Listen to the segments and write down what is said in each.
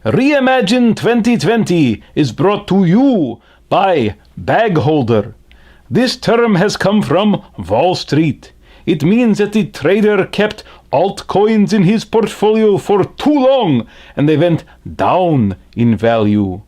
Reimagine 2020 is brought to you by Bag Holder. This term has come from Wall Street. It means that the trader kept altcoins in his portfolio for too long and they went down in value.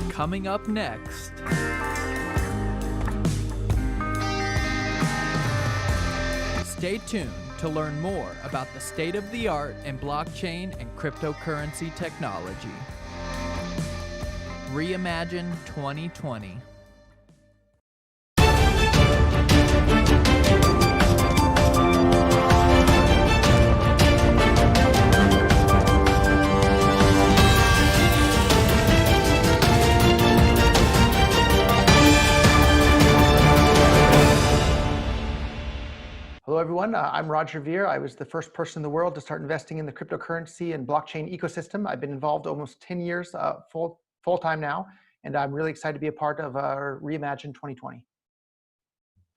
Coming up next. Stay tuned to learn more about the state of the art in blockchain and cryptocurrency technology. Reimagine 2020. Hello, everyone. I'm Roger Ver. I was the first person in the world to start investing in the cryptocurrency and blockchain ecosystem. I've been involved almost 10 years full-time now, and I'm really excited to be a part of Reimagine 2020.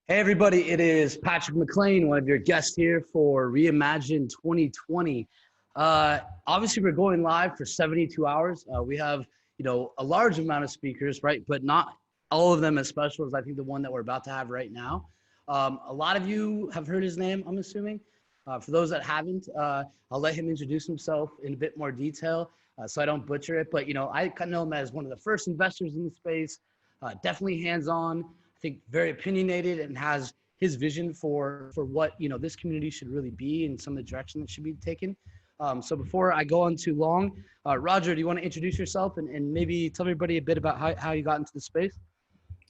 Hey, everybody. It is Patrick McLean, one of your guests here for Reimagine 2020. Obviously, we're going live for 72 hours. We have, a large amount of speakers, right? But not all of them as special as I think the one that we're about to have right now. A lot of you have heard his name, I'm assuming. For those that haven't, I'll let him introduce himself in a bit more detail so I don't butcher it. But, I know him as one of the first investors in the space, definitely hands-on, I think very opinionated, and has his vision for what, this community should really be and some of the direction that should be taken. So before I go on too long, Roger, do you want to introduce yourself and maybe tell everybody a bit about how you got into the space?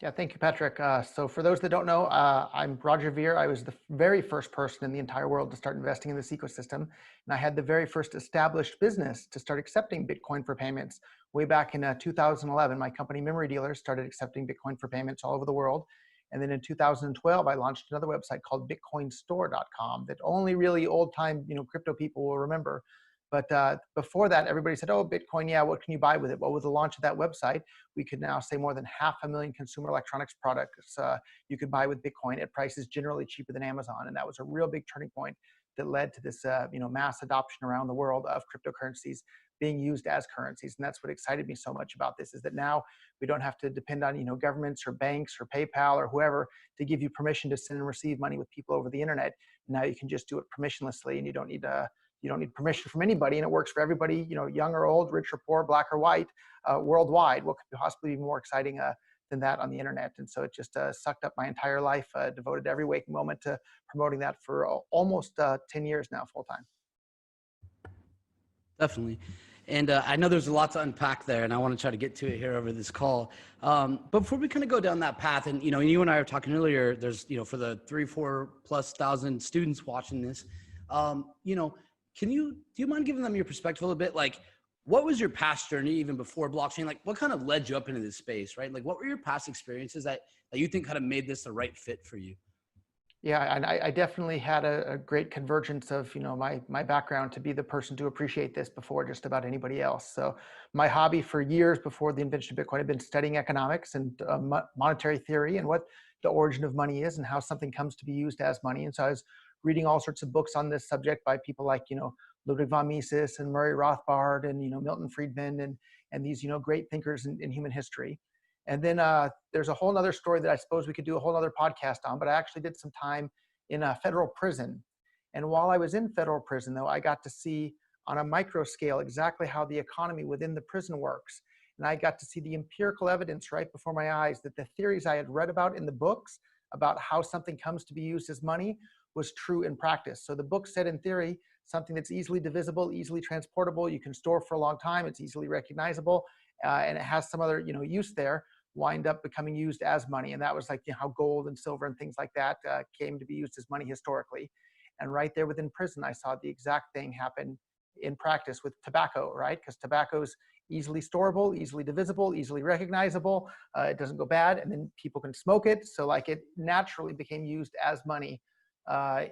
Yeah, thank you, Patrick. So for those that don't know, I'm Roger Ver. I was the very first person in the entire world to start investing in this ecosystem. And I had the very first established business to start accepting Bitcoin for payments. Way back in 2011, my company Memory Dealers started accepting Bitcoin for payments all over the world. And then in 2012, I launched another website called bitcoinstore.com that only really old-time crypto people will remember. But before that, everybody said, oh, Bitcoin, yeah, what can you buy with it? Well, with the launch of that website, we could now say more than 500,000 consumer electronics products you could buy with Bitcoin at prices generally cheaper than Amazon. And that was a real big turning point that led to this mass adoption around the world of cryptocurrencies being used as currencies. And that's what excited me so much about this, is that now we don't have to depend on governments or banks or PayPal or whoever to give you permission to send and receive money with people over the internet. Now you can just do it permissionlessly, and you don't need permission from anybody, and it works for everybody, young or old, rich or poor, black or white, worldwide. What could possibly be more exciting than that on the internet? And so it just sucked up my entire life, devoted every waking moment to promoting that for almost 10 years now, full time. Definitely. And I know there's a lot to unpack there, and I want to try to get to it here over this call. But before we kind of go down that path, and you and I were talking earlier, there's for the 3,000-4,000+ students watching this, do you mind giving them your perspective a little bit? Like, what was your past journey even before blockchain? Like, what kind of led you up into this space, right? Like, what were your past experiences that you think kind of made this the right fit for you? Yeah, and I definitely had a great convergence of my background to be the person to appreciate this before just about anybody else. So my hobby for years before the invention of Bitcoin had been studying economics and monetary theory and what the origin of money is and how something comes to be used as money. And so I was reading all sorts of books on this subject by people like Ludwig von Mises and Murray Rothbard and Milton Friedman and these great thinkers in human history. And then there's a whole nother story that I suppose we could do a whole other podcast on, but I actually did some time in a federal prison. And while I was in federal prison, though, I got to see on a micro scale exactly how the economy within the prison works. And I got to see the empirical evidence right before my eyes that the theories I had read about in the books about how something comes to be used as money was true in practice. So the book said in theory, something that's easily divisible, easily transportable, you can store for a long time, it's easily recognizable, and it has some other use there, wind up becoming used as money. And that was like how gold and silver and things like that came to be used as money historically. And right there within prison, I saw the exact thing happen in practice with tobacco, right? Because tobacco's easily storable, easily divisible, easily recognizable. It doesn't go bad, and then people can smoke it. So like it naturally became used as money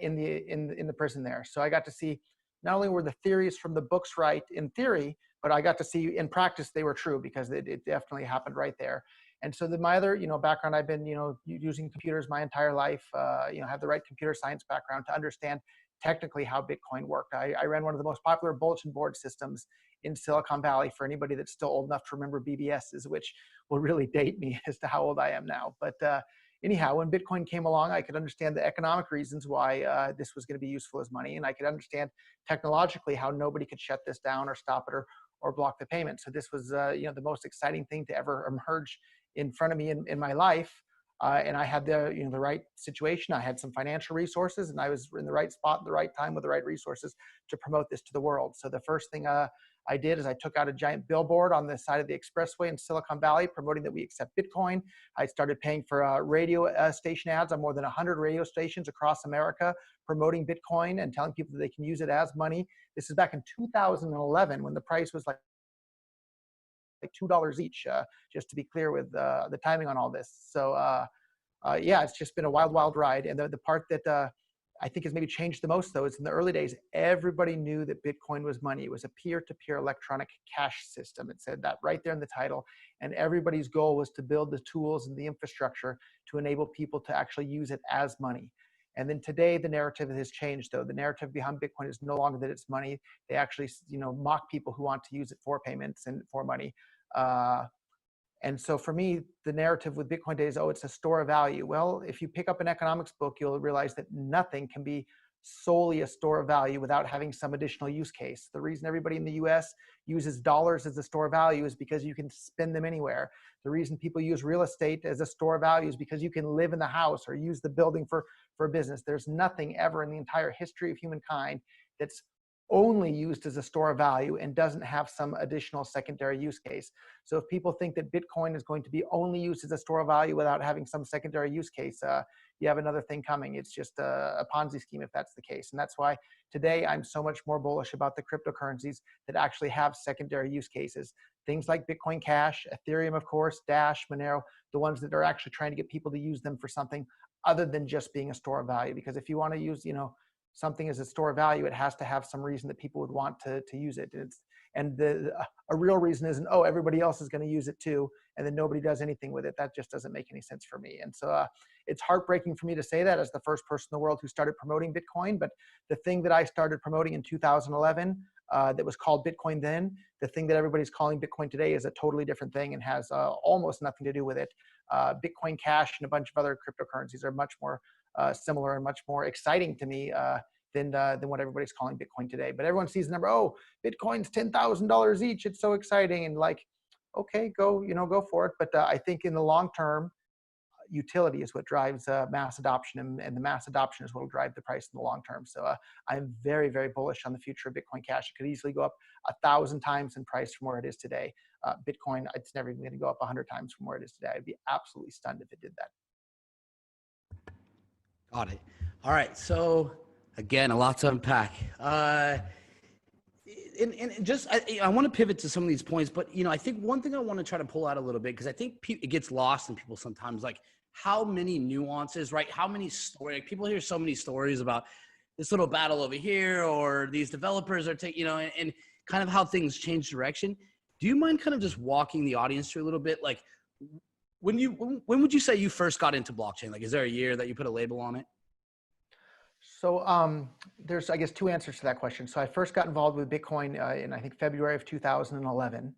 in the prison there. So I got to see not only were the theories from the books right in theory, but I got to see in practice they were true, because it definitely happened right there. And so my other background, I've been using computers my entire life. Have the right computer science background to understand technically how Bitcoin worked. I ran one of the most popular bulletin board systems in Silicon Valley, for anybody that's still old enough to remember BBSs, which will really date me as to how old I am now. But anyhow, when Bitcoin came along, I could understand the economic reasons why this was going to be useful as money, and I could understand technologically how nobody could shut this down or stop it or block the payment. So this was the most exciting thing to ever emerge in front of me in my life. And I had the right situation. I had some financial resources, and I was in the right spot at the right time with the right resources to promote this to the world. So the first thing I did is I took out a giant billboard on the side of the expressway in Silicon Valley promoting that we accept Bitcoin. I started paying for radio station ads on more than 100 radio stations across America, promoting Bitcoin and telling people that they can use it as money. This is back in 2011 when the price was like $2 each, just to be clear with the timing on all this. So yeah, it's just been a wild, wild ride. And the part that I think has maybe changed the most, though, is in the early days, everybody knew that Bitcoin was money. It was a peer-to-peer electronic cash system. It said that right there in the title. And everybody's goal was to build the tools and the infrastructure to enable people to actually use it as money. And then today, the narrative has changed, though. The narrative behind Bitcoin is no longer that it's money. They actually, mock people who want to use it for payments and for money. And so for me, the narrative with Bitcoin today is, oh, it's a store of value. Well, if you pick up an economics book, you'll realize that nothing can be solely a store of value without having some additional use case. The reason everybody in the US uses dollars as a store of value is because you can spend them anywhere. The reason people use real estate as a store of value is because you can live in the house or use the building for business. There's nothing ever in the entire history of humankind that's only used as a store of value and doesn't have some additional secondary use case. So if people think that Bitcoin is going to be only used as a store of value without having some secondary use case, you have another thing coming. It's just a Ponzi scheme if that's the case. And that's why today I'm so much more bullish about the cryptocurrencies that actually have secondary use cases. Things like Bitcoin Cash, Ethereum, of course, Dash, Monero, the ones that are actually trying to get people to use them for something other than just being a store of value. Because if you want to use, something as a store of value, it has to have some reason that people would want to use it. And a real reason isn't, oh, everybody else is going to use it too, and then nobody does anything with it. That just doesn't make any sense for me. And so it's heartbreaking for me to say that as the first person in the world who started promoting Bitcoin. But the thing that I started promoting in 2011 that was called Bitcoin then, the thing that everybody's calling Bitcoin today is a totally different thing and has almost nothing to do with it. Bitcoin Cash and a bunch of other cryptocurrencies are much more similar and much more exciting to me than what everybody's calling Bitcoin today. But everyone sees the number, oh, Bitcoin's $10,000 each. It's so exciting. And like, okay, go for it. But I think in the long term, utility is what drives mass adoption, and the mass adoption is what will drive the price in the long term. So I'm very, very bullish on the future of Bitcoin Cash. It could easily go up 1,000 times in price from where it is today. Bitcoin, it's never even going to go up 100 times from where it is today. I'd be absolutely stunned if it did that. Got it. All right. So again, a lot to unpack. And just, I want to pivot to some of these points, but I think one thing I want to try to pull out a little bit, because I think it gets lost in people sometimes, like how many nuances, right? How many stories, like people hear so many stories about this little battle over here, or these developers are taking, and kind of how things change direction. Do you mind kind of just walking the audience through a little bit? Like when would you say you first got into blockchain? Like, is there a year that you put a label on it? So there's, I guess, two answers to that question. So I first got involved with Bitcoin in, I think, February of 2011.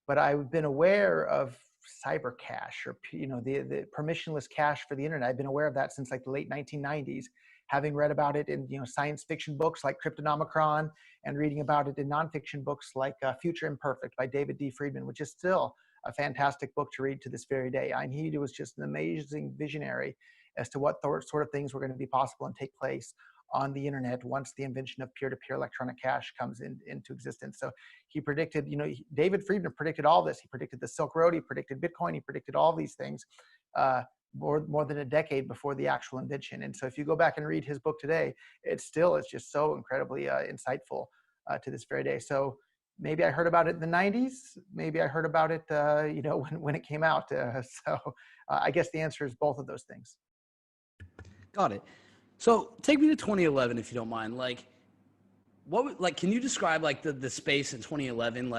But I've been aware of cyber cash, or the permissionless cash for the internet. I've been aware of that since like the late 1990s. having read about it in science fiction books like Cryptonomicron, and reading about it in nonfiction books like Future Imperfect by David D. Friedman, which is still a fantastic book to read to this very day. And he was just an amazing visionary as to what sort of things were going to be possible and take place on the internet once the invention of peer-to-peer electronic cash comes into existence. So he predicted, David Friedman predicted all this. He predicted the Silk Road, he predicted Bitcoin, he predicted all these things more than a decade before the actual invention. And so if you go back and read his book today, it still is just so incredibly insightful to this very day. So maybe I heard about it in the 90s. Maybe I heard about it, when it came out. I guess the answer is both of those things. Got it. So take me to 2011, if you don't mind. Can you describe the space in 2011?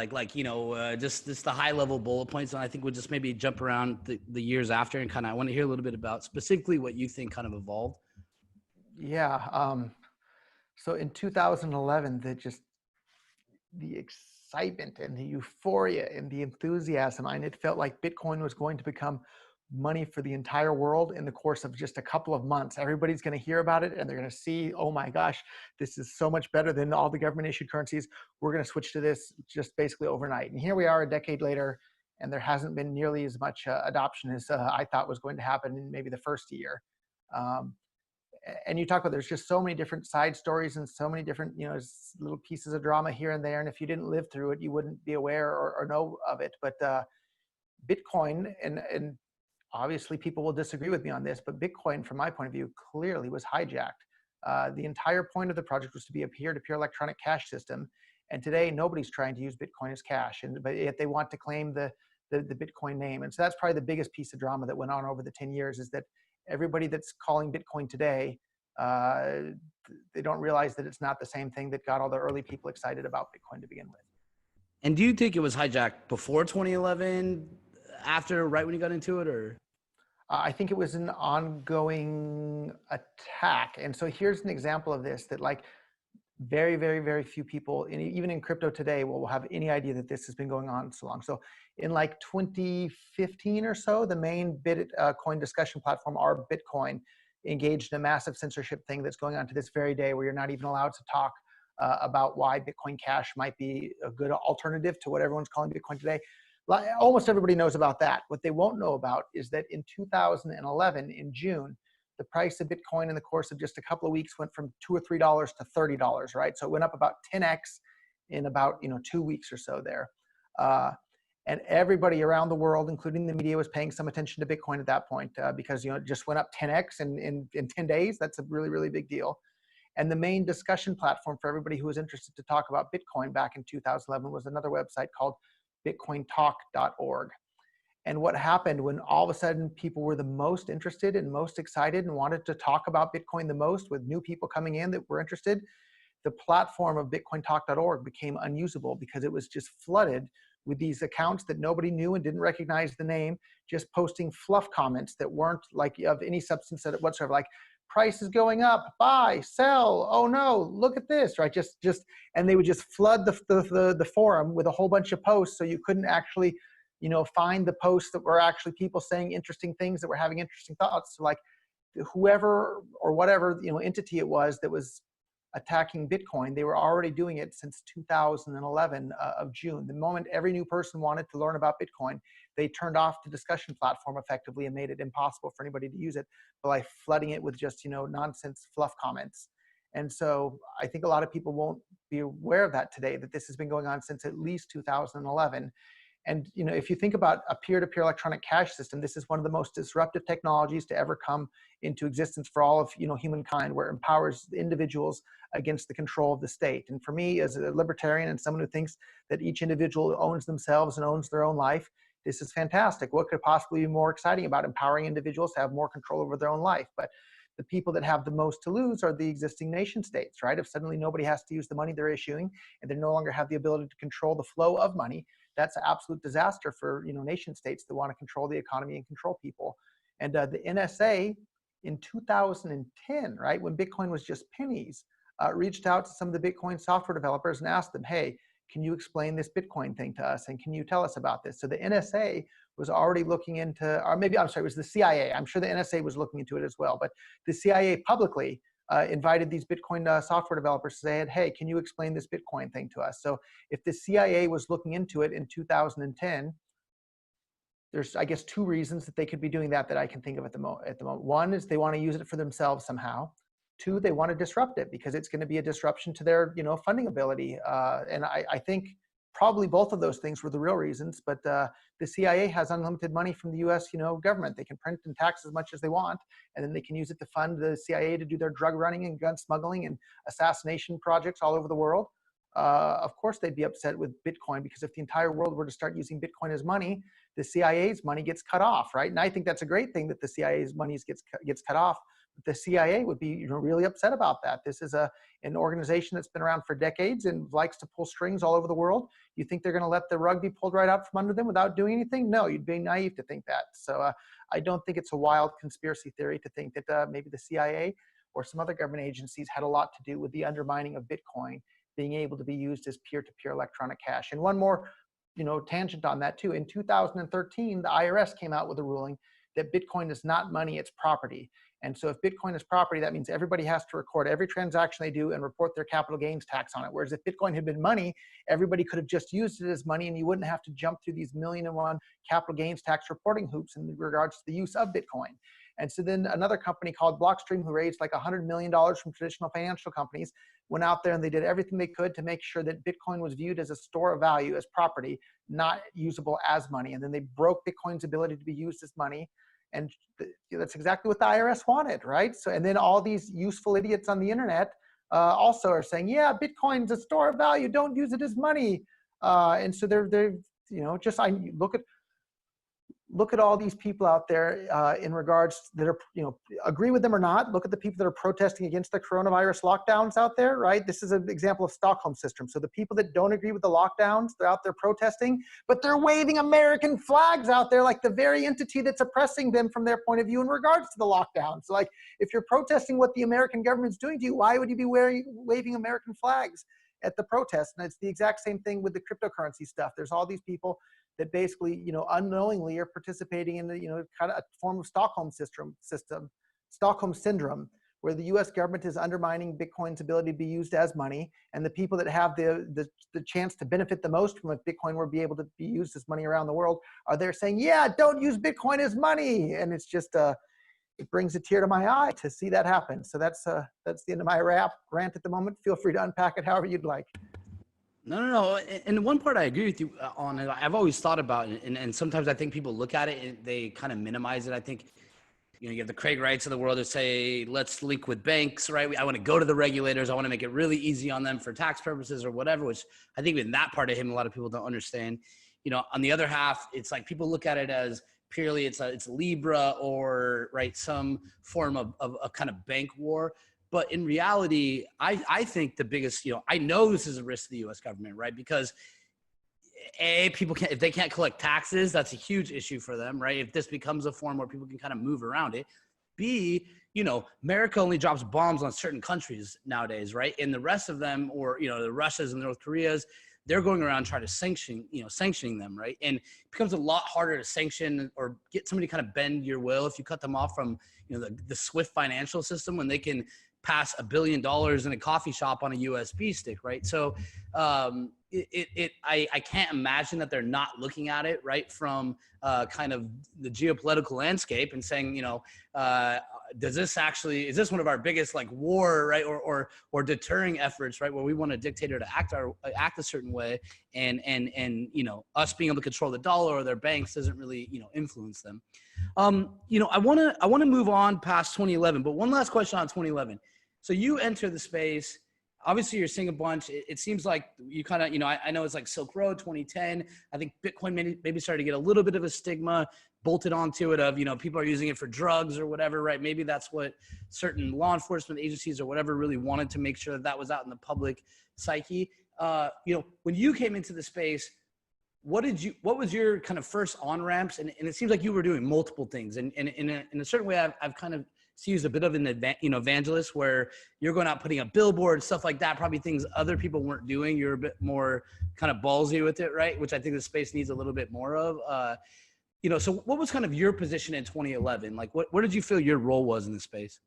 Just the high level bullet points. And I think we'll just maybe jump around the years after and I want to hear a little bit about specifically what you think kind of evolved. Yeah. So in 2011, the excitement and the euphoria and the enthusiasm, and it felt like Bitcoin was going to become money for the entire world in the course of just a couple of months. Everybody's going to hear about it and they're going to see, oh my gosh, this is so much better than all the government issued currencies. We're going to switch to this just basically overnight. And here we are a decade later, and there hasn't been nearly as much adoption as I thought was going to happen in maybe the first year. And you talk about, there's just so many different side stories and so many different, little pieces of drama here and there. And if you didn't live through it, you wouldn't be aware or know of it. But Bitcoin, and obviously people will disagree with me on this, but Bitcoin, from my point of view, clearly was hijacked. The entire point of the project was to be a peer-to-peer electronic cash system. And today, nobody's trying to use Bitcoin as cash, but yet they want to claim the Bitcoin name. And so that's probably the biggest piece of drama that went on over the 10 years, is that everybody that's calling Bitcoin today, they don't realize that it's not the same thing that got all the early people excited about Bitcoin to begin with. And do you think it was hijacked before 2011, after, right when you got into it, or? I think it was an ongoing attack. And so here's an example of this, that very, very, very few people, even in crypto today, will have any idea that this has been going on so long. So in 2015 or so, the main Bitcoin discussion platform, our Bitcoin, engaged in a massive censorship thing that's going on to this very day, where you're not even allowed to talk about why Bitcoin Cash might be a good alternative to what everyone's calling Bitcoin today. Almost everybody knows about that. What they won't know about is that in 2011, in June, the price of Bitcoin in the course of just a couple of weeks went from $2 or $3 to $30, right? So it went up about 10x in about 2 weeks or so there. And everybody around the world, including the media, was paying some attention to Bitcoin at that point because it just went up 10x in 10 days. That's a really, really big deal. And the main discussion platform for everybody who was interested to talk about Bitcoin back in 2011 was another website called bitcointalk.org. And what happened when all of a sudden people were the most interested and most excited and wanted to talk about Bitcoin the most, with new people coming in that were interested, the platform of bitcointalk.org became unusable because it was just flooded with these accounts that nobody knew and didn't recognize the name, just posting fluff comments that weren't of any substance whatsoever, like price is going up, buy, sell, oh no, look at this, right? And they would just flood the forum with a whole bunch of posts, so you couldn't actually, find the posts that were actually people saying interesting things, that were having interesting thoughts. So whoever or whatever entity it was that was attacking Bitcoin, they were already doing it since 2011 of June. The moment every new person wanted to learn about Bitcoin, they turned off the discussion platform effectively and made it impossible for anybody to use it by flooding it with just nonsense fluff comments. And so I think a lot of people won't be aware of that today, that this has been going on since at least 2011. And if you think about a peer-to-peer electronic cash system, this is one of the most disruptive technologies to ever come into existence for all of humankind, where it empowers individuals against the control of the state. And for me, as a libertarian and someone who thinks that each individual owns themselves and owns their own life, this is fantastic. What could possibly be more exciting about empowering individuals to have more control over their own life? But the people that have the most to lose are the existing nation states, right? If suddenly nobody has to use the money they're issuing and they no longer have the ability to control the flow of money, that's an absolute disaster for nation states that want to control the economy and control people. And the NSA in 2010, right, when Bitcoin was just pennies, reached out to some of the Bitcoin software developers and asked them, hey, can you explain this Bitcoin thing to us? And can you tell us about this? So the NSA was already looking into, or maybe, I'm sorry, it was the CIA. I'm sure the NSA was looking into it as well. But the CIA publicly invited these Bitcoin software developers to say, hey, can you explain this Bitcoin thing to us? So if the CIA was looking into it in 2010, there's, I guess, two reasons that they could be doing that I can think of at the moment. One is they want to use it for themselves somehow. Two, they want to disrupt it because it's going to be a disruption to their, funding ability. And I think probably both of those things were the real reasons. But the CIA has unlimited money from the U.S. Government. They can print and tax as much as they want, and then they can use it to fund the CIA to do their drug running and gun smuggling and assassination projects all over the world. Of course, they'd be upset with Bitcoin, because if the entire world were to start using Bitcoin as money, the CIA's money gets cut off, right? And I think that's a great thing that the CIA's money gets cut off. But the CIA would be really upset about that. This is an organization that's been around for decades and likes to pull strings all over the world. You think they're going to let the rug be pulled right out from under them without doing anything? No, you'd be naive to think that. So I don't think it's a wild conspiracy theory to think that maybe the CIA or some other government agencies had a lot to do with the undermining of Bitcoin being able to be used as peer-to-peer electronic cash. And one more tangent on that too. In 2013, the IRS came out with a ruling that Bitcoin is not money, it's property. And so if Bitcoin is property, that means everybody has to record every transaction they do and report their capital gains tax on it. Whereas if Bitcoin had been money, everybody could have just used it as money and you wouldn't have to jump through these 1,000,001 capital gains tax reporting hoops in regards to the use of Bitcoin. And so then another company called Blockstream, who raised like $100 million from traditional financial companies, went out there and they did everything they could to make sure that Bitcoin was viewed as a store of value, as property, not usable as money. And then they broke Bitcoin's ability to be used as money. And that's exactly what the IRS wanted, right? So, and then all these useful idiots on the internet also are saying, yeah, Bitcoin's a store of value, don't use it as money. And so they're look at all these people out there in regards that are, agree with them or not. Look at the people that are protesting against the coronavirus lockdowns out there, right? This is an example of Stockholm Syndrome. So the people that don't agree with the lockdowns, they're out there protesting, but they're waving American flags out there like the very entity that's oppressing them from their point of view in regards to the lockdowns. So like, if you're protesting what the American government's doing to you, why would you be waving American flags at the protest? And it's the exact same thing with the cryptocurrency stuff. There's all these people that basically, unknowingly are participating in the, kind of a form of Stockholm syndrome, where the U.S. government is undermining Bitcoin's ability to be used as money, and the people that have the chance to benefit the most from if Bitcoin were to be able to be used as money around the world are there saying, yeah, don't use Bitcoin as money. And it's just, it brings a tear to my eye to see that happen. So that's the end of my rant at the moment. Feel free to unpack it however you'd like. No. And one part I agree with you on, and I've always thought about it, and sometimes I think people look at it and they kind of minimize it. I think, you have the Craig Wrights of the world that say, let's link with banks, right? I want to go to the regulators. I want to make it really easy on them for tax purposes or whatever, which I think in that part of him, a lot of people don't understand. On the other half, it's like people look at it as purely it's Libra or, right, some form of a kind of bank war. But in reality, I think the biggest, I know this is a risk to the U.S. government, right? Because people if they can't collect taxes, that's a huge issue for them, right? If this becomes a form where people can kind of move around it. B, America only drops bombs on certain countries nowadays, right? And the rest of them, or, the Russias and North Koreas, they're going around trying to sanctioning them, right? And it becomes a lot harder to sanction or get somebody to kind of bend your will if you cut them off from, the SWIFT financial system when they can pass $1 billion in a coffee shop on a USB stick, right? So I can't imagine that they're not looking at it, right, from kind of the geopolitical landscape and saying, is this one of our biggest like war, right, or deterring efforts, right, where we want a dictator to act a certain way, and us being able to control the dollar or their banks doesn't really influence them. I want to move on past 2011, but one last question on 2011. So you enter the space. Obviously, you're seeing a bunch. It seems like you kind of, I know it's like Silk Road 2010. I think Bitcoin maybe started to get a little bit of a stigma bolted onto it of, people are using it for drugs or whatever, right? Maybe that's what certain law enforcement agencies or whatever really wanted to make sure that was out in the public psyche. When you came into the space, what was your kind of first on-ramps? And it seems like you were doing multiple things. And in a certain way, I've kind of used a bit of an evangelist, where you're going out putting up billboards, stuff like that, probably things other people weren't doing. You're a bit more kind of ballsy with it, right? Which I think the space needs a little bit more of. So what was kind of your position in 2011? Like, what did you feel your role was in the space?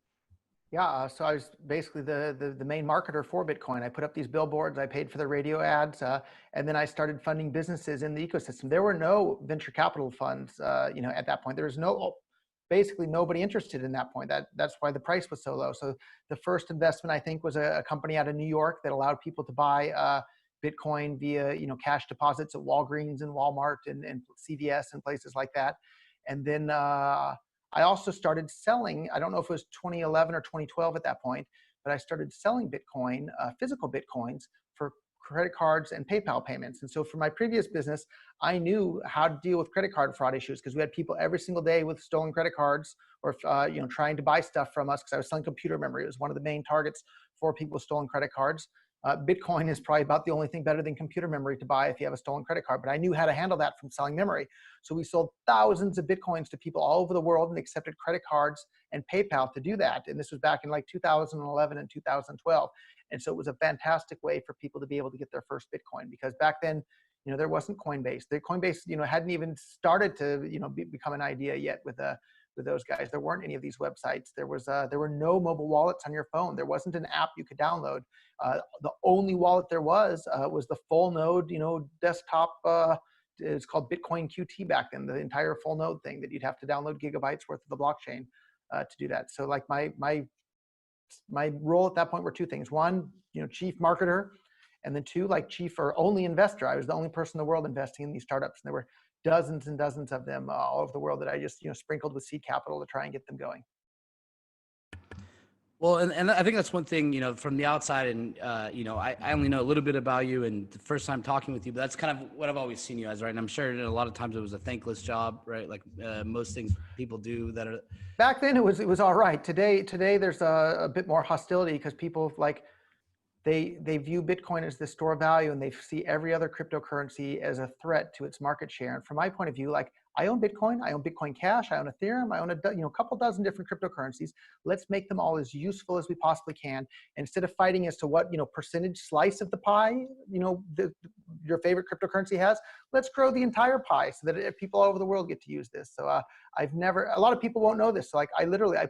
Yeah, so I was basically the main marketer for Bitcoin. I put up these billboards, I paid for the radio ads, and then I started funding businesses in the ecosystem. There were no venture capital funds, at that point. There was basically nobody interested in that point. That's why the price was so low. So the first investment, I think, was a company out of New York that allowed people to buy Bitcoin via cash deposits at Walgreens and Walmart and CVS and places like that. And then I also started selling, I don't know if it was 2011 or 2012 at that point, but I started selling Bitcoin, physical Bitcoins for credit cards and PayPal payments. And so for my previous business, I knew how to deal with credit card fraud issues because we had people every single day with stolen credit cards or trying to buy stuff from us because I was selling computer memory. It was one of the main targets for people with stolen credit cards. Bitcoin is probably about the only thing better than computer memory to buy if you have a stolen credit card, but I knew how to handle that from selling memory. So we sold thousands of Bitcoins to people all over the world and accepted credit cards and PayPal to do that. And this was back in like 2011 and 2012. And so it was a fantastic way for people to be able to get their first Bitcoin because back then, there wasn't Coinbase. The Coinbase, hadn't even started to, become an idea yet with those guys. There weren't any of these websites. There were no mobile wallets on your phone. There wasn't an app you could download. The only wallet there was the full node, desktop. It's called Bitcoin QT back then. The entire full node thing that you'd have to download gigabytes worth of the blockchain to do that. So like my role at that point were two things. One, chief marketer, and then two, like chief or only investor. I was the only person in the world investing in these startups, and there were dozens and dozens of them all over the world that I just sprinkled with seed capital to try and get them going. Well, and I think that's one thing, from the outside, and I only know a little bit about you and the first time talking with you, but that's kind of what I've always seen you as, right? And I'm sure a lot of times it was a thankless job, right? Like most things people do that are. Back then it was all right. Today there's a bit more hostility because people they view Bitcoin as the store of value and they see every other cryptocurrency as a threat to its market share. And from my point of view, I own Bitcoin, I own Bitcoin Cash, I own Ethereum, I own a couple dozen different cryptocurrencies. Let's make them all as useful as we possibly can. Instead of fighting as to what percentage slice of the pie your favorite cryptocurrency has, let's grow the entire pie so that people all over the world get to use this. So a lot of people won't know this. So I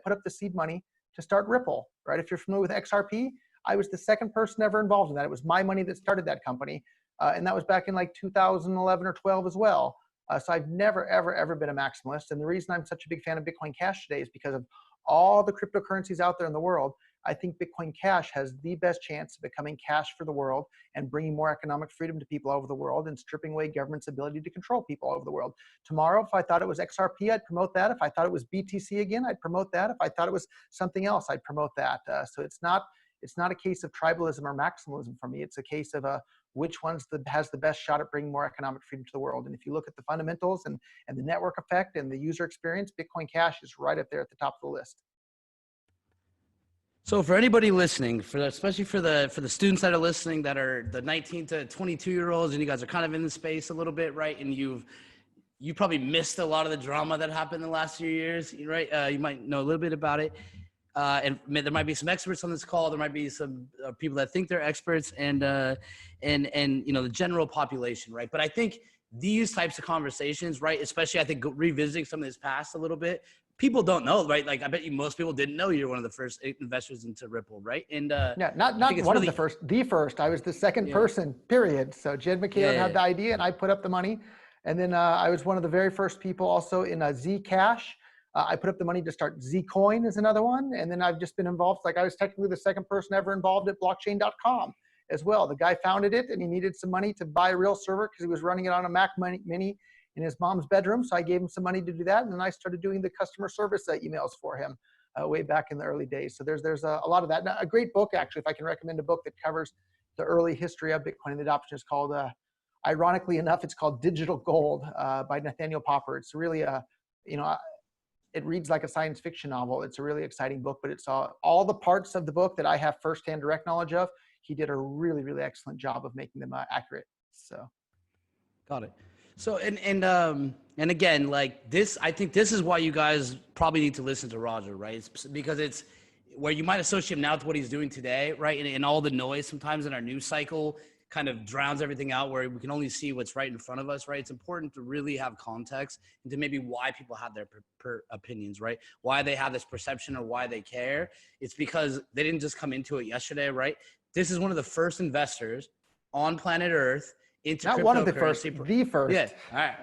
put up the seed money to start Ripple, right? If you're familiar with XRP, I was the second person ever involved in that. It was my money that started that company. And that was back in like 2011 or 12 as well. So I've never, ever been a maximalist. And the reason I'm such a big fan of Bitcoin Cash today is because of all the cryptocurrencies out there in the world. I think Bitcoin Cash has the best chance of becoming cash for the world and bringing more economic freedom to people all over the world and stripping away government's ability to control people all over the world. Tomorrow, if I thought it was XRP, I'd promote that. If I thought it was BTC again, I'd promote that. If I thought it was something else, I'd promote that. So it's not a case of tribalism or maximalism for me. It's a case of which one's has the best shot at bringing more economic freedom to the world. And if you look at the fundamentals and the network effect and the user experience, Bitcoin Cash is right up there at the top of the list. So for anybody listening, especially for the students that are listening that are the 19 to 22-year-olds, and you guys are kind of in the space a little bit, right? And you probably missed a lot of the drama that happened in the last few years, right? You might know a little bit about it. And there might be some experts on this call. There might be some people that think they're experts, and the general population, right? But I think these types of conversations, right, especially I think revisiting some of this past a little bit, people don't know, right? Like I bet you most people didn't know you're one of the first investors into Ripple, right? And yeah, not one of the first. The first. I was the second person. Period. So Jed McCaleb had the idea, and I put up the money, and then I was one of the very first people also in Zcash. I put up the money to start Zcoin is another one. And then I've just been involved. I was technically the second person ever involved at blockchain.com as well. The guy founded it and he needed some money to buy a real server because he was running it on a Mac Mini in his mom's bedroom. So I gave him some money to do that. And then I started doing the customer service emails for him way back in the early days. So there's a lot of that. Now, a great book, actually, if I can recommend a book that covers the early history of Bitcoin and the adoption, is called, ironically enough, it's called Digital Gold by Nathaniel Popper. It's really it reads like a science fiction novel. It's a really exciting book, but it's all the parts of the book that I have firsthand direct knowledge of. He did a really, really excellent job of making them accurate. So, got it. So and again, like this, I think this is why you guys probably need to listen to Roger, right? It's because it's where you might associate him now with what he's doing today, right? And all the noise sometimes in our news cycle, kind of drowns everything out, where we can only see what's right in front of us, right? It's important to really have context into maybe why people have their opinions, right? Why they have this perception or why they care. It's because they didn't just come into it yesterday, right? This is one of the first investors on planet Earth into Not cryptocurrency. one of the first, the first. Yeah. All right.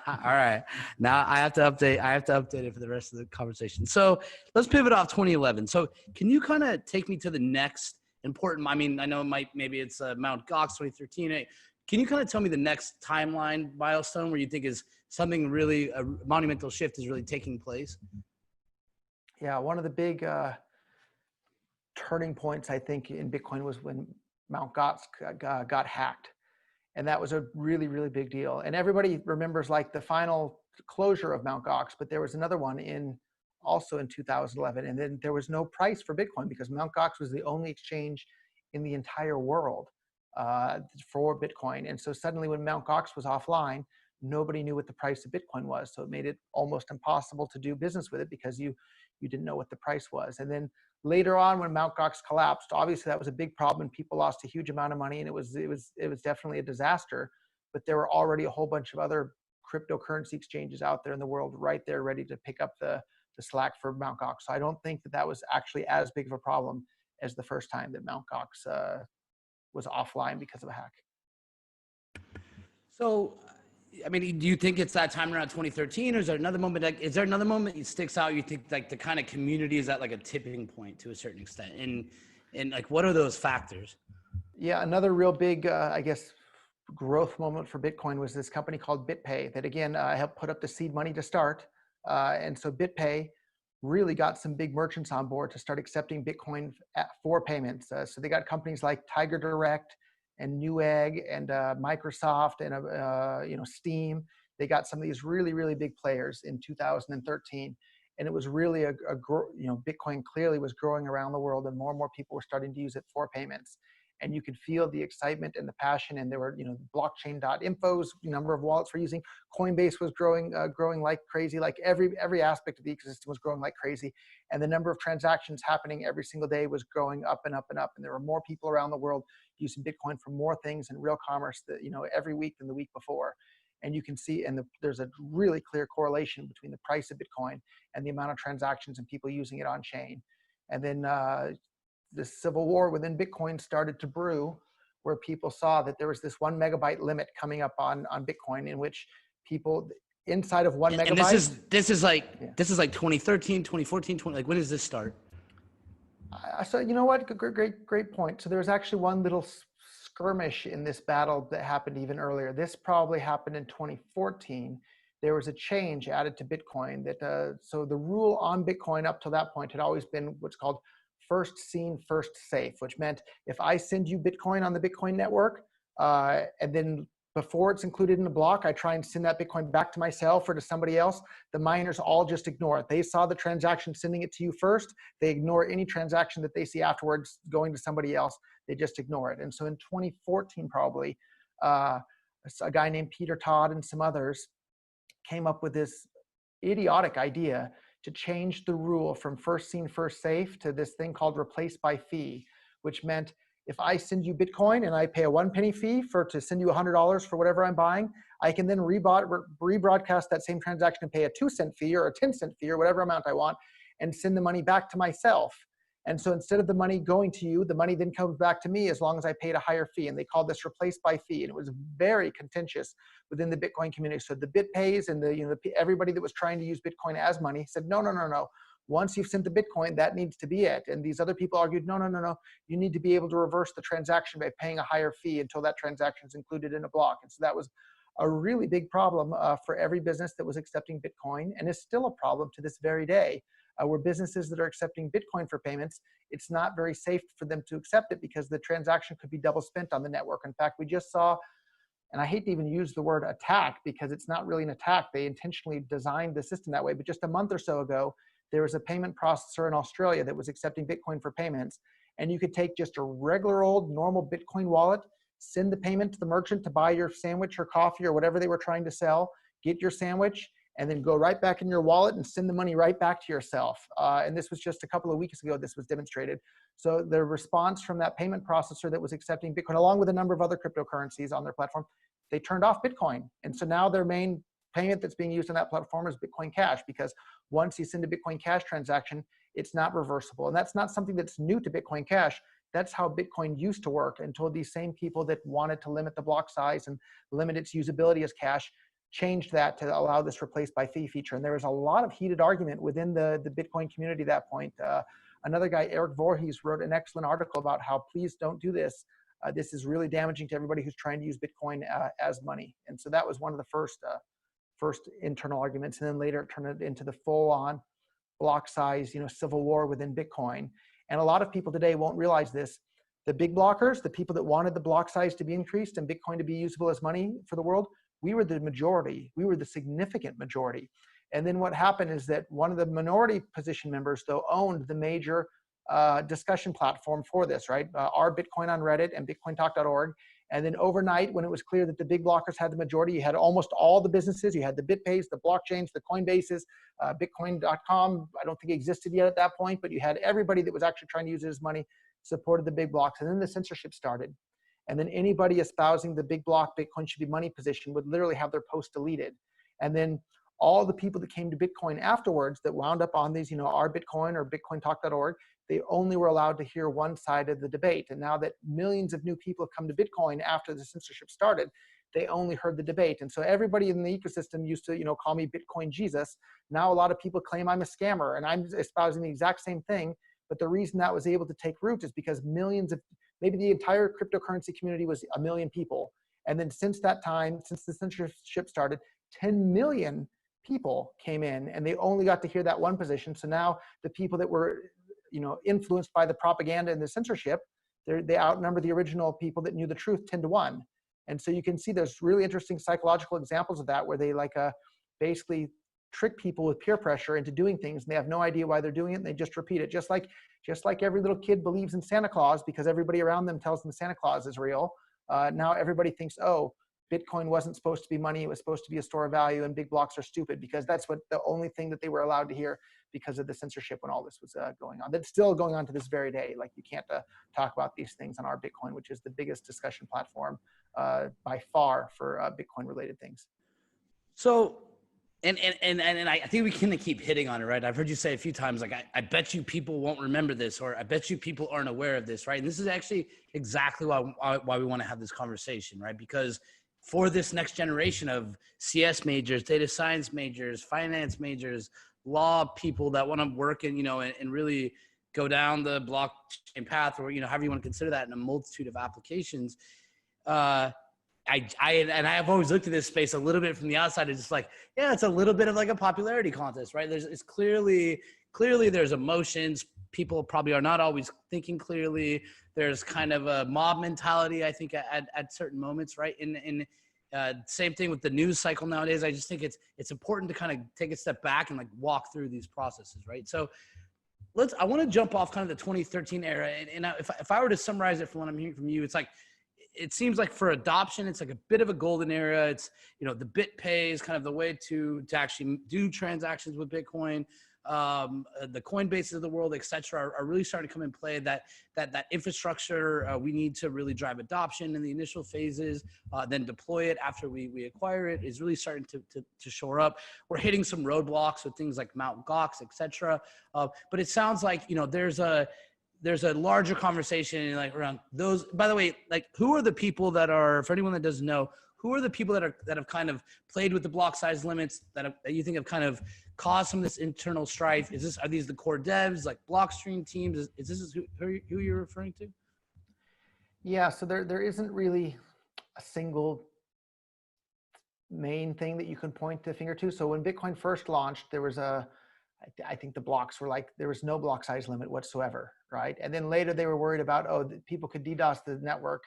All right. Now I have to update it for the rest of the conversation. So let's pivot off 2011. So can you kind of take me to the next important, I mean, I know maybe it's Mount Gox 2013. Can you kind of tell me the next timeline milestone where you think is something really, a monumental shift is really taking place? Yeah, one of the big turning points, I think, in Bitcoin was when Mount Gox got hacked. And that was a really, really big deal. And everybody remembers like the final closure of Mount Gox, but there was another one also in 2011. And then there was no price for Bitcoin because Mount Gox was the only exchange in the entire world for Bitcoin. And so suddenly when Mount Gox was offline, nobody knew what the price of Bitcoin was. So it made it almost impossible to do business with it because you didn't know what the price was. And then later on, when Mt. Gox collapsed, obviously that was a big problem. People lost a huge amount of money, and it was definitely a disaster. But there were already a whole bunch of other cryptocurrency exchanges out there in the world, right there, ready to pick up the slack for Mt. Gox. So I don't think that was actually as big of a problem as the first time that Mt. Gox was offline because of a hack. So, I mean, do you think it's that time around 2013, or is there another moment? Like, is there another moment that sticks out? You think like the kind of community is at like a tipping point to a certain extent, and like what are those factors? Yeah, another real big, I guess, growth moment for Bitcoin was this company called BitPay that again helped put up the seed money to start, and so BitPay really got some big merchants on board to start accepting Bitcoin for payments. So they got companies like Tiger Direct and Newegg and Microsoft and Steam. They got some of these really, really big players in 2013, and it was really Bitcoin clearly was growing around the world, and more people were starting to use it for payments. And you could feel the excitement and the passion. And there were, blockchain.info's number of wallets we're using. Coinbase was growing like crazy. Like every aspect of the ecosystem was growing like crazy. And the number of transactions happening every single day was growing up and up and up. And there were more people around the world using Bitcoin for more things in real commerce that, every week than the week before. And you can see, there's a really clear correlation between the price of Bitcoin and the amount of transactions and people using it on chain. And then the civil war within Bitcoin started to brew, where people saw that there was this 1 megabyte limit coming up on Bitcoin, in which people inside of 1 megabyte. And this is like 2013, 2014, like when does this start? So you know what? Great point. So there was actually one little skirmish in this battle that happened even earlier. This probably happened in 2014. There was a change added to Bitcoin that so the rule on Bitcoin up to that point had always been what's called first seen, first safe, which meant if I send you Bitcoin on the Bitcoin network, and then before it's included in the block, I try and send that Bitcoin back to myself or to somebody else, the miners all just ignore it. They saw the transaction sending it to you first. They ignore any transaction that they see afterwards going to somebody else. They just ignore it. And so in 2014, probably, a guy named Peter Todd and some others came up with this idiotic idea to change the rule from first seen, first safe to this thing called replace by fee, which meant if I send you Bitcoin and I pay a 1 penny fee to send you $100 for whatever I'm buying, I can then rebroadcast that same transaction and pay a 2-cent fee or a 10-cent fee or whatever amount I want and send the money back to myself. And so instead of the money going to you, the money then comes back to me as long as I paid a higher fee. And they called this replace by fee. And it was very contentious within the Bitcoin community. So the BitPays and everybody that was trying to use Bitcoin as money said, no. Once you've sent the Bitcoin, that needs to be it. And these other people argued, no. You need to be able to reverse the transaction by paying a higher fee until that transaction is included in a block. And so that was a really big problem for every business that was accepting Bitcoin, and is still a problem to this very day. Where businesses that are accepting Bitcoin for payments, it's not very safe for them to accept it because the transaction could be double spent on the network. In fact, we just saw, and I hate to even use the word attack because it's not really an attack. They intentionally designed the system that way. But just a month or so ago, there was a payment processor in Australia that was accepting Bitcoin for payments. And you could take just a regular old normal Bitcoin wallet, send the payment to the merchant to buy your sandwich or coffee or whatever they were trying to sell, get your sandwich, and then go right back in your wallet and send the money right back to yourself. And this was just a couple of weeks ago this was demonstrated. So the response from that payment processor that was accepting Bitcoin, along with a number of other cryptocurrencies on their platform, they turned off Bitcoin. And so now their main payment that's being used on that platform is Bitcoin Cash, because once you send a Bitcoin Cash transaction, it's not reversible. And that's not something that's new to Bitcoin Cash. That's how Bitcoin used to work until these same people that wanted to limit the block size and limit its usability as cash changed that to allow this replaced by fee feature. And there was a lot of heated argument within the Bitcoin community at that point. Another guy, Eric Voorhees, wrote an excellent article about how please don't do this. This is really damaging to everybody who's trying to use Bitcoin as money. And so that was one of the first internal arguments. And then later it turned it into the full-on block size, civil war within Bitcoin. And a lot of people today won't realize this. The big blockers, the people that wanted the block size to be increased and Bitcoin to be usable as money for the world, we were the majority. We were the significant majority. And then what happened is that one of the minority position members, though, owned the major discussion platform for this, right? Our Bitcoin on Reddit and bitcointalk.org. And then overnight, when it was clear that the big blockers had the majority, you had almost all the businesses. You had the BitPays, the blockchains, the Coinbases, Bitcoin.com. I don't think it existed yet at that point, but you had everybody that was actually trying to use it as money supported the big blocks. And then the censorship started. And then anybody espousing the big block Bitcoin should be money position would literally have their post deleted. And then all the people that came to Bitcoin afterwards that wound up on these, our Bitcoin or bitcointalk.org, they only were allowed to hear one side of the debate. And now that millions of new people have come to Bitcoin after the censorship started, they only heard the debate. And so everybody in the ecosystem used to, call me Bitcoin Jesus. Now a lot of people claim I'm a scammer, and I'm espousing the exact same thing. But the reason that was able to take root is because millions of, maybe the entire cryptocurrency community was 1 million people. And then since that time, since the censorship started, 10 million people came in, and they only got to hear that one position. So now the people that were influenced by the propaganda and the censorship, they outnumber the original people that knew the truth 10 to 1. And so you can see there's really interesting psychological examples of that, where they basically trick people with peer pressure into doing things, and they have no idea why they're doing it, and they just repeat it. Just like every little kid believes in Santa Claus because everybody around them tells them Santa Claus is real. Now everybody thinks, oh, Bitcoin wasn't supposed to be money, it was supposed to be a store of value, and big blocks are stupid, because that's the only thing that they were allowed to hear because of the censorship when all this was going on. That's still going on to this very day. Like, you can't talk about these things on our Bitcoin, which is the biggest discussion platform by far for Bitcoin related things. So, and I think we can keep hitting on it, right? I've heard you say a few times, like, I bet you people won't remember this, or I bet you people aren't aware of this, right? And this is actually exactly why we want to have this conversation, right? Because for this next generation of CS majors, data science majors, finance majors, law people that want to work in, and really go down the blockchain path, or, however you want to consider that, in a multitude of applications. I have always looked at this space a little bit from the outside. It's just like, yeah, it's a little bit of like a popularity contest, right? It's clearly there's emotions. People probably are not always thinking clearly. There's kind of a mob mentality, I think, at certain moments, right? Same thing with the news cycle nowadays. I just think it's important to kind of take a step back and walk through these processes, right? So I want to jump off kind of the 2013 era. And if I were to summarize it from what I'm hearing from you, it seems like for adoption, it's like a bit of a golden era. It's, the BitPay is kind of the way to actually do transactions with Bitcoin. The Coinbases of the world, et cetera, are really starting to come in play. That infrastructure, we need to really drive adoption in the initial phases, then deploy it after we acquire it, is really starting to shore up. We're hitting some roadblocks with things like Mt. Gox, et cetera. But it sounds like, there's a larger conversation around those. By the way, who are the people that are, for anyone that doesn't know, who are the people that have kind of played with the block size limits that you think have kind of caused some of this internal strife? Are these the core devs, like Blockstream teams? Is this who you're referring to? Yeah, so there isn't really a single main thing that you can point the finger to. So when Bitcoin first launched, there was I think the blocks were there was no block size limit whatsoever, right? And then later they were worried about, people could DDoS the network.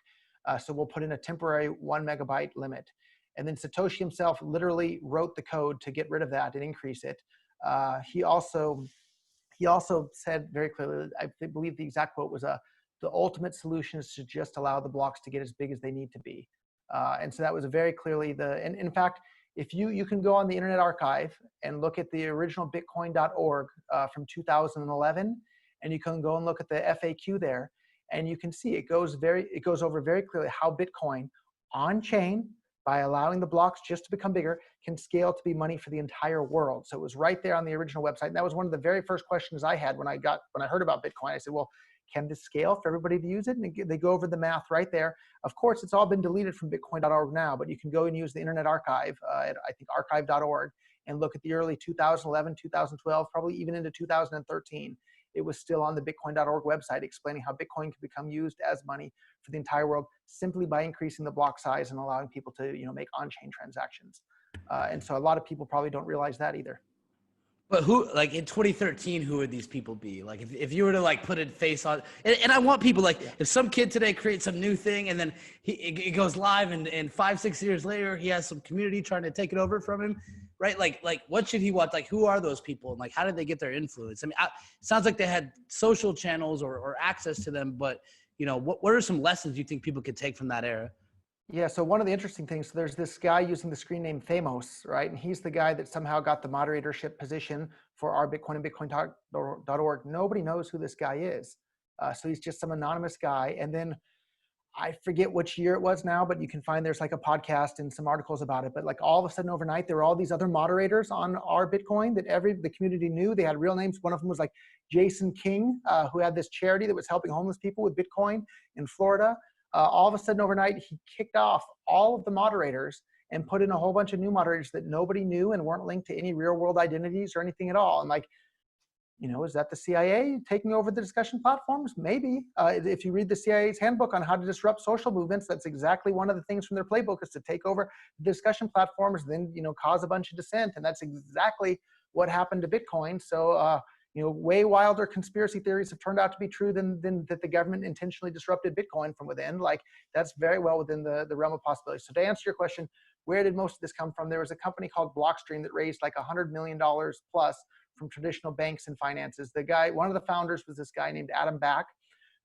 So we'll put in a temporary 1 megabyte limit. And then Satoshi himself literally wrote the code to get rid of that and increase it. He also said very clearly, I believe the exact quote was, the ultimate solution is to just allow the blocks to get as big as they need to be. And so that was very clearly and in fact, if you can go on the Internet Archive and look at the original Bitcoin.org from 2011, and you can go and look at the FAQ there, and you can see it goes over very clearly how Bitcoin on chain, by allowing the blocks just to become bigger, can scale to be money for the entire world. So it was right there on the original website. And that was one of the very first questions I had when I heard about Bitcoin. I said, well, can this scale for everybody to use it? And they go over the math right there. Of course, it's all been deleted from bitcoin.org now, but you can go and use the Internet Archive at, I think, archive.org, and look at the early 2011, 2012, probably even into 2013. It was still on the bitcoin.org website explaining how Bitcoin could become used as money for the entire world simply by increasing the block size and allowing people to make on-chain transactions. And so a lot of people probably don't realize that either. But who, like in 2013, who would these people be? Like if you were to like put a face on, and I want people like, if some kid today creates some new thing and then it goes live and 5-6 years later, he has some community trying to take it over from him, right? Like what should he want? Like, who are those people? And like, how did they get their influence? I mean, it sounds like they had social channels or access to them, but what are some lessons you think people could take from that era? Yeah, so one of the interesting things, so there's this guy using the screen name Thamos, right? And he's the guy that somehow got the moderatorship position for our Bitcoin and Bitcoin.org. Nobody knows who this guy is. So he's just some anonymous guy. And then I forget which year it was now, but you can find there's like a podcast and some articles about it. But like all of a sudden overnight, there were all these other moderators on our Bitcoin that the community knew. They had real names. One of them was like Jason King, who had this charity that was helping homeless people with Bitcoin in Florida. All of a sudden overnight, he kicked off all of the moderators and put in a whole bunch of new moderators that nobody knew and weren't linked to any real world identities or anything at all. And like, is that the CIA taking over the discussion platforms? Maybe. If you read the CIA's handbook on how to disrupt social movements, that's exactly one of the things from their playbook is to take over the discussion platforms, then cause a bunch of dissent. And that's exactly what happened to Bitcoin. So way wilder conspiracy theories have turned out to be true than that the government intentionally disrupted Bitcoin from within. Like, that's very well within the realm of possibility. So to answer your question, where did most of this come from? There was a company called Blockstream that raised like $100 million plus from traditional banks and finances. One of the founders was this guy named Adam Back,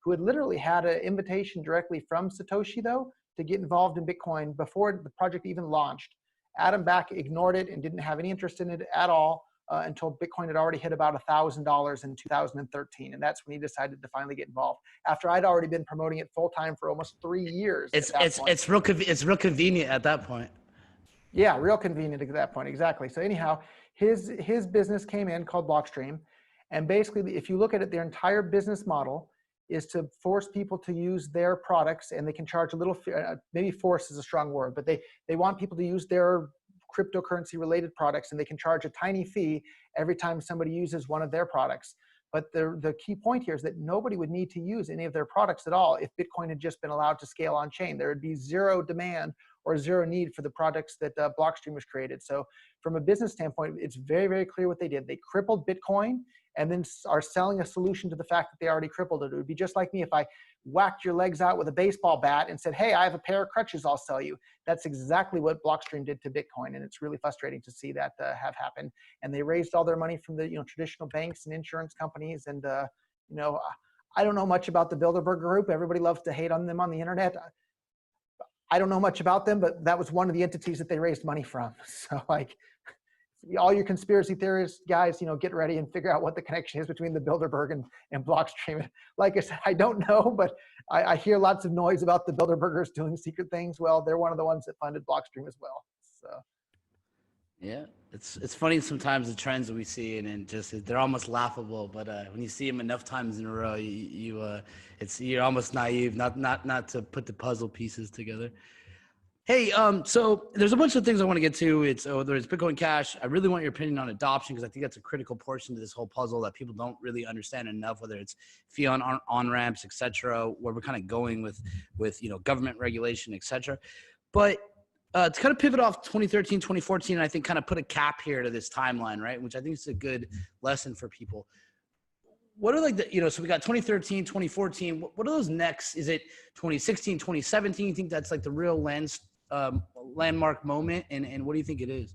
who had literally had an invitation directly from Satoshi, though, to get involved in Bitcoin before the project even launched. Adam Back ignored it and didn't have any interest in it at all. Until Bitcoin had already hit about $1,000 in 2013. And that's when he decided to finally get involved. After I'd already been promoting it full time for almost 3 years. It's real convenient at that point. Yeah, real convenient at that point, exactly. So anyhow, his business came in called Blockstream. And basically, if you look at it, their entire business model is to force people to use their products, and they can charge a little, maybe force is a strong word, but they want people to use their cryptocurrency related products, and they can charge a tiny fee every time somebody uses one of their products. But the key point here is that nobody would need to use any of their products at all if Bitcoin had just been allowed to scale on chain. There would be zero demand or zero need for the products that Blockstream was created. So from a business standpoint, it's very, very clear what they did. They crippled Bitcoin and then are selling a solution to the fact that they already crippled it. It would be just like me if I whacked your legs out with a baseball bat and said, hey, I have a pair of crutches I'll sell you. That's exactly what Blockstream did to Bitcoin, and it's really frustrating to see that have happened. And they raised all their money from the traditional banks and insurance companies. And I don't know much about the Bilderberg Group. Everybody loves to hate on them on the internet. I don't know much about them, but that was one of the entities that they raised money from. So like, all your conspiracy theorists, guys, get ready and figure out what the connection is between the Bilderberg and Blockstream. Like I said, I don't know, but I hear lots of noise about the Bilderbergers doing secret things. Well, they're one of the ones that funded Blockstream as well. So, yeah, it's funny sometimes the trends that we see, and just they're almost laughable. But when you see them enough times in a row, you're almost naive not to put the puzzle pieces together. Hey, so there's a bunch of things I want to get to. Whether it's Bitcoin Cash. I really want your opinion on adoption, because I think that's a critical portion to this whole puzzle that people don't really understand enough, whether it's fiat on-ramps, et cetera, where we're kind of going with government regulation, et cetera. But to kind of pivot off 2013, 2014, I think kind of put a cap here to this timeline, right? Which I think is a good lesson for people. What are so we got 2013, 2014. What are those next? Is it 2016, 2017? You think that's like the real landmark moment? And what do you think it is?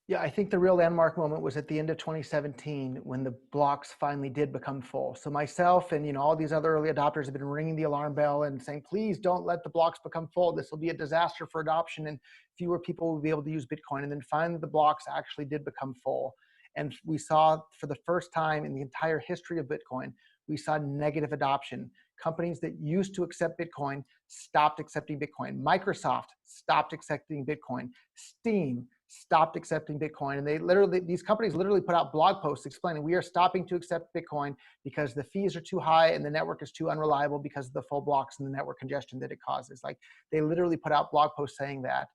Yeah, I think the real landmark moment was at the end of 2017 when the blocks finally did become full. So myself and all these other early adopters have been ringing the alarm bell and saying, please don't let the blocks become full. This will be a disaster for adoption and fewer people will be able to use Bitcoin. And then finally the blocks actually did become full. And we saw for the first time in the entire history of Bitcoin, we saw negative adoption. Companies that used to accept Bitcoin stopped accepting Bitcoin. Microsoft stopped accepting Bitcoin. Steam stopped accepting Bitcoin. And these companies literally put out blog posts explaining, we are stopping to accept Bitcoin because the fees are too high and the network is too unreliable because of the full blocks and the network congestion that it causes. Like, they literally put out blog posts saying that.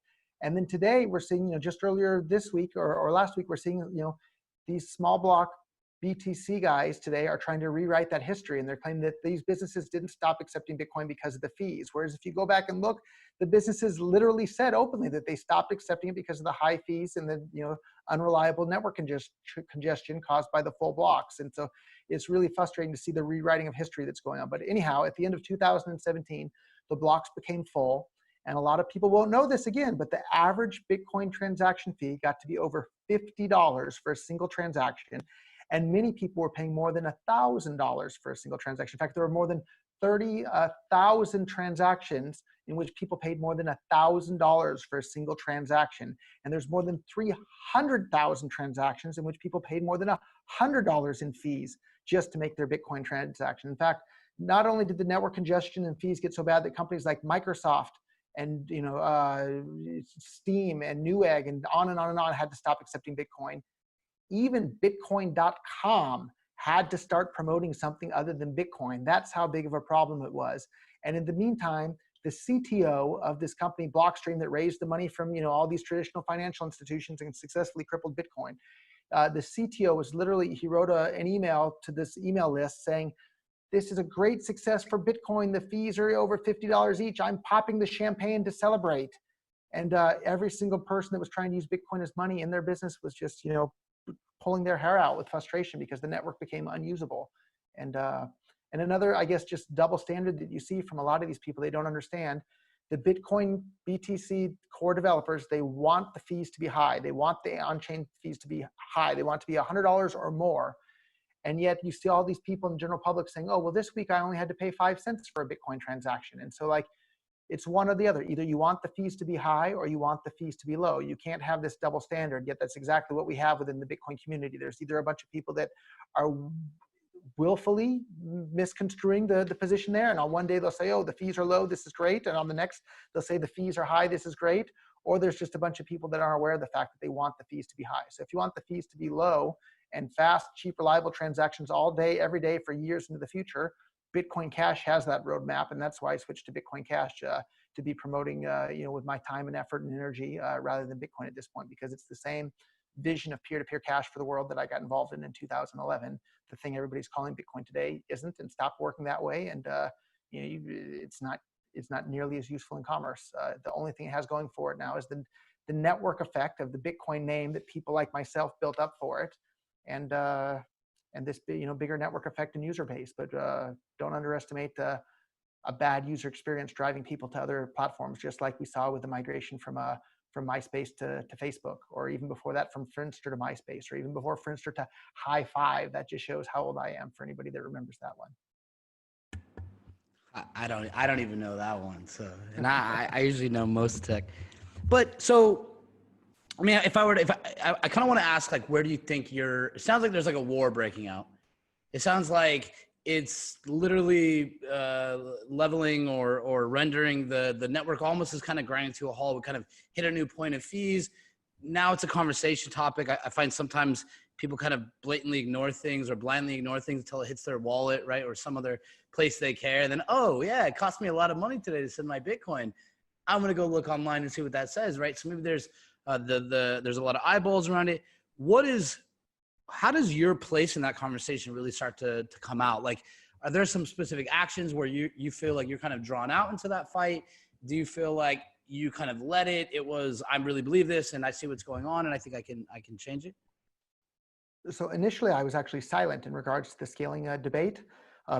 And then today we're seeing, just earlier this week or last week, we're seeing, these small block BTC guys today are trying to rewrite that history, and they're claiming that these businesses didn't stop accepting Bitcoin because of the fees. Whereas if you go back and look, the businesses literally said openly that they stopped accepting it because of the high fees and the unreliable network congestion caused by the full blocks. And so it's really frustrating to see the rewriting of history that's going on. But anyhow, at the end of 2017, the blocks became full. And a lot of people won't know this again, but the average Bitcoin transaction fee got to be over $50 for a single transaction. And many people were paying more than $1,000 for a single transaction. In fact, there were more than 30,000 transactions in which people paid more than $1,000 for a single transaction. And there's more than 300,000 transactions in which people paid more than $100 in fees just to make their Bitcoin transaction. In fact, not only did the network congestion and fees get so bad that companies like Microsoft and Steam and Newegg and on and on and on had to stop accepting Bitcoin. Even Bitcoin.com had to start promoting something other than Bitcoin. That's how big of a problem it was. And in the meantime, the CTO of this company, Blockstream, that raised the money from all these traditional financial institutions and successfully crippled Bitcoin, the CTO was literally, he wrote an email to this email list saying, this is a great success for Bitcoin. The fees are over $50 each. I'm popping the champagne to celebrate. And every single person that was trying to use Bitcoin as money in their business was just, pulling their hair out with frustration because the network became unusable. And another, I guess, just double standard that you see from a lot of these people, they don't understand. The Bitcoin BTC core developers, they want the fees to be high. They want the on-chain fees to be high. They want it to be $100 or more. And yet you see all these people in the general public saying, oh, well, this week I only had to pay 5 cents for a Bitcoin transaction. And so like, it's one or the other. Either you want the fees to be high or you want the fees to be low. You can't have this double standard, yet that's exactly what we have within the Bitcoin community. There's either a bunch of people that are willfully misconstruing the position there, and on one day they'll say, oh, the fees are low, this is great, and on the next they'll say the fees are high, this is great, or there's just a bunch of people that aren't aware of the fact that they want the fees to be high. So if you want the fees to be low and fast, cheap, reliable transactions all day, every day for years into the future, Bitcoin Cash has that roadmap, and that's why I switched to Bitcoin Cash to be promoting, with my time and effort and energy rather than Bitcoin at this point, because it's the same vision of peer-to-peer cash for the world that I got involved in 2011. The thing everybody's calling Bitcoin today isn't, and stopped working that way, and it's not nearly as useful in commerce. The only thing it has going for it now is the network effect of the Bitcoin name that people like myself built up for it, and this bigger network effect and user base. But don't underestimate a bad user experience driving people to other platforms, just like we saw with the migration from MySpace to Facebook, or even before that from Friendster to MySpace, or even before Friendster to High Five. That just shows how old I am for anybody that remembers that one. I don't even know that one. So, and I usually know most tech, but so, I mean, if I kind of want to ask, like, where do you think it sounds like there's like a war breaking out. It sounds like it's literally leveling or rendering the network almost as kind of grinding to a halt. We kind of hit a new point of fees. Now it's a conversation topic. I find sometimes people kind of blatantly ignore things or blindly ignore things until it hits their wallet, right? Or some other place they care. And then, oh yeah, it cost me a lot of money today to send my Bitcoin. I'm going to go look online and see what that says, right? So maybe there's there's a lot of eyeballs around it. How does your place in that conversation really start to come out? Like, are there some specific actions where you feel like you're kind of drawn out into that fight? Do you feel like you kind of let it? It was, I really believe this and I see what's going on and I think I can change it? So initially I was actually silent in regards to the scaling debate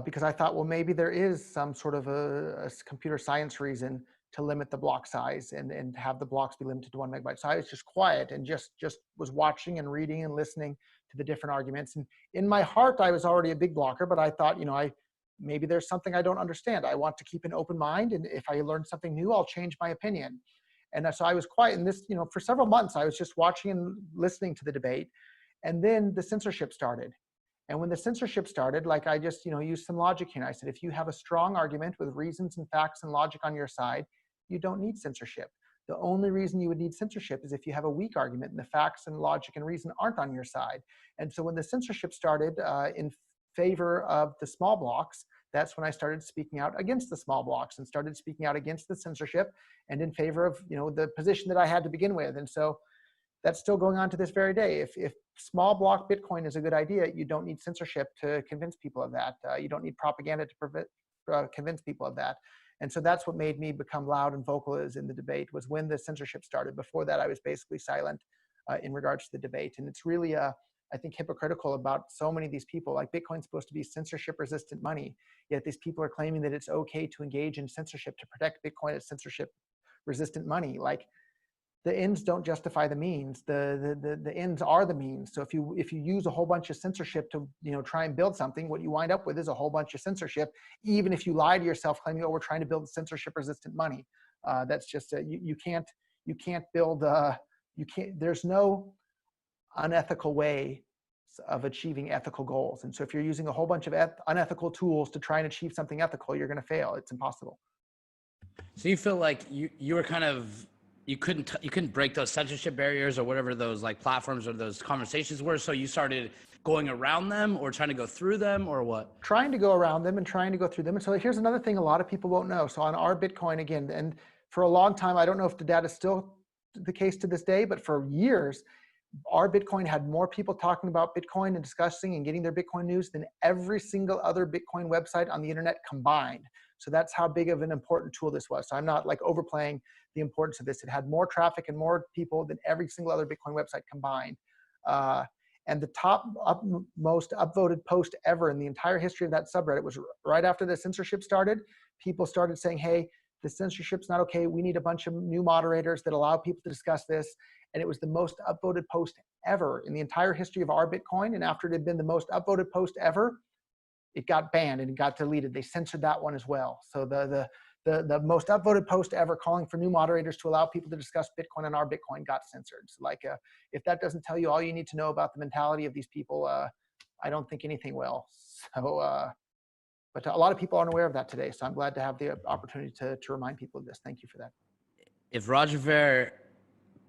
because I thought, well, maybe there is some sort of a computer science reason to limit the block size and have the blocks be limited to 1 megabyte. So I was just quiet and just was watching and reading and listening to the different arguments. And in my heart, I was already a big blocker, but I thought, maybe there's something I don't understand. I want to keep an open mind, and if I learn something new, I'll change my opinion. And so I was quiet. And this, for several months, I was just watching and listening to the debate. And then the censorship started. And when the censorship started, like I just, used some logic here. And I said, if you have a strong argument with reasons and facts and logic on your side, you don't need censorship. The only reason you would need censorship is if you have a weak argument and the facts and logic and reason aren't on your side. And so when the censorship started in favor of the small blocks, that's when I started speaking out against the small blocks and started speaking out against the censorship and in favor of the position that I had to begin with. And so that's still going on to this very day. If small block Bitcoin is a good idea, you don't need censorship to convince people of that. You don't need propaganda to convince people of that. And so that's what made me become loud and vocal in the debate, was when the censorship started. Before that, I was basically silent in regards to the debate. And it's really, I think, hypocritical about so many of these people. Like, Bitcoin's supposed to be censorship-resistant money, yet these people are claiming that it's okay to engage in censorship to protect Bitcoin as censorship-resistant money. Like, the ends don't justify the means. The ends are the means. So if you use a whole bunch of censorship to try and build something, what you wind up with is a whole bunch of censorship. Even if you lie to yourself claiming, oh, we're trying to build censorship-resistant money, that's just you can't build. There's no unethical way of achieving ethical goals. And so if you're using a whole bunch of unethical tools to try and achieve something ethical, you're going to fail. It's impossible. So you feel like you were kind of, you couldn't break those censorship barriers or whatever those like platforms or those conversations were. So you started going around them or trying to go through them, or what? Trying to go around them and trying to go through them. And so here's another thing a lot of people won't know. So on our Bitcoin, again, and for a long time, I don't know if the data is still the case to this day, but for years, our Bitcoin had more people talking about Bitcoin and discussing and getting their Bitcoin news than every single other Bitcoin website on the internet combined. So that's how big of an important tool this was. So I'm not like overplaying the importance of this. It had more traffic and more people than every single other Bitcoin website combined. And the most upvoted post ever in the entire history of that subreddit was right after the censorship started. People started saying, hey, the censorship's not okay. We need a bunch of new moderators that allow people to discuss this. And it was the most upvoted post ever in the entire history of our Bitcoin. And after it had been the most upvoted post ever, it got banned and it got deleted. They censored that one as well. So the most upvoted post ever calling for new moderators to allow people to discuss Bitcoin on our Bitcoin got censored. So like, if that doesn't tell you all you need to know about the mentality of these people, I don't think anything will. So, but a lot of people aren't aware of that today. So I'm glad to have the opportunity to remind people of this. Thank you for that. If Roger Ver,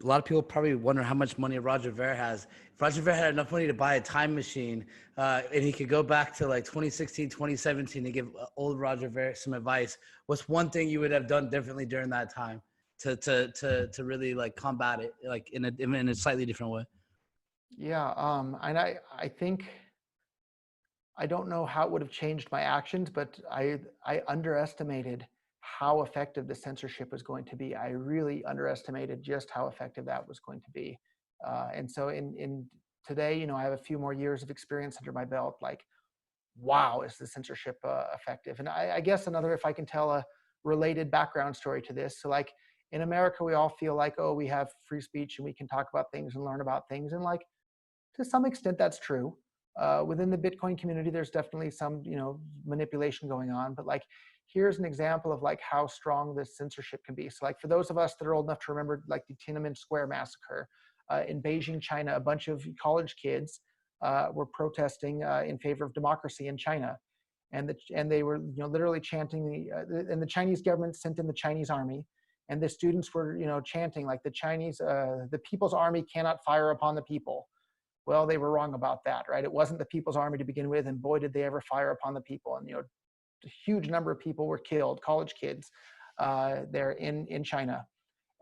a lot of people probably wonder how much money Roger Ver has. If Roger Ver had enough money to buy a time machine and he could go back to like 2016, 2017 to give old Roger Ver some advice, what's one thing you would have done differently during that time to really like combat it like in a slightly different way? Yeah, and I think, I don't know how it would have changed my actions, but I underestimated how effective the censorship was going to be. I really underestimated just how effective that was going to be. And so in today, I have a few more years of experience under my belt. Like, wow, is the censorship effective? And I guess another, if I can tell a related background story to this. So like in America, we all feel like, oh, we have free speech and we can talk about things and learn about things. And like, to some extent, that's true. Within the Bitcoin community, there's definitely some, manipulation going on. But like, here's an example of like how strong this censorship can be. So like, for those of us that are old enough to remember like the Tiananmen Square massacre in Beijing, China, a bunch of college kids were protesting in favor of democracy in China, and they were literally chanting and the Chinese government sent in the Chinese army, and the students were chanting like the People's Army cannot fire upon the people. Well, they were wrong about that, right? It wasn't the People's Army to begin with, and boy, did they ever fire upon the people. And a huge number of people were killed, college kids, there in China.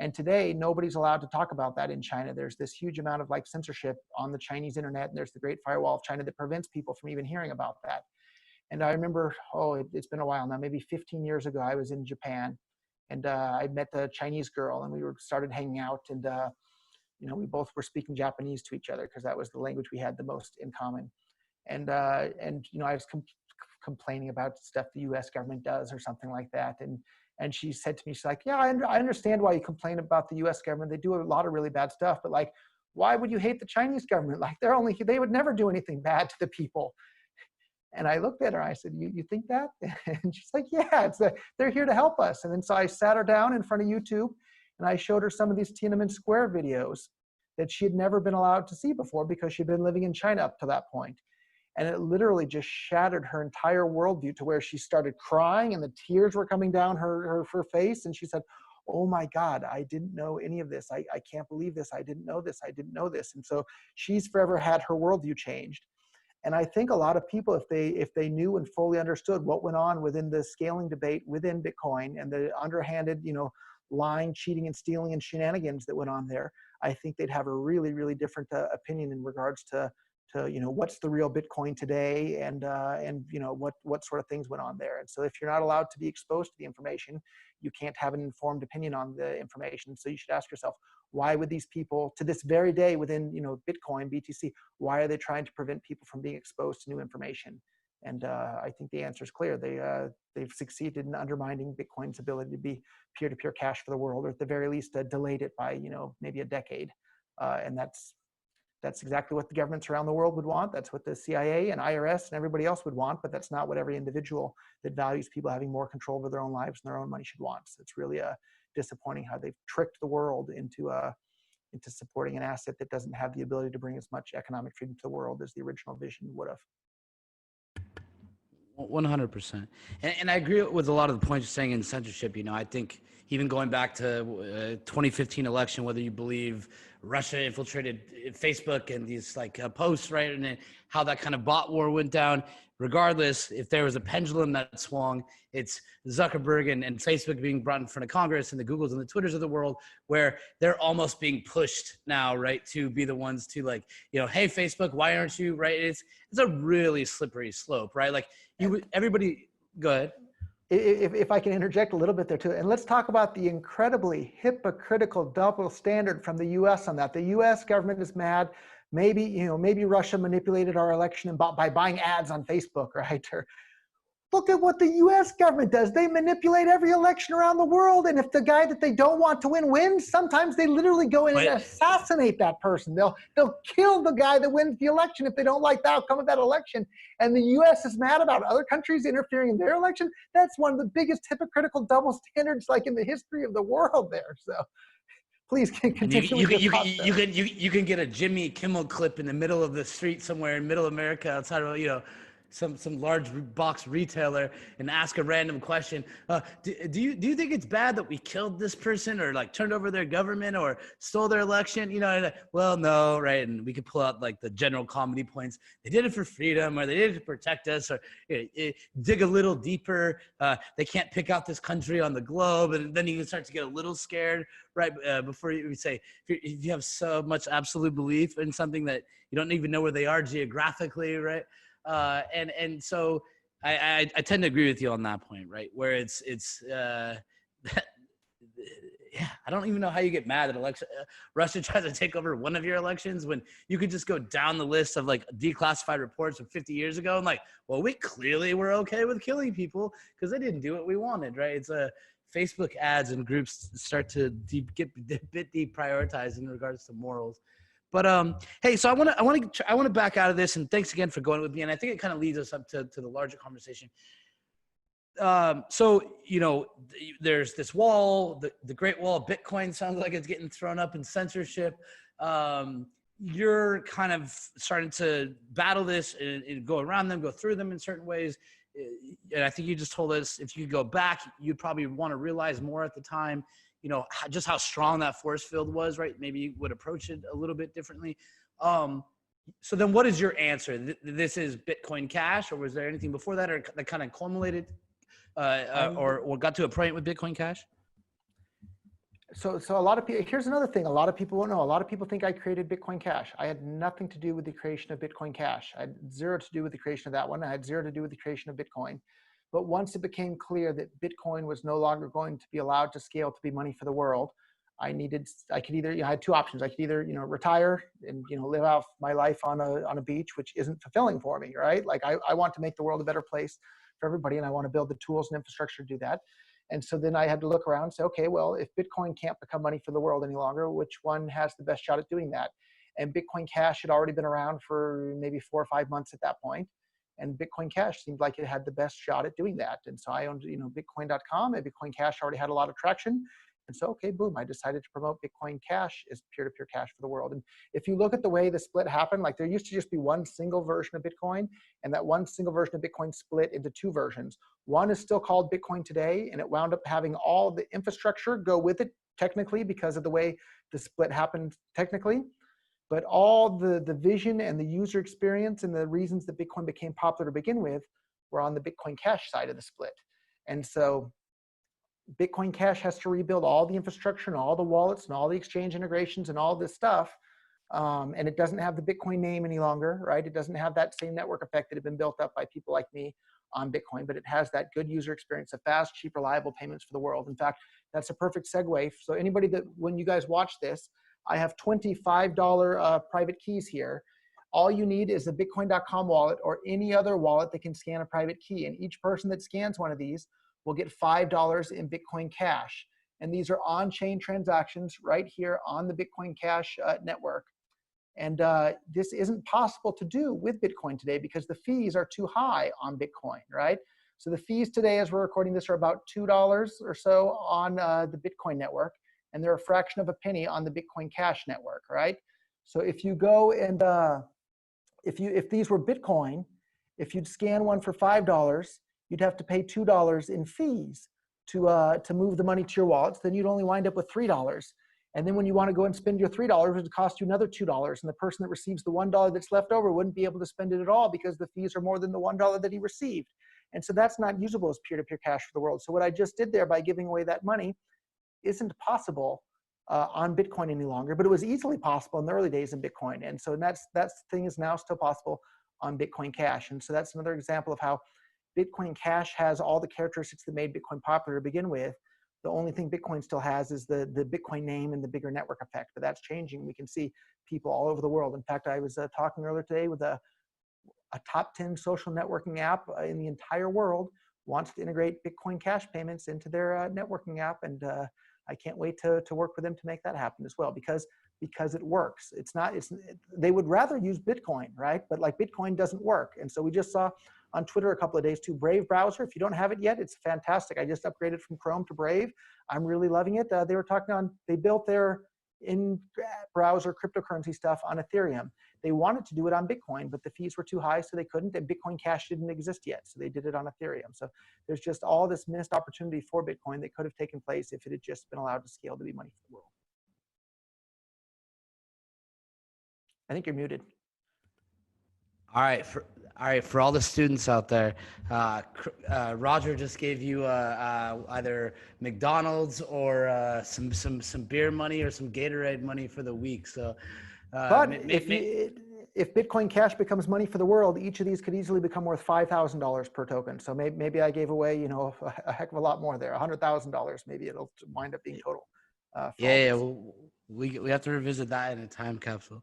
And today, nobody's allowed to talk about that in China. There's this huge amount of like censorship on the Chinese internet, and there's the Great Firewall of China that prevents people from even hearing about that. And I remember, it's been a while now, maybe 15 years ago, I was in Japan, and I met a Chinese girl, and we started hanging out, and we both were speaking Japanese to each other because that was the language we had the most in common. And I was complaining about stuff the U.S. government does or something like that. And And she said to me, she's like, yeah, I understand why you complain about the US government. They do a lot of really bad stuff, but like, why would you hate the Chinese government? Like they would never do anything bad to the people. And I looked at her, I said, you think that? And she's like, yeah, they're here to help us. And then so I sat her down in front of YouTube and I showed her some of these Tiananmen Square videos that she had never been allowed to see before because she'd been living in China up to that point. And it literally just shattered her entire worldview to where she started crying and the tears were coming down her face. And she said, oh my God, I didn't know any of this. I can't believe this. I didn't know this. I didn't know this. And so she's forever had her worldview changed. And I think a lot of people, if they knew and fully understood what went on within the scaling debate within Bitcoin and the underhanded, lying, cheating, and stealing and shenanigans that went on there, I think they'd have a really, really different opinion in regards to what's the real Bitcoin today and what sort of things went on there. And so if you're not allowed to be exposed to the information, you can't have an informed opinion on the information. So you should ask yourself, why would these people, to this very day within Bitcoin, BTC, why are they trying to prevent people from being exposed to new information? And I think the answer is clear. They've succeeded in undermining Bitcoin's ability to be peer-to-peer cash for the world, or at the very least delayed it by maybe a decade. And that's exactly what the governments around the world would want. That's what the CIA and IRS and everybody else would want, but that's not what every individual that values people having more control over their own lives and their own money should want. So it's really disappointing how they've tricked the world into supporting an asset that doesn't have the ability to bring as much economic freedom to the world as the original vision would have. 100%. And I agree with a lot of the points you're saying in censorship. I think even going back to 2015 election, whether you believe Russia infiltrated Facebook and these posts, right? And then how that kind of bot war went down, regardless, if there was a pendulum that swung, it's Zuckerberg and Facebook being brought in front of Congress and the Googles and the Twitters of the world, where they're almost being pushed now, right, to be the ones to hey, Facebook, why aren't you, right? It's a really slippery slope, right? Everybody, go ahead. If I can interject a little bit there too, and let's talk about the incredibly hypocritical double standard from the U.S. on that. The U.S. government is mad. Maybe Russia manipulated our election by buying ads on Facebook, right? Or look at what the U.S. government does. They manipulate every election around the world, and if the guy that they don't want to win wins, sometimes they literally go in and assassinate that person. They'll kill the guy that wins the election if they don't like the outcome of that election. And the U.S. is mad about other countries interfering in their election. That's one of the biggest hypocritical double standards in the history of the world there. So please continue. You can get a Jimmy Kimmel clip in the middle of the street somewhere in middle America outside of some large box retailer and ask a random question. Do you think it's bad that we killed this person or turned over their government or stole their election? Well, no, right? And we could pull out the general comedy points. They did it for freedom, or they did it to protect us, or dig a little deeper. They can't pick out this country on the globe, and then you can start to get a little scared, right? Before you say, if you have so much absolute belief in something that you don't even know where they are geographically, right? And so I tend to agree with you on that point, right? Where it's yeah, I don't even know how you get mad that Russia tries to take over one of your elections when you could just go down the list of declassified reports from 50 years ago and well, we clearly were okay with killing people because they didn't do what we wanted, right? It's Facebook ads and groups start to get a bit deprioritized in regards to morals. But hey, so I want to back out of this, and thanks again for going with me. And I think it kind of leads us up to the larger conversation. So there's this wall, the Great Wall of Bitcoin sounds like it's getting thrown up in censorship. You're kind of starting to battle this and go around them, go through them in certain ways. And I think you just told us if you could go back, you'd probably want to realize more at the time. Just how strong that force field was, right? Maybe you would approach it a little bit differently. So then what is your answer? This is Bitcoin Cash, or was there anything before that or that kind of culminated or got to a point with Bitcoin Cash? So a lot of people, here's another thing a lot of people won't know. A lot of people think I created Bitcoin Cash. I had nothing to do with the creation of Bitcoin Cash. I had zero to do with the creation of that one. I had zero to do with the creation of Bitcoin. But once it became clear that Bitcoin was no longer going to be allowed to scale to be money for the world, I had two options. I could either, retire and, live out my life on a beach, which isn't fulfilling for me, right? I want to make the world a better place for everybody, and I want to build the tools and infrastructure to do that. And so then I had to look around and say, okay, well, if Bitcoin can't become money for the world any longer, which one has the best shot at doing that? And Bitcoin Cash had already been around for maybe 4 or 5 months at that point. And Bitcoin Cash seemed like it had the best shot at doing that. And so I owned, Bitcoin.com, and Bitcoin Cash already had a lot of traction. And so, okay, boom, I decided to promote Bitcoin Cash as peer-to-peer cash for the world. And if you look at the way the split happened, like there used to just be one single version of Bitcoin, and that one single version of Bitcoin split into 2 versions. One is still called Bitcoin today, and it wound up having all the infrastructure go with it technically because of the way the split happened technically. But all the vision and the user experience and the reasons that Bitcoin became popular to begin with were on the Bitcoin Cash side of the split. And so Bitcoin Cash has to rebuild all the infrastructure and all the wallets and all the exchange integrations and all this stuff. And it doesn't have the Bitcoin name any longer, right? It doesn't have that same network effect that had been built up by people like me on Bitcoin, but it has that good user experience of fast, cheap, reliable payments for the world. In fact, that's a perfect segue. So anybody that, when you guys watch this, I have $25 private keys here. All you need is a Bitcoin.com wallet or any other wallet that can scan a private key. And each person that scans one of these will get $5 in Bitcoin Cash. And these are on-chain transactions right here on the Bitcoin Cash network. And this isn't possible to do with Bitcoin today because the fees are too high on Bitcoin, right? So the fees today, as we're recording this, are about $2 or so on the Bitcoin network. And they're a fraction of a penny on the Bitcoin Cash network, right? So if you go and if these were Bitcoin, if you'd scan one for $5, you'd have to pay $2 in fees to move the money to your wallets. Then you'd only wind up with $3. And then when you want to go and spend your $3, it would cost you another $2. And the person that receives the $1 that's left over wouldn't be able to spend it at all because the fees are more than the $1 that he received. And so that's not usable as peer-to-peer cash for the world. So what I just did there by giving away that money isn't possible on Bitcoin any longer, but it was easily possible in the early days of Bitcoin. And so that thing is now still possible on Bitcoin Cash. And so that's another example of how Bitcoin Cash has all the characteristics that made Bitcoin popular to begin with. The only thing Bitcoin still has is the Bitcoin name and the bigger network effect, but that's changing. We can see people all over the world. In fact, I was talking earlier today with a top 10 social networking app in the entire world wants to integrate Bitcoin Cash payments into their networking app. And I can't wait to work with them to make that happen as well, because it works. They would rather use Bitcoin, right? But like Bitcoin doesn't work. And so we just saw on Twitter a couple of days too, Brave browser. If you don't have it yet, it's fantastic. I just upgraded from Chrome to Brave. I'm really loving it. They built their in-browser cryptocurrency stuff on Ethereum. They wanted to do it on Bitcoin, but the fees were too high, so they couldn't, and Bitcoin Cash didn't exist yet, so they did it on Ethereum. So there's just all this missed opportunity for Bitcoin that could have taken place if it had just been allowed to scale to be money for the world. I think you're muted. All right, for all the students out there, Roger just gave you either McDonald's or some beer money or some Gatorade money for the week. So, but if Bitcoin Cash becomes money for the world, each of these could easily become worth $5,000 per token. So maybe I gave away a heck of a lot more there, $100,000. Maybe it'll wind up being total. We have to revisit that in a time capsule.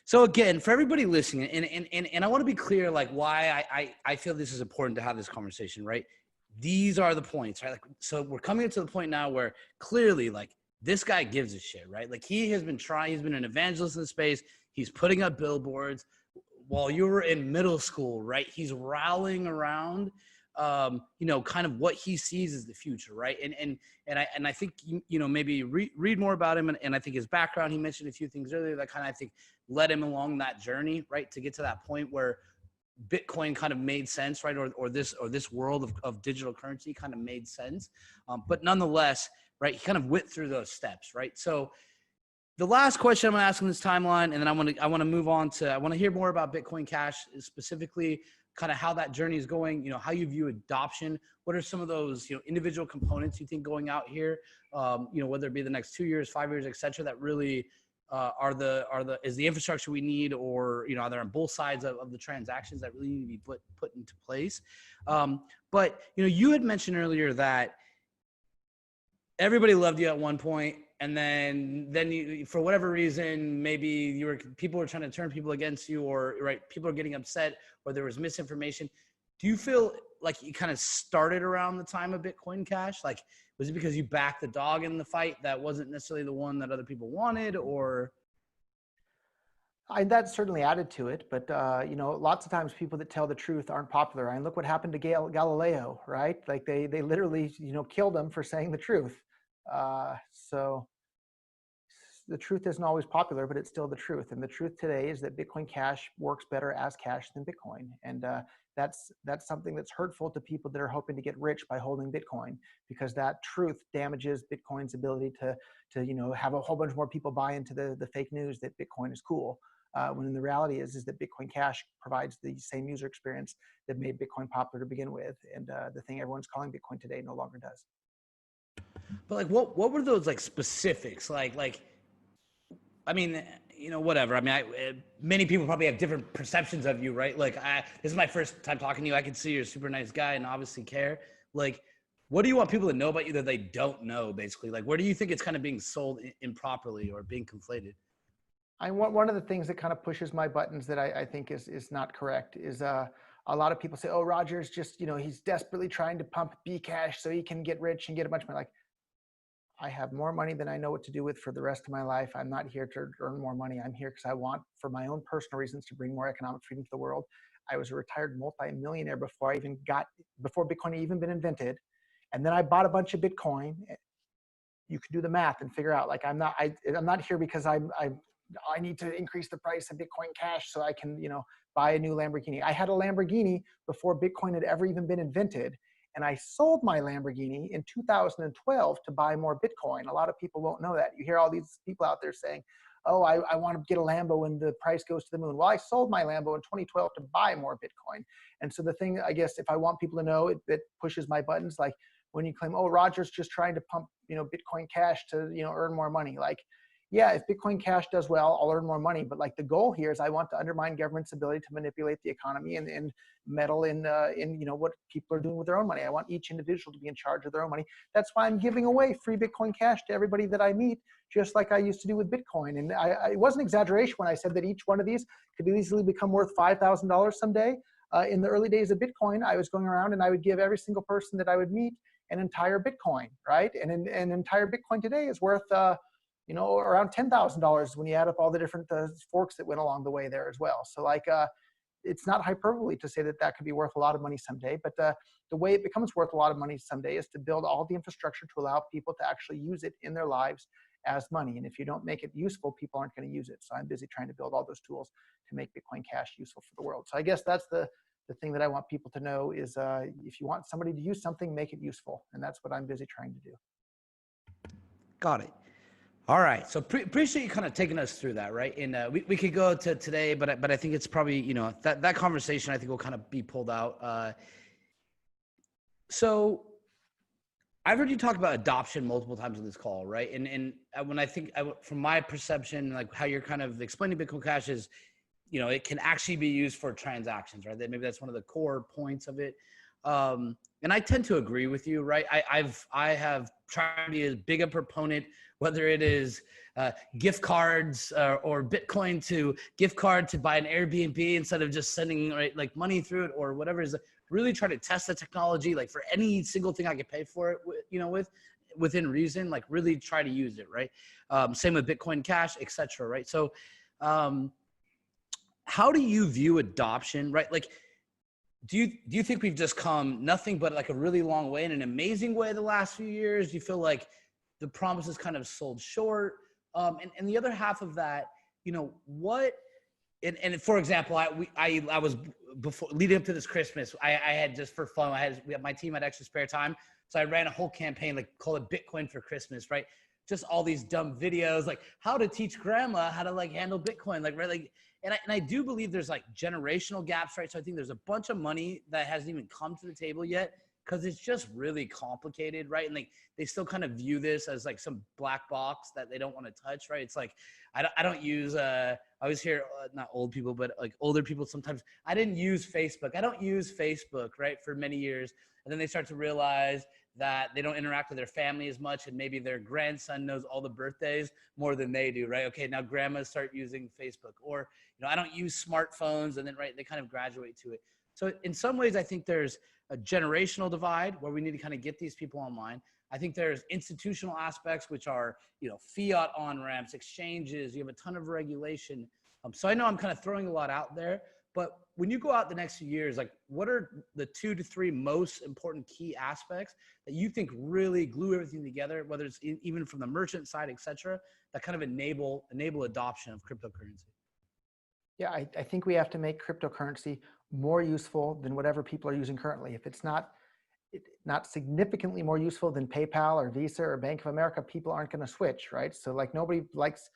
So again, for everybody listening, and I want to be clear, like why I feel this is important to have this conversation, right? These are the points, right? Like, so we're coming to the point now where clearly, like, this guy gives a shit, right? Like he's been an evangelist in the space. He's putting up billboards while you were in middle school, right? He's rallying around, kind of what he sees as the future, right? And I think, maybe read more about him. And I think his background, he mentioned a few things earlier that kind of, I think, led him along that journey, right? To get to that point where Bitcoin kind of made sense, right? Or this world of digital currency kind of made sense. But nonetheless, right, he kind of went through those steps, right? So the last question I'm going to ask in this timeline, and then I want to move on to, I want to hear more about Bitcoin Cash, specifically kind of how that journey is going, how you view adoption. What are some of those, individual components you think going out here, whether it be the next 2 years, 5 years, et cetera, that really is the infrastructure we need, or, are there on both sides of the transactions that really need to be put into place? But, you had mentioned earlier that everybody loved you at one point, and then you, for whatever reason, maybe people were trying to turn people against you, or right, people are getting upset, or there was misinformation. do you feel like you kind of started around the time of Bitcoin Cash? Like, was it because you backed the dog in the fight that wasn't necessarily the one that other people wanted, or? That certainly added to it, but you know, lots of times people that tell the truth aren't popular. And look what happened to Galileo, right? Like they literally, you know, killed him for saying the truth. So the truth isn't always popular, but it's still the truth. And the truth today is that Bitcoin Cash works better as cash than Bitcoin. And that's something that's hurtful to people that are hoping to get rich by holding Bitcoin, because that truth damages Bitcoin's ability to you know, have a whole bunch more people buy into the fake news that Bitcoin is cool. When the reality is that Bitcoin Cash provides the same user experience that made Bitcoin popular to begin with. And the thing everyone's calling Bitcoin today no longer does. But like, what were those like specifics? Like, I mean, you know, whatever. I mean, many people probably have different perceptions of you, right? Like, this is my first time talking to you. I can see you're a super nice guy and obviously care. Like, what do you want people to know about you that they don't know, basically? Like, where do you think it's kind of being sold improperly or being conflated? I want one of the things that kind of pushes my buttons that I think is not correct is a lot of people say, oh, Roger's just, you know, he's desperately trying to pump Bcash so he can get rich and get a bunch of money. Like, I have more money than I know what to do with for the rest of my life. I'm not here to earn more money. I'm here because I want, for my own personal reasons, to bring more economic freedom to the world. I was a retired multi-millionaire before Bitcoin had even been invented. And then I bought a bunch of Bitcoin. You can do the math and figure out, like, I'm not here because I need to increase the price of Bitcoin Cash so I can, you know, buy a new Lamborghini. I had a Lamborghini before Bitcoin had ever even been invented. And I sold my Lamborghini in 2012 to buy more Bitcoin. A lot of people won't know that. You hear all these people out there saying, oh, I want to get a Lambo when the price goes to the moon. Well, I sold my Lambo in 2012 to buy more Bitcoin. And so the thing, I guess, if I want people to know, it pushes my buttons. Like when you claim, oh, Roger's just trying to pump, you know, Bitcoin Cash to, you know, earn more money. Like, yeah, if Bitcoin Cash does well, I'll earn more money. But like the goal here is I want to undermine government's ability to manipulate the economy and meddle in you know, what people are doing with their own money. I want each individual to be in charge of their own money. That's why I'm giving away free Bitcoin Cash to everybody that I meet, just like I used to do with Bitcoin. And it wasn't exaggeration when I said that each one of these could easily become worth $5,000 someday. In the early days of Bitcoin, I was going around and I would give every single person that I would meet an entire Bitcoin, right? And an entire Bitcoin today is worth you know, around $10,000 when you add up all the different forks that went along the way there as well. So like, it's not hyperbole to say that that could be worth a lot of money someday, but the way it becomes worth a lot of money someday is to build all the infrastructure to allow people to actually use it in their lives as money. And if you don't make it useful, people aren't going to use it. So I'm busy trying to build all those tools to make Bitcoin Cash useful for the world. So I guess that's the thing that I want people to know is if you want somebody to use something, make it useful. And that's what I'm busy trying to do. Got it. All right. So appreciate you kind of taking us through that, right? And we could go to today, but I think it's probably, you know, that conversation I think will kind of be pulled out. So I've heard you talk about adoption multiple times on this call, right? And when I think from my perception, like how you're kind of explaining Bitcoin Cash is, you know, it can actually be used for transactions, right? That maybe that's one of the core points of it. And I tend to agree with you, right? I have tried to be as big a proponent, whether it is gift cards or Bitcoin to gift card to buy an Airbnb instead of just sending like money through it or whatever, is really try to test the technology, like for any single thing I could pay for it, you know, within reason, like really try to use it, right? Same with Bitcoin Cash, etc. Right? So how do you view adoption, right? Like, do you think we've just come nothing but like a really long way in an amazing way the last few years? Do you feel like the promise is kind of sold short? And the other half of that, you know, what, and for example, I was before leading up to this Christmas, I had just for fun, my team had extra spare time. So I ran a whole campaign, like call it Bitcoin for Christmas, right? Just all these dumb videos, like how to teach grandma how to like handle Bitcoin, like, right? Like, and I do believe there's like generational gaps, right? So I think there's a bunch of money that hasn't even come to the table yet because it's just really complicated, right? And they still kind of view this as like some black box that they don't want to touch, right? It's like, I don't use, I always hear, not old people, but like older people sometimes, I didn't use Facebook. I don't use Facebook, right? For many years. And then they start to realize that they don't interact with their family as much, and maybe their grandson knows all the birthdays more than they do, right? Okay, now grandmas start using Facebook, or, you know, I don't use smartphones, and then, right, they kind of graduate to it. So in some ways, I think there's a generational divide where we need to kind of get these people online. I think there's institutional aspects, which are, fiat on-ramps, exchanges, you have a ton of regulation. So I know I'm kind of throwing a lot out there, but when you go out the next few years, like what are the 2 to 3 most important key aspects that you think really glue everything together, whether it's even from the merchant side, et cetera, that kind of enable adoption of cryptocurrency? Yeah, I think we have to make cryptocurrency more useful than whatever people are using currently. If it's not significantly more useful than PayPal or Visa or Bank of America, people aren't going to switch, right? So like nobody likes,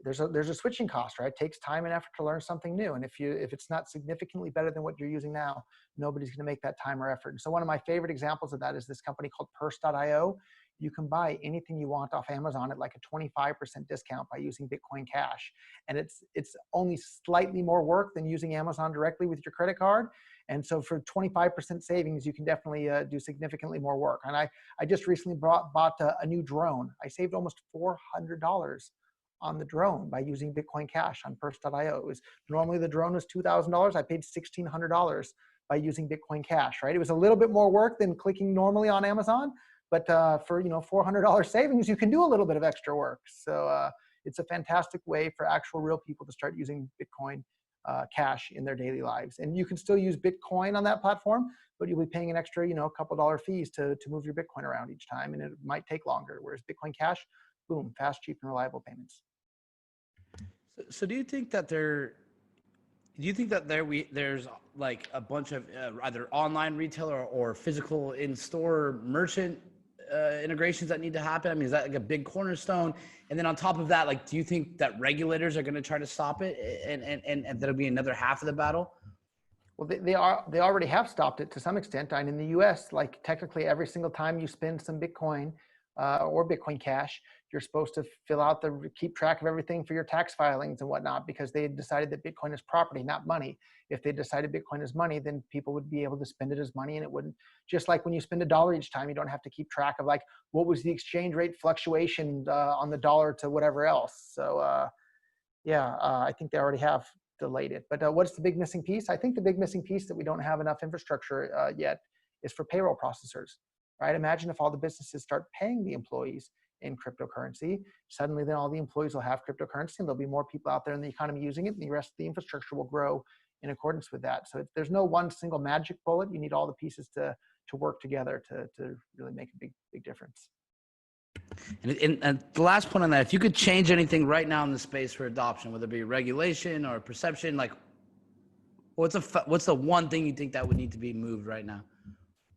there's a switching cost, right? It takes time and effort to learn something new. And if it's not significantly better than what you're using now, nobody's going to make that time or effort. And so one of my favorite examples of that is this company called Purse.io. You can buy anything you want off Amazon at like a 25% discount by using Bitcoin Cash. And it's only slightly more work than using Amazon directly with your credit card. And so for 25% savings, you can definitely do significantly more work. And I just recently bought a new drone. I saved almost $400 on the drone by using Bitcoin Cash on Purse.io. It was normally the drone was $2,000. I paid $1,600 by using Bitcoin Cash, right? It was a little bit more work than clicking normally on Amazon, but for $400 savings, you can do a little bit of extra work. So it's a fantastic way for actual real people to start using Bitcoin Cash in their daily lives. And you can still use Bitcoin on that platform, but you'll be paying an extra, couple dollar fees to move your Bitcoin around each time, and it might take longer. Whereas Bitcoin Cash, boom, fast, cheap, and reliable payments. So do you think that there's like a bunch of either online retailer or physical in-store merchant integrations that need to happen? I mean, is that like a big cornerstone? And then on top of that, like, do you think that regulators are going to try to stop it, and that'll be another half of the battle? Well, they already have stopped it to some extent. And in the U.S., like technically every single time you spend some Bitcoin or Bitcoin Cash, you're supposed to keep track of everything for your tax filings and whatnot, because they decided that Bitcoin is property, not money. If they decided Bitcoin is money, then people would be able to spend it as money, and it wouldn't, just like when you spend $1 each time, you don't have to keep track of like, what was the exchange rate fluctuation on the dollar to whatever else. So I think they already have delayed it. But what's the big missing piece? I think the big missing piece that we don't have enough infrastructure yet is for payroll processors, right? Imagine if all the businesses start paying the employees in cryptocurrency. Suddenly then all the employees will have cryptocurrency, and there'll be more people out there in the economy using it, and the rest of the infrastructure will grow in accordance with that. So there's no one single magic bullet. You need all the pieces to work together to really make a big difference. And the last point on that, if you could change anything right now in the space for adoption, whether it be regulation or perception, like what's the one thing you think that would need to be moved right now?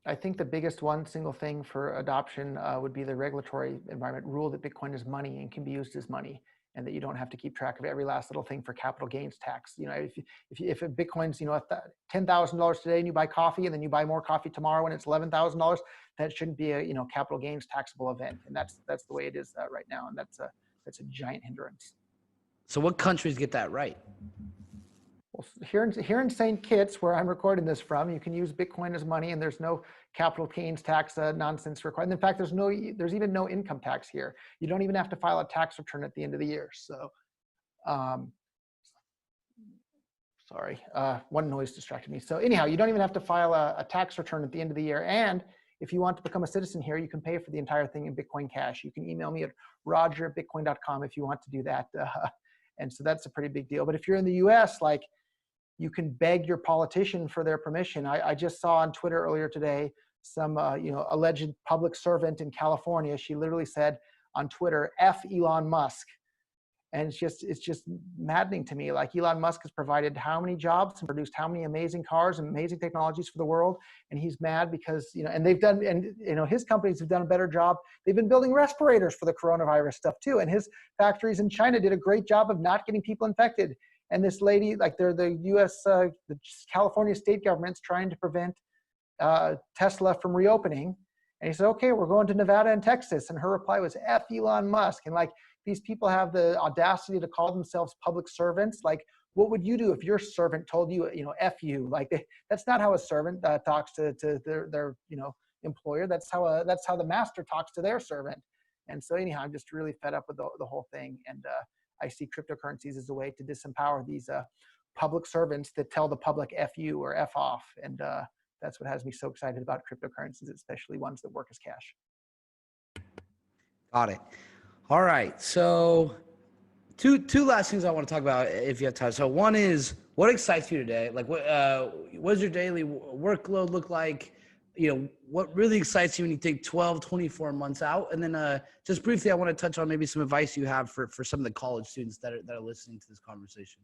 I think the biggest one single thing for adoption would be the regulatory environment rule that Bitcoin is money and can be used as money, and that you don't have to keep track of every last little thing for capital gains tax. If Bitcoin's $10,000 today and you buy coffee, and then you buy more coffee tomorrow and it's $11,000, that shouldn't be a capital gains taxable event, and that's the way it is right now, and that's a giant hindrance. So what countries get that right? Well, here in St. Kitts, where I'm recording this from, you can use Bitcoin as money, and there's no capital gains tax nonsense required. And in fact, there's even no income tax here. You don't even have to file a tax return at the end of the year. So, sorry, one noise distracted me. So anyhow, you don't even have to file a tax return at the end of the year. And if you want to become a citizen here, you can pay for the entire thing in Bitcoin Cash. You can email me at roger@bitcoin.com if you want to do that. And so that's a pretty big deal. But if you're in the US, like, you can beg your politician for their permission. I just saw on Twitter earlier today some alleged public servant in California. She literally said on Twitter, "F Elon Musk." And it's just maddening to me. Like, Elon Musk has provided how many jobs and produced how many amazing cars and amazing technologies for the world, and he's mad because and his companies have done a better job. They've been building respirators for the coronavirus stuff too, and his factories in China did a great job of not getting people infected. And this lady, like, they're the U.S., the California state government's trying to prevent Tesla from reopening. And he said, "Okay, we're going to Nevada and Texas." And her reply was, "F Elon Musk." And like, these people have the audacity to call themselves public servants. Like, what would you do if your servant told you, F you? Like, that's not how a servant talks to their employer. That's how the master talks to their servant. And so anyhow, I'm just really fed up with the whole thing. And I see cryptocurrencies as a way to disempower these public servants that tell the public F you or F off. And that's what has me so excited about cryptocurrencies, especially ones that work as cash. Got it. All right. So two last things I want to talk about if you have time. So one is, what excites you today? Like what does your daily workload look like? What really excites you when you think 12, 24 months out? And then just briefly, I want to touch on maybe some advice you have for some of the college students that are listening to this conversation.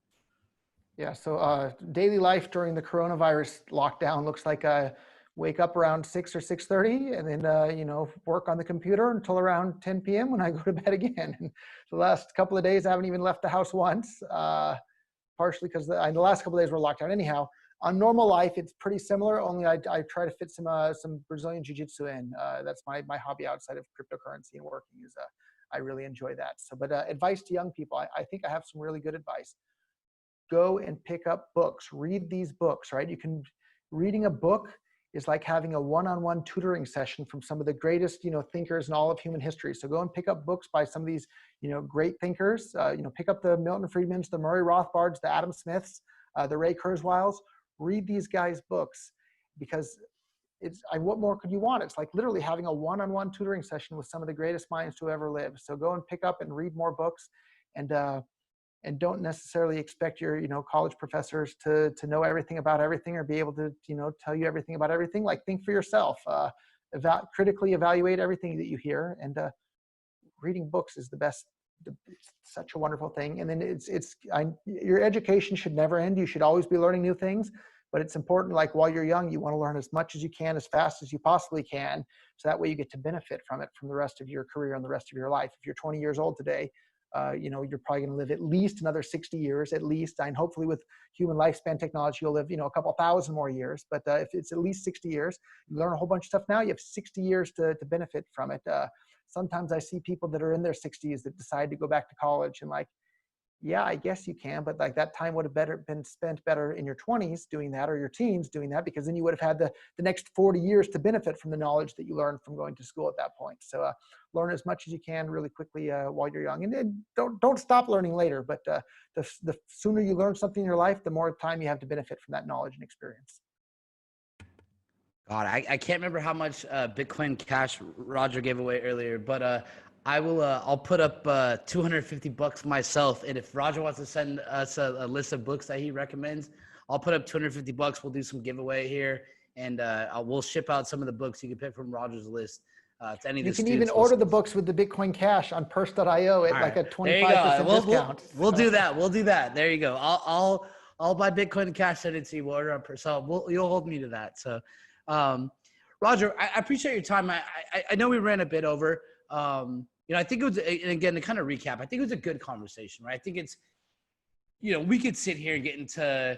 Yeah, so daily life during the coronavirus lockdown looks like I wake up around 6 or 6:30 and then, work on the computer until around 10 p.m. when I go to bed again. And the last couple of days, I haven't even left the house once, partially because the last couple of days were locked down anyhow. On normal life, it's pretty similar, only I try to fit some Brazilian Jiu-Jitsu in. That's my hobby outside of cryptocurrency and working is I really enjoy that. So, but advice to young people, I think I have some really good advice. Go and pick up books, read these books, right? Reading a book is like having a one-on-one tutoring session from some of the greatest, thinkers in all of human history. So go and pick up books by some of these, great thinkers. Pick up the Milton Friedmans, the Murray Rothbards, the Adam Smiths, the Ray Kurzweils. Read these guys' books because what more could you want? It's like literally having a one-on-one tutoring session with some of the greatest minds to ever live. So go and pick up and read more books, and don't necessarily expect your college professors to know everything about everything or be able to tell you everything about everything. Like, think for yourself, critically evaluate everything that you hear, and reading books is the best. It's such a wonderful thing. And then your education should never end. You should always be learning new things, but it's important, like while you're young, you want to learn as much as you can, as fast as you possibly can, so that way you get to benefit from it from the rest of your career and the rest of your life. If you're 20 years old today, you're probably going to live at least another 60 years, at least. And hopefully with human lifespan technology, you'll live, a couple thousand more years. But if it's at least 60 years, you learn a whole bunch of stuff now, you have 60 years to benefit from it. Sometimes I see people that are in their 60s that decide to go back to college, and yeah, I guess you can, but that time would have been spent better in your 20s doing that, or your teens doing that, because then you would have had the next 40 years to benefit from the knowledge that you learned from going to school at that point. So learn as much as you can really quickly while you're young, and then don't stop learning later. But the sooner you learn something in your life, the more time you have to benefit from that knowledge and experience. God, I can't remember how much Bitcoin Cash Roger gave away earlier, but I'll put up $250 myself, and if Roger wants to send us a list of books that he recommends, I'll put up $250. We'll do some giveaway here, and we'll ship out some of the books you can pick from Roger's list to any of the students. You can even order the books with the Bitcoin Cash on purse.io at like a 25% discount. We'll do that. We'll do that. There you go. I'll buy Bitcoin Cash, send it to you. We'll order on Purse. So you'll hold me to that. So, Roger, I appreciate your time. I know we ran a bit over. I think it was, and again, to kind of recap, I think it was a good conversation, right? I think it's, we could sit here and get into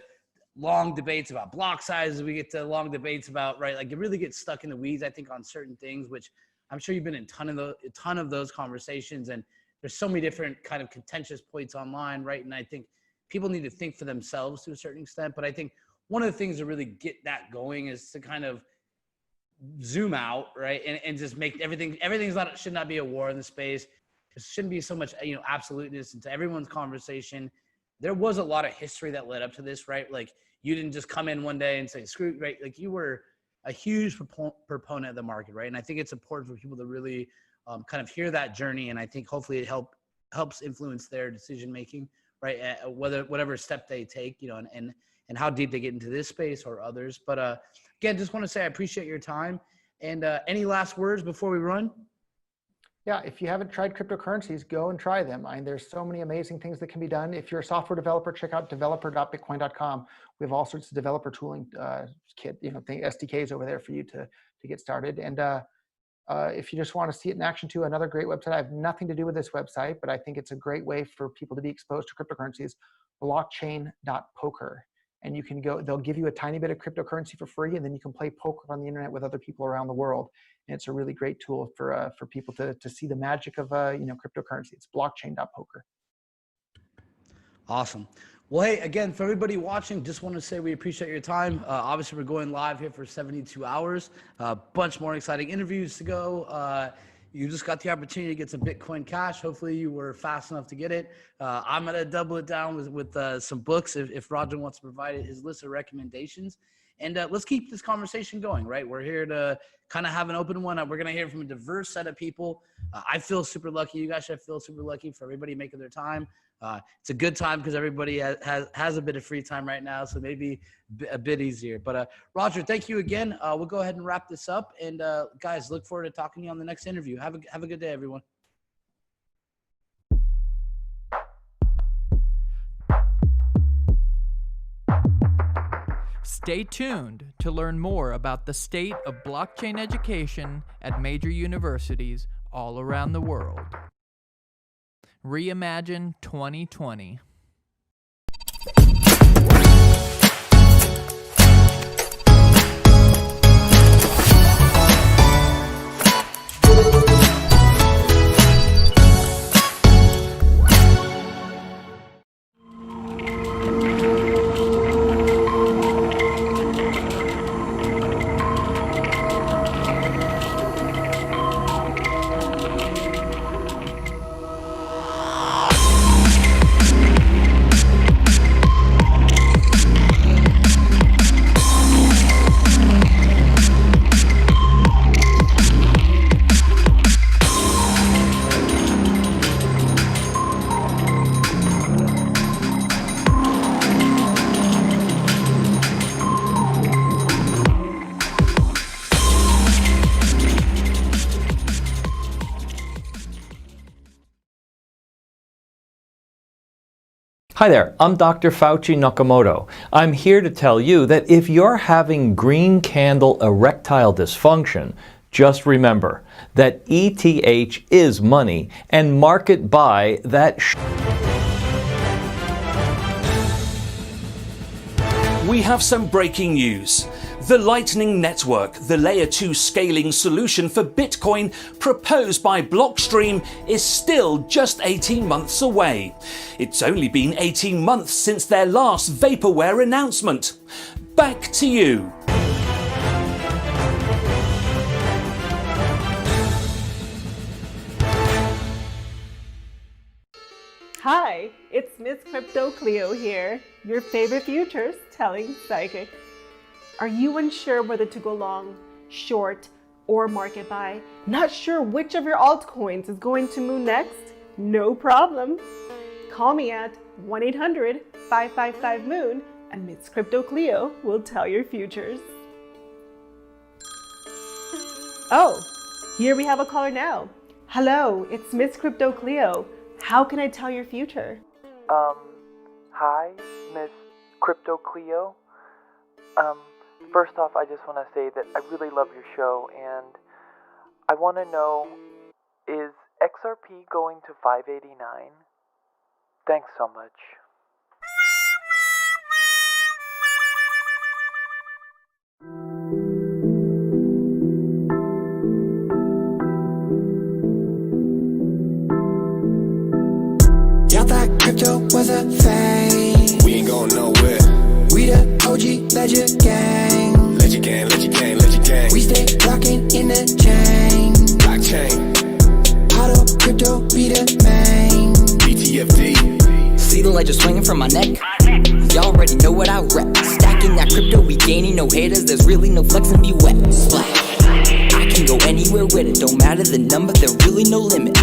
long debates about block sizes. We get to long debates about, right? Like, it really gets stuck in the weeds, I think, on certain things, which I'm sure you've been in a ton of those conversations. And there's so many different kind of contentious points online, right? And I think people need to think for themselves to a certain extent. But I think one of the things to really get that going is to kind of zoom out, right? And just make should not be a war in the space. There shouldn't be so much, absoluteness into everyone's conversation. There was a lot of history that led up to this, right? Like, you didn't just come in one day and say, screw, right? Like, you were a huge proponent of the market, right? And I think it's important for people to really kind of hear that journey. And I think hopefully it helps influence their decision-making, right? Whatever step they take, and how deep they get into this space or others. But again, just want to say I appreciate your time. And any last words before we run? Yeah, if you haven't tried cryptocurrencies, go and try them. There's so many amazing things that can be done. If you're a software developer, check out developer.bitcoin.com. We have all sorts of developer tooling kit, SDKs over there for you to get started. And if you just want to see it in action too, another great website. I have nothing to do with this website, but I think it's a great way for people to be exposed to cryptocurrencies, blockchain.poker. And you can go, they'll give you a tiny bit of cryptocurrency for free, and then you can play poker on the internet with other people around the world. And it's a really great tool for people to see the magic of cryptocurrency. It's blockchain.poker. Awesome. Well, hey, again, for everybody watching, just want to say we appreciate your time. Obviously, we're going live here for 72 hours. A bunch more exciting interviews to go. you just got the opportunity to get some Bitcoin Cash. Hopefully you were fast enough to get it. I'm going to double it down with some books if Roger wants to provide his list of recommendations. And let's keep this conversation going, right? We're here to kind of have an open one. We're going to hear from a diverse set of people. I feel super lucky. You guys should feel super lucky for everybody making their time. It's a good time because everybody has a bit of free time right now, so maybe a bit easier. But Roger, thank you again. We'll go ahead and wrap this up. And guys, look forward to talking to you on the next interview. Have a good day, everyone. Stay tuned to learn more about the state of blockchain education at major universities all around the world. Reimagine 2020. Hi there, I'm Dr. Fauci Nakamoto. I'm here to tell you that if you're having green candle erectile dysfunction, just remember that ETH is money and market buy that We have some breaking news. The Lightning Network, the Layer 2 scaling solution for Bitcoin proposed by Blockstream, is still just 18 months away. It's only been 18 months since their last vaporware announcement. Back to you. Hi, it's Miss Crypto Cleo here, your favorite futures telling psychic. Are you unsure whether to go long, short, or market buy? Not sure which of your altcoins is going to move next? No problem. Call me at 1-800-555-MOON and Miss Crypto Cleo will tell your futures. Oh, here we have a caller now. Hello, it's Miss Crypto Cleo. How can I tell your future? Hi, Miss Crypto Cleo. First off, I just want to say that I really love your show, and I want to know, is XRP going to 589? Thanks so much. Y'all thought crypto was a thing. We ain't going nowhere. We the OG Ledger Gang. Ledger Gang, Ledger Gang, Ledger Gang. We stay rockin' in the chain. Blockchain. Auto crypto be the main. BTFD. See the ledger swinging from my neck? Y'all already know what I rep. Stacking that crypto, we gaining no haters. There's really no flexing, be wet. Splash. I can go anywhere with it. Don't matter the number, there really no limit.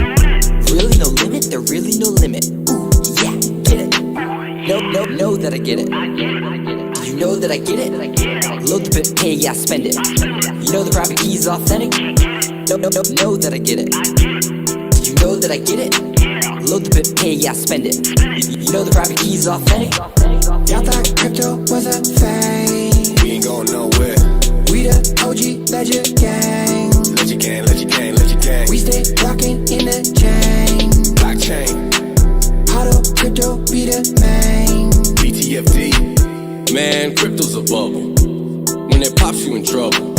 Really no limit, there really no limit. Ooh, yeah, get it. Know that I get it. You know that I get it. Load the bit, pay, yeah, spend it. You know the private key is authentic. Know that I get it. You know that I get it. Load the bit, pay, yeah, spend it. You know the private key is authentic. Y'all thought crypto was a thing. We ain't going nowhere. We the OG Ledger Gang. Ledger Gang, Ledger Gang, Ledger Gang. We stay rockin' in the chain. Blockchain. Auto crypto be the main. BTFD. Man, crypto's a bubble. When it pops, you in trouble.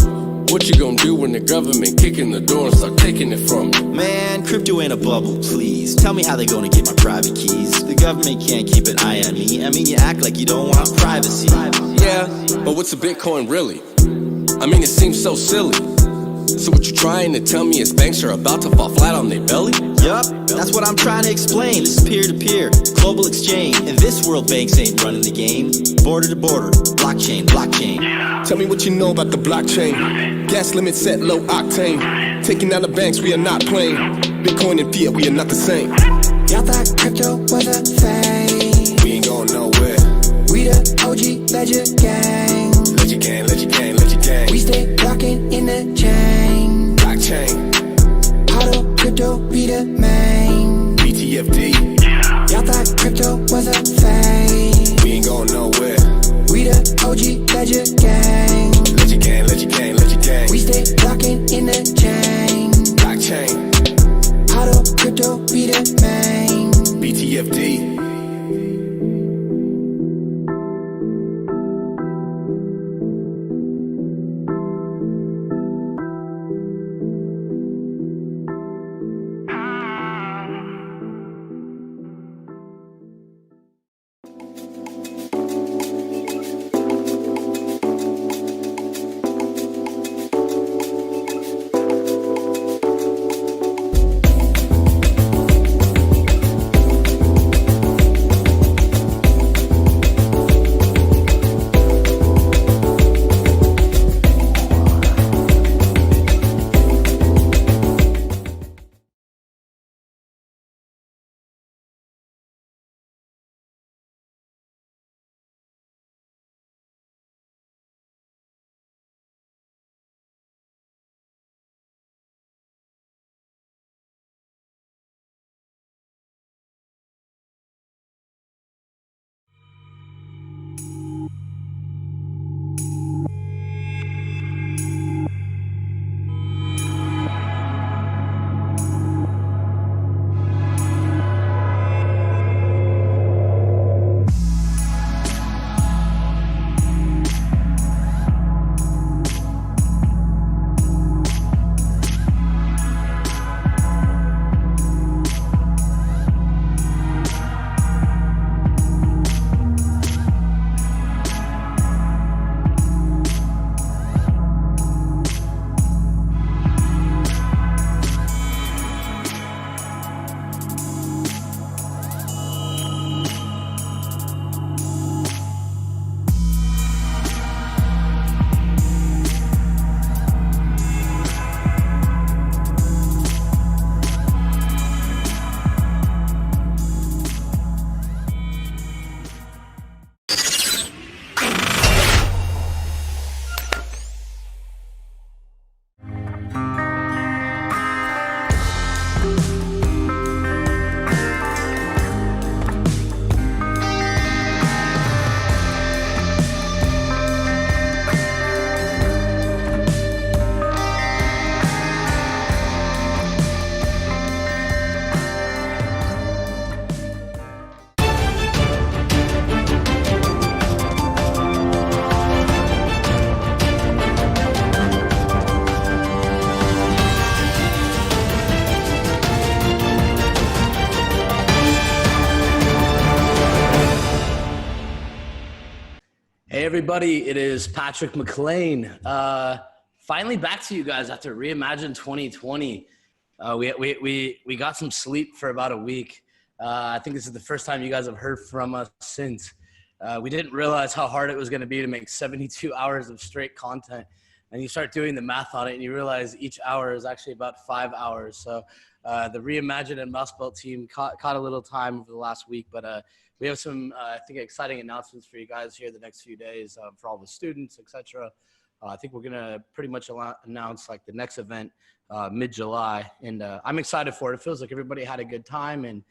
What you gonna do when the government kick in the door and start taking it from you? Man, crypto ain't a bubble, please. Tell me how they gonna get my private keys. The government can't keep an eye on me. I mean, you act like you don't want privacy. Yeah, but what's a Bitcoin really? I mean, it seems so silly. So what you trying to tell me is banks are about to fall flat on their belly? Yup, that's what I'm trying to explain. This is peer-to-peer, global exchange. In this world, banks ain't running the game. Border to border, blockchain, blockchain. Tell me what you know about the blockchain. Gas limit set low octane. Taking out the banks, we are not playing. Bitcoin and fiat, we are not the same. Y'all thought crypto was a thing. We ain't going nowhere. We the OG ledger gang. Ledger gang, ledger gang, ledger gang. We stay rockin' in the chain. Blockchain, Auto crypto be the main. BTFD. Y'all thought crypto was a thing. We ain't going nowhere. We the OG ledger gang. Ledger gang, ledger gang, ledger gang. We stay rockin' in the chain. Blockchain, Auto crypto be the main. BTFD. Hey everybody, it is Patrick McLean. Finally back to you guys after Reimagine 2020. We got some sleep for about a week. I think this is the first time you guys have heard from us since. We didn't realize how hard it was going to be to make 72 hours of straight content. And you start doing the math on it and you realize each hour is actually about 5 hours. So the Reimagine and Mouse Belt team caught a little time over the last week, but we have some, I think, exciting announcements for you guys here the next few days for all the students, etc. I think we're gonna pretty much announce like the next event mid-July, and I'm excited for it. It feels like everybody had a good time, and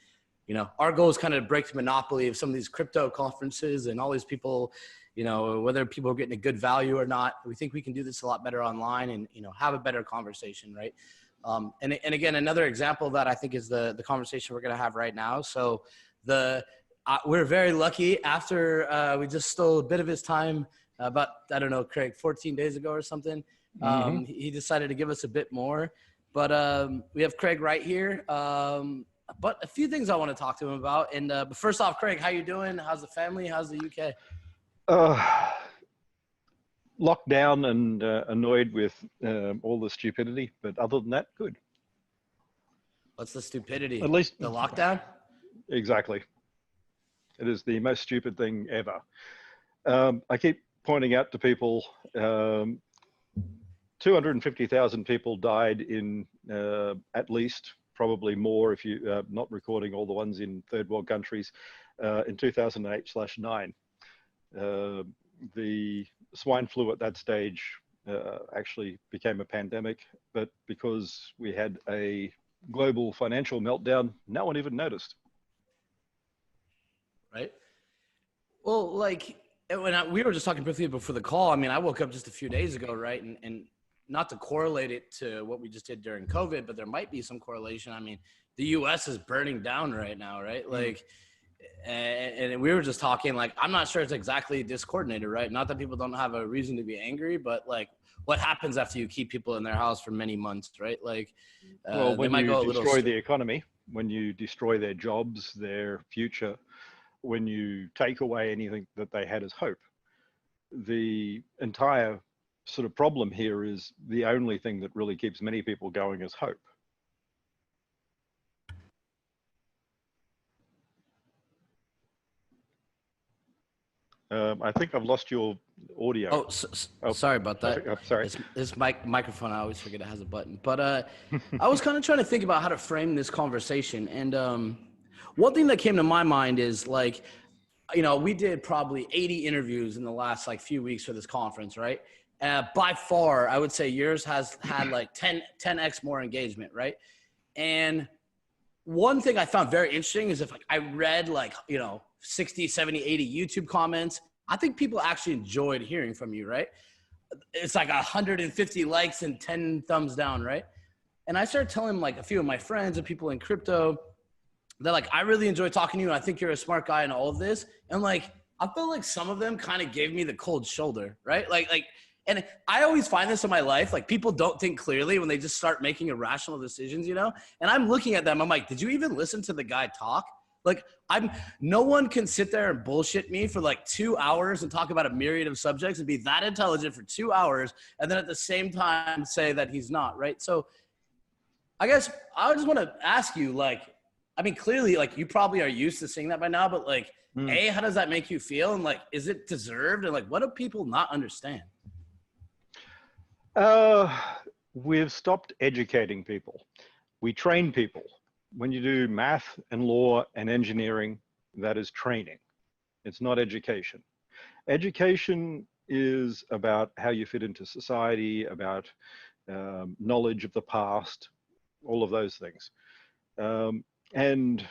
you know, our goal is kind of to break the monopoly of some of these crypto conferences and all these people. You know, whether people are getting a good value or not, we think we can do this a lot better online, and you know, have a better conversation, right? And again, another example of that I think is the conversation we're gonna have right now. So we're very lucky. After we just stole a bit of his time about, I don't know, Craig, 14 days ago or something. He decided to give us a bit more. But we have Craig right here. But a few things I want to talk to him about. And but first off, Craig, how you doing? How's the family? How's the UK? locked down and annoyed with all the stupidity, but other than that, good. What's the stupidity? At least the lockdown? Exactly. It is the most stupid thing ever. I keep pointing out to people, 250,000 people died in at least, probably more if you not recording all the ones in third world countries, in 2008/9. The swine flu at that stage actually became a pandemic, but because we had a global financial meltdown, no one even noticed. Right. Well, like we were just talking briefly before the call. I mean, I woke up just a few days ago, right? And not to correlate it to what we just did during COVID, but there might be some correlation. I mean, the U.S. is burning down right now, right? Like, and we were just talking, like, I'm not sure it's exactly discoordinated, right? Not that people don't have a reason to be angry, but like, what happens after you keep people in their house for many months, right? Like, well, when you destroy the economy, when you destroy their jobs, their future, when you take away anything that they had as hope, the entire sort of problem here is the only thing that really keeps many people going is hope. I think I've lost your audio. Sorry about that. I'm sorry. This microphone, I always forget it has a button. But I was kind of trying to think about how to frame this conversation. And one thing that came to my mind is, like, you know, we did probably 80 interviews in the last like few weeks for this conference, right? By far, I would say yours has had like 10x more engagement, right? And one thing I found very interesting is if like I read like, you know, 60, 70, 80 YouTube comments, I think people actually enjoyed hearing from you, right? It's like 150 likes and 10 thumbs down, right? And I started telling like a few of my friends and people in crypto that like, I really enjoy talking to you and I think you're a smart guy in all of this. And like, I feel like some of them kind of gave me the cold shoulder, right? Like, and I always find this in my life, like people don't think clearly when they just start making irrational decisions, you know? And I'm looking at them, I'm like, did you even listen to the guy talk? Like no one can sit there and bullshit me for like 2 hours and talk about a myriad of subjects and be that intelligent for 2 hours. And then at the same time say that he's not, right? So I guess I just want to ask you, like, I mean, clearly, like, you probably are used to seeing that by now, but like, A, how does that make you feel? And like, is it deserved? And like, what do people not understand? We've stopped educating people. We train people. When you do math and law and engineering, that is training. It's not education. Education is about how you fit into society, about knowledge of the past, all of those things. And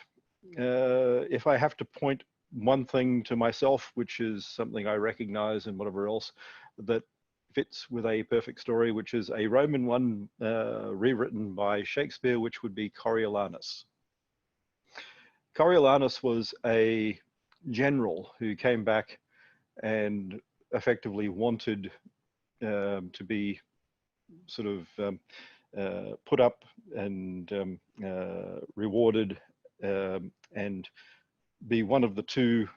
if I have to point one thing to myself, which is something I recognize and whatever else, that fits with a perfect story, which is a Roman one rewritten by Shakespeare, which would be Coriolanus. Coriolanus was a general who came back and effectively wanted to be sort of put up and rewarded and be one of the two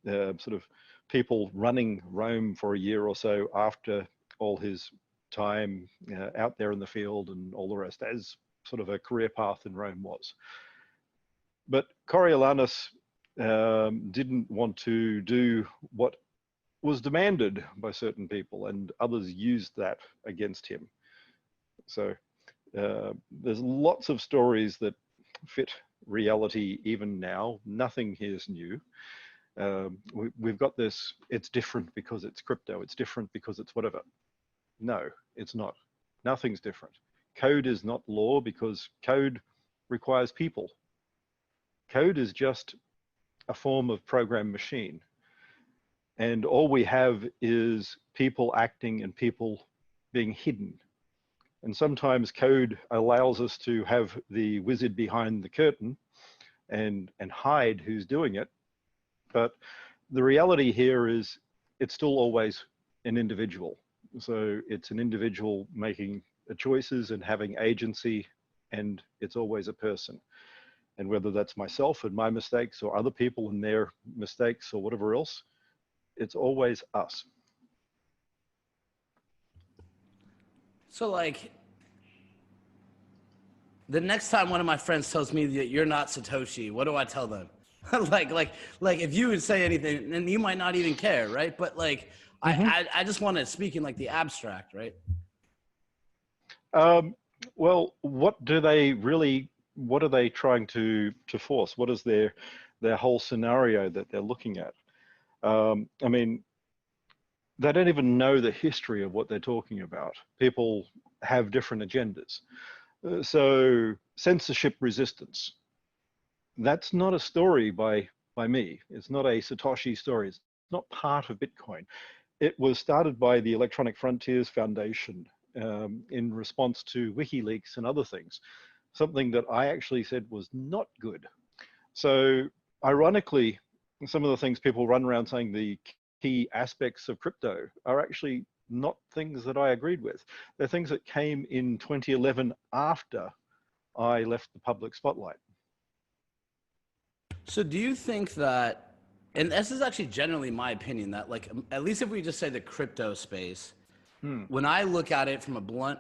sort of people running Rome for a year or so after all his time out there in the field and all the rest, as sort of a career path in Rome was. But Coriolanus didn't want to do what was demanded by certain people, and others used that against him. So there's lots of stories that fit reality even now. Nothing here is new. We've got this, it's different because it's crypto, it's different because it's whatever. No, it's not. Nothing's different. Code is not law because code requires people. Code is just a form of program machine. And all we have is people acting and people being hidden. And sometimes code allows us to have the wizard behind the curtain and hide who's doing it. But the reality here is it's still always an individual. So it's an individual making choices and having agency, and it's always a person. And whether that's myself and my mistakes or other people and their mistakes or whatever else, it's always us. So like, the next time one of my friends tells me that you're not Satoshi, what do I tell them? like if you would say anything, and you might not even care, right? But like, I just want to speak in like the abstract, right? Well, what are they trying to force? What is their whole scenario that they're looking at? I mean, they don't even know the history of what they're talking about. People have different agendas. So censorship resistance, that's not a story by me. It's not a Satoshi story. It's not part of Bitcoin. It was started by the Electronic Frontiers Foundation in response to WikiLeaks and other things, something that I actually said was not good. So ironically, some of the things people run around saying the key aspects of crypto are actually not things that I agreed with. They're things that came in 2011 after I left the public spotlight. So do you think that, and this is actually generally my opinion, that like, at least if we just say the crypto space, when I look at it from a blunt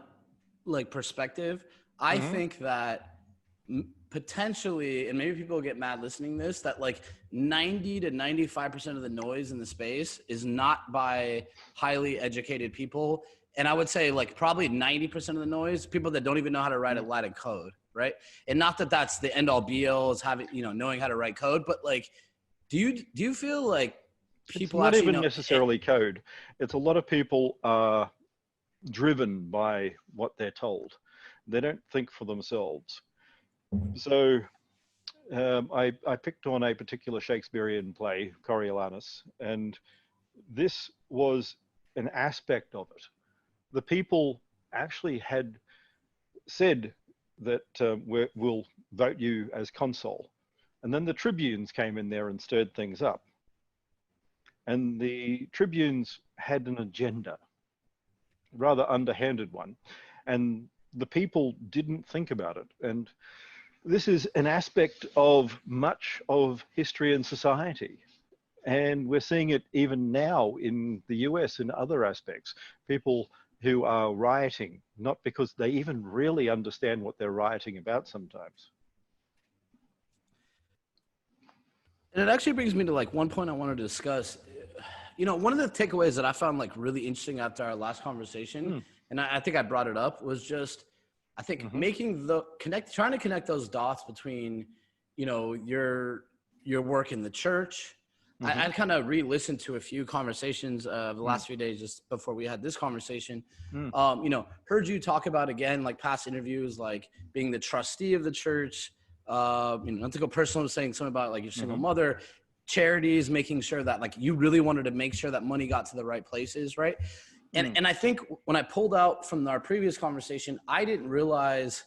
like perspective, I think that potentially, and maybe people get mad listening to this, that like 90 to 95% of the noise in the space is not by highly educated people. And I would say like probably 90% of the noise, people that don't even know how to write a line of code, right? And not that that's the end all be all is having, you know, knowing how to write code, but like, do you feel like people it's not actually even necessarily code. It's a lot of people are driven by what they're told. They don't think for themselves. So I picked on a particular Shakespearean play, Coriolanus, and this was an aspect of it. The people actually had said that we'll vote you as consul. And then the tribunes came in there and stirred things up. And the tribunes had an agenda, rather underhanded one. And the people didn't think about it. And this is an aspect of much of history and society. And we're seeing it even now in the US in other aspects. People who are rioting, not because they even really understand what they're rioting about sometimes. And it actually brings me to like one point I wanted to discuss. You know, one of the takeaways that I found like really interesting after our last conversation, and I think I brought it up, was just, I think making trying to connect those dots between, you know, your work in the church. I kind of re-listened to a few conversations the last few days just before we had this conversation. You know, heard you talk about, again, like past interviews, like being the trustee of the church, you know, not to go personal, saying something about like your single mother, charities, making sure that like you really wanted to make sure that money got to the right places, right? And I think when I pulled out from our previous conversation, I didn't realize,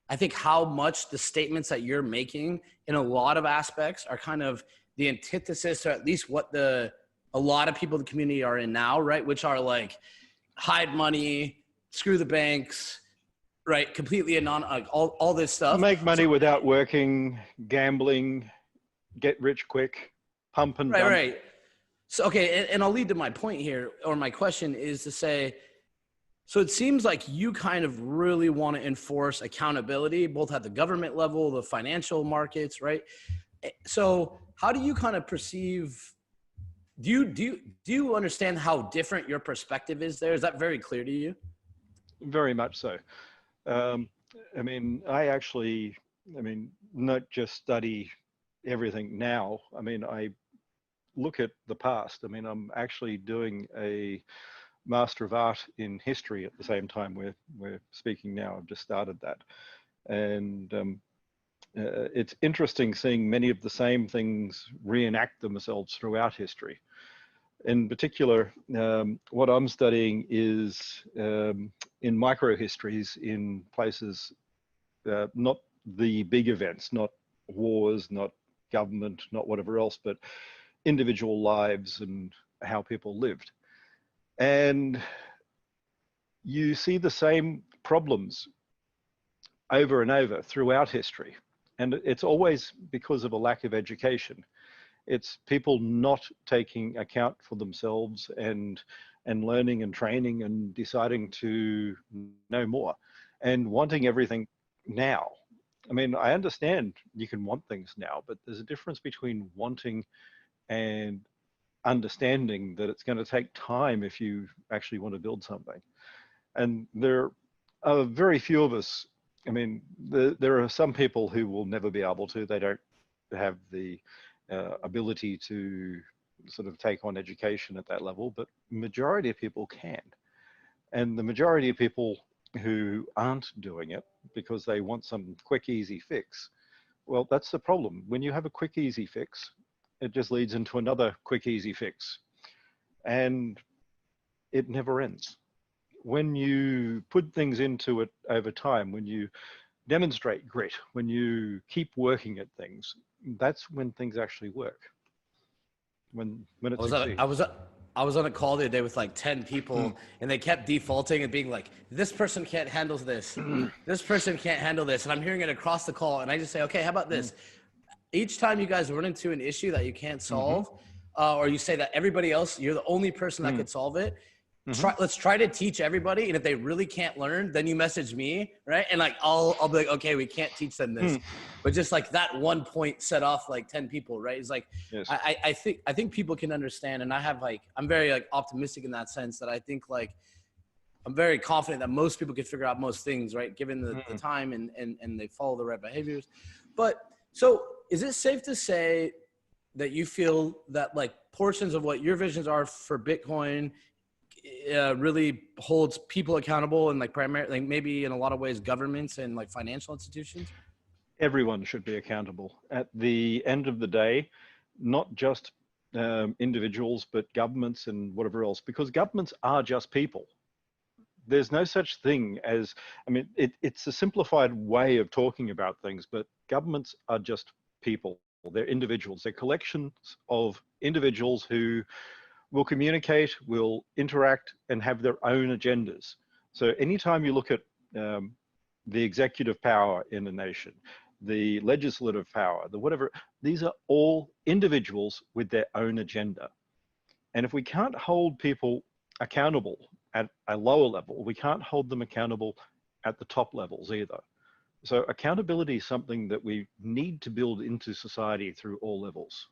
I think, how much the statements that you're making in a lot of aspects are kind of the antithesis to at least what a lot of people in the community are in now, right? Which are like, hide money, screw the banks, right? Completely like all this stuff. Make money without working, gambling, get rich quick, pump and dump. Right. So, okay, and I'll lead to my point here, or my question is to say, so it seems like you kind of really want to enforce accountability, both at the government level, the financial markets, right? So how do you kind of perceive, do you understand how different your perspective is there? Is that very clear to you? Very much so. I mean, not just study everything now. I mean, I look at the past. I mean, I'm actually doing a Master of Art in History at the same time we're speaking now. I've just started that. And it's interesting seeing many of the same things reenact themselves throughout history. In particular, what I'm studying is in microhistories in places, not the big events, not wars, not government, not whatever else, but individual lives and how people lived. And you see the same problems over and over throughout history. And it's always because of a lack of education. It's people not taking account for themselves and and learning and training and deciding to know more and wanting everything now. I mean, I understand you can want things now, but there's a difference between wanting and understanding that it's going to take time if you actually want to build something. And there are very few of us. I mean, there are some people who will never be able to. They don't have the ability to sort of take on education at that level, but majority of people can. And the majority of people who aren't doing it because they want some quick, easy fix, well, that's the problem. When you have a quick, easy fix, it just leads into another quick, easy fix. And it never ends. When you put things into it over time, when you demonstrate grit, when you keep working at things, that's when things actually work. When it succeeds. I was on a call the other day with like 10 people and they kept defaulting and being like, this person can't handle this. This person can't handle this. And I'm hearing it across the call. And I just say, okay, how about this? Each time you guys run into an issue that you can't solve, or you say that everybody else, you're the only person that could solve it, let's try to teach everybody. And if they really can't learn, then you message me, right? And like, I'll be like, okay, we can't teach them this. But just like that one point set off like 10 people, right? It's like, yes. I think people can understand. And I have like, I'm very like optimistic in that sense that I think like, I'm very confident that most people can figure out most things, right? Given the time and they follow the right behaviors. But so is it safe to say that you feel that like portions of what your visions are for Bitcoin really holds people accountable and like primarily, like maybe in a lot of ways, governments and like financial institutions? Everyone should be accountable. At the end of the day, not just individuals, but governments and whatever else, because governments are just people. There's no such thing as, I mean, it's a simplified way of talking about things, but governments are just people. They're individuals. They're collections of individuals who will communicate, will interact, and have their own agendas. So anytime you look at the executive power in a nation, the legislative power, the whatever, these are all individuals with their own agenda. And if we can't hold people accountable at a lower level, we can't hold them accountable at the top levels either. So accountability is something that we need to build into society through all levels.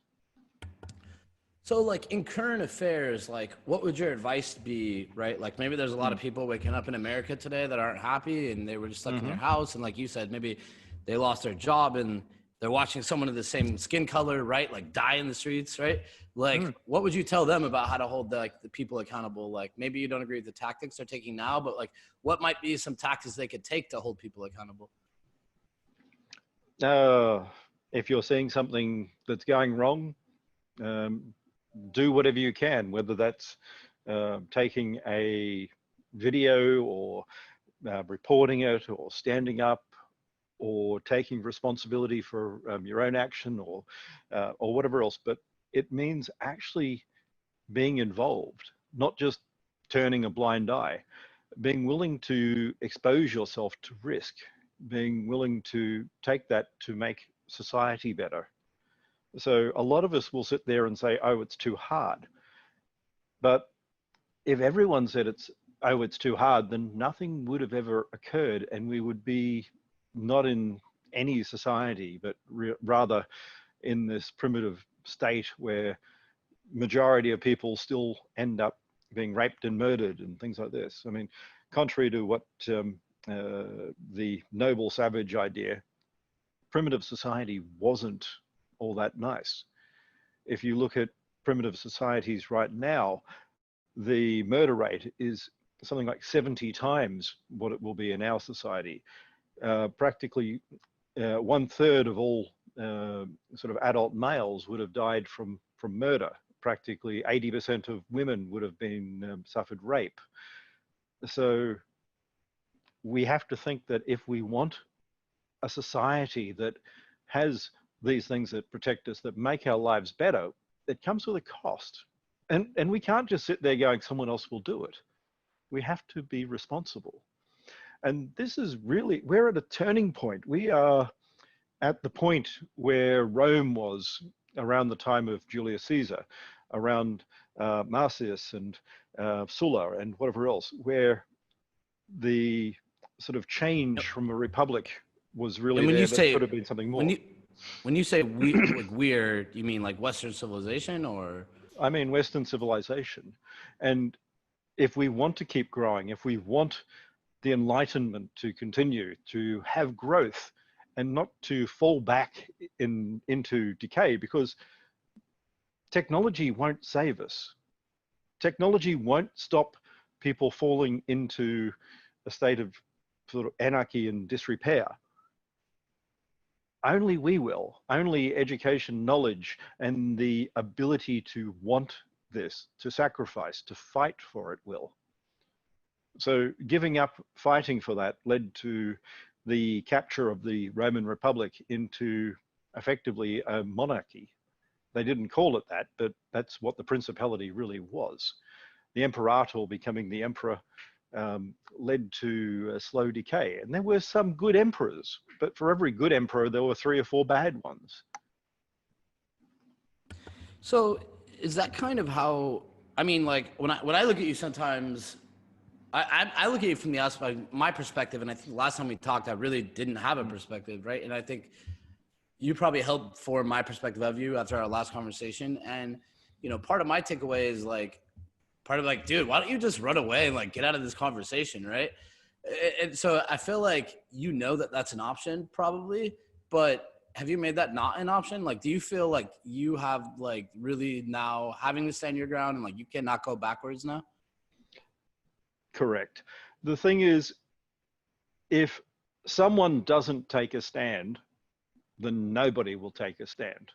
So like in current affairs, like what would your advice be, right? Like maybe there's a lot of people waking up in America today that aren't happy and they were just stuck in their house. And like you said, maybe they lost their job and they're watching someone of the same skin color, right? Like die in the streets, right? Like what would you tell them about how to hold the people accountable? Like maybe you don't agree with the tactics they're taking now, but like what might be some tactics they could take to hold people accountable? If you're seeing something that's going wrong, do whatever you can, whether that's taking a video or reporting it or standing up or taking responsibility for your own action or whatever else. But it means actually being involved, not just turning a blind eye, being willing to expose yourself to risk, being willing to take that to make society better. So a lot of us will sit there and say, oh, it's too hard. But if everyone said it's too hard, then nothing would have ever occurred and we would be not in any society, but rather in this primitive state where majority of people still end up being raped and murdered and things like this. I mean, contrary to what the noble savage idea, primitive society wasn't all that nice. If you look at primitive societies right now, the murder rate is something like 70 times what it will be in our society. Practically 1/3 of all sort of adult males would have died from murder. Practically 80% of women would have been suffered rape. So we have to think that if we want a society that has these things that protect us, that make our lives better, it comes with a cost. And we can't just sit there going, someone else will do it. We have to be responsible. And this is really, we're at a turning point. We are at the point where Rome was around the time of Julius Caesar. around Marsyas and Sulla and whatever else, where the sort of change from a republic was really there that could have been something more. When you say weird, you mean like Western civilization, or? I mean Western civilization. And if we want to keep growing, if we want the Enlightenment to continue, to have growth and not to fall back into decay, because technology won't save us. Technology won't stop people falling into a state of sort of anarchy and disrepair. Only we will. Only education, knowledge, and the ability to want this, to sacrifice, to fight for it will. So giving up fighting for that led to the capture of the Roman Republic into effectively a monarchy. They didn't call it that, but that's what the principality really was. The imperator becoming the emperor led to a slow decay. And there were some good emperors, but for every good emperor, there were 3 or 4 bad ones. So is that kind of how, I mean, like when I look at you sometimes, I look at you from the aspect, my perspective, and I think the last time we talked, I really didn't have a perspective, right? And I think you probably helped form my perspective of you after our last conversation. And, you know, part of my takeaway is like, dude, why don't you just run away and like get out of this conversation, right? And so I feel like you know that that's an option probably, but have you made that not an option? Like, do you feel like you have like really now having to stand your ground and like you cannot go backwards now? Correct. The thing is, if someone doesn't take a stand, then nobody will take a stand.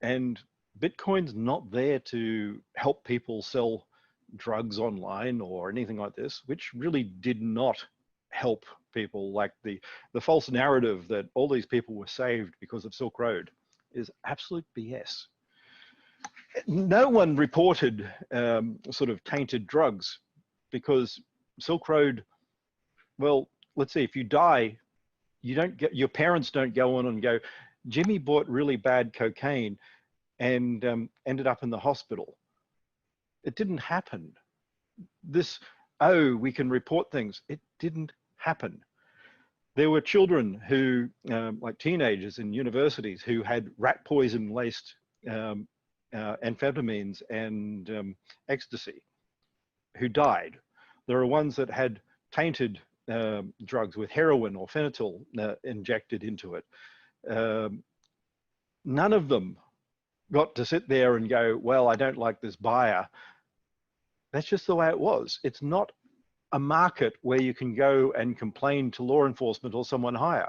And Bitcoin's not there to help people sell drugs online or anything like this, which really did not help people. Like the false narrative that all these people were saved because of Silk Road is absolute BS. No one reported sort of tainted drugs because Silk Road, well, let's see, if you die, you don't get, your parents don't go on and go, Jimmy bought really bad cocaine and ended up in the hospital. It didn't happen. This, oh, we can report things. It didn't happen. There were children who, like teenagers in universities, who had rat poison laced amphetamines and ecstasy, who died. There are ones that had tainted drugs with heroin or phenyl injected into it. None of them got to sit there and go, well, I don't like this buyer. That's just the way it was. It's not a market where you can go and complain to law enforcement or someone higher.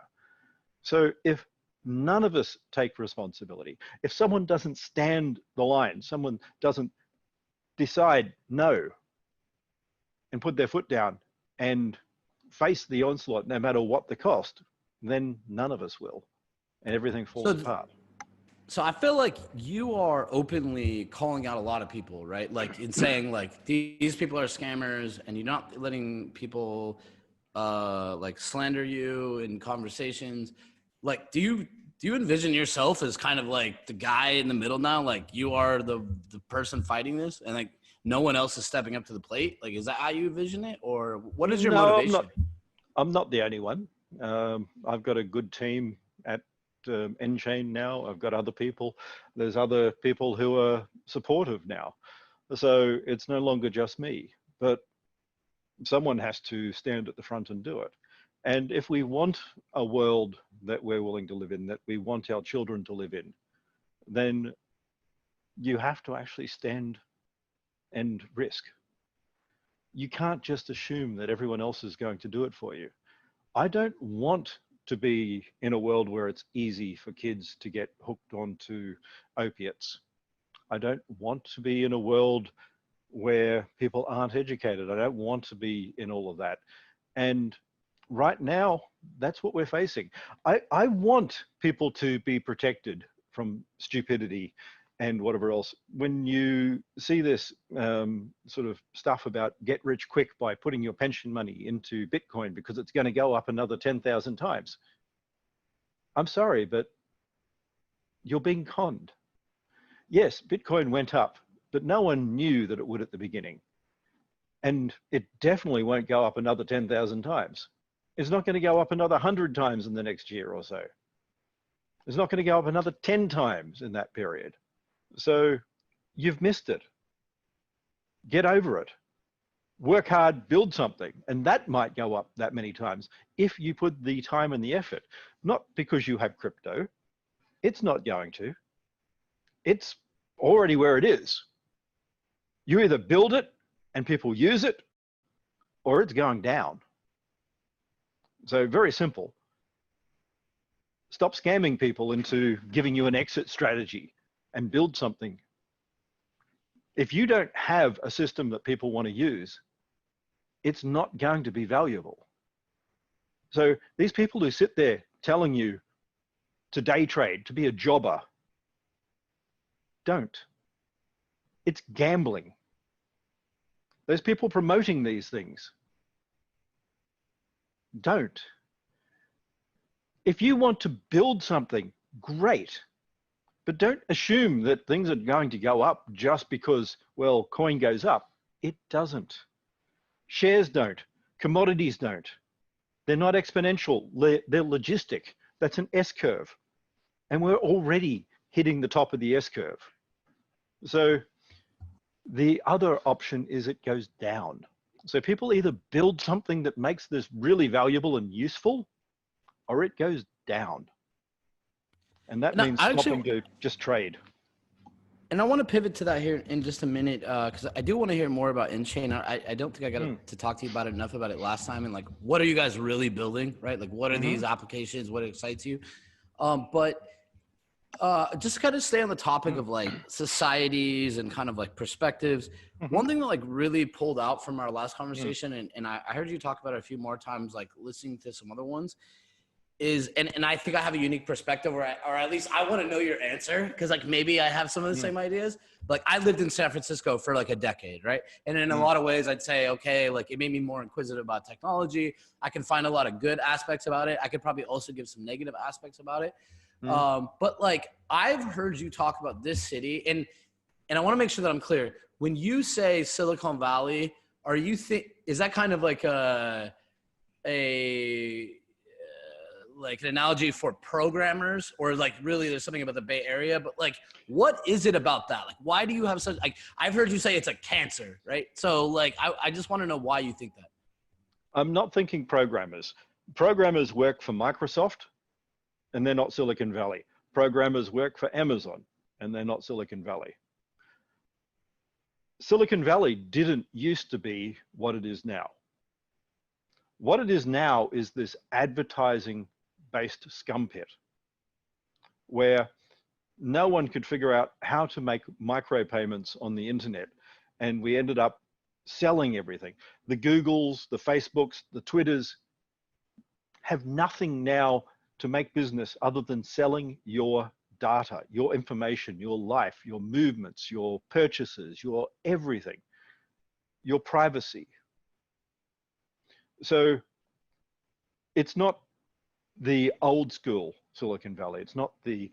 So if none of us take responsibility, if someone doesn't stand the line, someone doesn't decide no and put their foot down and face the onslaught no matter what the cost, then none of us will, and everything falls apart. So I feel like you are openly calling out a lot of people, right? Like in saying like these people are scammers, and you're not letting people like slander you in conversations. Like, do you envision yourself as kind of like the guy in the middle now? Like you are the person fighting this, and like no one else is stepping up to the plate? Like, is that how you envision it, or what is your motivation? I'm not the only one. I've got a good team at Enchain now. I've got other people. There's other people who are supportive now. So it's no longer just me, but someone has to stand at the front and do it. And if we want a world that we're willing to live in, that we want our children to live in, then you have to actually stand and risk. You can't just assume that everyone else is going to do it for you. I don't want to be in a world where it's easy for kids to get hooked onto opiates. I don't want to be in a world where people aren't educated. I don't want to be in all of that. And right now, that's what we're facing. I want people to be protected from stupidity and whatever else. When you see this sort of stuff about get rich quick by putting your pension money into Bitcoin because it's going to go up another 10,000 times, I'm sorry, but you're being conned. Yes, Bitcoin went up, but no one knew that it would at the beginning. And it definitely won't go up another 10,000 times. It's not going to go up another 100 times in the next year or so. It's not going to go up another 10 times in that period. So you've missed it. Get over it. Work hard, build something, and that might go up that many times if you put the time and the effort. Not because you have crypto. It's not going to. It's already where it is. You either build it and people use it, or it's going down. So very simple. Stop scamming people into giving you an exit strategy and build something. If you don't have a system that people want to use, it's not going to be valuable. So these people who sit there telling you to day trade, to be a jobber, don't. It's gambling. Those people promoting these things, don't. If you want to build something, great. But don't assume that things are going to go up just because, well, coin goes up. It doesn't. Shares don't. Commodities don't. They're not exponential. They're logistic. That's an S-curve. And we're already hitting the top of the S-curve. So the other option is it goes down. So people either build something that makes this really valuable and useful, or it goes down. And that means stopping to just trade. And I want to pivot to that here in just a minute, because I do want to hear more about InChain. I don't think I got to talk to you about it enough about it last time. And like, what are you guys really building, right? Like, what are these applications? What excites you? But just kind of stay on the topic of like societies and kind of like perspectives. One thing that like really pulled out from our last conversation, and I heard you talk about it a few more times, like listening to some other ones, is, and I think I have a unique perspective, or at least I want to know your answer, because like maybe I have some of the same ideas. Like I lived in San Francisco for like a decade, right? And in a lot of ways I'd say, okay, like it made me more inquisitive about technology. I can find a lot of good aspects about it. I could probably also give some negative aspects about it. But like I've heard you talk about this city, and I want to make sure that I'm clear. When you say Silicon Valley, are you is that kind of like like an analogy for programmers, or like really there's something about the Bay Area? But like, what is it about that? Like, why do you have such, like, I've heard you say it's a cancer, right? So like, I just want to know why you think that. I'm not thinking programmers. Programmers work for Microsoft, and they're not Silicon Valley. Programmers work for Amazon, and they're not Silicon Valley. Silicon Valley didn't used to be what it is now. What it is now is this advertising-based scum pit, where no one could figure out how to make micropayments on the internet, and we ended up selling everything. The Googles, the Facebooks, the Twitters have nothing now to make business other than selling your data, your information, your life, your movements, your purchases, your everything, your privacy. So it's not the old school Silicon Valley. It's not the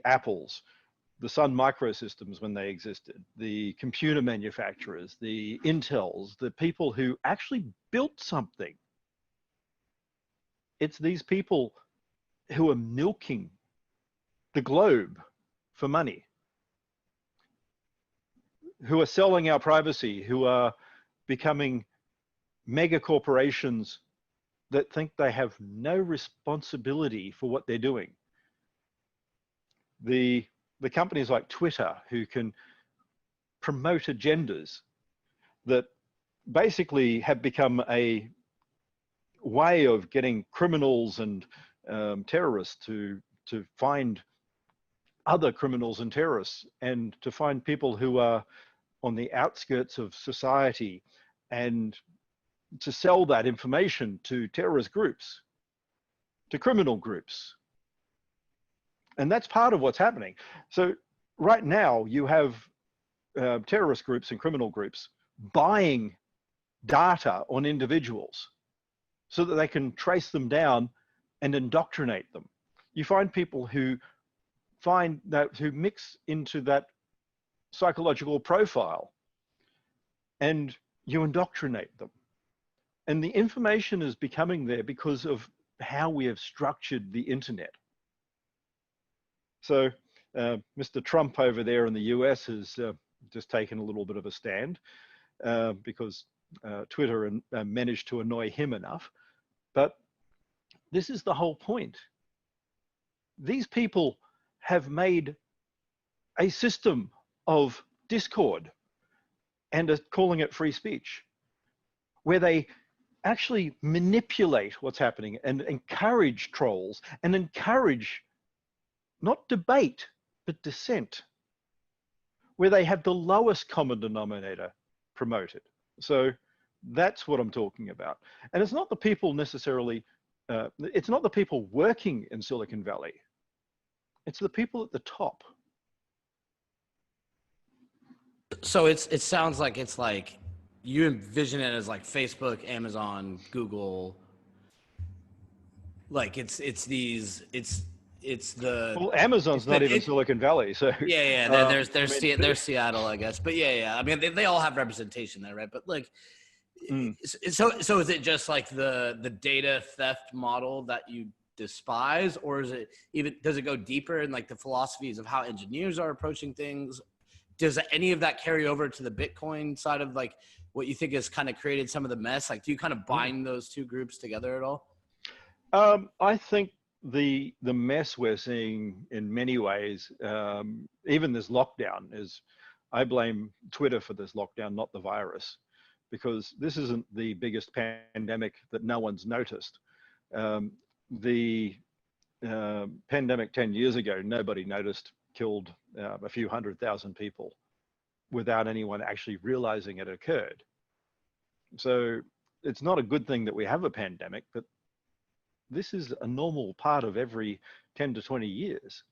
Apples, the Sun Microsystems when they existed, the computer manufacturers, the Intels, the people who actually built something. It's these people who are milking the globe for money, who are selling our privacy, who are becoming mega corporations that think they have no responsibility for what they're doing. The companies like Twitter, who can promote agendas that basically have become a way of getting criminals and terrorists to find other criminals and terrorists, and to find people who are on the outskirts of society, and to sell that information to terrorist groups, to criminal groups. And that's part of what's happening. So right now you have terrorist groups and criminal groups buying data on individuals so that they can trace them down and indoctrinate them. You find people who mix into that psychological profile, and you indoctrinate them. And the information is becoming there because of how we have structured the internet. So Mr. Trump over there in the US has just taken a little bit of a stand because Twitter managed to annoy him enough. But this is the whole point. These people have made a system of discord and are calling it free speech, where they actually manipulate what's happening and encourage trolls and encourage not debate, but dissent, where they have the lowest common denominator promoted. So that's what I'm talking about. And it's not the people necessarily, it's not the people working in Silicon Valley. It's the people at the top. So it sounds like it's like you envision it as like Facebook, Amazon, Google. Like it's the well, Amazon's not even Silicon Valley, so yeah. There's Seattle, I guess, but yeah. I mean, they all have representation there, right? But like, so is it just like the data theft model that you despise, or is it even, does it go deeper in like the philosophies of how engineers are approaching things? Does any of that carry over to the Bitcoin side of like what you think has kind of created some of the mess? Like, do you kind of bind those two groups together at all? I think the mess we're seeing in many ways, even this lockdown, is, I blame Twitter for this lockdown, not the virus, because this isn't the biggest pandemic that no one's noticed. The pandemic 10 years ago, nobody noticed, killed a few 100,000 people without anyone actually realizing it occurred. So it's not a good thing that we have a pandemic, but this is a normal part of every 10 to 20 years.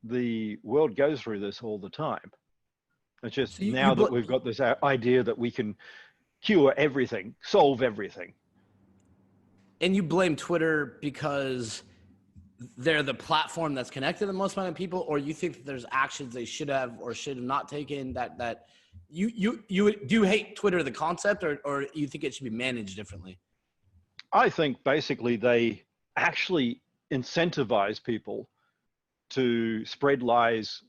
The world goes through this all the time. It's just now that we've got this idea that we can cure everything, solve everything. And you blame Twitter because they're the platform that's connected the most amount of people, or you think that there's actions they should have or should have not taken that you do you hate Twitter, the concept, or you think it should be managed differently? I think basically they actually incentivize people to spread lies,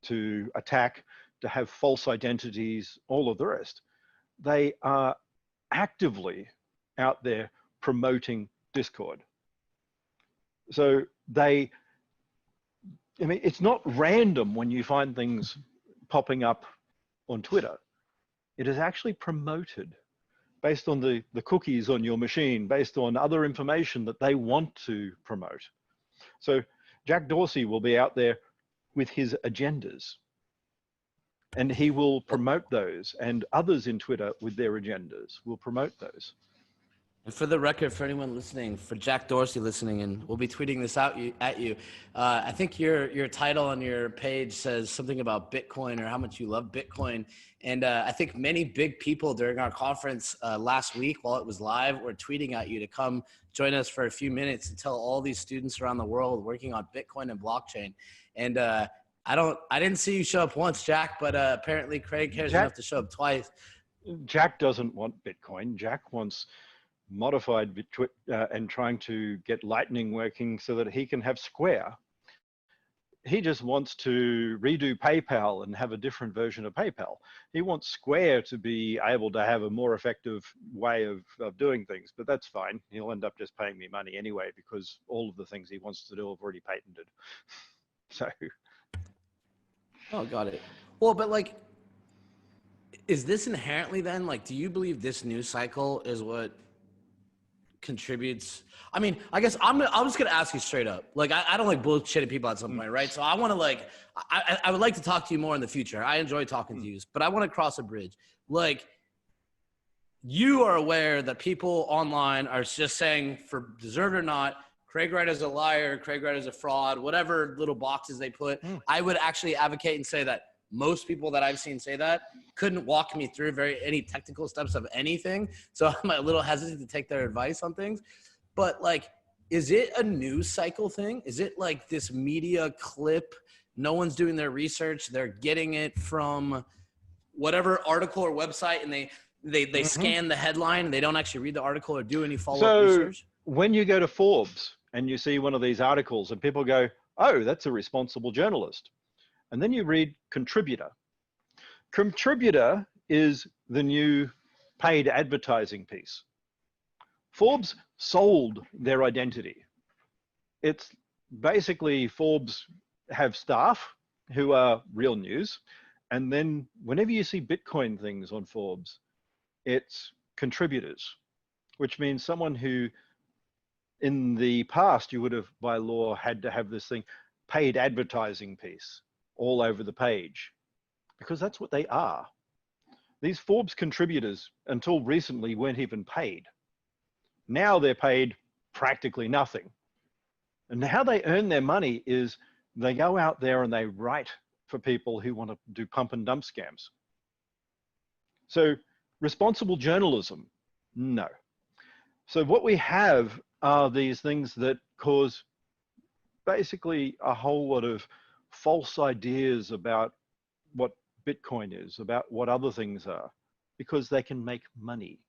to attack, to have false identities, all of the rest. They are actively out there promoting discord. So I mean, it's not random when you find things popping up on Twitter. It is actually promoted based on the cookies on your machine, based on other information that they want to promote. So Jack Dorsey will be out there with his agendas, and he will promote those, and others in Twitter with their agendas will promote those. And for the record, for anyone listening, for Jack Dorsey listening, and we'll be tweeting this out at you. I think your title on your page says something about Bitcoin or how much you love Bitcoin. And I think many big people during our conference last week, while it was live, were tweeting at you to come join us for a few minutes and tell all these students around the world working on Bitcoin and blockchain. And I didn't see you show up once, Jack, but apparently Craig cares enough to show up twice. Jack doesn't want Bitcoin. Jack wants modified and trying to get Lightning working so that he can have Square. He just wants to redo PayPal and have a different version of PayPal. He wants Square to be able to have a more effective way of doing things, but that's fine. He'll end up just paying me money anyway, because all of the things he wants to do I've already patented. So. Oh, got it. Well, but like, is this inherently then, like, do you believe this news cycle is what contributes? I mean, I guess I'm just gonna ask you straight up. Like, I don't like bullshitting people at some point, right? So I want to like, I would like to talk to you more in the future. I enjoy talking to you, but I want to cross a bridge. Like, you are aware that people online are just saying, for deserved or not, Craig Wright is a liar, Craig Wright is a fraud, whatever little boxes they put. I would actually advocate and say that most people that I've seen say that couldn't walk me through any technical steps of anything. So I'm a little hesitant to take their advice on things. But like, is it a news cycle thing? Is it like this media clip No one's doing their research. They're getting it from whatever article or website, and they scan the headline. They don't actually read the article or do any follow-up research. When you go to Forbes and you see one of these articles and people go, oh, that's a responsible journalist. And then you read contributor. Contributor is the new paid advertising piece. Forbes sold their identity. It's basically Forbes have staff who are real news. And then whenever you see Bitcoin things on Forbes, it's contributors, which means someone who in the past you would have by law had to have this thing, paid advertising piece all over the page, because that's what they are. These Forbes contributors until recently weren't even paid. Now they're paid practically nothing. And how they earn their money is they go out there and they write for people who want to do pump and dump scams. So responsible journalism, no. So what we have are these things that cause basically a whole lot of false ideas about what Bitcoin is, about what other things are, because they can make money.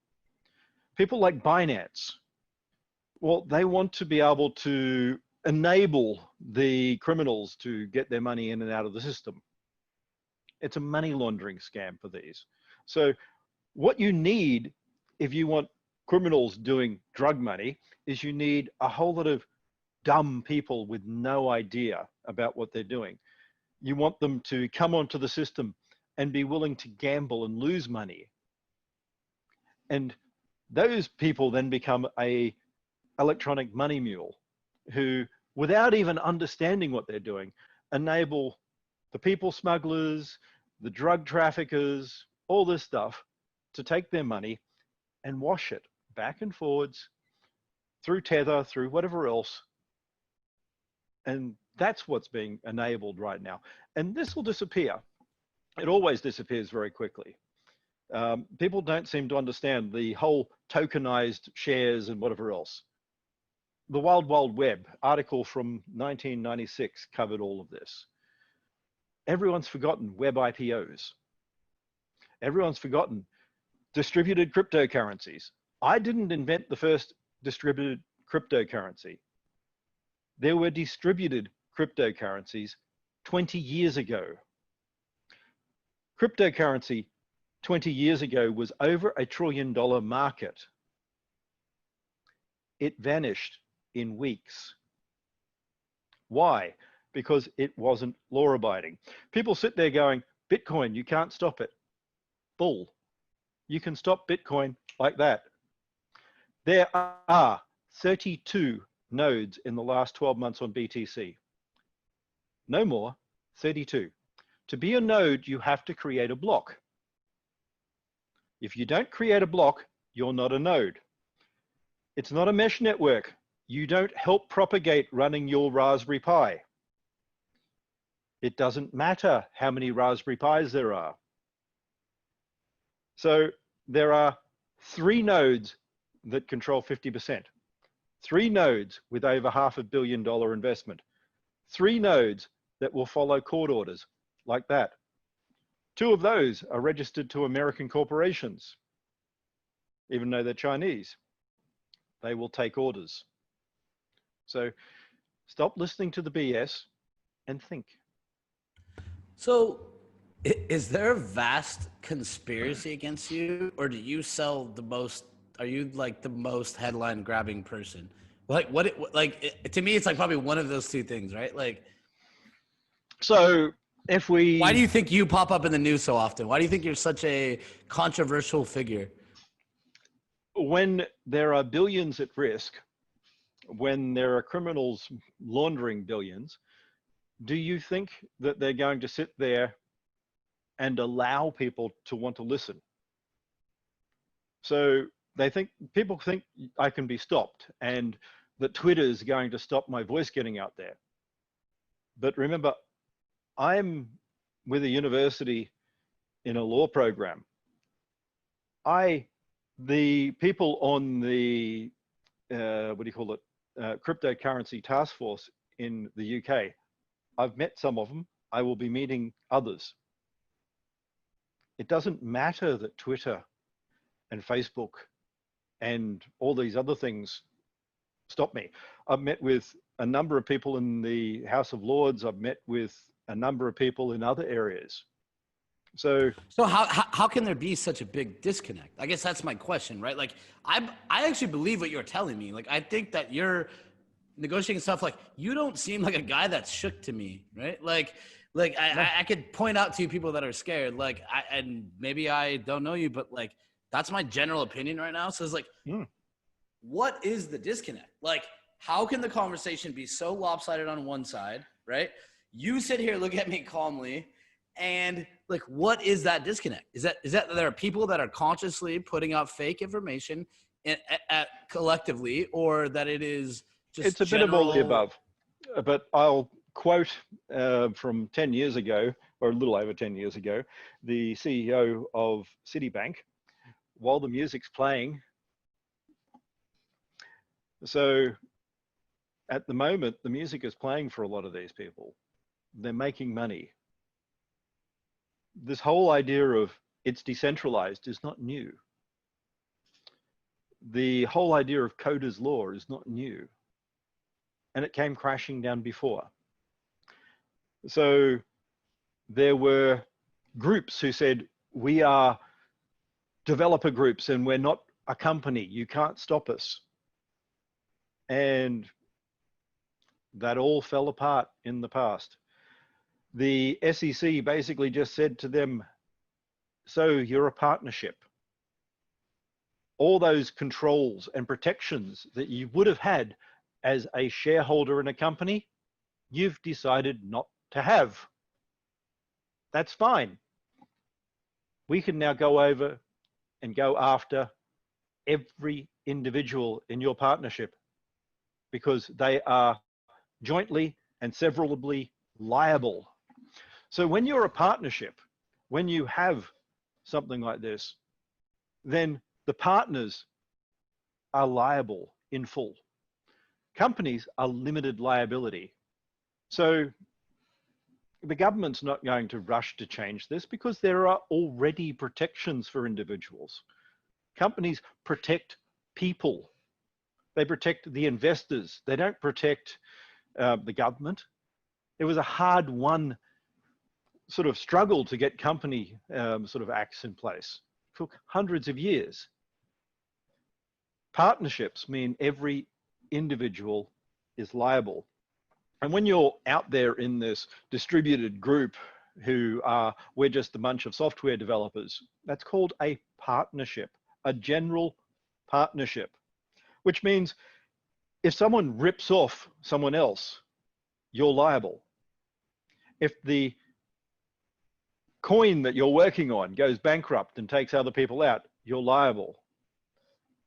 People like Binance, well, they want to be able to enable the criminals to get their money in and out of the system. It's a money laundering scam for these. So what you need if you want criminals doing drug money is you need a whole lot of dumb people with no idea about what they're doing. You want them to come onto the system and be willing to gamble and lose money. And those people then become a electronic money mule who, without even understanding what they're doing, enable the people smugglers, the drug traffickers, all this stuff to take their money and wash it back and forwards through Tether, through whatever else. And that's what's being enabled right now. And this will disappear. It always disappears very quickly. People don't seem to understand the whole tokenized shares and whatever else. The Wild Wild Web article from 1996 covered all of this. Everyone's forgotten web IPOs. Everyone's forgotten distributed cryptocurrencies. I didn't invent the first distributed cryptocurrency. There were distributed cryptocurrencies 20 years ago. Cryptocurrency 20 years ago was over $1 trillion market. It vanished in weeks. Why? Because it wasn't law abiding. People sit there going, Bitcoin, you can't stop it. Bull. You can stop Bitcoin like that. There are 32 nodes in the last 12 months on BTC. No more, 32. To be a node, you have to create a block. If you don't create a block, you're not a node. It's not a mesh network. You don't help propagate running your Raspberry Pi. It doesn't matter how many Raspberry Pis there are. So there are 3 nodes that control 50%. 3 nodes with over $500 million investment. 3 nodes that will follow court orders like that. 2 of those are registered to American corporations, even though they're Chinese. They will take orders. So stop listening to the BS and think. So is there a vast conspiracy against you, or do you sell the most? Are you like the most headline grabbing person? Like to me, it's like probably one of those 2 things, right? Like, so if we, why do you think you pop up in the news so often? Why do you think you're such a controversial figure? When there are billions at risk, when there are criminals laundering billions, do you think that they're going to sit there and allow people to want to listen? So people think I can be stopped and that Twitter is going to stop my voice getting out there. But remember, I'm with a university in a law program. The people on the, cryptocurrency task force in the UK, I've met some of them. I will be meeting others. It doesn't matter that Twitter and Facebook and all these other things stop me. I've met with a number of people in the House of Lords. I've met with a number of people in other areas. So how can there be such a big disconnect? I guess that's my question, right? Like, I actually believe what you're telling me. Like, I think that you're negotiating stuff. Like, you don't seem like a guy that's shook to me, right? Like I could point out to you people that are scared. Like, and maybe I don't know you, but like, that's my general opinion right now. So it's like, what is the disconnect? Like, how can the conversation be so lopsided on one side, right? You sit here, look at me calmly, and like, what is that disconnect? Is that there are people that are consciously putting out fake information collectively, or that it is just it's a bit of all the above? But I'll quote from 10 years ago, or a little over 10 years ago, the CEO of Citibank, while the music's playing. So at the moment, the music is playing for a lot of these people. They're making money. This whole idea of it's decentralized is not new. The whole idea of Coder's law is not new. And it came crashing down before. So there were groups who said, we are developer groups and we're not a company. You can't stop us. And that all fell apart in the past. The SEC basically just said to them, so you're a partnership. All those controls and protections that you would have had as a shareholder in a company, you've decided not to have. That's fine. We can now go over and go after every individual in your partnership because they are jointly and severally liable. So when you're a partnership, when you have something like this, then the partners are liable in full. Companies are limited liability. So the government's not going to rush to change this because there are already protections for individuals. Companies protect people. They protect the investors. They don't protect the government. It was a hard-won sort of struggle to get company sort of acts in place. It took hundreds of years. Partnerships mean every individual is liable. And when you're out there in this distributed group who are, we're just a bunch of software developers, that's called a partnership, a general partnership, which means if someone rips off someone else, you're liable. If the coin that you're working on goes bankrupt and takes other people out, you're liable.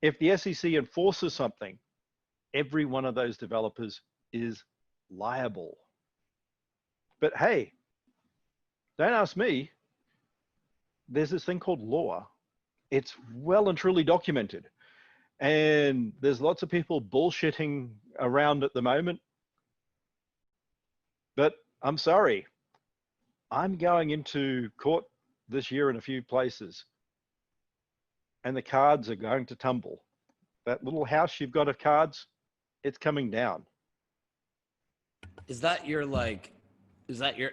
If the SEC enforces something, every one of those developers is liable. But hey, don't ask me. There's this thing called law. It's well and truly documented. And there's lots of people bullshitting around at the moment. But I'm sorry, I'm going into court this year in a few places. And the cards are going to tumble. That little house you've got of cards, it's coming down. Is that your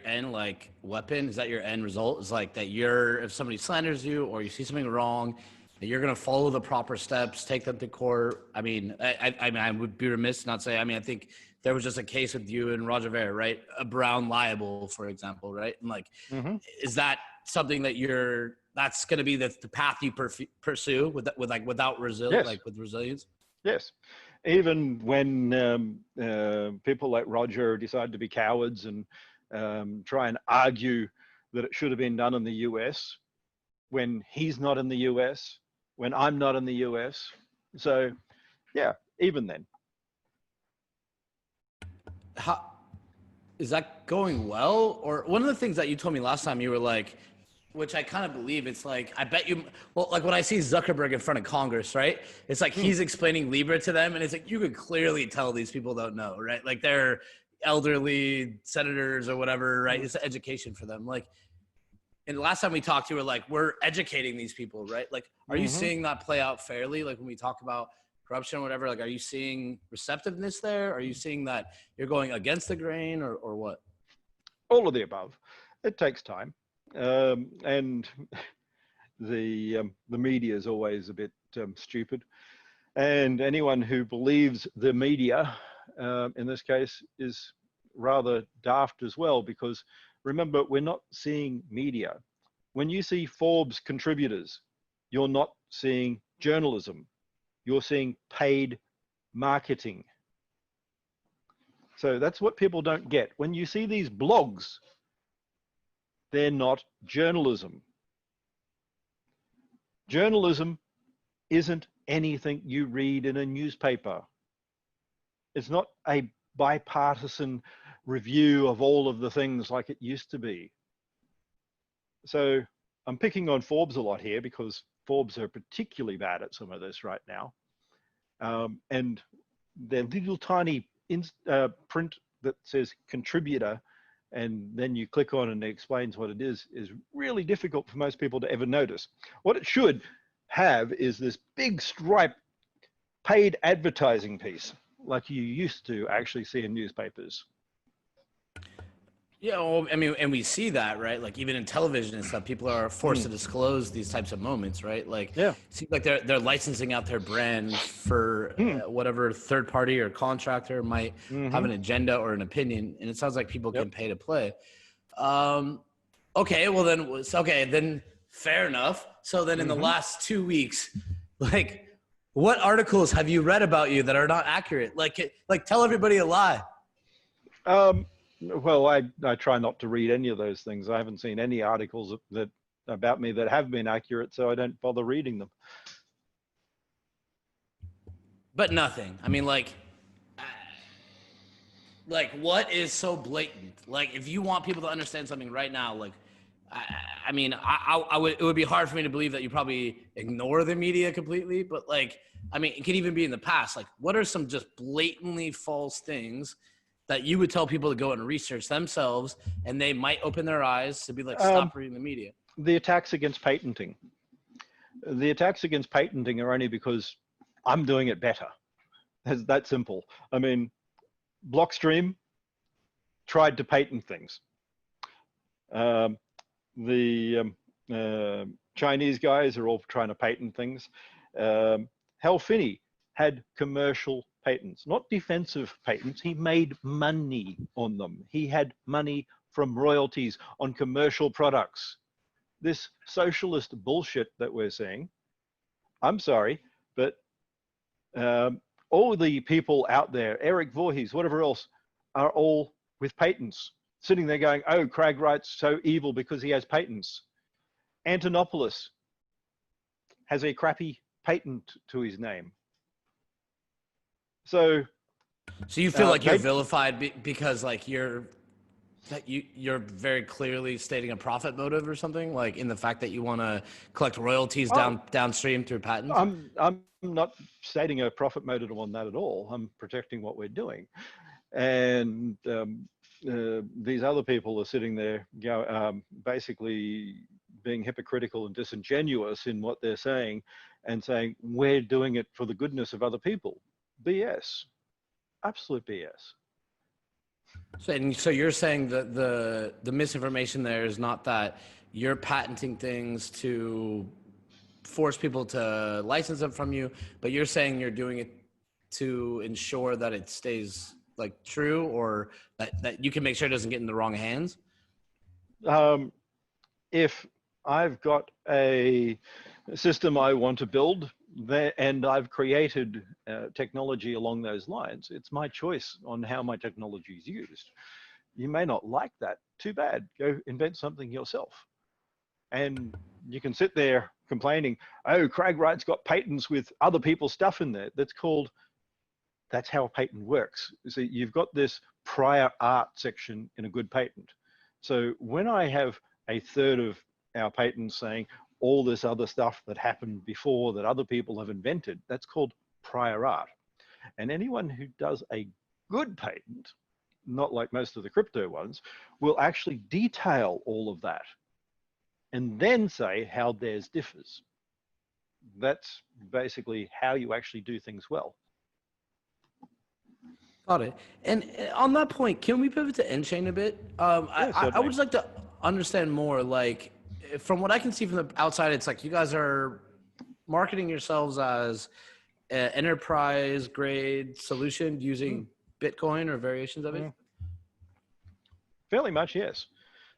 end like weapon? Is that your end result? Is like that if somebody slanders you or you see something wrong, that you're gonna follow the proper steps, take them to court? I mean, I would be remiss not say. I mean, I think there was just a case with you and Roger Ver, right? A Brown libel, for example, right? And like, is that something that that's gonna be the path you pursue without resilience, like with resilience? Yes. Even when people like Roger decide to be cowards and try and argue that it should have been done in the US, when he's not in the US, when I'm not in the US. So yeah, even then. How is that going well? Or one of the things that you told me last time, you were like, which I kind of believe, it's like, I bet you, well, like when I see Zuckerberg in front of Congress, right? It's like he's explaining Libra to them, and it's like, you could clearly tell these people don't know, right? Like elderly senators or whatever, right? It's education for them. Like, and the last time we talked, you were like, we're educating these people, right? Like, are you seeing that play out fairly? Like when we talk about corruption or whatever, like, are you seeing receptiveness there? Are you seeing that you're going against the grain or what? All of the above. It takes time. And the media is always a bit stupid. And anyone who believes the media, in this case, is rather daft as well, because remember, we're not seeing media. When you see Forbes contributors, you're not seeing journalism. You're seeing paid marketing. So that's what people don't get. When you see these blogs, they're not journalism. Journalism isn't anything you read in a newspaper. It's not a bipartisan review of all of the things like it used to be. So I'm picking on Forbes a lot here because Forbes are particularly bad at some of this right now. And their little tiny print that says contributor, and then you click on and it explains what it is really difficult for most people to ever notice. What it should have is this big stripe paid advertising piece, like you used to actually see in newspapers. Yeah, well, I mean, and we see that, right? Like even in television and stuff, people are forced to disclose these types of moments, right? Like, yeah, it seems like they're licensing out their brand for whatever third party or contractor might have an agenda or an opinion, and it sounds like people can pay to play. Okay, well then fair enough. So then in the last 2 weeks, like, what articles have you read about you that are not accurate? Like tell everybody a lie. Well, I try not to read any of those things. I haven't seen any articles that about me that have been accurate, so I don't bother reading them. But nothing. I mean, like what is so blatant? Like, if you want people to understand something right now, like, I mean, I would. It would be hard for me to believe that you probably ignore the media completely. But like, I mean, it could even be in the past. Like, what are some just blatantly false things that you would tell people to go and research themselves, and they might open their eyes to be like, stop reading the media? The attacks against patenting. The attacks against patenting are only because I'm doing it better. It's that simple. I mean, Blockstream tried to patent things. The Chinese guys are all trying to patent things. Hal Finney had commercial patents, not defensive patents. He made money on them. He had money from royalties on commercial products. This socialist bullshit that we're seeing, I'm sorry, but all the people out there, Eric Voorhees, whatever else, are all with patents, sitting there going, oh, Craig Wright's so evil because he has patents. Antonopoulos has a crappy patent to his name. So you feel like you're vilified because like you're very clearly stating a profit motive or something, like in the fact that you want to collect royalties downstream through patents? I'm not stating a profit motive on that at all. I'm protecting what we're doing. And these other people are sitting there basically being hypocritical and disingenuous in what they're saying and saying, we're doing it for the goodness of other people. BS. Absolute BS. So you're saying that the misinformation there is not that you're patenting things to force people to license them from you, but you're saying you're doing it to ensure that it stays like true, or that you can make sure it doesn't get in the wrong hands? If I've got a system I want to build and I've created technology along those lines, it's my choice on how my technology is used. You may not like that. Too bad. Go invent something yourself. And you can sit there complaining, oh, Craig Wright's got patents with other people's stuff in there. That's how a patent works. So you've got this prior art section in a good patent. So when I have a third of our patents saying all this other stuff that happened before that other people have invented, that's called prior art. And anyone who does a good patent not like most of the crypto ones, will actually detail all of that and then say how theirs differs. That's basically how you actually do things well. Got it. And on that point, can we pivot to Enchain a bit? I would just like to understand more, like, from what I can see from the outside, it's like you guys are marketing yourselves as an enterprise grade solution using Bitcoin or variations of it. Fairly much, yes.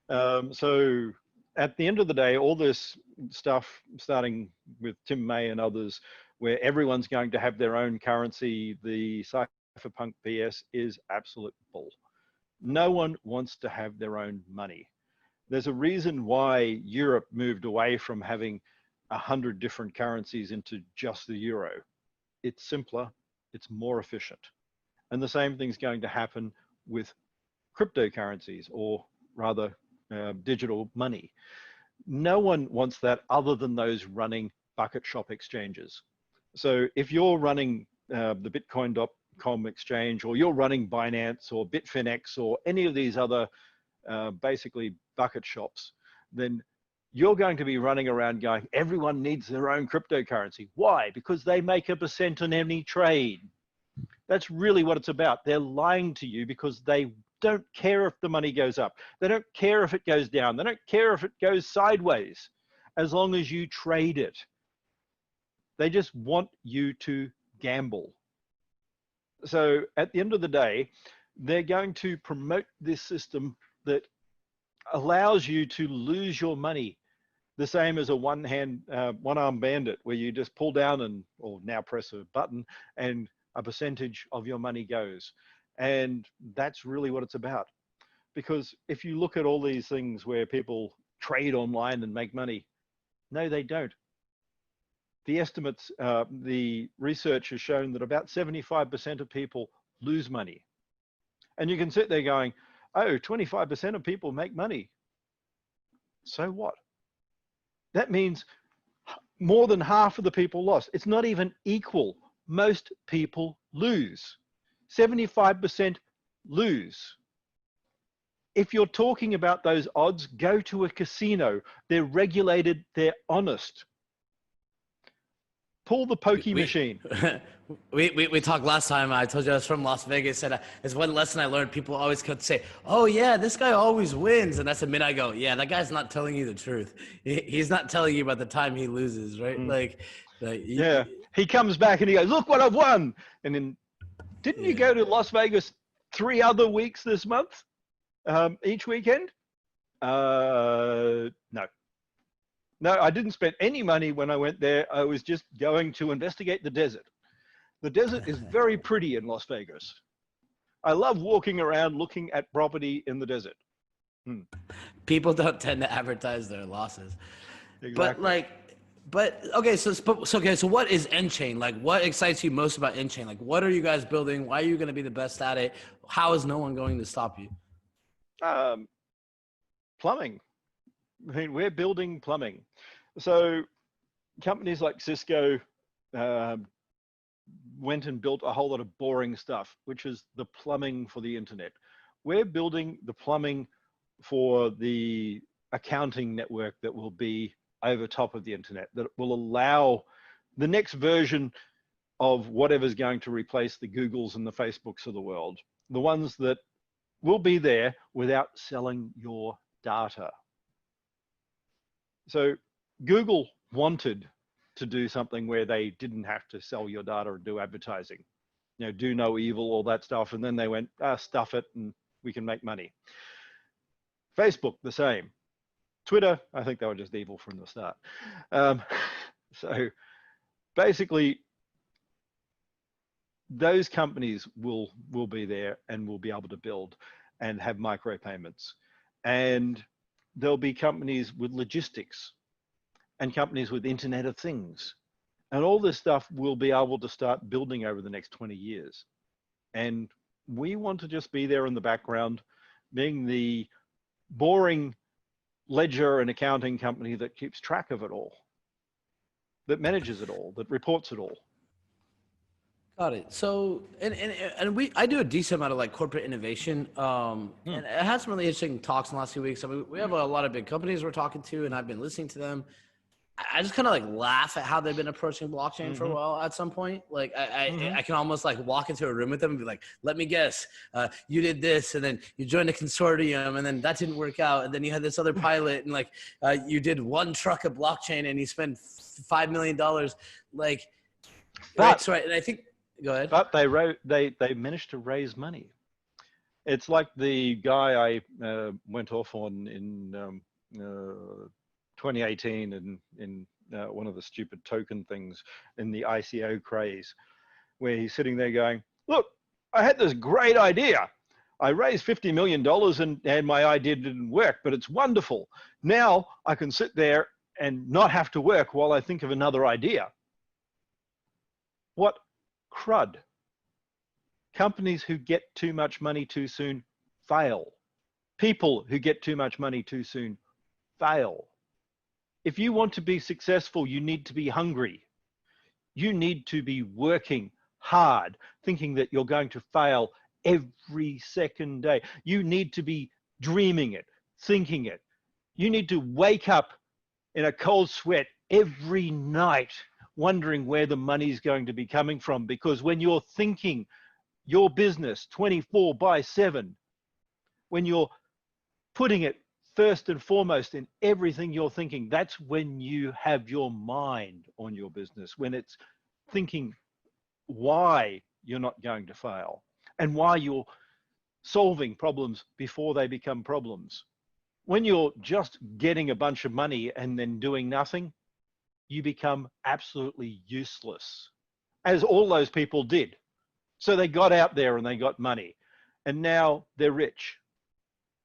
So at the end of the day, all this stuff, starting with Tim May and others, where everyone's going to have their own currency, the cypherpunk BS is absolute bull. No one wants to have their own money. There's a reason why Europe moved away from having 100 different currencies into just the euro. It's simpler, it's more efficient. And the same thing's going to happen with cryptocurrencies, or rather digital money. No one wants that other than those running bucket shop exchanges. So if you're running the Bitcoin.com exchange, or you're running Binance or Bitfinex or any of these other basically bucket shops, then you're going to be running around going, everyone needs their own cryptocurrency. Why? Because they make a percent on any trade. That's really what it's about. They're lying to you because they don't care if the money goes up. They don't care if it goes down. They don't care if it goes sideways, as long as you trade it. They just want you to gamble. So at the end of the day, they're going to promote this system that allows you to lose your money, the same as a one-arm bandit, where you just pull down or now press a button and a percentage of your money goes. And that's really what it's about. Because if you look at all these things where people trade online and make money, no, they don't. The estimates, the research has shown that about 75% of people lose money. And you can sit there going, oh, 25% of people make money. So what? That means more than half of the people lost. It's not even equal. Most people lose. 75% lose. If you're talking about those odds, go to a casino. They're regulated, they're honest. Pull the pokey machine. We talked last time. I told you I was from Las Vegas, and it's one lesson I learned. People always could say, "Oh yeah, this guy always wins," and that's the minute I go, "Yeah, that guy's not telling you the truth. He's not telling you about the time he loses, right?" Yeah, he comes back and he goes, "Look what I've won!" And then, didn't you go to Las Vegas 3 other weeks this month, each weekend? No. No, I didn't spend any money when I went there. I was just going to investigate the desert. The desert is very pretty in Las Vegas. I love walking around looking at property in the desert. People don't tend to advertise their losses. Exactly. So what is Enchain? Like, what excites you most about Enchain? Like, what are you guys building? Why are you going to be the best at it? How is no one going to stop you? Plumbing. I mean, we're building plumbing. So companies like Cisco went and built a whole lot of boring stuff, which is the plumbing for the internet. We're building the plumbing for the accounting network that will be over top of the internet, that will allow the next version of whatever's going to replace the Googles and the Facebooks of the world, the ones that will be there without selling your data. So Google wanted to do something where they didn't have to sell your data and do advertising, you know, do no evil, all that stuff. And then they went, stuff it and we can make money. Facebook, the same. Twitter, I think they were just evil from the start. So basically, those companies will be there and will be able to build and have micropayments. And there'll be companies with logistics and companies with Internet of Things. And all this stuff will be able to start building over the next 20 years. And we want to just be there in the background, being the boring ledger and accounting company that keeps track of it all, that manages it all, that reports it all. Got it. So, and I do a decent amount of like corporate innovation, and I had some really interesting talks in the last few weeks. I mean, we have a lot of big companies we're talking to, and I've been listening to them. I just kind of like laugh at how they've been approaching blockchain for a while. At some point, like I can almost like walk into a room with them and be like, "Let me guess, you did this, and then you joined a consortium, and then that didn't work out, and then you had this other pilot, and like you did one truck of blockchain, and you spent $5 million, like." Right. So, and I think. Go ahead. But they managed to raise money. It's like the guy I went off on in 2018 and in one of the stupid token things in the ICO craze, where he's sitting there going, "Look, I had this great idea. I raised $50 million and my idea didn't work, but it's wonderful. Now I can sit there and not have to work while I think of another idea." What crud. Companies who get too much money too soon fail. People who get too much money too soon fail. If you want to be successful, you need to be hungry. You need to be working hard, thinking that you're going to fail every second day. You need to be dreaming it, thinking it. You need to wake up in a cold sweat every night wondering where the money's going to be coming from, because when you're thinking your business 24/7, when you're putting it first and foremost in everything you're thinking, that's when you have your mind on your business, when it's thinking why you're not going to fail and why you're solving problems before they become problems. When you're just getting a bunch of money and then doing nothing, you become absolutely useless, as all those people did. So they got out there and they got money, and now they're rich.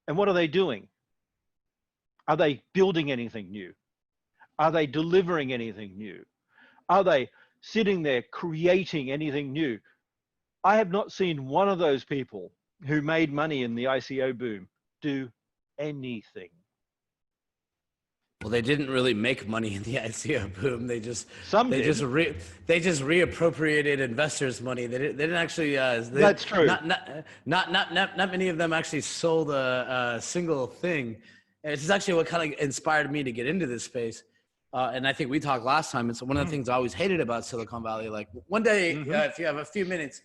And what are they doing? Are they building anything new? Are they delivering anything new? Are they sitting there creating anything new? I have not seen one of those people who made money in the ICO boom do anything. Well, they didn't really make money in the ICO boom. They just reappropriated investors' money. They didn't actually. That's true. Not many of them actually sold a single thing. And this is actually what kind of inspired me to get into this space. And I think we talked last time. It's one of the things I always hated about Silicon Valley. Like one day, if you have a few minutes,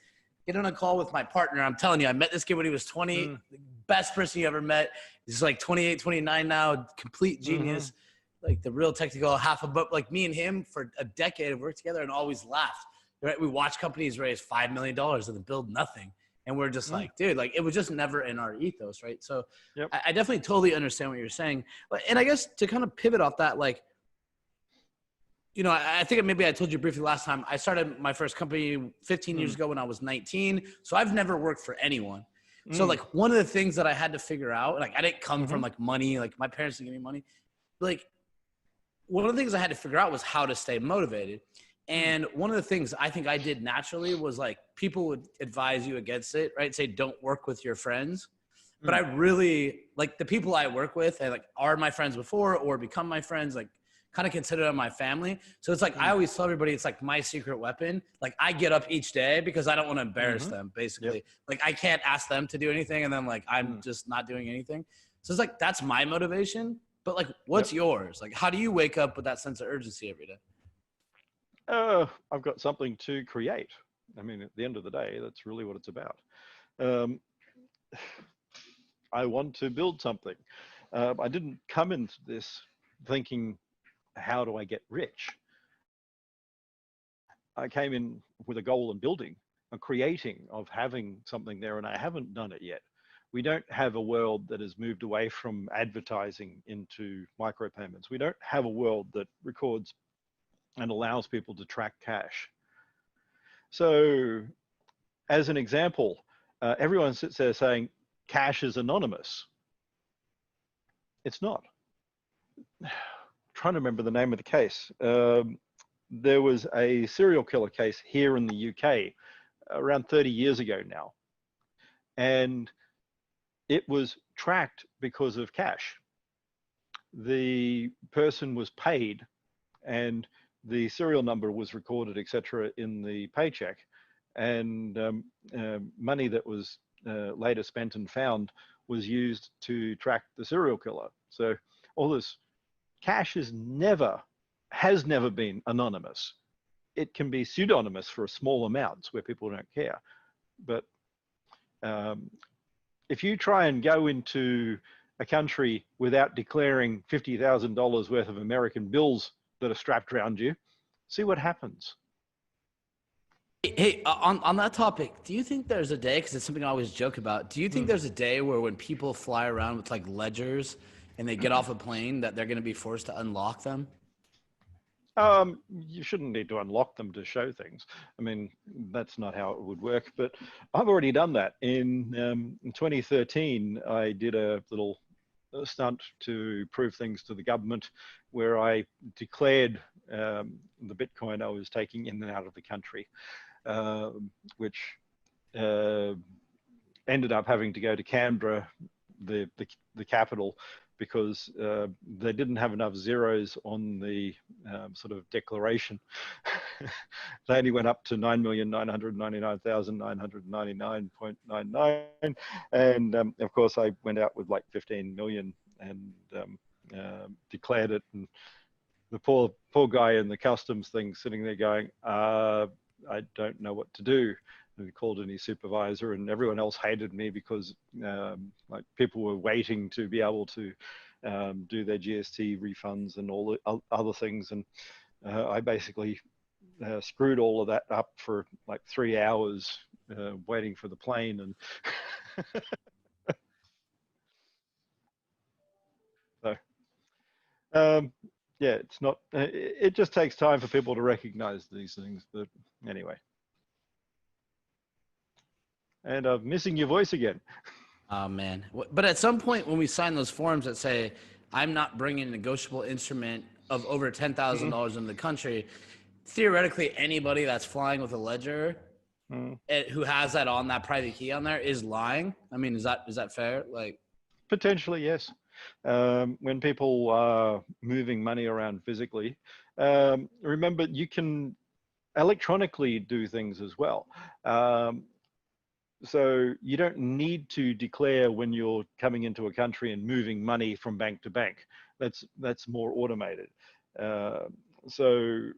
get on a call with my partner. I'm telling you, I met this kid when he was 20. The best person you ever met. He's like 28, 29 now. Complete genius. Like the real technical but like me and him for a decade have worked together and always laughed. Right? We watch companies raise $5 million and then build nothing. And we're just like, dude, like it was just never in our ethos, right? So I definitely totally understand what you're saying. And I guess to kind of pivot off that, like, you know, I think maybe I told you briefly last time, I started my first company 15 years ago when I was 19. So I've never worked for anyone. So like one of the things that I had to figure out, like I didn't come from like money, like my parents didn't give me money. Like one of the things I had to figure out was how to stay motivated. And one of the things I think I did naturally was like people would advise you against it, right? Say, don't work with your friends. But I really like the people I work with and like are my friends before or become my friends, like kind of consider them my family. So it's like, I always tell everybody, it's like my secret weapon. Like I get up each day because I don't want to embarrass them basically. Like I can't ask them to do anything. And then like, I'm just not doing anything. So it's like, that's my motivation. But like, what's yours? Like, how do you wake up with that sense of urgency every day? I've got something to create. I mean, at the end of the day, that's really what it's about. I want to build something. I didn't come into this thinking, how do I get rich? I came in with a goal of building, of creating, of having something there, and I haven't done it yet. We don't have a world that has moved away from advertising into micropayments. We don't have a world that records and allows people to track cash. So as an example, everyone sits there saying cash is anonymous. It's not. I'm trying to remember the name of the case. There was a serial killer case here in the UK around 30 years ago now. And it was tracked because of cash. The person was paid and the serial number was recorded, etc., in the paycheck, and money that was later spent and found was used to track the serial killer. So all this cash has never been anonymous. It can be pseudonymous for small amounts where people don't care. But if you try and go into a country without declaring $50,000 worth of American bills that are strapped around you, see what happens. Hey, on that topic, do you think there's a day, because it's something I always joke about, do you think there's a day where when people fly around with like ledgers and they get off a plane that they're going to be forced to unlock them? You shouldn't need to unlock them to show things. I mean, that's not how it would work, but I've already done that. In 2013, I did a little stunt to prove things to the government where I declared the Bitcoin I was taking in and out of the country, which ended up having to go to Canberra, the capital, because they didn't have enough zeros on the sort of declaration. They only went up to 9,999,999.99. And of course, I went out with like 15 million and declared it. And the poor guy in the customs thing sitting there going, I don't know what to do. And he called in his supervisor, and everyone else hated me because like people were waiting to be able to do their GST refunds and all the other things. And I basically screwed all of that up for like 3 hours waiting for the plane. And so, yeah, it's not, it just takes time for people to recognize these things. But anyway. And I'm missing your voice again. Oh, man. But at some point when we sign those forms that say, I'm not bringing a negotiable instrument of over $10,000 into the country, theoretically, anybody that's flying with a ledger who has that on, that private key on there, is lying. I mean, is that fair? Like, potentially, yes. When people are moving money around physically, remember, you can electronically do things as well. So you don't need to declare when you're coming into a country and moving money from bank to bank. That's more automated. So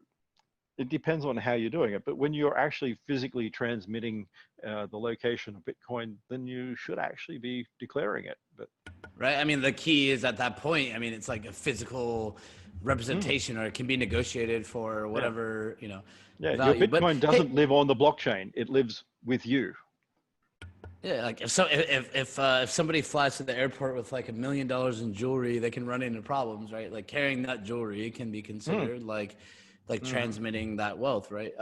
it depends on how you're doing it. But when you're actually physically transmitting the location of Bitcoin, then you should actually be declaring it. But right. I mean, the key is at that point, I mean, it's like a physical representation, or it can be negotiated for whatever, you know. Yeah, value. your Bitcoin doesn't live on the blockchain. It lives with you. Yeah, like if somebody flies to the airport with like $1 million in jewelry, they can run into problems, right? Like carrying that jewelry can be considered like transmitting that wealth, right?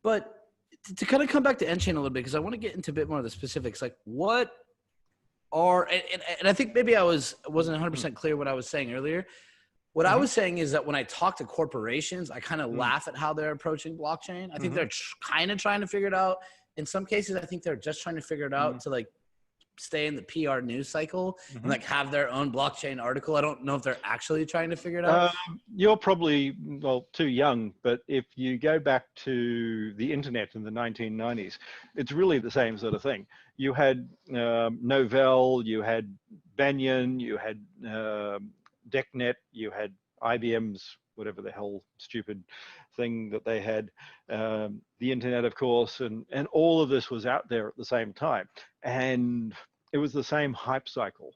But to kind of come back to N-Chain a little bit, because I want to get into a bit more of the specifics, like what are, and I think maybe I wasn't 100% clear what I was saying earlier. What I was saying is that when I talk to corporations, I kind of laugh at how they're approaching blockchain. I think they're kind of trying to figure it out. In some cases, I think they're just trying to figure it out to like stay in the PR news cycle and like have their own blockchain article. I don't know if they're actually trying to figure it out. You're probably, well, too young, but if you go back to the internet in the 1990s, it's really the same sort of thing. You had Novell, you had Banyan, you had DECnet, you had IBM's whatever the hell stupid thing that they had, the internet, of course, and all of this was out there at the same time. And it was the same hype cycle,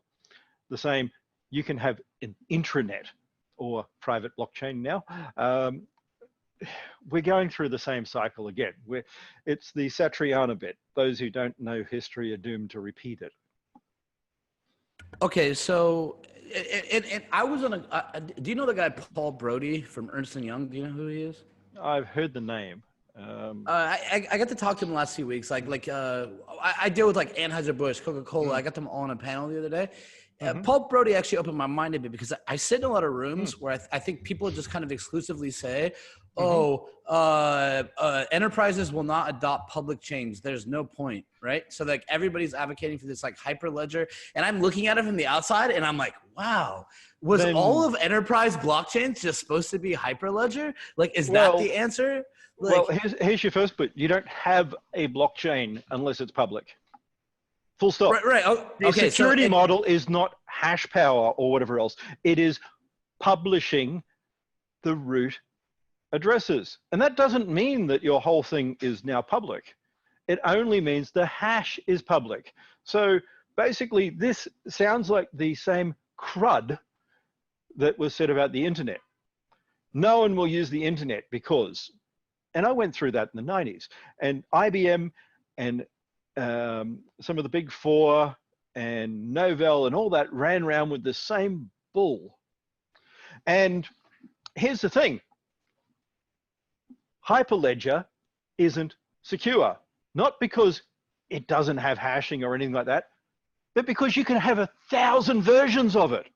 the same, you can have an intranet or private blockchain now. We're going through the same cycle again. It's the Satriana bit. Those who don't know history are doomed to repeat it. Okay, so and I was on a. Do you know the guy Paul Brody from Ernst & Young? Do you know who he is? I've heard the name. I got to talk to him the last few weeks. I deal with like Anheuser-Busch, Coca-Cola. I got them all on a panel the other day. Paul Brody actually opened my mind a bit, because I sit in a lot of rooms where I think people just kind of exclusively say, enterprises will not adopt public chains. There's no point, right? So like everybody's advocating for this like hyperledger, and I'm looking at it from the outside and I'm like, wow, all of enterprise blockchains just supposed to be hyperledger? Like, is that the answer? Well, here's your first bit. You don't have a blockchain unless it's public. Full stop. Right. Oh, The security model is not hash power or whatever else. It is publishing the root addresses. And that doesn't mean that your whole thing is now public. It only means the hash is public. So basically, this sounds like the same crud that was said about the internet. No one will use the internet because, and I went through that in the 90s, and IBM and some of the big four and Novell and all that ran around with the same bull. And here's the thing. Hyperledger isn't secure, not because it doesn't have hashing or anything like that, but because you can have 1,000 versions of it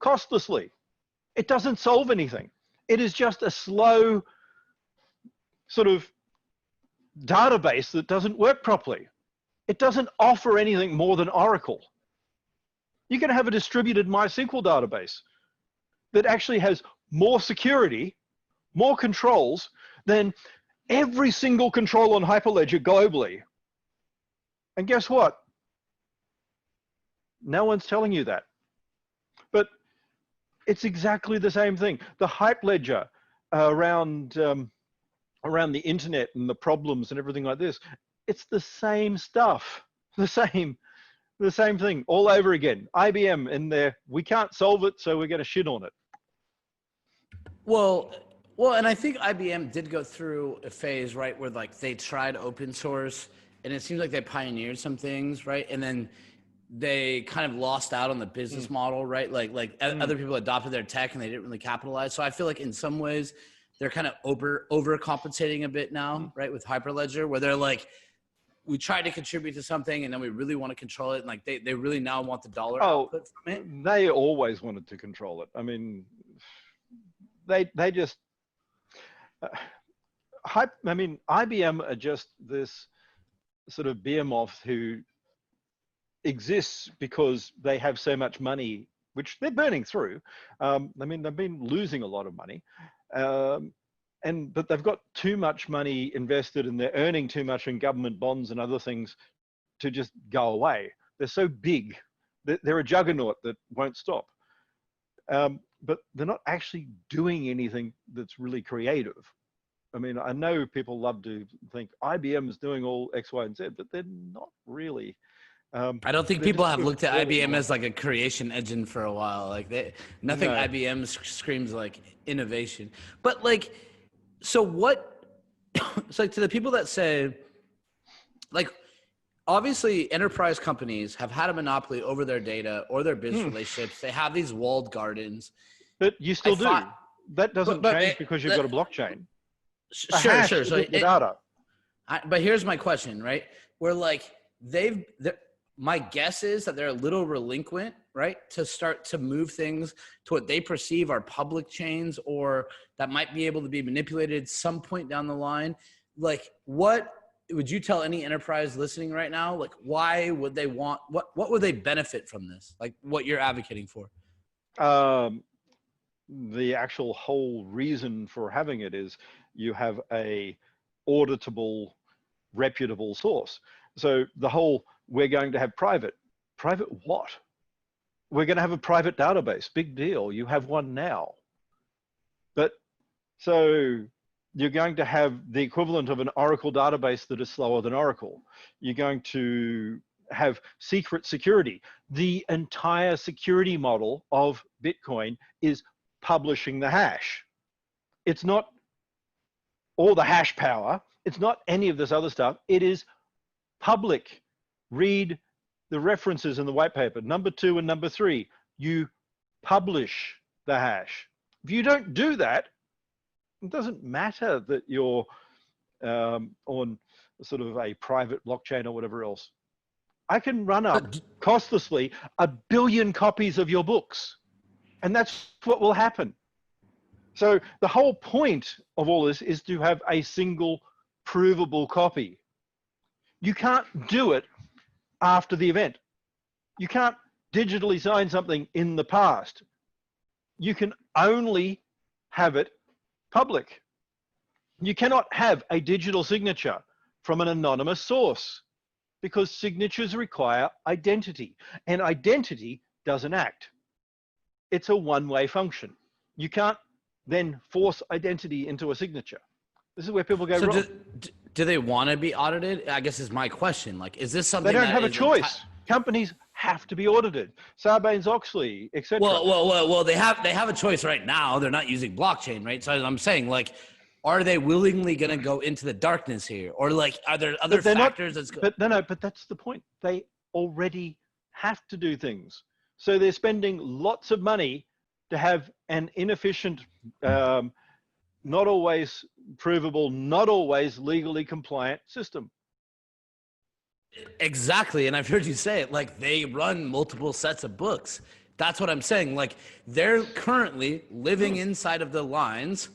costlessly. It doesn't solve anything. It is just a slow sort of database that doesn't work properly. It doesn't offer anything more than Oracle. You can have a distributed MySQL database that actually has more security, more controls than every single control on Hyperledger globally. And guess what? No one's telling you that. But it's exactly the same thing. The Hyperledger around the internet and the problems and everything like this, it's the same stuff, the same thing all over again. IBM in there, we can't solve it, so we're going to shit on it. Well, and I think IBM did go through a phase, right, where like they tried open source, and it seems like they pioneered some things, right, and then they kind of lost out on the business model, right? Like other people adopted their tech and they didn't really capitalize. So I feel like in some ways they're kind of overcompensating a bit now, right, with Hyperledger, where they're like, we tried to contribute to something and then we really want to control it, and like they really now want the dollar output from it. They always wanted to control it. I mean, they just IBM are just this sort of behemoth who exists because they have so much money, which they're burning through. I mean, they've been losing a lot of money, but they've got too much money invested and they're earning too much in government bonds and other things to just go away. They're so big. They're a juggernaut that won't stop. But they're not actually doing anything that's really creative. I mean, I know people love to think IBM is doing all X, Y, and Z, but they're not really. I don't think people have looked at IBM as like a creation engine for a while. Like nothing IBM screams like innovation. But like, so what? It's like to the people that say, like, obviously enterprise companies have had a monopoly over their data or their business relationships. They have these walled gardens. But you still do. That doesn't change because you've got a blockchain. Sure. So data. But here's my question, right? Where like my guess is that they're a little relinquent, right, to start to move things to what they perceive are public chains or that might be able to be manipulated some point down the line. Like, what would you tell any enterprise listening right now? Like, why would they want, what would they benefit from this? Like what you're advocating for? The actual whole reason for having it is you have a auditable, reputable source. So the whole, we're going to have private what? We're going to have a private database, big deal. You have one now. But so you're going to have the equivalent of an Oracle database that is slower than Oracle. You're going to have secret security. The entire security model of Bitcoin is publishing the hash. It's not all the hash power. It's not any of this other stuff. It is public. Read the references in the white paper, number 2 and number 3. You publish the hash. If you don't do that, it doesn't matter that you're on sort of a private blockchain or whatever else. I can run up costlessly 1 billion copies of your books, and that's what will happen. So the whole point of all this is to have a single provable copy. You can't do it after the event. You can't digitally sign something in the past. You can only have it public. You cannot have a digital signature from an anonymous source because signatures require identity, and identity doesn't act. It's a one-way function. You can't then force identity into a signature. This is where people go wrong. Do they want to be audited? I guess is my question. Like, is this something They don't have a choice. Companies have to be audited. Sarbanes-Oxley, etc. Well, they have a choice right now. They're not using blockchain, right? So I'm saying, like, are they willingly going to go into the darkness here, or like, are there other factors that's? But but that's the point. They already have to do things, so they're spending lots of money to have an inefficient, not always provable, not always legally compliant system. Exactly. And I've heard you say it, like they run multiple sets of books. That's what I'm saying. Like they're currently living inside of the lines,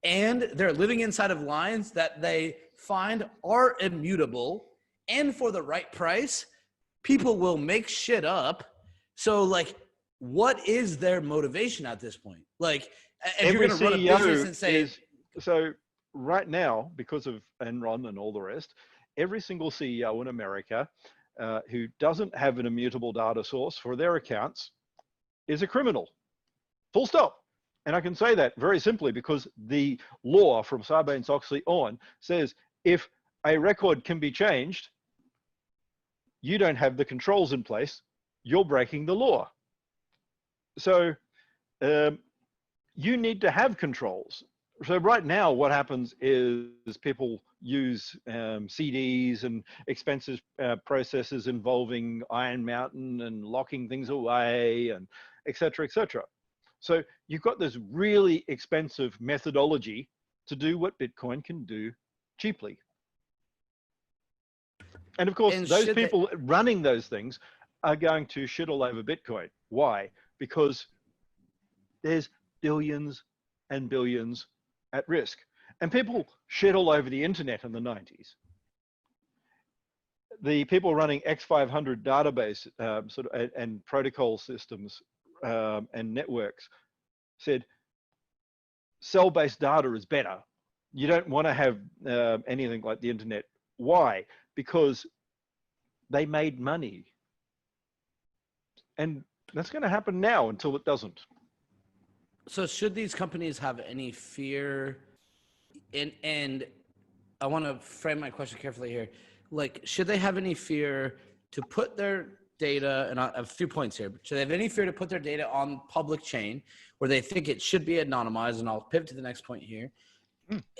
and they're living inside of lines that they find are immutable, and for the right price, people will make shit up. So like, what is their motivation at this point? Like, if you're going to run a business and say, so right now, because of Enron and all the rest, every single CEO in America who doesn't have an immutable data source for their accounts is a criminal. Full stop. And I can say that very simply because the law from Sarbanes-Oxley on says if a record can be changed, you don't have the controls in place, you're breaking the law. So you need to have controls. So right now, what happens is people use CDs and expensive processes involving Iron Mountain and locking things away and et cetera, et cetera. So you've got this really expensive methodology to do what Bitcoin can do cheaply. And of course, those people running those things are going to shit all over Bitcoin. Why? Because there's billions and billions at risk. And people shit all over the internet in the 90s. The people running X500 database and protocol systems and networks said cell-based data is better. You don't want to have anything like the internet. Why? Because they made money. And that's going to happen now until it doesn't. So should these companies have any fear? And I want to frame my question carefully here. Like, should they have any fear to put their data, and I have a few points here, but should they have any fear to put their data on public chain where they think it should be anonymized? And I'll pivot to the next point here.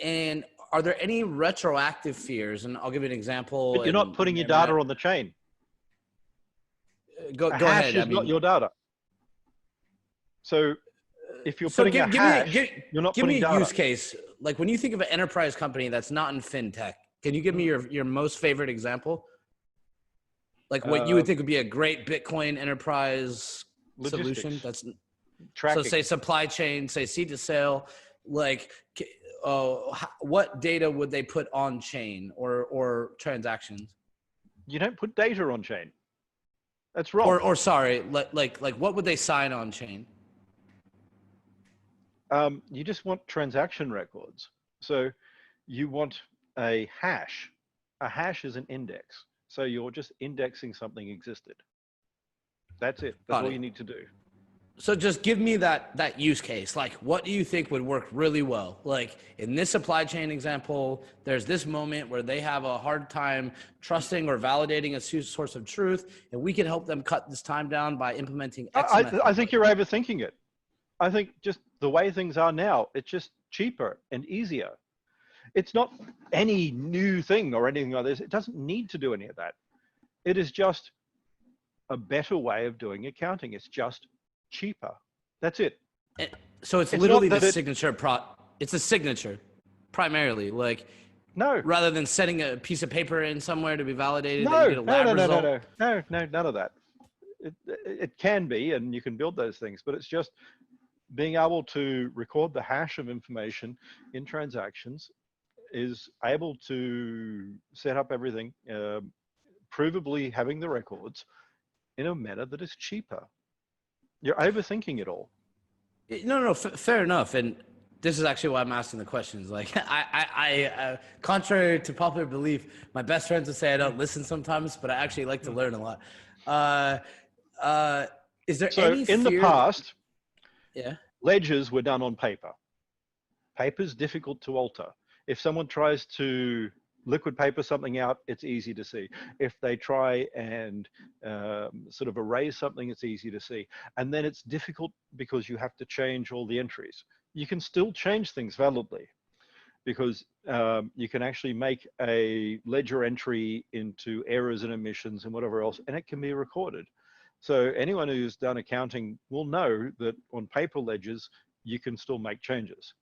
And are there any retroactive fears? And I'll give you an example. But you're not putting your data on the chain. Go ahead. Hash is not your data. So if you're putting a hash, you're not putting data. Give me a use case. Like when you think of an enterprise company that's not in fintech, can you give me your most favorite example? Like what you would think would be a great Bitcoin enterprise solution? That's tracking. So say supply chain, say seed to sale, like what data would they put on chain or transactions? You don't put data on chain. That's wrong. Or sorry, like what would they sign on chain? You just want transaction records. So you want a hash. A hash is an index. So you're just indexing something existed. That's it. That's all you need to do. So just give me that use case. Like, what do you think would work really well? Like in this supply chain example, there's this moment where they have a hard time trusting or validating a source of truth, and we can help them cut this time down by implementing X method. I think you're overthinking it. I think just the way things are now, it's just cheaper and easier. It's not any new thing or anything like this. It doesn't need to do any of that. It is just a better way of doing accounting. It's just cheaper. That's it. So it's literally the signature it's a signature primarily, like rather than setting a piece of paper in somewhere to be validated. No, none of that. It can be, and you can build those things, but it's just being able to record the hash of information in transactions is able to set up everything, provably having the records in a manner that is cheaper. You're overthinking it all. No, fair enough. And this is actually why I'm asking the questions. Like, contrary to popular belief, my best friends would say I don't listen sometimes, but I actually like to learn a lot. Is there any in the fear? past, Yeah. ledgers were done on paper. Paper's difficult to alter. If someone tries to liquid paper something out, it's easy to see. If they try and sort of erase something, it's easy to see. And then it's difficult because you have to change all the entries. You can still change things validly because you can actually make a ledger entry into errors and omissions and whatever else, and it can be recorded. So anyone who's done accounting will know that on paper ledgers, you can still make changes,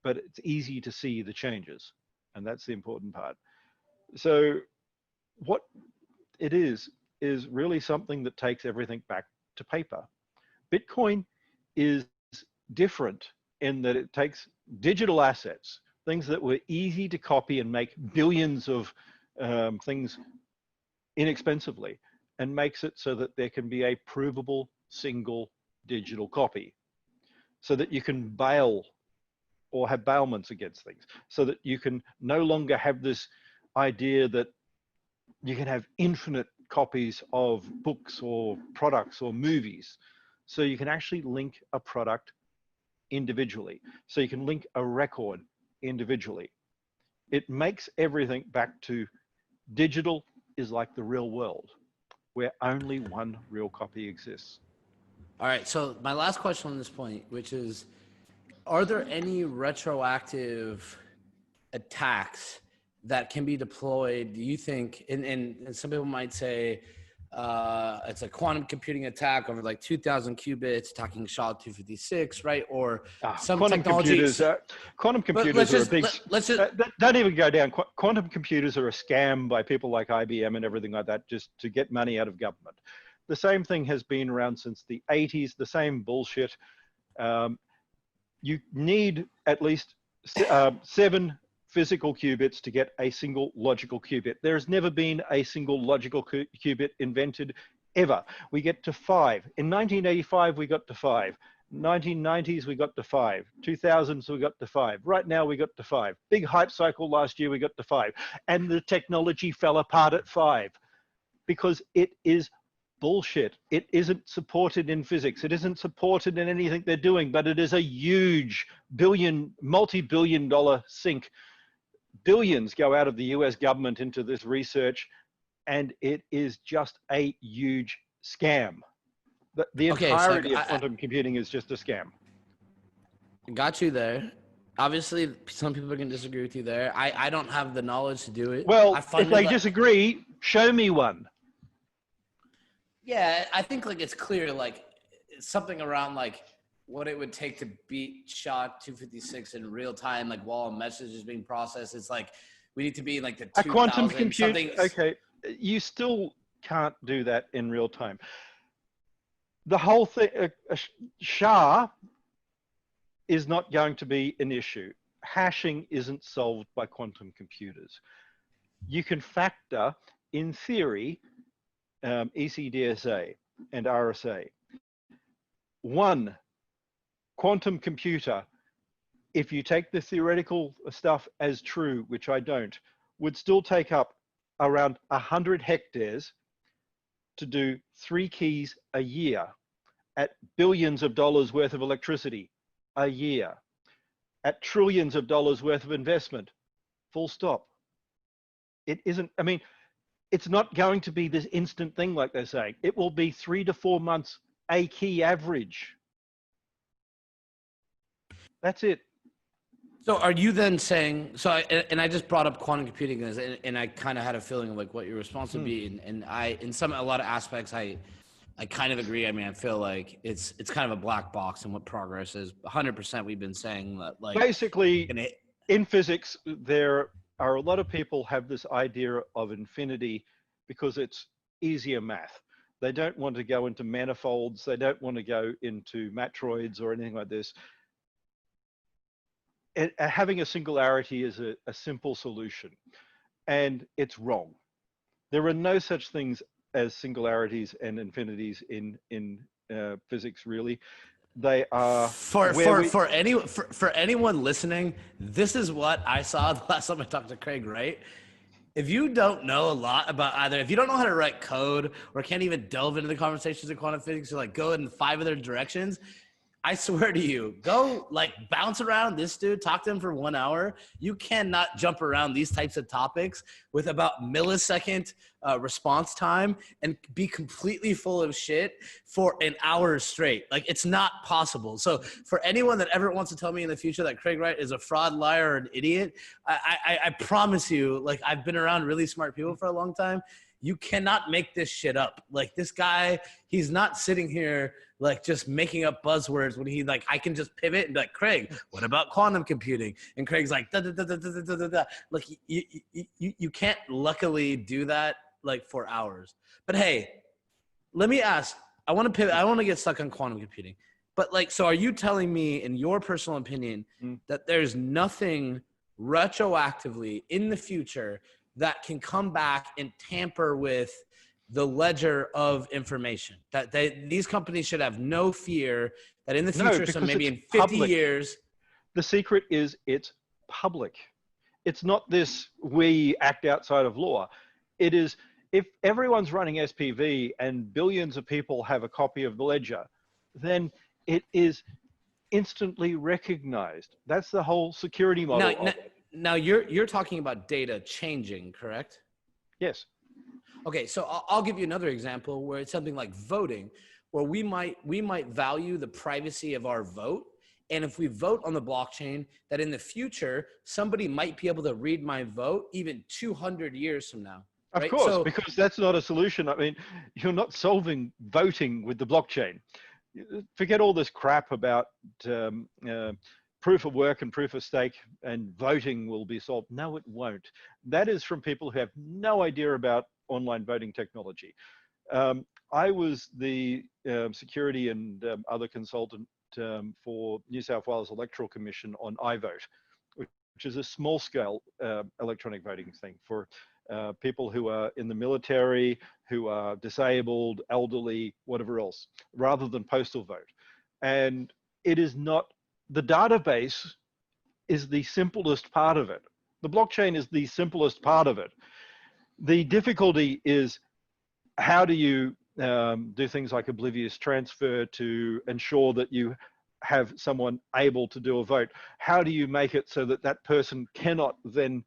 but it's easy to see the changes. And that's the important part. So what it is really something that takes everything back to paper. Bitcoin is different in that it takes digital assets, things that were easy to copy and make billions of things inexpensively, and makes it so that there can be a provable single digital copy, so that you can bail or have bailments against things, so that you can no longer have this idea that you can have infinite copies of books or products or movies. So you can actually link a product individually. So you can link a record individually. It makes everything back to digital is like the real world, where only one real copy exists. All right. So my last question on this point, which is, are there any retroactive attacks that can be deployed, do you think? And some people might say it's a quantum computing attack over like 2,000 qubits attacking SHA-256, right? Or some quantum technologies. Quantum computers are a big. Let's just don't even go down. Quantum computers are a scam by people like IBM and everything like that, just to get money out of government. The same thing has been around since the 80s. The same bullshit. You need at least 7 physical qubits to get a single logical qubit. There has never been a single logical qubit invented ever. We get to 5. In 1985, we got to 5. 1990s, we got to 5. 2000s, we got to 5. Right now, we got to 5. Big hype cycle last year, we got to 5. And the technology fell apart at 5 because it is bullshit. It isn't supported in physics. It isn't supported in anything they're doing, but it is a huge multi-billion dollar sink. Billions go out of the US government into this research, and it is just a huge scam. The entirety of quantum computing is just a scam. Got you there. Obviously, some people are going to disagree with you there. I don't have the knowledge to do it. Well, if they disagree, show me one. Yeah, I think like it's clear, like something around like what it would take to beat SHA-256 in real time, like while a message is being processed. It's like we need to be in like the 2000 a quantum computer. Okay, you still can't do that in real time. The whole thing, SHA is not going to be an issue. Hashing isn't solved by quantum computers. You can factor, in theory, ECDSA and RSA. One quantum computer, if you take the theoretical stuff as true, which I don't, would still take up around 100 hectares to do 3 keys a year at billions of dollars worth of electricity a year, at trillions of dollars worth of investment, full stop. It isn't, I mean, it's not going to be this instant thing like they're saying. It will be 3 to 4 months a key average. That's it. So are you then saying, so and I just brought up quantum computing and I kind of had a feeling of like what your response would be. And I, in a lot of aspects, I kind of agree. I mean, I feel like it's kind of a black box in what progress is. 100% we've been saying that, like, basically in physics, there are a lot of people have this idea of infinity because it's easier math. They don't want to go into manifolds. They don't want to go into matroids or anything like this. Having a singularity is a simple solution, and it's wrong. There are no such things as singularities and infinities in physics, really. they are For anyone listening, this is what I saw the last time I talked to Craig Wright. If you don't know a lot about either, if you don't know how to write code or can't even delve into the conversations of quantum physics or like go in 5 other directions, I swear to you, go like bounce around this dude, talk to him for 1 hour. You cannot jump around these types of topics with about millisecond response time and be completely full of shit for an hour straight. Like, it's not possible. So for anyone that ever wants to tell me in the future that Craig Wright is a fraud, liar, or an idiot, I promise you, like, I've been around really smart people for a long time. You cannot make this shit up. Like, this guy, he's not sitting here like just making up buzzwords when he like, I can just pivot and be like, Craig, what about quantum computing? And Craig's like, da, da, da, da, da, da, da, da. Look, you can't luckily do that like for hours. But hey, let me ask, I want to pivot. I want to get stuck on quantum computing. But like, so are you telling me, in your personal opinion, that there's nothing retroactively in the future that can come back and tamper with the ledger of information? That these companies should have no fear that in the future, so maybe in 50 public. years. The secret is it's public. It's not this we act outside of law. It is, if everyone's running SPV and billions of people have a copy of the ledger, then it is instantly recognized. That's the whole security model. Now you're talking about data changing, correct? Yes. Okay, so I'll give you another example where it's something like voting, where we might value the privacy of our vote, and if we vote on the blockchain, that in the future somebody might be able to read my vote even 200 years from now. Of right? course, because that's not a solution. I mean, you're not solving voting with the blockchain. Forget all this crap about proof of work and proof of stake and voting will be solved. No, it won't. That is from people who have no idea about online voting technology. I was the security and other consultant for New South Wales Electoral Commission on iVote, which is a small scale electronic voting thing for people who are in the military, who are disabled, elderly, whatever else, rather than postal vote. And it is not, the database is the simplest part of it. The blockchain is the simplest part of it. The difficulty is, how do you do things like oblivious transfer to ensure that you have someone able to do a vote? How do you make it so that that person cannot then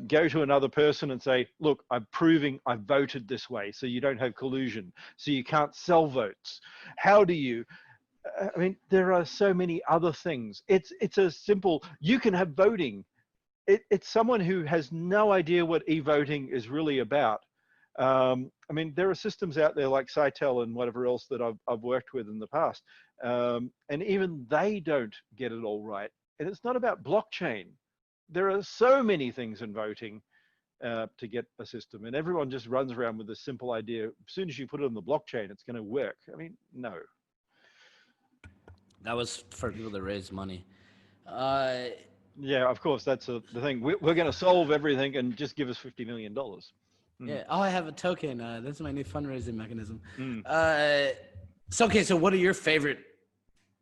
go to another person and say, look, I'm proving I voted this way, so you don't have collusion, so you can't sell votes? How do you, I mean, there are so many other things. It's a simple, you can have voting. It's someone who has no idea what e-voting is really about. I mean, there are systems out there like Cytel and whatever else that I've worked with in the past. And even they don't get it all right. And it's not about blockchain. There are so many things in voting to get a system, and everyone just runs around with this simple idea. As soon as you put it on the blockchain, it's going to work. I mean, no. That was for people that raise money. Yeah, of course, that's the thing. We're going to solve everything and just give us $50 million. Yeah. Oh, I have a token. That's my new fundraising mechanism. So what are your favorite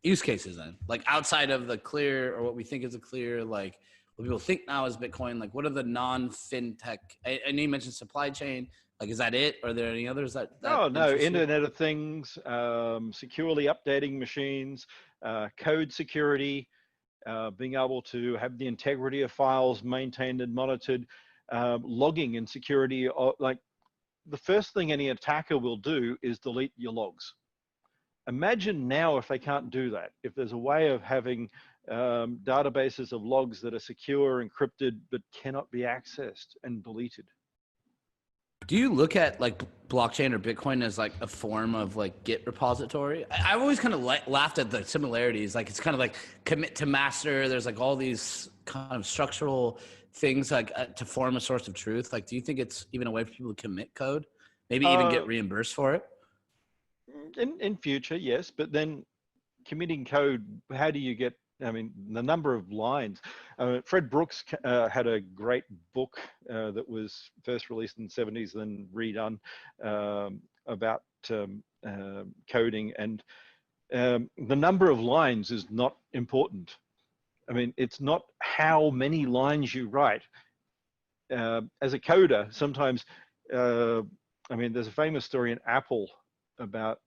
use cases then? Like outside of the clear, or what we think is a clear, like what people think now is Bitcoin, like what are the non-fintech? I know you mentioned supply chain. Like, is that it? Are there any others that no, Internet of Things, securely updating machines, code security, being able to have the integrity of files maintained and monitored, logging and security. Like, the first thing any attacker will do is delete your logs. Imagine now if they can't do that, if there's a way of having databases of logs that are secure, encrypted, but cannot be accessed and deleted. Do you look at like blockchain or Bitcoin as like a form of like Git repository? I've always kind of laughed at the similarities. Like, it's kind of like commit to master. There's like all these kind of structural things like to form a source of truth. Like, do you think it's even a way for people to commit code? Maybe even get reimbursed for it? In future, yes. But then committing code, how do you get, I mean, the number of lines. Fred Brooks had a great book that was first released in the 70s, then redone, about coding. And the number of lines is not important. I mean, it's not how many lines you write. As a coder, sometimes, I mean, there's a famous story in Apple about,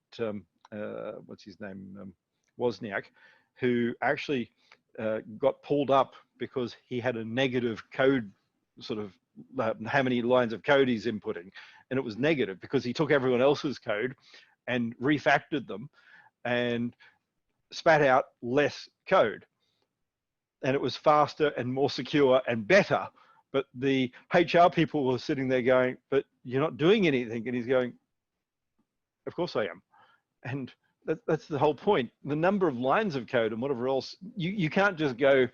what's his name, Wozniak, who actually got pulled up because he had a negative code, sort of how many lines of code he's inputting. And it was negative because he took everyone else's code and refactored them and spat out less code. And it was faster and more secure and better. But the HR people were sitting there going, but you're not doing anything. And he's going, of course I am. And that's the whole point. The number of lines of code and whatever else, you can't just go,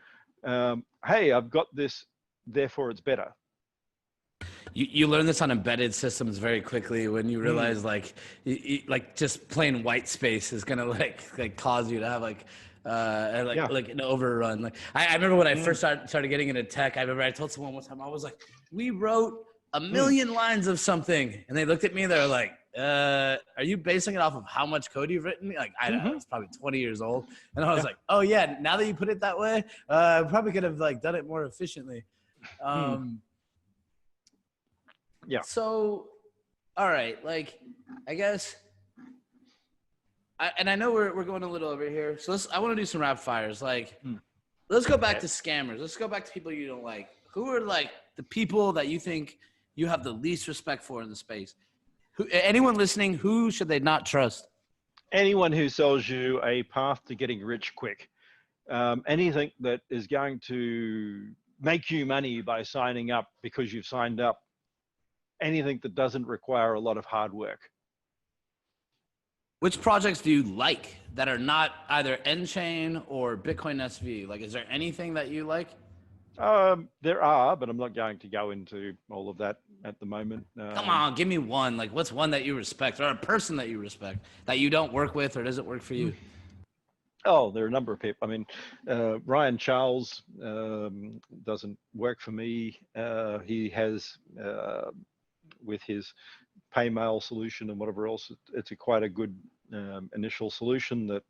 hey, I've got this, therefore it's better. You learn this on embedded systems very quickly when you realize like just plain white space is gonna like cause you to have like an overrun. Like I remember when I first started getting into tech, I remember I told someone one time, I was like, we wrote 1 million lines of something, and they looked at me, they were like, are you basing it off of how much code you've written? Like, I don't know, it's probably 20 years old. And I was like, oh yeah, now that you put it that way, I probably could have like done it more efficiently. Yeah. So, all right, like, I guess, and I know we're going a little over here. So I want to do some rapid fires. Like, let's go back to scammers. Let's go back to people you don't like. Who are like the people that you think you have the least respect for in the space? Anyone listening, who should they not trust? Anyone who sells you a path to getting rich quick. Anything that is going to make you money by signing up because you've signed up. Anything that doesn't require a lot of hard work. Which projects do you like that are not either N-Chain or Bitcoin SV? Like, is there anything that you like? There are, but I'm not going to go into all of that at the moment. Come on, give me one. Like, what's one that you respect, or a person that you respect that you don't work with or doesn't work for you? Oh, there are a number of people. I mean, Ryan Charles doesn't work for me. He has, with his PayMail solution and whatever else, it's quite a good initial solution that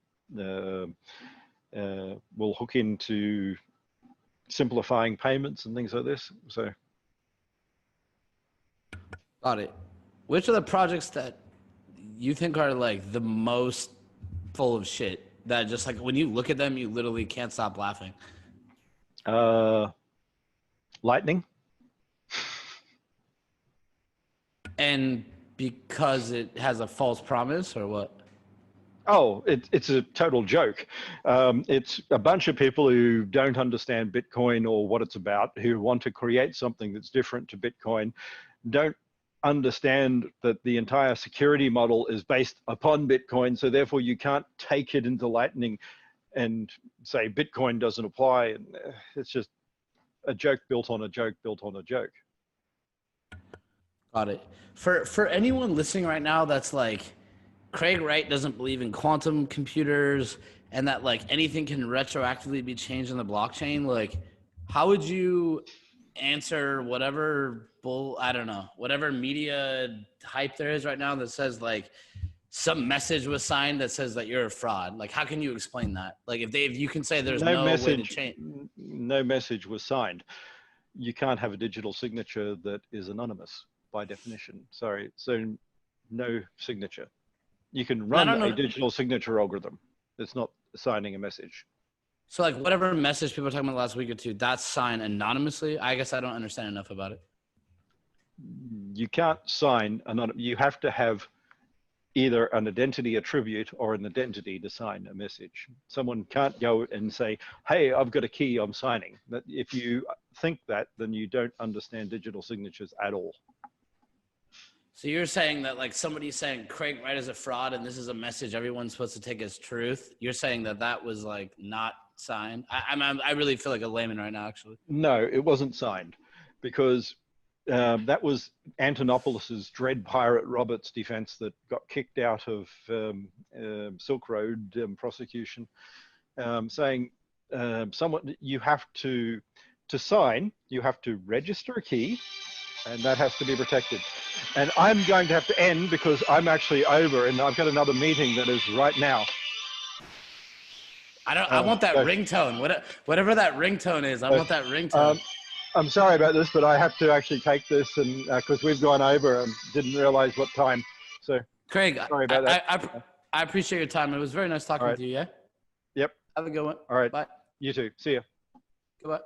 will hook into simplifying payments and things like this. So, got it. Which are the projects that you think are like the most full of shit that just like when you look at them, you literally can't stop laughing? Lightning. And because it has a false promise, or what? Oh, it's a total joke. It's a bunch of people who don't understand Bitcoin or what it's about, who want to create something that's different to Bitcoin, don't understand that the entire security model is based upon Bitcoin, so therefore you can't take it into Lightning and say Bitcoin doesn't apply. And it's just a joke built on a joke built on a joke. Got it. For anyone listening right now that's like, Craig Wright doesn't believe in quantum computers and that like anything can retroactively be changed in the blockchain, like how would you answer whatever whatever media hype there is right now that says like some message was signed that says that you're a fraud? Like, how can you explain that? Like if you can say there's no way to change. No message was signed. You can't have a digital signature that is anonymous by definition. Sorry. So no signature. You can run a digital signature algorithm. It's not signing a message. So like whatever message people were talking about last week or two, that's signed anonymously? I guess I don't understand enough about it. You can't sign you have to have either an identity attribute or an identity to sign a message. Someone can't go and say, hey, I've got a key, I'm signing. That if you think that, then you don't understand digital signatures at all. So you're saying that like somebody's saying Craig Wright is a fraud and this is a message everyone's supposed to take as truth. You're saying that that was like not signed. I really feel like a layman right now, actually. No, it wasn't signed because that was Antonopoulos's Dread Pirate Roberts defense that got kicked out of Silk Road prosecution, saying you have to sign, you have to register a key, and that has to be protected. And I'm going to have to end because I'm actually over and I've got another meeting that is right now. I want that ringtone. Whatever that ringtone is, I want that ringtone. I'm sorry about this, but I have to actually take this, and because we've gone over and didn't realize what time. So, Craig, sorry about that. I appreciate your time. It was very nice talking to you. Yeah. Yep. Have a good one. All right. Bye. You too. See ya. Goodbye.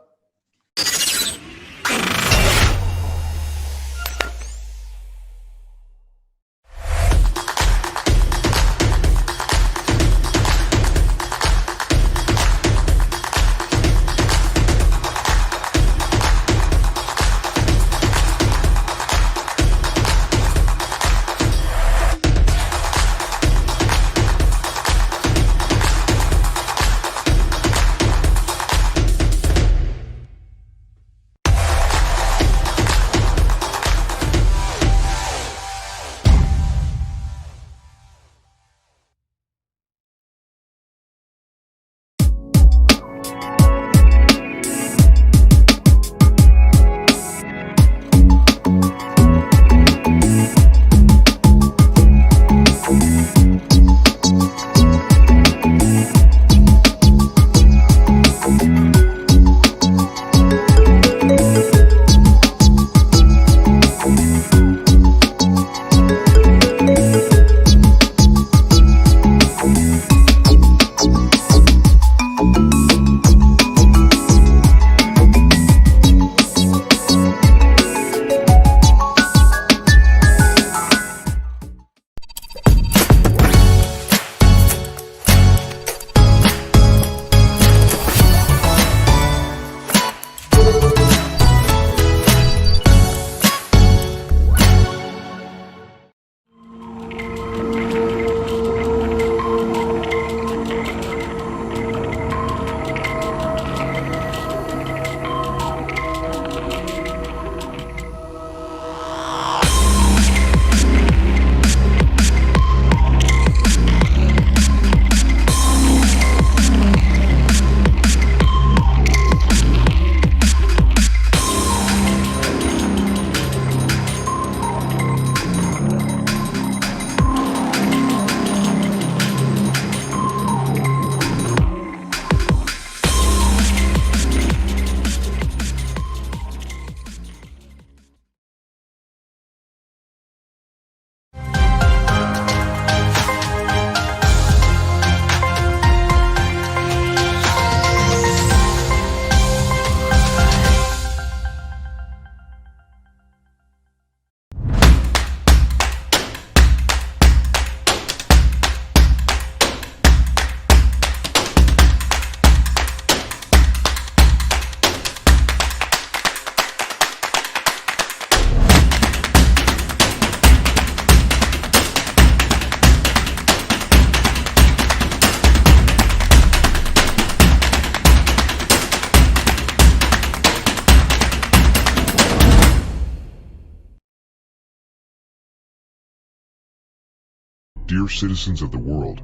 Dear citizens of the world,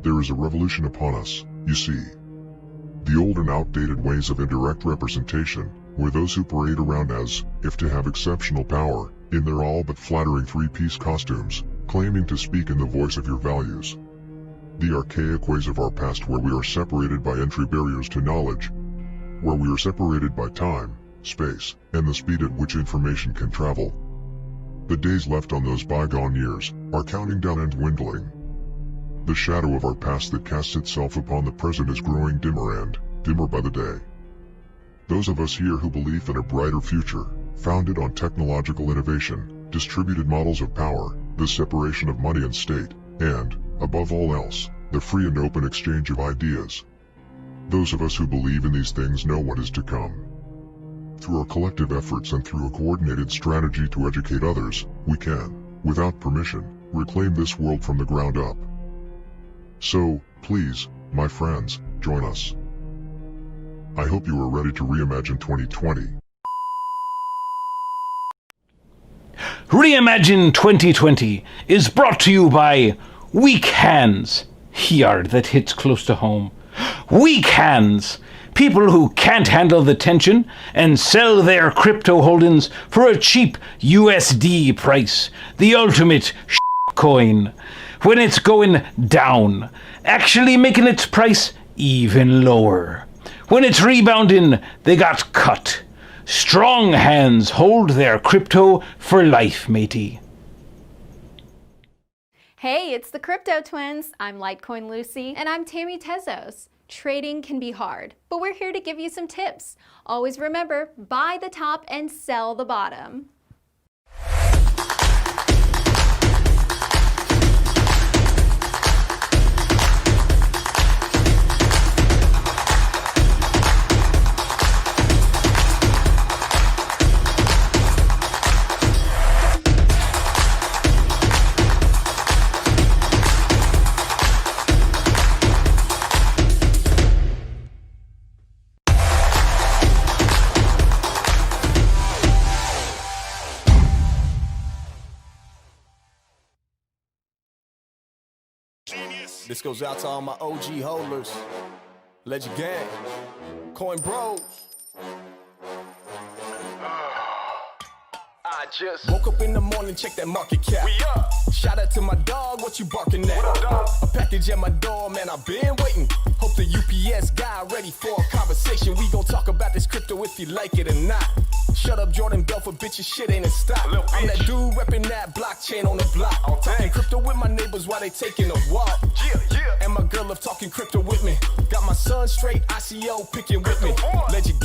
there is a revolution upon us, you see. The old and outdated ways of indirect representation, where those who parade around as if to have exceptional power, in their all but flattering three-piece costumes, claiming to speak in the voice of your values. The archaic ways of our past where we are separated by entry barriers to knowledge, where we are separated by time, space, and the speed at which information can travel. The days left on those bygone years are counting down and dwindling. The shadow of our past that casts itself upon the present is growing dimmer and dimmer by the day. Those of us here who believe in a brighter future, founded on technological innovation, distributed models of power, the separation of money and state, and, above all else, the free and open exchange of ideas. Those of us who believe in these things know what is to come. Through our collective efforts and through a coordinated strategy to educate others, we can, without permission, reclaim this world from the ground up. So, please, my friends, join us. I hope you are ready to reimagine 2020. Reimagine 2020 is brought to you by Weak Hands. Yard, that hits close to home. Weak hands. People who can't handle the tension and sell their crypto holdings for a cheap USD price. The ultimate coin. When it's going down. Actually making its price even lower. When it's rebounding, they got cut. Strong hands hold their crypto for life, matey. Hey, it's the Crypto Twins. I'm Litecoin Lucy. And I'm Tammy Tezos. Trading can be hard, but we're here to give you some tips. Always remember, buy the top and sell the bottom. This goes out to all my OG holders. Legend Gang. Coin Bros. I just woke up in the morning, check that market cap. We up. Shout out to my dog, what you barking at? What up, dog? A package at my door, man, I've been waiting. Hope the UPS guy ready for a conversation. We gon' talk about this crypto if you like it or not. Shut up, Jordan Belfort, bitches, shit ain't a stop. I'm that dude reppin' that blockchain on the block. Talking crypto with my neighbors while they taking a walk. And my girl love talking crypto with me. Got my son straight ICO picking with me. Legend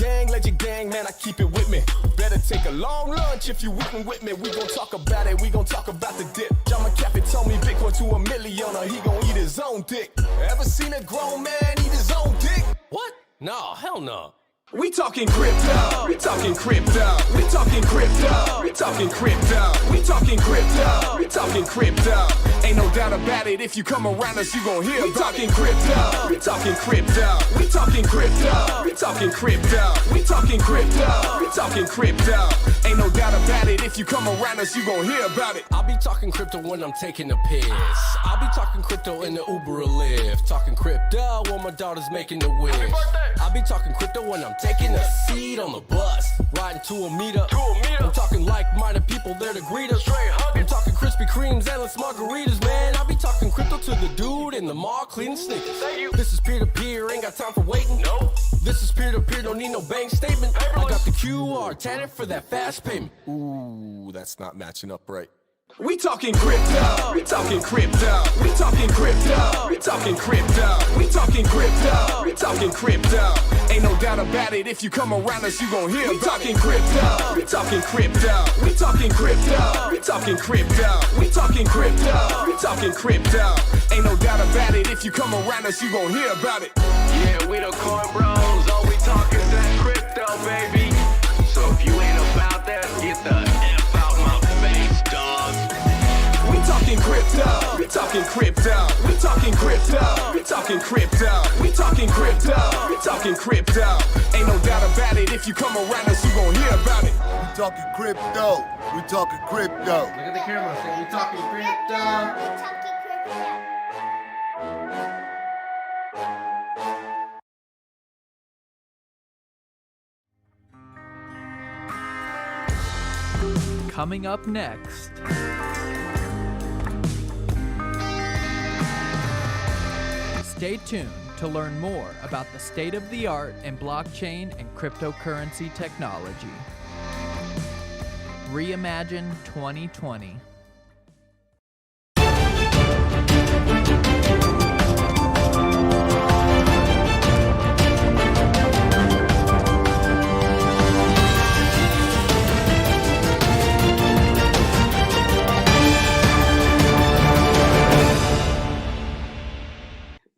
gang, man, I keep it with me. Better take a long lunch if you with me. We gon' talk about it, we gon' talk about the dip. John McCaffrey told me Bitcoin to $1 million or he gon' eat his own dick. Ever seen a grown man eat his own dick? What? No, hell no. We talking crypto, we talking crypto, we talking crypto, we talking crypto, we talking crypto, we talking crypto. Ain't no doubt about it, if you come around us, you gon' hear we talking crypto, we talking crypto, we talking crypto, we talking crypto, we talking crypto, we talking crypto. Ain't no doubt about it, if you come around us, you gon' hear about it. I'll be talking crypto when I'm taking a piss. I'll be talking crypto in the Uber or Lyft. Talking crypto when my daughter's making the wish. I'll be talking crypto when I'm taking a seat on the bus, riding to a meetup. I'm talking like-minded people there to greet us. I'm talking Krispy Kremes, endless margaritas, man. I'll be talking crypto to the dude in the mall cleaning sneakers. This is peer-to-peer, ain't got time for waiting. No. This is peer-to-peer, don't need no bank statement. I got the QR, tanner for that fast payment. Ooh, that's not matching up right. We talking crypto, we talking crypto, we talking crypto, we talking crypto, we talking crypto, we talking crypto. Ain't no doubt about it, if you come around us, you gon' hear. We talking crypto, we talking crypto, we talking crypto, we talking crypto, we talking crypto, we talking crypto. Ain't no doubt about it, if you come around us, you gon' hear about it. Yeah, we the Coin Bros, all we talk is that crypto, baby. So if you ain't about that, get the F out my face, dog. We talking crypto, we talking crypto, we talking crypto, we talking crypto, we talking crypto, we talking crypto. Ain't no doubt about it, if you come around us, you gon' hear about it. We talking crypto, we talking crypto. Look at the camera, say we talking crypto. We talking crypto. Coming up next. Stay tuned to learn more about the state of the art in blockchain and cryptocurrency technology. Reimagine 2020.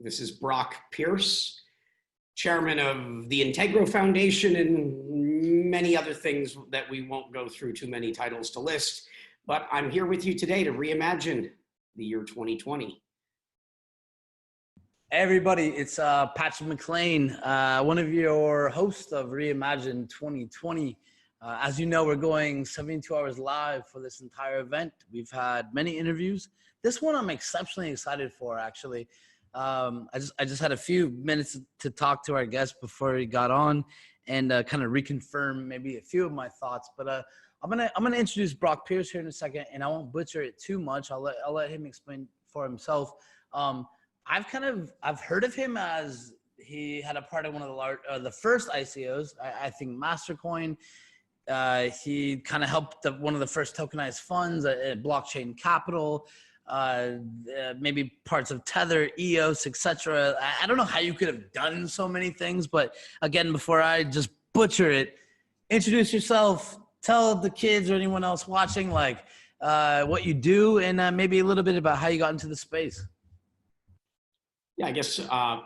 This is Brock Pierce, chairman of the Integro Foundation and many other things that we won't go through too many titles to list. But I'm here with you today to reimagine the year 2020. Hey everybody, it's Patrick McLean, one of your hosts of Reimagine 2020. As you know, we're going 72 hours live for this entire event. We've had many interviews. This one I'm exceptionally excited for, actually. I just had a few minutes to talk to our guest before he got on and kind of reconfirm maybe a few of my thoughts. But I'm gonna introduce Brock Pierce here in a second, and I won't butcher it too much. I'll let him explain for himself. I've heard of him as he had a part of one of the first ICOs, I think Mastercoin. He kind of helped one of the first tokenized funds at Blockchain Capital, maybe parts of Tether, EOS, etc. I don't know how you could have done so many things, but again, before I just butcher it, introduce yourself, tell the kids or anyone else watching like what you do, and maybe a little bit about how you got into the space. Yeah, I guess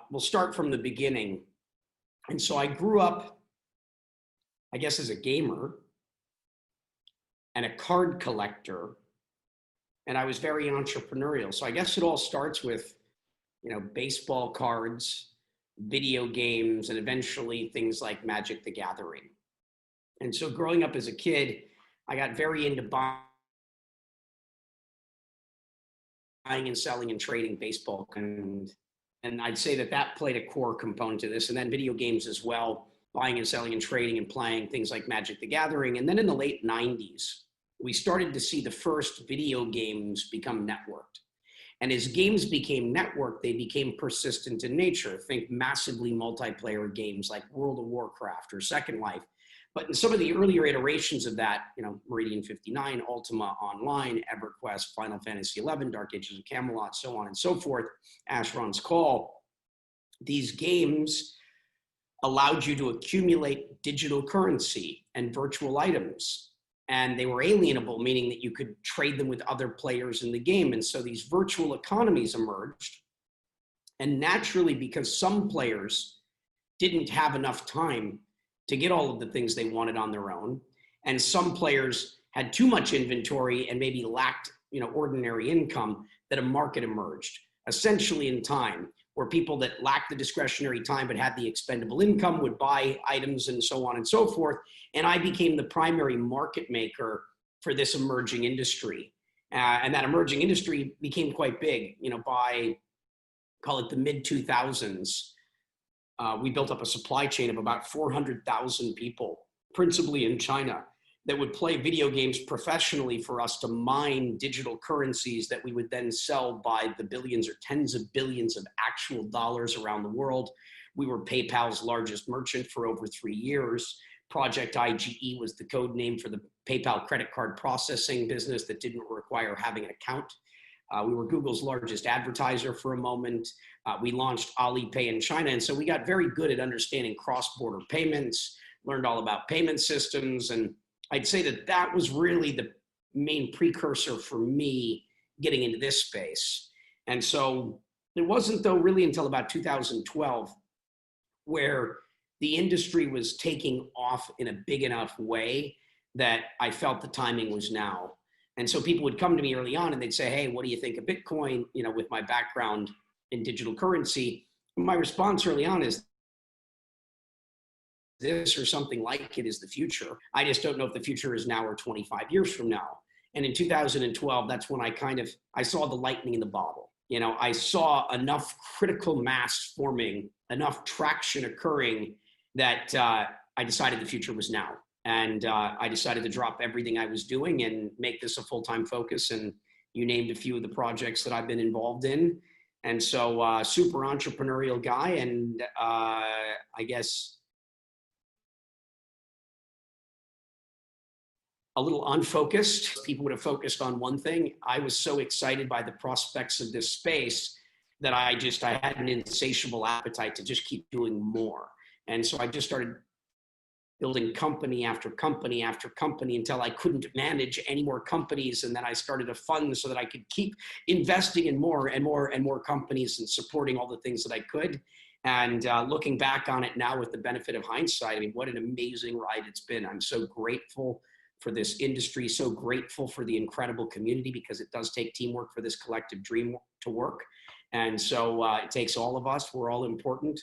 we'll start from the beginning. And so I grew up, I guess, as a gamer and a card collector, and I was very entrepreneurial. So I guess it all starts with, baseball cards, video games, and eventually things like Magic the Gathering. And so growing up as a kid, I got very into buying and selling and trading baseball. And I'd say that played a core component to this. And then video games as well, buying and selling and trading and playing things like Magic the Gathering. And then in the late 90s, we started to see the first video games become networked. And as games became networked, they became persistent in nature. Think massively multiplayer games like World of Warcraft or Second Life. But in some of the earlier iterations of that, Meridian 59, Ultima Online, EverQuest, Final Fantasy XI, Dark Ages of Camelot, so on and so forth, Asheron's Call, these games allowed you to accumulate digital currency and virtual items. And they were alienable, meaning that you could trade them with other players in the game. And so these virtual economies emerged. And naturally, because some players didn't have enough time to get all of the things they wanted on their own, and some players had too much inventory and maybe lacked, ordinary income, that a market emerged, essentially in time, where people that lacked the discretionary time but had the expendable income would buy items and so on and so forth. And I became the primary market maker for this emerging industry. And that emerging industry became quite big, by, call it the mid-2000s. We built up a supply chain of about 400,000 people, principally in China, that would play video games professionally for us to mine digital currencies that we would then sell by the billions or tens of billions of actual dollars around the world. We were PayPal's largest merchant for over 3 years. Project IGE was the code name for the PayPal credit card processing business that didn't require having an account. We were Google's largest advertiser for a moment. We launched Alipay in China. And so we got very good at understanding cross-border payments, learned all about payment systems. And I'd say that was really the main precursor for me getting into this space. And so it wasn't, though, really until about 2012 where the industry was taking off in a big enough way that I felt the timing was now. And so people would come to me early on and they'd say, hey, what do you think of Bitcoin? With my background in digital currency. My response early on is, this or something like it is the future. I just don't know if the future is now or 25 years from now. And in 2012, that's when I saw the lightning in the bottle. I saw enough critical mass forming, enough traction occurring that I decided the future was now. And I decided to drop everything I was doing and make this a full-time focus. And you named a few of the projects that I've been involved in. And so super entrepreneurial guy. And I guess a little unfocused. People would have focused on one thing. I was so excited by the prospects of this space that I had an insatiable appetite to just keep doing more. And so I just started building company after company after company until I couldn't manage any more companies. And then I started a fund so that I could keep investing in more and more and more companies and supporting all the things that I could. And looking back on it now with the benefit of hindsight, I mean, what an amazing ride it's been. I'm so grateful for this industry, so grateful for the incredible community, because it does take teamwork for this collective dream to work. And so it takes all of us. We're all important.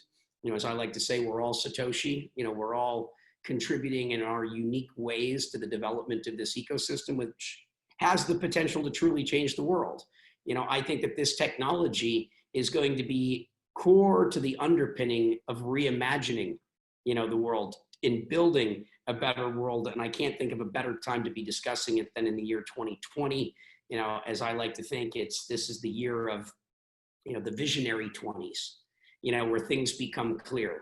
As I like to say, we're all Satoshi. We're all contributing in our unique ways to the development of this ecosystem, which has the potential to truly change the world. I think that this technology is going to be core to the underpinning of reimagining, the world, in building a better world. And I can't think of a better time to be discussing it than in the year 2020. As I like to think, this is the year of, the visionary 20s. where things become clear.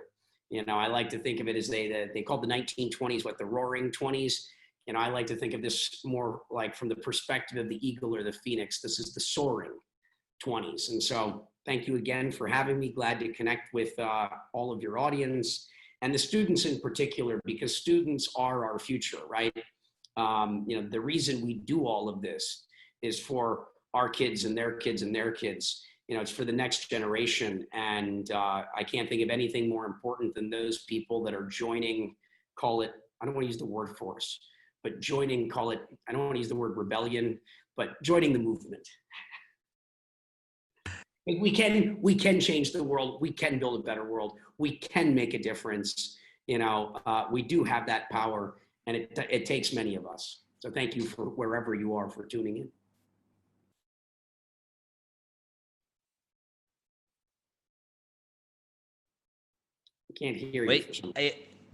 I like to think of it as they called the 1920s, the roaring 20s. I like to think of this more like from the perspective of the eagle or the phoenix. This is the soaring 20s. And so thank you again for having me. Glad to connect with all of your audience and the students in particular, because students are our future, right? The reason we do all of this is for our kids and their kids and their kids. It's for the next generation. And I can't think of anything more important than those people that are joining, call it, I don't want to use the word force, but joining, call it, I don't want to use the word rebellion, but joining the movement. We can change the world. We can build a better world. We can make a difference. We do have that power, and it takes many of us. So thank you for wherever you are for tuning in. I can't hear you. Wait,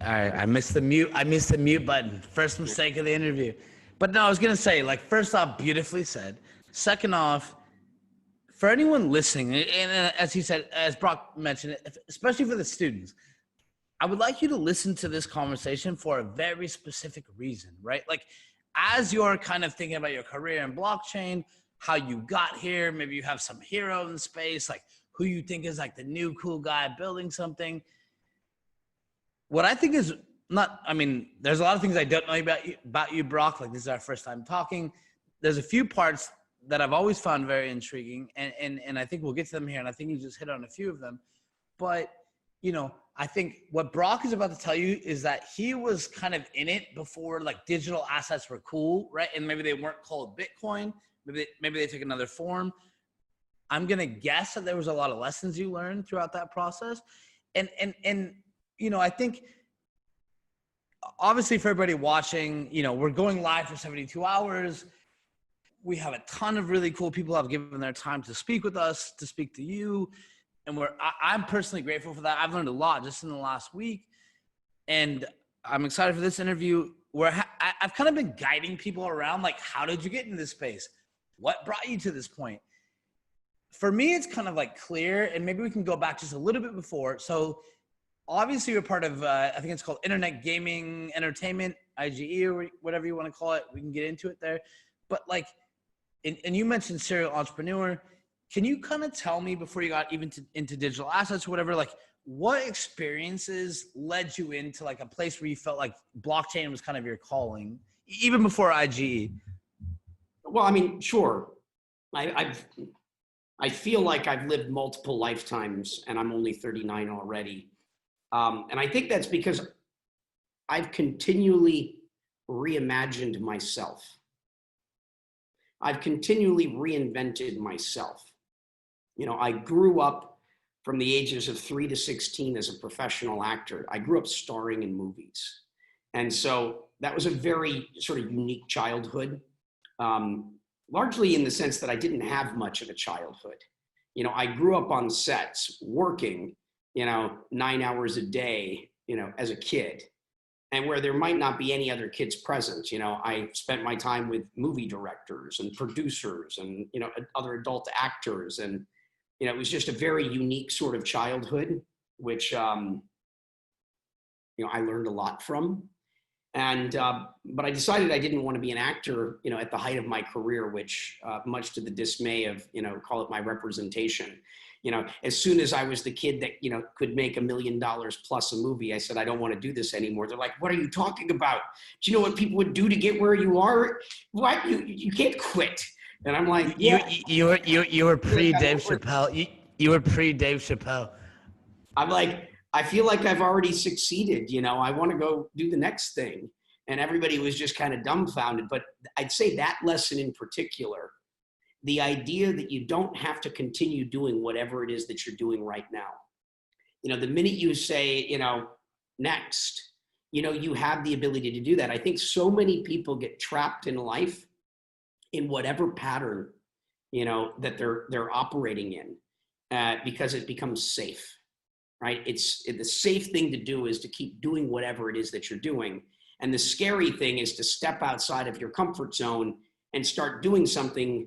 all right, I missed the mute. I missed the mute button. First mistake of the interview. But no, I was gonna say, first off, beautifully said. Second off, for anyone listening, and as he said, as Brock mentioned, especially for the students, I would like you to listen to this conversation for a very specific reason, right? As you're kind of thinking about your career in blockchain, how you got here, maybe you have some hero in the space, who you think is the new cool guy building something. What I think is there's a lot of things I don't know about you, Brock. This is our first time talking. There's a few parts that I've always found very intriguing, and I think we'll get to them here, and I think you just hit on a few of them. But, I think what Brock is about to tell you is that he was kind of in it before digital assets were cool, right? And maybe they weren't called Bitcoin. Maybe they took another form. I'm going to guess that there was a lot of lessons you learned throughout that process. And I think obviously for everybody watching, we're going live for 72 hours. We have a ton of really cool people who have given their time to speak with us, to speak to you. And I'm personally grateful for that. I've learned a lot just in the last week. And I'm excited for this interview where I've kind of been guiding people around, how did you get into this space? What brought you to this point? For me, it's kind of clear, and maybe we can go back just a little bit before. So obviously you're part of, I think it's called Internet Gaming Entertainment, IGE, or whatever you want to call it. We can get into it there. But and you mentioned serial entrepreneur. Can you kind of tell me before you got even into digital assets or whatever, what experiences led you into a place where you felt like blockchain was kind of your calling, even before IGE? Well, sure. I feel like I've lived multiple lifetimes, and I'm only 39 already. And I think that's because I've continually reimagined myself. I've continually reinvented myself. I grew up from the ages of 3 to 16 as a professional actor. I grew up starring in movies. And so that was a very sort of unique childhood, largely in the sense that I didn't have much of a childhood. I grew up on sets working, 9 hours a day, as a kid, and where there might not be any other kids present. I spent my time with movie directors and producers and, other adult actors. And, it was just a very unique sort of childhood, which, I learned a lot from. And, but I decided I didn't want to be an actor, at the height of my career, which, much to the dismay of, call it my representation. As soon as I was the kid that, could make $1 million plus a movie, I said, I don't want to do this anymore. They're like, what are you talking about? Do you know what people would do to get where you are? What? You can't quit. And I'm like, yeah. You were pre-Dave Chappelle. You were pre-Dave Chappelle. I'm like, I feel like I've already succeeded. I want to go do the next thing. And everybody was just kind of dumbfounded. But I'd say that lesson in particular, the idea that you don't have to continue doing whatever it is that you're doing right now. The minute you say, next, you have the ability to do that. I think so many people get trapped in life in whatever pattern, that they're operating in, because it becomes safe, right? It's the safe thing to do is to keep doing whatever it is that you're doing. And the scary thing is to step outside of your comfort zone and start doing something,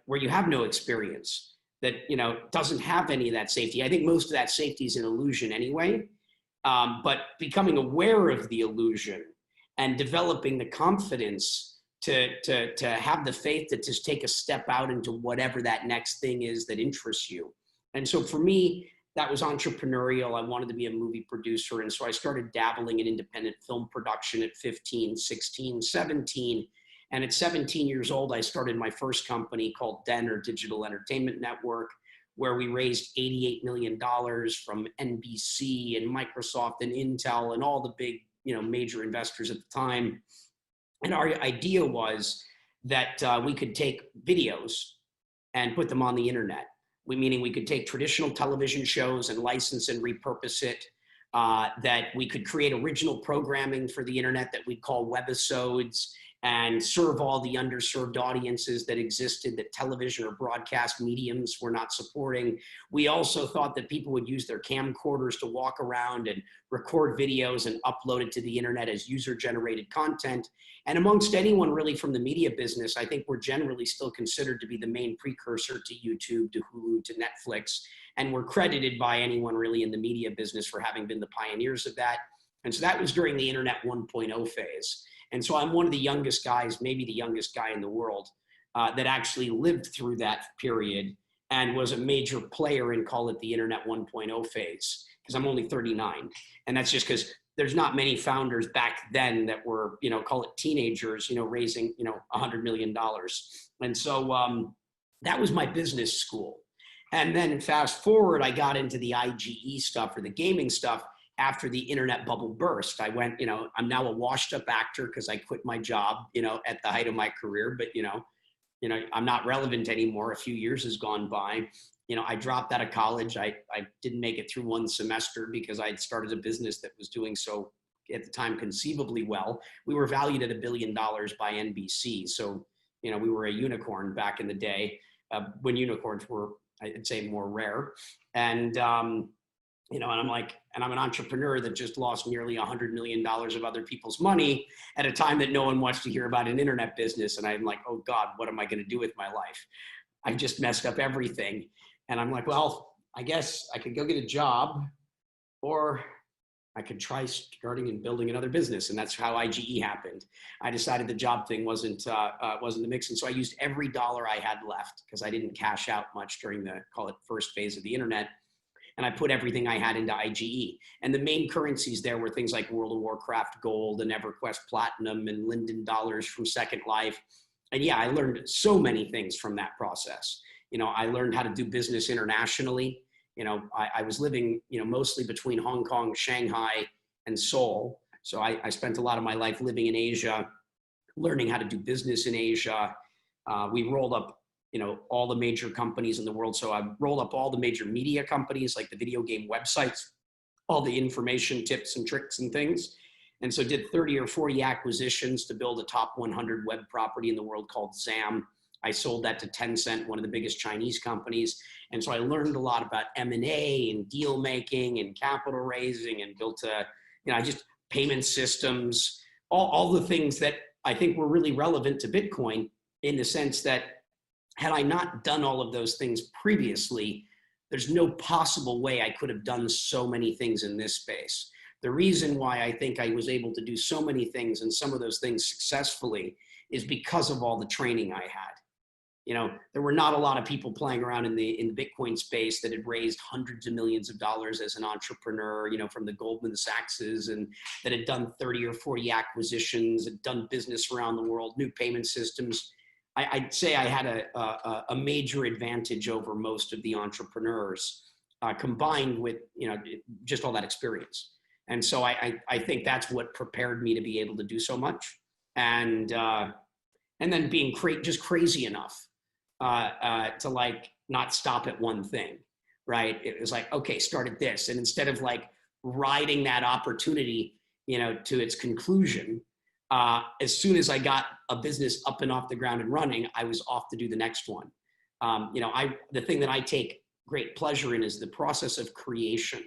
where you have no experience. that, you know, doesn't have any of that safety. I think most of that safety is an illusion anyway. But becoming aware of the illusion and developing the confidence to have the faith to just take a step out into whatever that next thing is that interests you. And so for me, that was entrepreneurial. I wanted to be a movie producer. And so I started dabbling in independent film production at 15, 16, 17. And at 17 years old, I started my first company called DEN, or Digital Entertainment Network, where we raised $88 million from NBC and Microsoft and Intel and all the big, you know, major investors at the time. And our idea was that we could take videos and put them on the internet. Meaning we could take traditional television shows and license and repurpose it, that we could create original programming for the internet that we'd call webisodes, and serve all the underserved audiences that existed that television or broadcast mediums were not supporting. We also thought that people would use their camcorders to walk around and record videos and upload it to the internet as user-generated content. And amongst anyone really from the media business, I think we're generally still considered to be the main precursor to YouTube, to Hulu, to Netflix. And we're credited by anyone really in the media business for having been the pioneers of that. And so that was during the Internet 1.0 phase. And so I'm one of the youngest guys, maybe the youngest guy in the world, that actually lived through that period and was a major player in, call it, the Internet 1.0 phase, because I'm only 39. And that's just because there's not many founders back then that were, you know, call it teenagers, you know, raising, you know, $100 million. And so that was my business school. And then fast forward, I got into the IGE stuff, or the gaming stuff, after the internet bubble burst. I went, you know, I'm now a washed up actor because I quit my job, you know, at the height of my career, but you know, I'm not relevant anymore. A few years has gone by. You know, I dropped out of college. I didn't make it through one semester because I had started a business that was doing so at the time conceivably well. We were valued at $1 billion by NBC. So, you know, we were a unicorn back in the day, when unicorns were, I'd say, more rare. And, you know, and I'm an entrepreneur that just lost nearly $100 million of other people's money at a time that no one wants to hear about an internet business. And I'm like, oh God, what am I going to do with my life? I've just messed up everything. And I'm like, well, I guess I could go get a job, or I could try starting and building another business. And that's how IGE happened. I decided the job thing wasn't the mix. And so I used every dollar I had left, because I didn't cash out much during the, call it, first phase of the internet. And I put everything I had into IGE. And the main currencies there were things like World of Warcraft Gold and EverQuest Platinum and Linden Dollars from Second Life. And yeah, I learned so many things from that process. You know, I learned how to do business internationally. You know, I was living, you know, mostly between Hong Kong, Shanghai, and Seoul. So I spent a lot of my life living in Asia, learning how to do business in Asia. We rolled up, you know, all the major companies in the world. So I rolled up all the major media companies, like the video game websites, all the information tips and tricks and things. And so did 30 or 40 acquisitions to build a top 100 web property in the world called ZAM. I sold that to Tencent, one of the biggest Chinese companies. And so I learned a lot about M&A and deal making and capital raising, and built a, you know, just payment systems, all the things that I think were really relevant to Bitcoin, in the sense that had I not done all of those things previously, there's no possible way I could have done so many things in this space. The reason why I think I was able to do so many things, and some of those things successfully, is because of all the training I had. You know, there were not a lot of people playing around in the Bitcoin space that had raised hundreds of millions of dollars as an entrepreneur, you know, from the Goldman Sachses, and that had done 30 or 40 acquisitions, had done business around the world, new payment systems. I'd say I had a major advantage over most of the entrepreneurs, combined with, you know, just all that experience. And so I think that's what prepared me to be able to do so much. And then being just crazy enough to like not stop at one thing, right? It was like, okay, start at this. And instead of like riding that opportunity, you know, to its conclusion, as soon as I got a business up and off the ground and running, I was off to do the next one. You know, the thing that I take great pleasure in is the process of creation.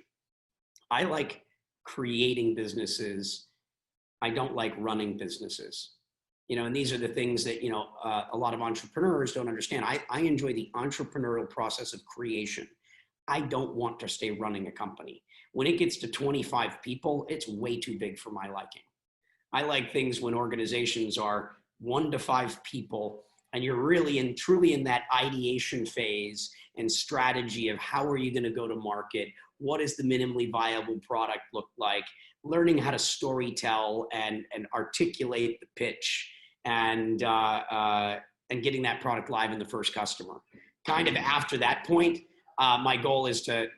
I like creating businesses. I don't like running businesses. And these are the things that, a lot of entrepreneurs don't understand. I enjoy the entrepreneurial process of creation. I don't want to stay running a company. When it gets to 25 people, it's way too big for my liking. I like things when organizations are 1 to 5 people and you're really truly in that ideation phase and strategy of how are you going to go to market? What does the minimally viable product look like? Learning how to storytell and articulate the pitch and getting that product live in the first customer. Kind of after that point, my goal is to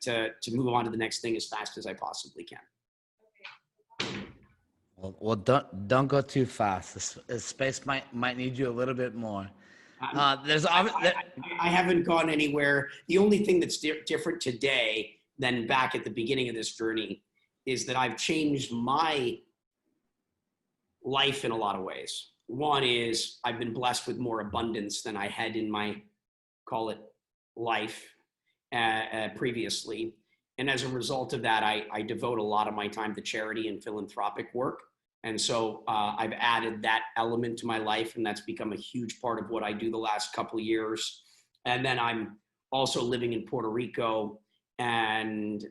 move on to the next thing as fast as I possibly can. Well, don't go too fast. The space might need you a little bit more. I haven't gone anywhere. The only thing that's different today than back at the beginning of this journey is that I've changed my life in a lot of ways. One is I've been blessed with more abundance than I had in my, call it, life previously. And as a result of that, I devote a lot of my time to charity and philanthropic work. And so I've added that element to my life, and that's become a huge part of what I do the last couple of years. And then I'm also living in Puerto Rico and,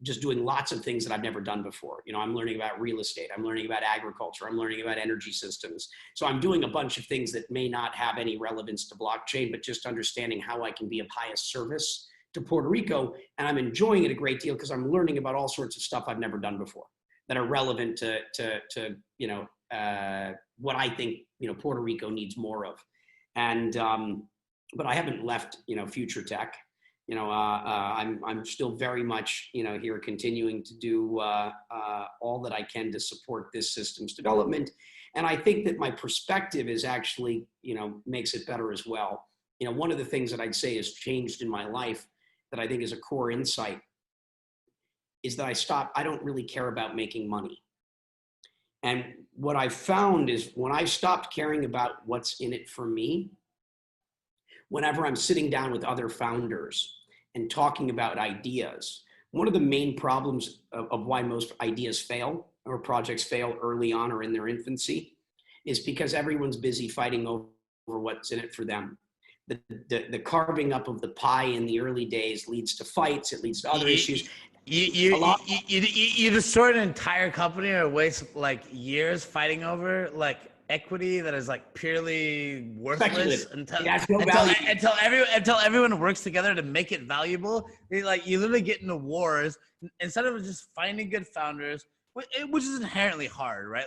just doing lots of things that I've never done before. I'm learning about real estate. I'm learning about agriculture. I'm learning about energy systems. So I'm doing a bunch of things that may not have any relevance to blockchain, but just understanding how I can be of highest service to Puerto Rico. And I'm enjoying it a great deal because I'm learning about all sorts of stuff I've never done before that are relevant to what I think, Puerto Rico needs more of. And, but I haven't left, future tech. I'm still very much, here continuing to do all that I can to support this system's development. And I think that my perspective is actually, makes it better as well. One of the things that I'd say has changed in my life that I think is a core insight is that I don't really care about making money. And what I found is when I stopped caring about what's in it for me, whenever I'm sitting down with other founders and talking about ideas, one of the main problems of why most ideas fail or projects fail early on or in their infancy is because everyone's busy fighting over what's in it for them. The carving up of the pie in the early days leads to fights, it leads to other issues. You destroyed an entire company or waste like years fighting over like equity that is like purely worthless until everyone works together to make it valuable. You literally get into wars instead of just finding good founders, which is inherently hard, right?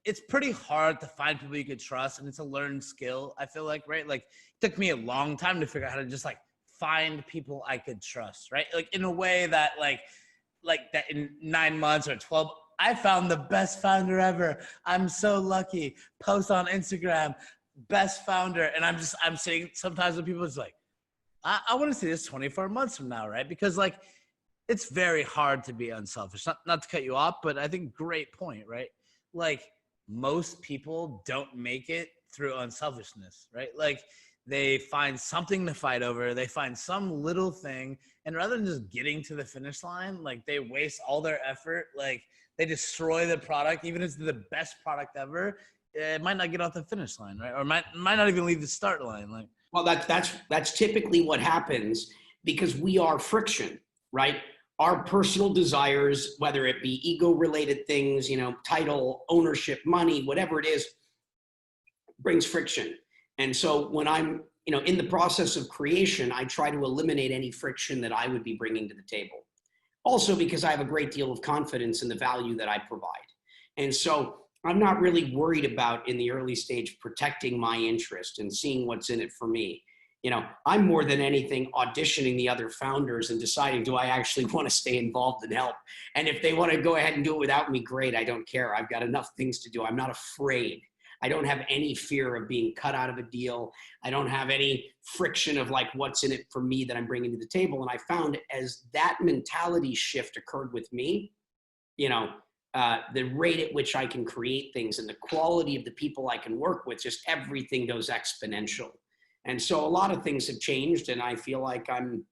It's pretty hard to find people you could trust, and it's a learned skill, I feel like, right? It took me a long time to figure out how to just find people I could trust, right? In a way that that in 9 months or 12, I found the best founder ever. I'm so lucky. Post on Instagram, best founder. And I'm sitting sometimes with people, it's I want to see this 24 months from now, right? Because it's very hard to be unselfish. Not to cut you off, but I think great point, right? Most people don't make it through unselfishness, right? They find something to fight over. They find some little thing. And rather than just getting to the finish line, they waste all their effort. They destroy the product, even if it's the best product ever. It might not get off the finish line, right? Or might not even leave the start line. Well, that's typically what happens because we are friction, right? Our personal desires, whether it be ego-related things, title, ownership, money, whatever it is, brings friction. And so when I'm, in the process of creation, I try to eliminate any friction that I would be bringing to the table. Also because I have a great deal of confidence in the value that I provide. And so I'm not really worried about in the early stage protecting my interest and seeing what's in it for me. I'm more than anything auditioning the other founders and deciding, do I actually want to stay involved and help? And if they want to go ahead and do it without me, great, I don't care. I've got enough things to do. I'm not afraid. I don't have any fear of being cut out of a deal. I don't have any friction of what's in it for me that I'm bringing to the table. And I found as that mentality shift occurred with me, the rate at which I can create things and the quality of the people I can work with, just everything goes exponential. And so a lot of things have changed, and I feel like I'm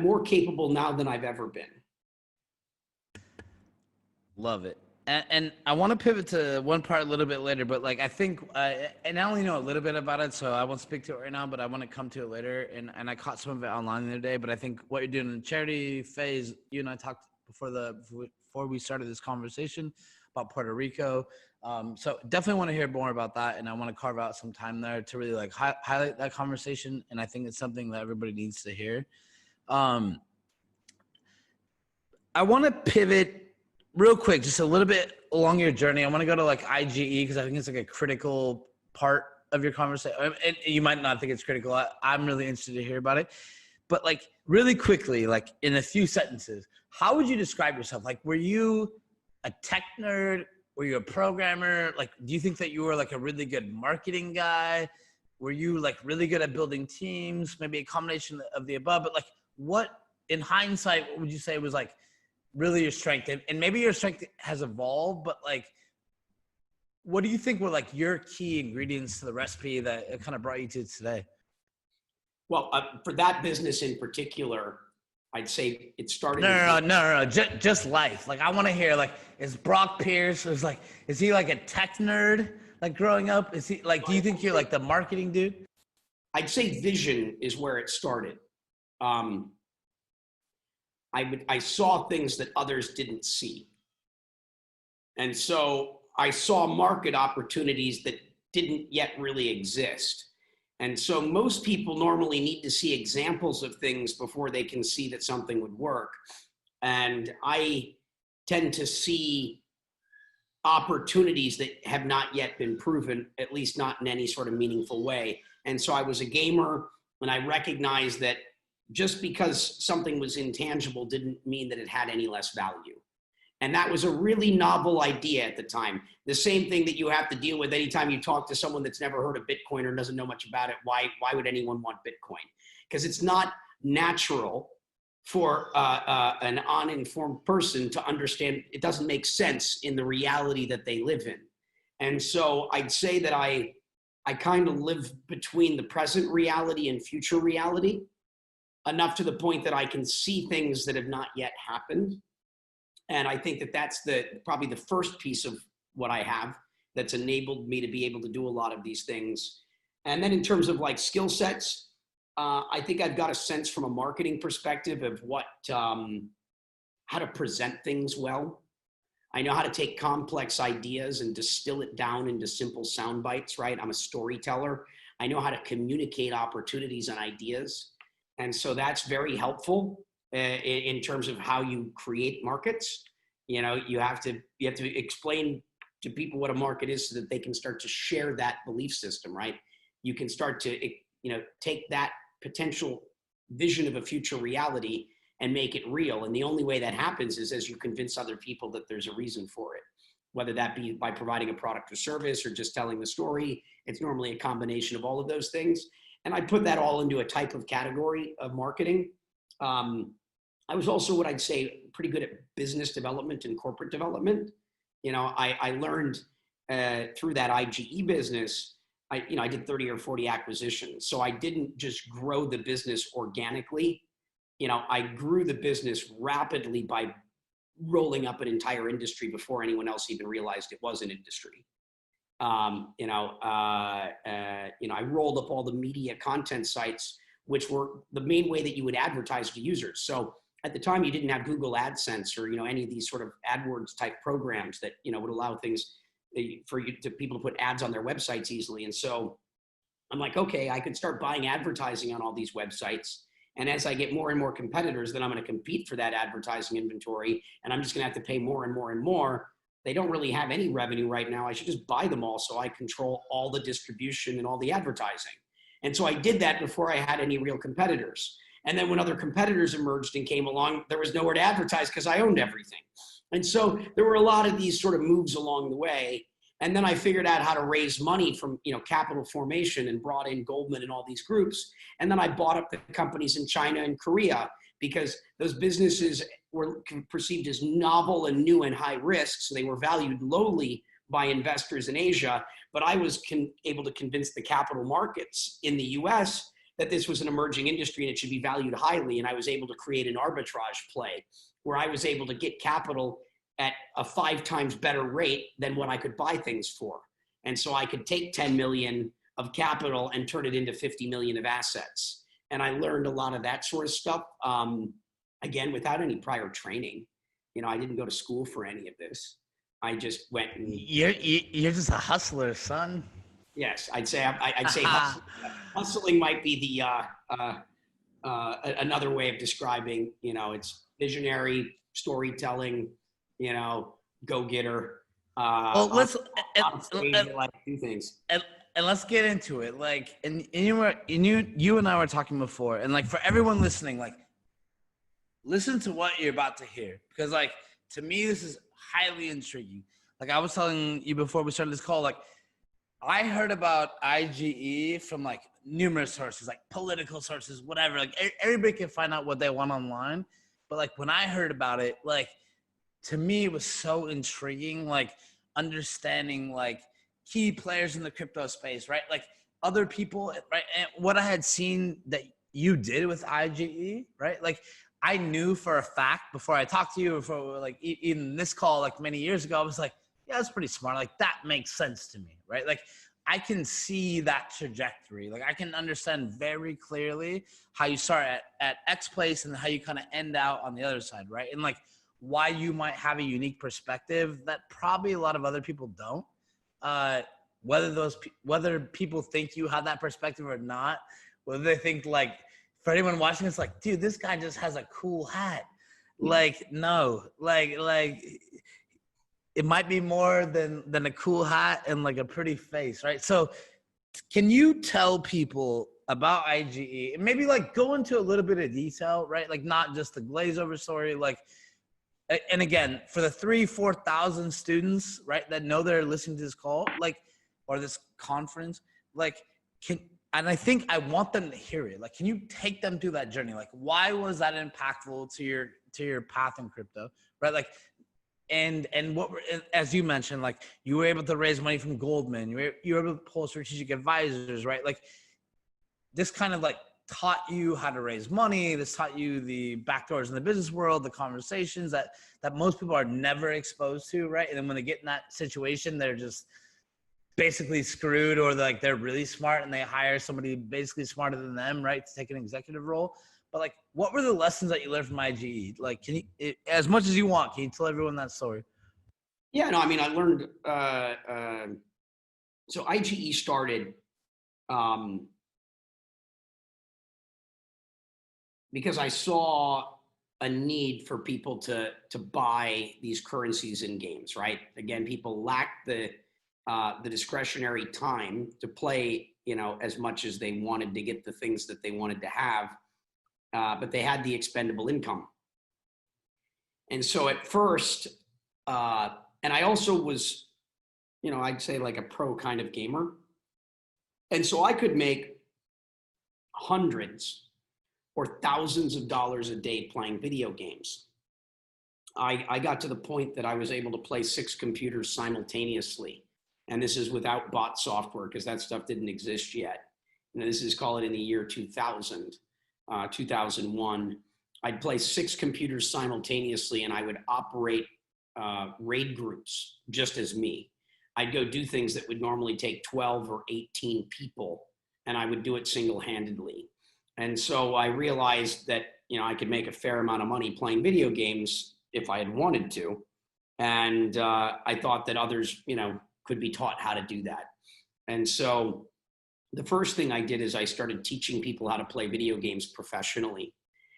more capable now than I've ever been. Love it. And I want to pivot to one part a little bit later, but like I think, and I only know a little bit about it, so I won't speak to it right now, but I want to come to it later. And I caught some of it online the other day, but I think what you're doing in the charity phase, you and I talked before we started this conversation about Puerto Rico. So definitely want to hear more about that, and I want to carve out some time there to really like highlight that conversation. And I think it's something that everybody needs to hear. I want to pivot real quick, just a little bit along your journey. I want to go to like IGE because I think it's like a critical part of your conversation. And you might not think it's critical. I'm really interested to hear about it. But like really quickly, like in a few sentences, how would you describe yourself? Like, were you a tech nerd? Were you a programmer? Like, do you think that you were like a really good marketing guy? Were you like really good at building teams? Maybe a combination of the above. But like, what in hindsight, what would you say was like really your strength? And maybe your strength has evolved, but like, what do you think were like your key ingredients to the recipe that kind of brought you to today? Well, for that business in particular, I'd say it started. No. Just life. Like, I want to hear, like, is Brock Pierce, is he like a tech nerd, like growing up? Is he like, do you think you're like the marketing dude? I'd say vision is where it started. I saw things that others didn't see. And so I saw market opportunities that didn't yet really exist. And so most people normally need to see examples of things before they can see that something would work. And I tend to see opportunities that have not yet been proven, at least not in any sort of meaningful way. And so I was a gamer, and I recognized that just because something was intangible didn't mean that it had any less value. And that was a really novel idea at the time. The same thing that you have to deal with anytime you talk to someone that's never heard of Bitcoin or doesn't know much about it. Why would anyone want Bitcoin? Because it's not natural for an uninformed person to understand. It doesn't make sense in the reality that they live in. And so I'd say that I kind of live between the present reality and future reality, enough to the point that I can see things that have not yet happened. And I think that that's probably the first piece of what I have that's enabled me to be able to do a lot of these things. And then in terms of like skill sets, I think I've got a sense from a marketing perspective of how to present things well. I know how to take complex ideas and distill it down into simple sound bites, right? I'm a storyteller. I know how to communicate opportunities and ideas. And so that's very helpful in terms of how you create markets. You know, you have to explain to people what a market is so that they can start to share that belief system, right? You can start to, take that potential vision of a future reality and make it real. And the only way that happens is as you convince other people that there's a reason for it, whether that be by providing a product or service or just telling the story. It's normally a combination of all of those things. And I put that all into a type of category of marketing. I was also what I'd say pretty good at business development and corporate development. I learned through that IGE business, I did 30 or 40 acquisitions. So I didn't just grow the business organically. I grew the business rapidly by rolling up an entire industry before anyone else even realized it was an industry. I rolled up all the media content sites, which were the main way that you would advertise to users. So at the time, you didn't have Google AdSense or any of these sort of AdWords type programs that would allow things for people to put ads on their websites easily. And so I'm like, okay, I could start buying advertising on all these websites. And as I get more and more competitors, then I'm going to compete for that advertising inventory, and I'm just going to have to pay more and more and more. They don't really have any revenue right now. I should just buy them all so I control all the distribution and all the advertising. And so I did that before I had any real competitors. And then when other competitors emerged and came along, there was nowhere to advertise because I owned everything. And so there were a lot of these sort of moves along the way. And then I figured out how to raise money from capital formation and brought in Goldman and all these groups. And then I bought up the companies in China and Korea because those businesses were perceived as novel and new and high risk. So they were valued lowly by investors in Asia. But I was able to convince the capital markets in the US that this was an emerging industry and it should be valued highly. And I was able to create an arbitrage play where I was able to get capital at a 5 times better rate than what I could buy things for. And so I could take 10 million of capital and turn it into 50 million of assets. And I learned a lot of that sort of stuff, again, without any prior training. You know, I didn't go to school for any of this. I just went and... You're just a hustler, son. Yes, I'd say hustling might be the another way of describing, you know, it's visionary, storytelling, you know, go-getter. Well, let's do things. And let's get into it. Like, and you and I were talking before, and like for everyone listening, like, listen to what you're about to hear, because like to me this is highly intriguing. Like I was telling you before we started this call, like I heard about IGE from like numerous sources, like political sources, whatever. Like everybody can find out what they want online, but like when I heard about it, like to me it was so intriguing. Like understanding like key players in the crypto space, right? Like other people, right? And what I had seen that you did with IGE, right? Like I knew for a fact before I talked to you, before like even this call, like many years ago, I was like, yeah, that's pretty smart. Like that makes sense to me, right? Like I can see that trajectory. Like I can understand very clearly how you start at X place and how you kind of end out on the other side, right? And like why you might have a unique perspective that probably a lot of other people don't. Whether people think you have that perspective or not, whether they think like, for anyone watching, it's like, dude, this guy just has a cool hat. Like, no, like it might be more than a cool hat and like a pretty face, right? So can you tell people about IGE and maybe like go into a little bit of detail, right? Like not just the glaze over story, like, and again, for the 4,000 students, right, that know they're listening to this call, like, or this conference, like, and I think I want them to hear it. Like, can you take them through that journey? Like, why was that impactful to your path in crypto, right? Like, and what, as you mentioned, like, you were able to raise money from Goldman. You were able to pull strategic advisors, right? Like, this kind of like taught you how to raise money. This taught you the backdoors in the business world, the conversations that most people are never exposed to, right? And then when they get in that situation, they're just basically screwed, or they're really smart and they hire somebody basically smarter than them, right, to take an executive role. But like, what were the lessons that you learned from IGE? Like, can you, as much as you want, can you tell everyone that story? Yeah, no, I mean, I learned, so IGE started because I saw a need for people to buy these currencies in games, right? Again, people lack the discretionary time to play, you know, as much as they wanted to get the things that they wanted to have, but they had the expendable income. And so at first, and I also was, you know, I'd say like a pro kind of gamer. And so I could make hundreds or thousands of dollars a day playing video games. I got to the point that I was able to play 6 computers simultaneously. And this is without bot software, because that stuff didn't exist yet. You know, this is, call it in the year 2000, 2001. I'd play 6 computers simultaneously and I would operate raid groups just as me. I'd go do things that would normally take 12 or 18 people, and I would do it single-handedly. And so I realized that, you know, I could make a fair amount of money playing video games if I had wanted to. And I thought that others, you know, could be taught how to do that. And so the first thing I did is I started teaching people how to play video games professionally.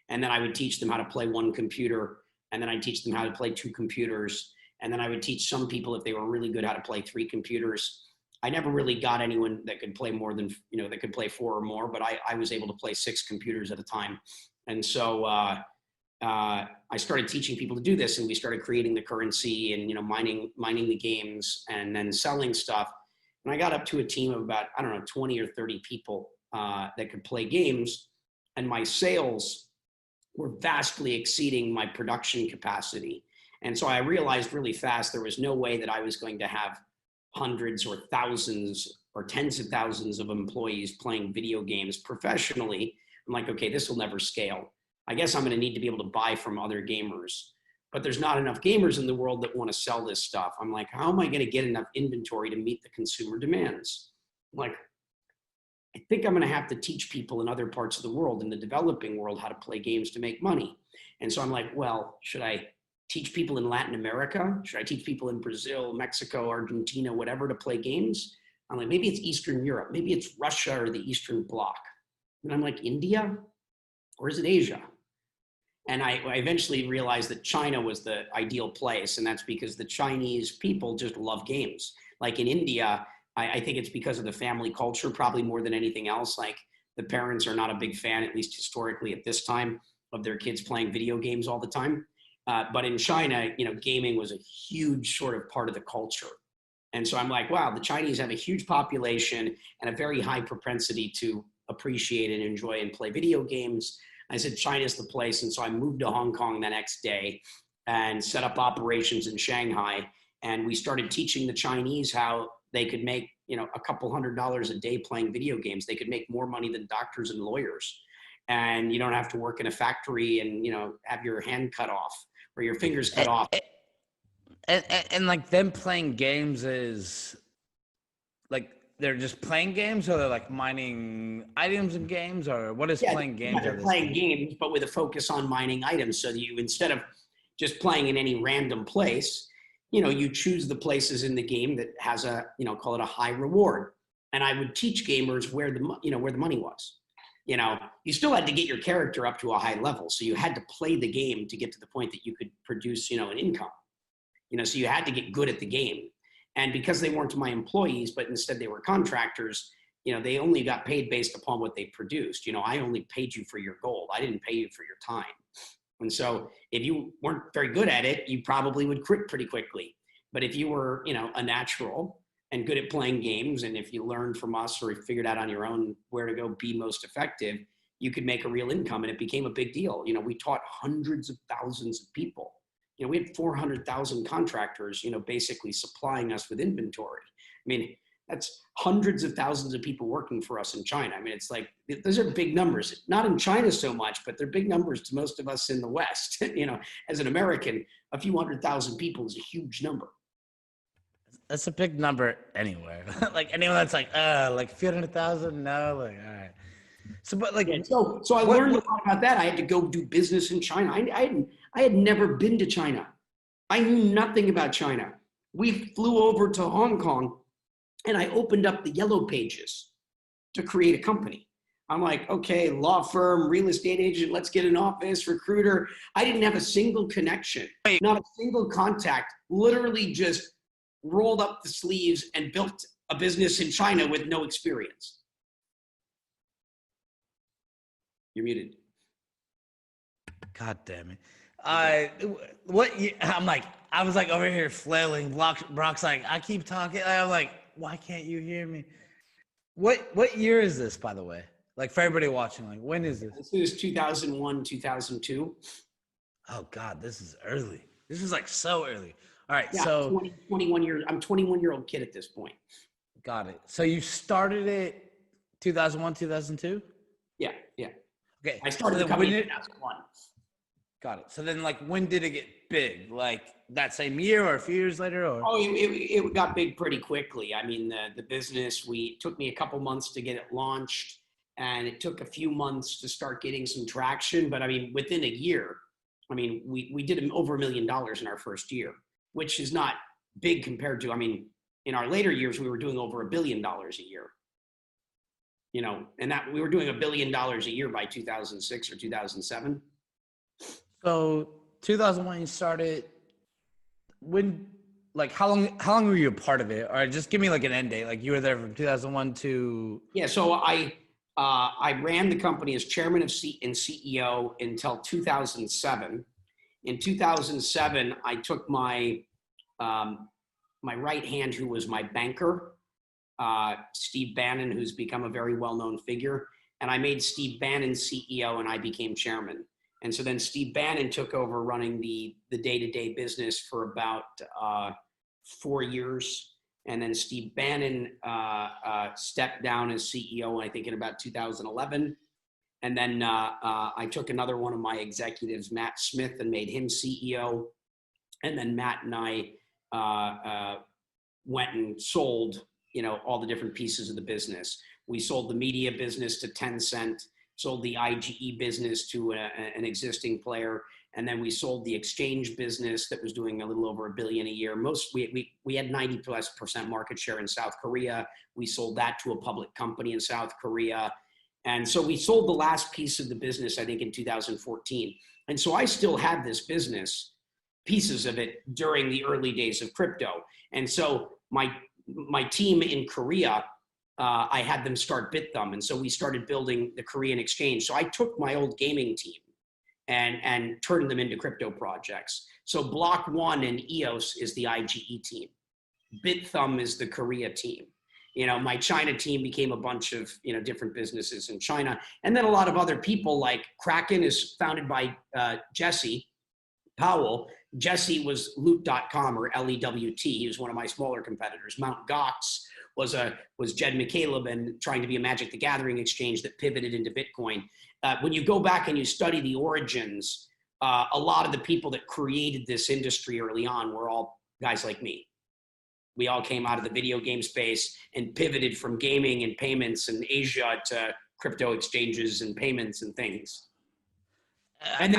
And then I would teach them how to play 1 computer, and then I'd teach them how to play 2 computers. And then I would teach some people, if they were really good, how to play 3 computers. I never really got anyone that could play more than, you know, that could play 4 or more, but I was able to play 6 computers at a time. And so I started teaching people to do this, and we started creating the currency and, you know, mining the games and then selling stuff. And I got up to a team of about, I don't know, 20 or 30 people that could play games. And my sales were vastly exceeding my production capacity. And so I realized really fast there was no way that I was going to have hundreds or thousands or tens of thousands of employees playing video games professionally. I'm like, okay, this will never scale. I guess I'm going to need to be able to buy from other gamers. but there's not enough gamers in the world that want to sell this stuff. I'm like, how am I going to get enough inventory to meet the consumer demands? I'm like, I think I'm going to have to teach people in other parts of the world, in the developing world, how to play games to make money. And so I'm like, well, should I teach people in Latin America? Should I teach people in Brazil, Mexico, Argentina, whatever, to play games? I'm like, maybe it's Eastern Europe. Maybe it's Russia or the Eastern Bloc. And I'm like, India? Or is it Asia? And I eventually realized that China was the ideal place. And that's because the Chinese people just love games. Like in India, I think it's because of the family culture, probably more than anything else. Like the parents are not a big fan, at least historically at this time, of their kids playing video games all the time. But in China, you know, gaming was a huge sort of part of the culture. And so I'm like, wow, the Chinese have a huge population and a very high propensity to appreciate and enjoy and play video games. I said, China's the place. And so I moved to Hong Kong the next day and set up operations in Shanghai. And we started teaching the Chinese how they could make, you know, a couple $100 a day playing video games. They could make more money than doctors and lawyers. And you don't have to work in a factory and, you know, have your hand cut off or your fingers cut off. And like them playing games is like, they're just playing games, or they're like mining items in games, or what is playing games? They're playing games, but with a focus on mining items. So that you, instead of just playing in any random place, you know, you choose the places in the game that has a, you know, call it a high reward. And I would teach gamers where the, you know, where the money was. You know, you still had to get your character up to a high level. So you had to play the game to get to the point that you could produce, you know, an income. You know, so you had to get good at the game. And because they weren't my employees, but instead they were contractors, you know, they only got paid based upon what they produced. You know, I only paid you for your gold. I didn't pay you for your time. And so if you weren't very good at it, you probably would quit pretty quickly. But if you were, you know, a natural and good at playing games, and if you learned from us or you figured out on your own where to go be most effective, you could make a real income. And it became a big deal. You know, we taught hundreds of thousands of people. You know, we had 400,000 contractors, you know, basically supplying us with inventory. I mean, that's hundreds of thousands of people working for us in China. I mean, it's like, those are big numbers, not in China so much, but they're big numbers to most of us in the West. You know, as an American, a few 100,000 people is a huge number. That's a big number anywhere. Like anyone that's like a few 100,000, no, like, all right. So, but like, so I learned a lot about that. I had to go do business in China. I had never been to China. I knew nothing about China. We flew over to Hong Kong and I opened up the yellow pages to create a company. I'm like, okay, law firm, real estate agent, let's get an office, recruiter. I didn't have a single connection, not a single contact, literally just rolled up the sleeves and built a business in China with no experience. You're muted. God damn it. I was like over here flailing. Brock's like, I keep talking. I'm like, why can't you hear me? What year is this, by the way? Like for everybody watching, like when is this? This is 2001, 2002. Oh God, this is early. This is like so early. All right, yeah, so 21 years. I'm 21-year-old kid at this point. Got it. So you started it 2001, 2002? Yeah. Okay. I started the company in 2001. Got it. So then, like, when did it get big? Like that same year or a few years later? Or it got big pretty quickly. I mean, the business, took me a couple months to get it launched, and it took a few months to start getting some traction. But I mean, within a year, I mean, we did over $1 million in our first year, which is not big compared to, I mean, in our later years, we were doing over $1 billion a year. You know, and that we were doing $1 billion a year by 2006 or 2007. So 2001 you started. When, like, how long were you a part of it? Or just give me like an end date. Like you were there from 2001 to. Yeah, so I ran the company as chairman and CEO until 2007. In 2007, I took my my right hand, who was my banker, Steve Bannon, who's become a very well-known figure. And I made Steve Bannon CEO and I became chairman. And so then Steve Bannon took over running the day-to-day business for about 4 years. And then Steve Bannon stepped down as CEO, I think in about 2011. And then I took another one of my executives, Matt Smith, and made him CEO. And then Matt and I went and sold, all the different pieces of the business. We sold the media business to Tencent, sold the IGE business to an existing player, and then we sold the exchange business that was doing a little over $1 billion a year. We had 90+% market share in South Korea. We sold that to a public company in South Korea. And so we sold the last piece of the business, I think, in 2014. And so I still had this business, pieces of it, during the early days of crypto. And so my team in Korea, I had them start BitThumb. And so we started building the Korean exchange. So I took my old gaming team and turned them into crypto projects. So Block One and EOS is the IGE team. BitThumb is the Korea team. My China team became a bunch of, different businesses in China. And then a lot of other people, like Kraken is founded by Jesse Powell. Jesse was Loot.com, or LEWT. He was one of my smaller competitors. Mt. Gox was Jed McCaleb and trying to be a Magic the Gathering exchange that pivoted into Bitcoin. When you go back and you study the origins, a lot of the people that created this industry early on were all guys like me. We all came out of the video game space and pivoted from gaming and payments in Asia to crypto exchanges and payments and things. And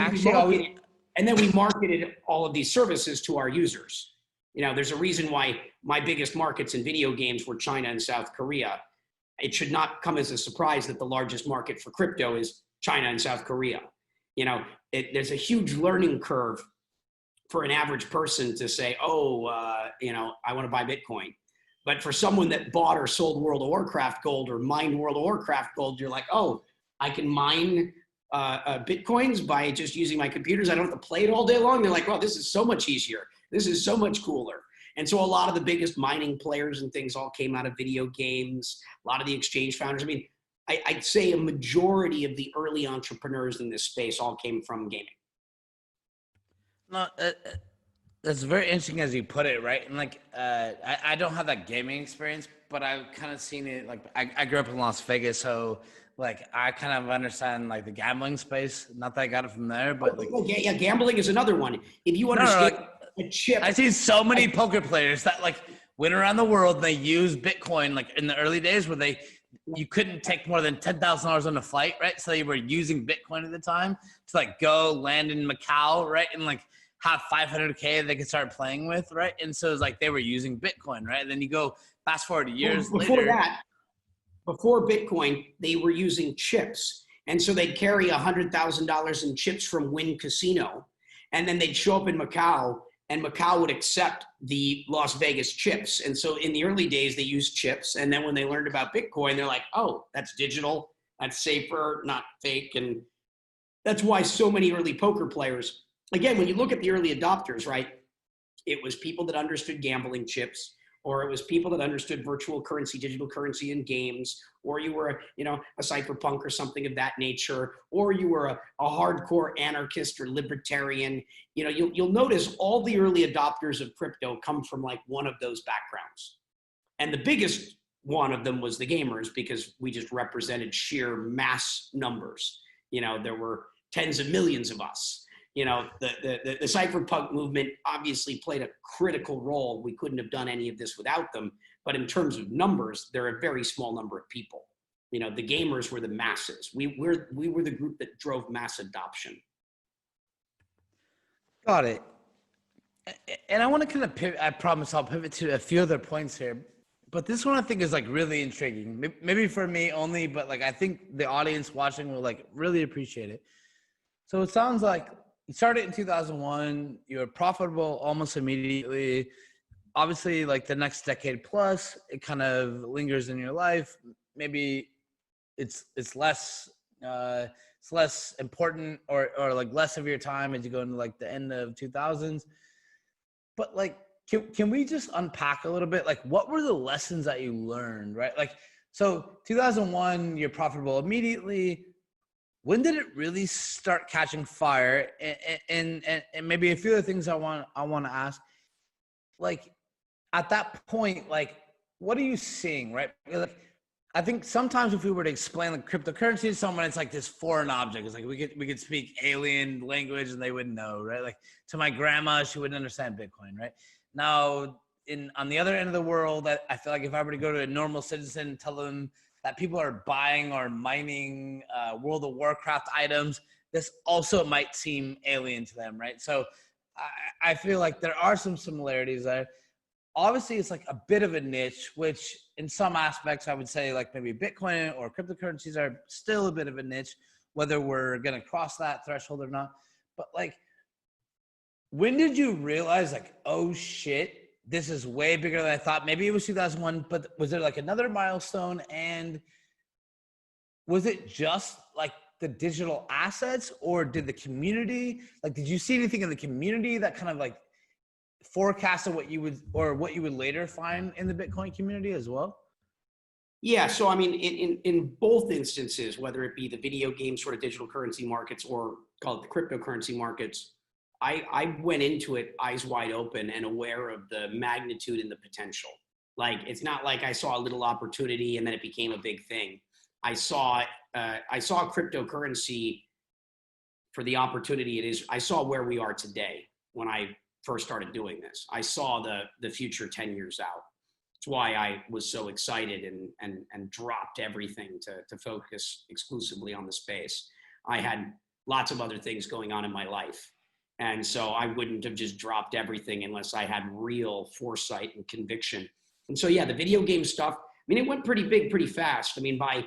then we marketed all of these services to our users. There's a reason why my biggest markets in video games were China and South Korea. It should not come as a surprise that the largest market for crypto is China and South Korea. There's a huge learning curve for an average person to say, I want to buy Bitcoin. But for someone that bought or sold World of Warcraft gold or mined World of Warcraft gold, you're like, I can mine Bitcoins by just using my computers. I don't have to play it all day long. They're like, wow, this is so much easier. This is so much cooler. And so a lot of the biggest mining players and things all came out of video games. A lot of the exchange founders. I mean, I'd say a majority of the early entrepreneurs in this space all came from gaming. No, that's very interesting as you put it, right? And I don't have that gaming experience, but I've kind of seen it. Like I grew up in Las Vegas, so I kind of understand the gambling space. Not that I got it from there, but gambling is another one. If you understand a chip, I see so many poker players that went around the world and they use Bitcoin in the early days where you couldn't take more than $10,000 on a flight, right? So they were using Bitcoin at the time to go land in Macau, right? And have 500K they could start playing with, right? And so it's they were using Bitcoin, right? And then you go fast forward years later. Before Bitcoin, they were using chips. And so they'd carry $100,000 in chips from Wynn Casino. And then they'd show up in Macau, and Macau would accept the Las Vegas chips. And so in the early days, they used chips. And then when they learned about Bitcoin, they're like, oh, that's digital, that's safer, not fake. And that's why so many early poker players, again, when you look at the early adopters, right, it was people that understood gambling chips, or it was people that understood virtual currency, digital currency in games, or you were, a cypherpunk or something of that nature, or you were a hardcore anarchist or libertarian. You'll notice all the early adopters of crypto come from one of those backgrounds. And the biggest one of them was the gamers, because we just represented sheer mass numbers. There were tens of millions of us. The cypherpunk movement obviously played a critical role. We couldn't have done any of this without them. But in terms of numbers, they're a very small number of people. The gamers were the masses. We were the group that drove mass adoption. Got it. And I want to kind of pivot. I promise I'll pivot to a few other points here. But this one I think is really intriguing. Maybe for me only, but I think the audience watching will really appreciate it. So it sounds like you started in 2001, you were profitable almost immediately. Obviously, the next decade plus, it kind of lingers in your life. Maybe it's less important or less of your time as you go into the end of 2000s. But can we just unpack a little bit? What were the lessons that you learned, right? So 2001, you're profitable immediately. When did it really start catching fire? And maybe a few other things I want to ask. At that point, what are you seeing, right? I think sometimes if we were to explain like cryptocurrency to someone, it's like this foreign object. It's like we could speak alien language and they wouldn't know, right? Like to my grandma, she wouldn't understand Bitcoin, right? Now, on the other end of the world, I feel like if I were to go to a normal citizen and tell them that people are buying or mining World of Warcraft items, this also might seem alien to them, right? So I feel like there are some similarities there. Obviously, it's like a bit of a niche, which in some aspects, I would say like maybe Bitcoin or cryptocurrencies are still a bit of a niche, whether we're going to cross that threshold or not. But like, when did you realize like, oh shit, this is way bigger than I thought? Maybe it was 2001, but was there like another milestone? And was it just like the digital assets, or did the community, like, did you see anything in the community that kind of like forecasted what you would later find in the Bitcoin community as well? Yeah, so I mean, in both instances, whether it be the video game sort of digital currency markets or call it the cryptocurrency markets, I went into it eyes wide open and aware of the magnitude and the potential. Like, it's not like I saw a little opportunity and then it became a big thing. I saw cryptocurrency for the opportunity it is. I saw where we are today when I first started doing this. I saw the future 10 years out. That's why I was so excited and dropped everything to focus exclusively on the space. I had lots of other things going on in my life. And so I wouldn't have just dropped everything unless I had real foresight and conviction. And so, yeah, the video game stuff, I mean, it went pretty big, pretty fast. I mean, by,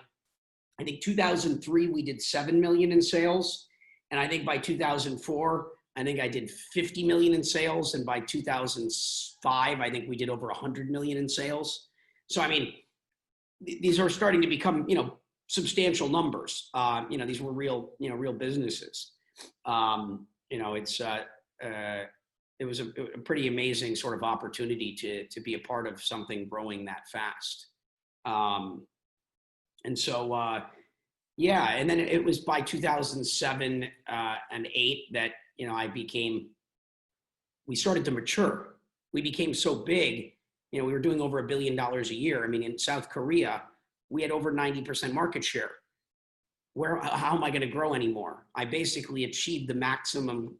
I think 2003, we did 7 million in sales. And I think by 2004, I think I did 50 million in sales. And by 2005, I think we did over 100 million in sales. So, I mean, these are starting to become, substantial numbers. These were real businesses. It was a pretty amazing sort of opportunity to be a part of something growing that fast. And then it was by 2007 and 8 that, we started to mature. We became so big, we were doing over $1 billion a year. I mean, in South Korea, we had over 90% market share. How am I going to grow anymore? I basically achieved the maximum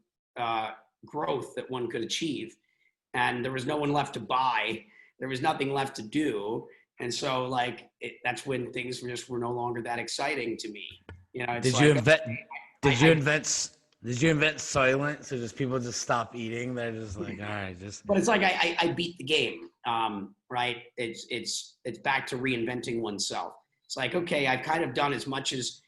growth that one could achieve. And there was no one left to buy. There was nothing left to do. And so that's when things were no longer that exciting to me. Did you invent Soylent so just people just stop eating? They're just like, all right, just. But it's like I beat the game, right? It's back to reinventing oneself. It's like, okay, I've kind of done as much as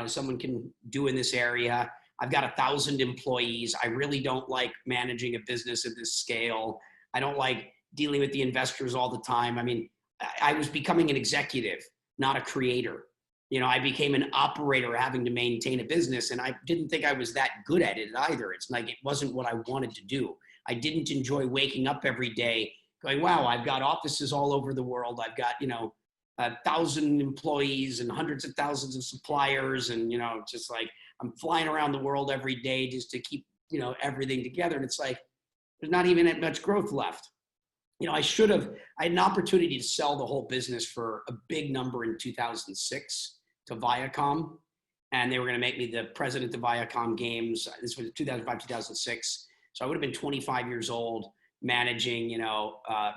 someone can do in this area. I've got 1,000 employees. I really don't like managing a business at this scale. I don't like dealing with the investors all the time. I mean, I was becoming an executive, not a creator. I became an operator having to maintain a business, and I didn't think I was that good at it either. It's like, it wasn't what I wanted to do. I didn't enjoy waking up every day going, wow, I've got offices all over the world. I've got, 1,000 employees and hundreds of thousands of suppliers. And, just like, I'm flying around the world every day just to keep, everything together. And it's like, there's not even that much growth left. I had an opportunity to sell the whole business for a big number in 2006 to Viacom. And they were going to make me the president of Viacom Games. This was 2005, 2006. So I would have been 25 years old, managing,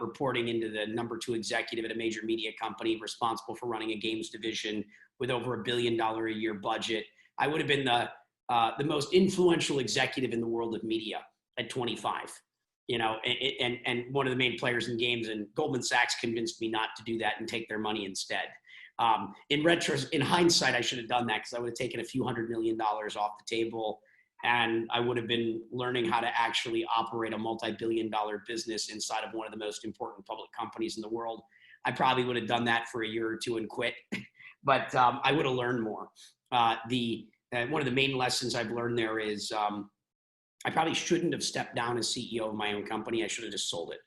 reporting into the number 2 executive at a major media company, responsible for running a games division with over $1 billion a year budget. I would have been the most influential executive in the world of media at 25. And one of the main players in games, and Goldman Sachs convinced me not to do that and take their money instead. In hindsight, I should have done that because I would have taken a few $100 million off the table, and I would have been learning how to actually operate a multi-billion-dollar business inside of one of the most important public companies in the world. I probably would have done that for a year or two and quit, but I would have learned more. One of the main lessons I've learned there is I probably shouldn't have stepped down as CEO of my own company. I should have just sold it.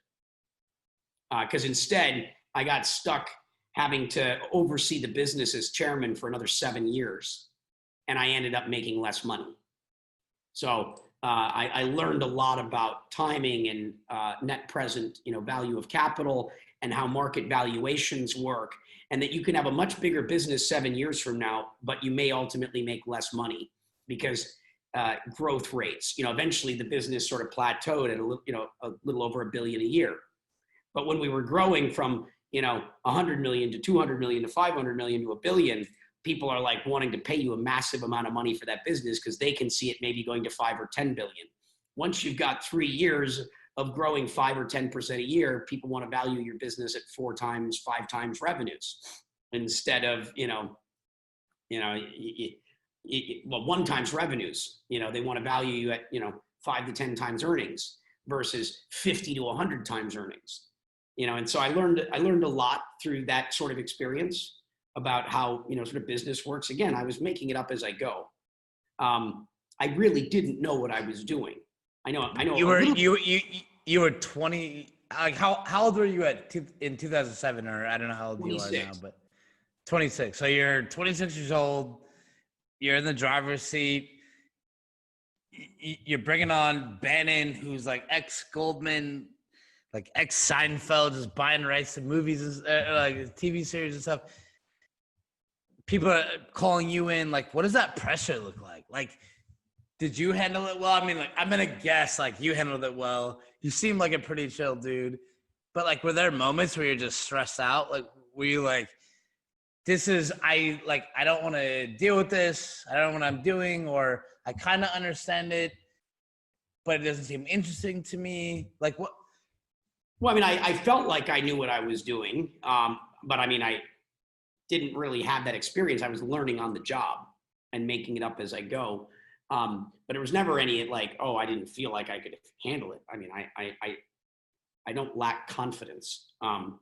Because instead, I got stuck having to oversee the business as chairman for another 7 years. And I ended up making less money. So I learned a lot about timing and net present, value of capital and how market valuations work, and that you can have a much bigger business 7 years from now, but you may ultimately make less money because growth rates. Eventually the business sort of plateaued at a little over $1 billion a year. But when we were growing from 100 million to 200 million to 500 million to $1 billion, people are like wanting to pay you a massive amount of money for that business because they can see it maybe going to 5 or 10 billion. Once you've got 3 years of growing 5 or 10% a year, people want to value your business at 4 times, 5 times revenues instead of, 1 times revenues. They want to value you at, 5 to 10 times earnings versus 50 to 100 times earnings. And so I learned a lot through that sort of experience about how, sort of business works. Again, I was making it up as I go. I really didn't know what I was doing. I know. You were 20. Like how old were you in 2007? Or I don't know how old 26. You are now, but 26. So you're 26 years old. You're in the driver's seat. You're bringing on Bannon, who's like ex-Goldman, like ex-Seinfeld, just buying rights to movies, like TV series and stuff. People are calling you in. Like, what does that pressure look like? Like, did you handle it well? I mean, like, I'm gonna guess like you handled it well. You seem like a pretty chill dude, but like, were there moments where you're just stressed out? Like, were you like, I don't want to deal with this. I don't know what I'm doing, or I kind of understand it, but it doesn't seem interesting to me. Like what? Well, I mean, I felt like I knew what I was doing, but I mean, I didn't really have that experience. I was learning on the job and making it up as I go. But there was never any like, oh, I didn't feel like I could handle it. I mean, I don't lack confidence. And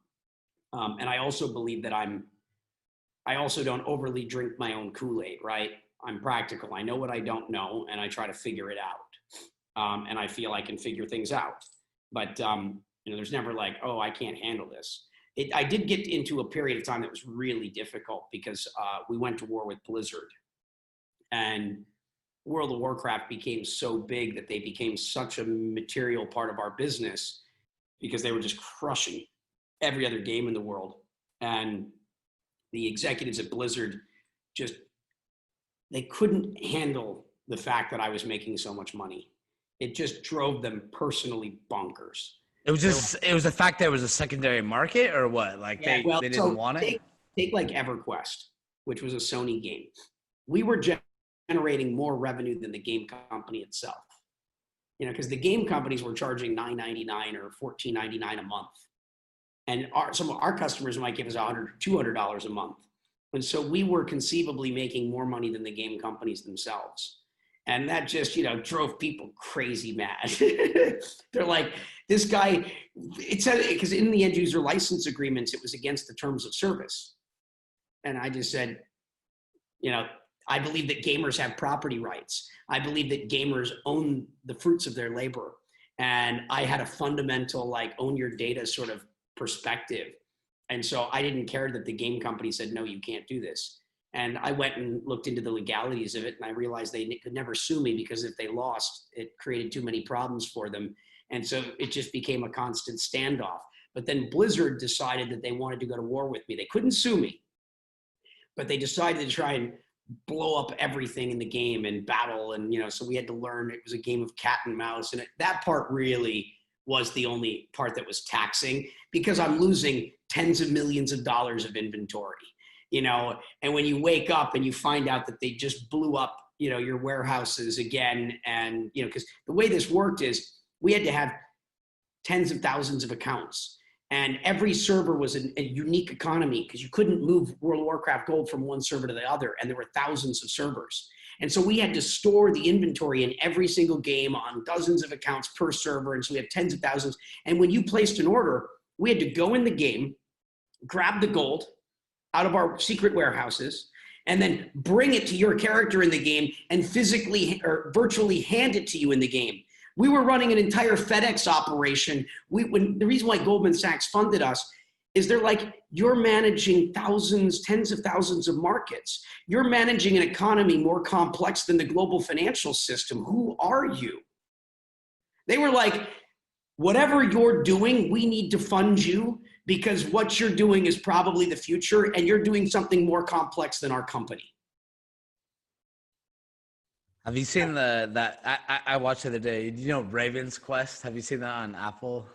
I also believe that I also don't overly drink my own Kool-Aid, right? I'm practical. I know what I don't know, and I try to figure it out. And I feel I can figure things out. But, there's never like, oh, I can't handle this. I did get into a period of time that was really difficult because we went to war with Blizzard. And World of Warcraft became so big that they became such a material part of our business because they were just crushing every other game in the world. And the executives at Blizzard they couldn't handle the fact that I was making so much money. It just drove them personally bonkers. It was the fact that it was a secondary market, or what? Like they didn't want it? Take like EverQuest, which was a Sony game. We were generating more revenue than the game company itself. Because the game companies were charging $9.99 or $14.99 a month. And some of our customers might give us $100 or $200 a month. And so we were conceivably making more money than the game companies themselves. And that just, drove people crazy mad. They're like, this guy, it said, because in the end user license agreements, it was against the terms of service. And I just said, I believe that gamers have property rights. I believe that gamers own the fruits of their labor. And I had a fundamental, like, own your data sort of perspective. And so I didn't care that the game company said, no, you can't do this. And I went and looked into the legalities of it, and I realized they could never sue me because if they lost, it created too many problems for them. And so it just became a constant standoff. But then Blizzard decided that they wanted to go to war with me. They couldn't sue me, but they decided to try and blow up everything in the game and battle. And, so we had to learn it was a game of cat and mouse. And that part really was the only part that was taxing because I'm losing tens of millions of dollars of inventory. And when you wake up and you find out that they just blew up, your warehouses again. And, because the way this worked is we had to have tens of thousands of accounts and every server was a unique economy because you couldn't move World of Warcraft gold from one server to the other. And there were thousands of servers. And so we had to store the inventory in every single game on dozens of accounts per server. And so we had tens of thousands. And when you placed an order, we had to go in the game, grab the gold out of our secret warehouses, and then bring it to your character in the game and physically or virtually hand it to you in the game. We were running an entire FedEx operation. The reason why Goldman Sachs funded us is they're like, you're managing thousands, tens of thousands of markets. You're managing an economy more complex than the global financial system. Who are you? They were like, whatever you're doing, we need to fund you because what you're doing is probably the future and you're doing something more complex than our company. Have you seen I watched the other day, you know, Raven's Quest? Have you seen that on Apple?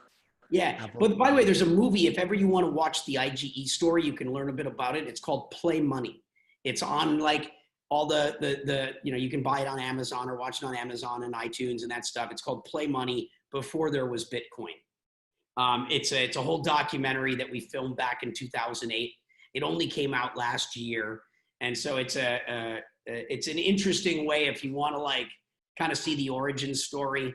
Yeah, but by the way, there's a movie, if ever you want to watch the IGE story, you can learn a bit about it. It's called Play Money. It's on like all the you know, you can buy it on Amazon or watch it on Amazon and iTunes and that stuff. It's called Play Money before there was Bitcoin. It's a whole documentary that we filmed back in 2008. It only came out last year. And so it's an interesting way if you want to like kind of see the origin story.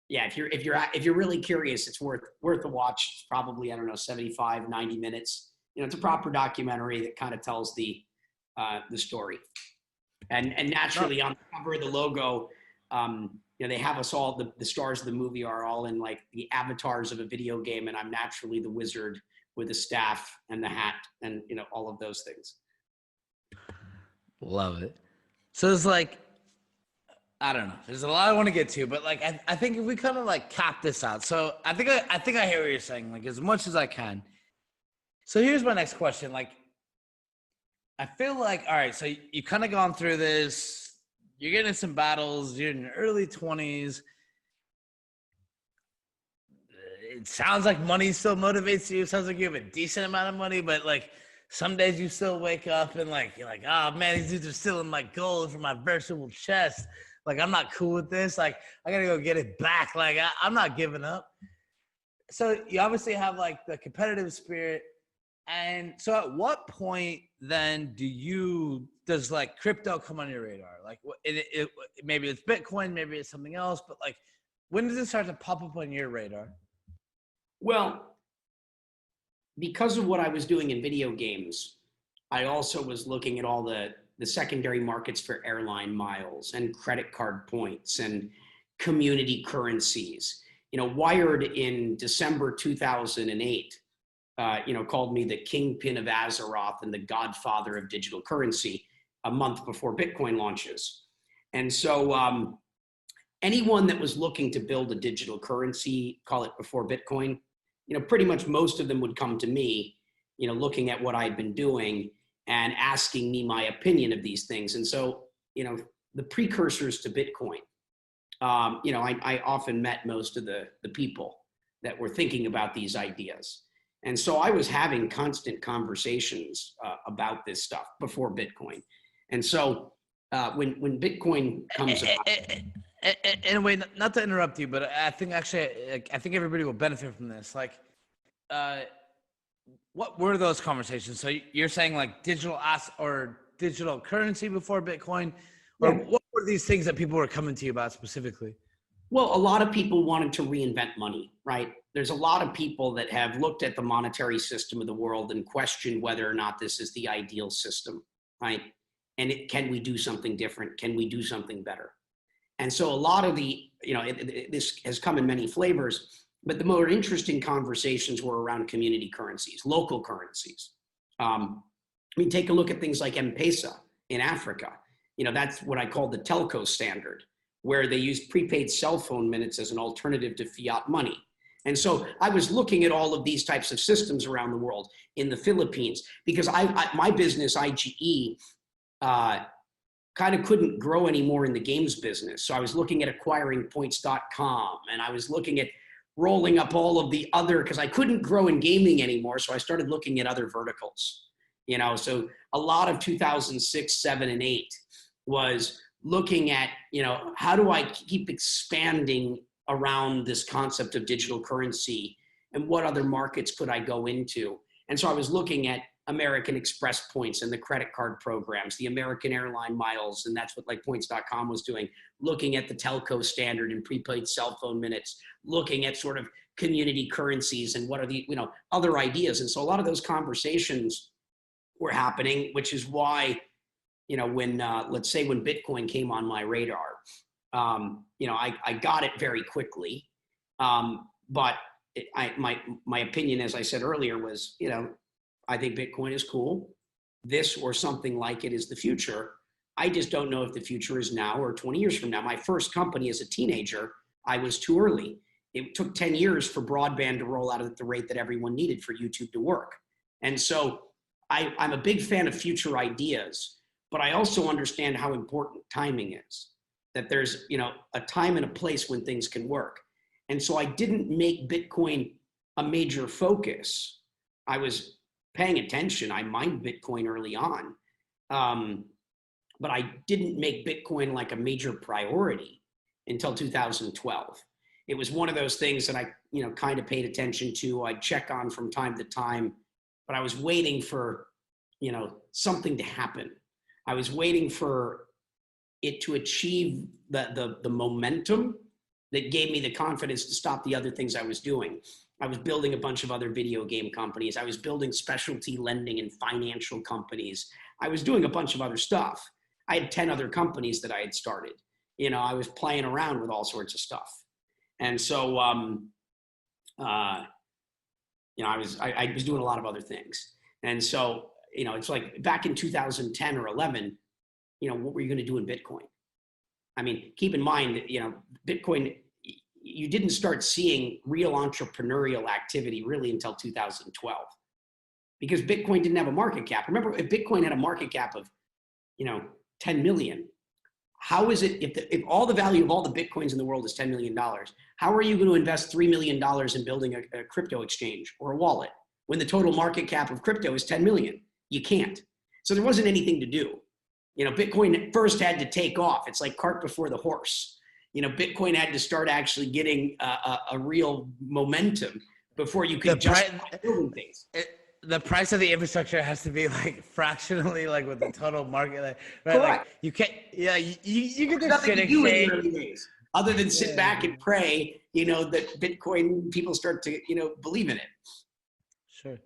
Yeah, if you're really curious, it's worth a watch. It's probably, I don't know, 75, 90 minutes. You know, it's a proper documentary that kind of tells the story. And naturally on the cover of the logo, you know, they have us all, the stars of the movie are all in like the avatars of a video game, and I'm naturally the wizard with the staff and the hat and, you know, all of those things. Love it. So it's like, I don't know. There's a lot I want to get to, but like I think if we kind of like cap this out. So I think I hear what you're saying, like as much as I can. So here's my next question. Like, I feel like, all right, so you've kind of gone through this, you're getting in some battles, you're in your early 20s. It sounds like money still motivates you. It sounds like you have a decent amount of money, but like some days you still wake up and like, you're like, oh man, these dudes are stealing my gold from my virtual chest. Like, I'm not cool with this. Like, I got to go get it back. Like, I'm not giving up. So you obviously have like the competitive spirit. And so at what point then does like crypto come on your radar? Like maybe it's Bitcoin, maybe it's something else, but like, when does it start to pop up on your radar? Well, because of what I was doing in video games, I also was looking at all the secondary markets for airline miles and credit card points and community currencies. You know, Wired in December 2008, you know, called me the kingpin of Azeroth and the godfather of digital currency a month before Bitcoin launches. And so anyone that was looking to build a digital currency, call it before Bitcoin, you know, pretty much most of them would come to me, you know, looking at what I'd been doing and asking me my opinion of these things. And so, you know, the precursors to Bitcoin, you know, I often met most of the people that were thinking about these ideas. And so I was having constant conversations about this stuff before Bitcoin. And so when Bitcoin comes about. In a way, not to interrupt you, but I think actually, I think everybody will benefit from this. Like, what were those conversations? So you're saying like digital or digital currency before Bitcoin, or Yeah. What were these things that people were coming to you about specifically? Well, a lot of people wanted to reinvent money, right? There's a lot of people that have looked at the monetary system of the world and questioned whether or not this is the ideal system, right? And can we do something different? Can we do something better? And so a lot of the, you know, this has come in many flavors, but the more interesting conversations were around community currencies, local currencies. I mean, take a look at things like M-Pesa in Africa. You know, that's what I call the telco standard, where they use prepaid cell phone minutes as an alternative to fiat money. And so I was looking at all of these types of systems around the world, in the Philippines, because my business, IGE, kind of couldn't grow anymore in the games business. So I was looking at acquiring points.com, and I was looking at rolling up all of the other, because I couldn't grow in gaming anymore. So I started looking at other verticals, you know. So a lot of 2006, 7, and 8 was looking at, you know, how do I keep expanding around this concept of digital currency, and what other markets could I go into? And so I was looking at American Express points and the credit card programs, the American airline miles, and that's what like points.com was doing, looking at the telco standard and prepaid cell phone minutes, looking at sort of community currencies and what are the, you know, other ideas. And so a lot of those conversations were happening, which is why, you know, when, let's say when Bitcoin came on my radar, you know, I got it very quickly. But my opinion, as I said earlier, was, you know, I think Bitcoin is cool. This or something like it is the future. I just don't know if the future is now or 20 years from now. My first company as a teenager, I was too early. It took 10 years for broadband to roll out at the rate that everyone needed for YouTube to work. And so I'm a big fan of future ideas, but I also understand how important timing is, that there's, you know, a time and a place when things can work. And so I didn't make Bitcoin a major focus. I was paying attention. I mined Bitcoin early on, but I didn't make Bitcoin like a major priority until 2012. It was one of those things that I, you know, kind of paid attention to. I'd check on from time to time, but I was waiting for, you know, something to happen. I was waiting for it to achieve the momentum that gave me the confidence to stop the other things I was doing. I was building a bunch of other video game companies. I was building specialty lending and financial companies. I was doing a bunch of other stuff. I had 10 other companies that I had started. You know, I was playing around with all sorts of stuff. And so, you know, I was doing a lot of other things. And so, you know, it's like back in 2010 or 11, you know, what were you going to do in Bitcoin? I mean, keep in mind that, you know, Bitcoin, you didn't start seeing real entrepreneurial activity really until 2012, because Bitcoin didn't have a market cap. Remember, if Bitcoin had a market cap of, you know, 10 million, how is it, if all the value of all the Bitcoins in the world is $10 million, how are you going to invest $3 million in building a crypto exchange or a wallet when the total market cap of crypto is 10 million? You can't. So there wasn't anything to do. You know, Bitcoin first had to take off. It's like cart before the horse. You know, Bitcoin had to start actually getting a real momentum before you could just building things. The price of the infrastructure has to be like fractionally like with the total market, right? Correct. Like you can't, yeah, you get this Nothing shit to do in the exchange. early days other than sit back and pray, you know, that Bitcoin people start to, you know, believe in it. Sure.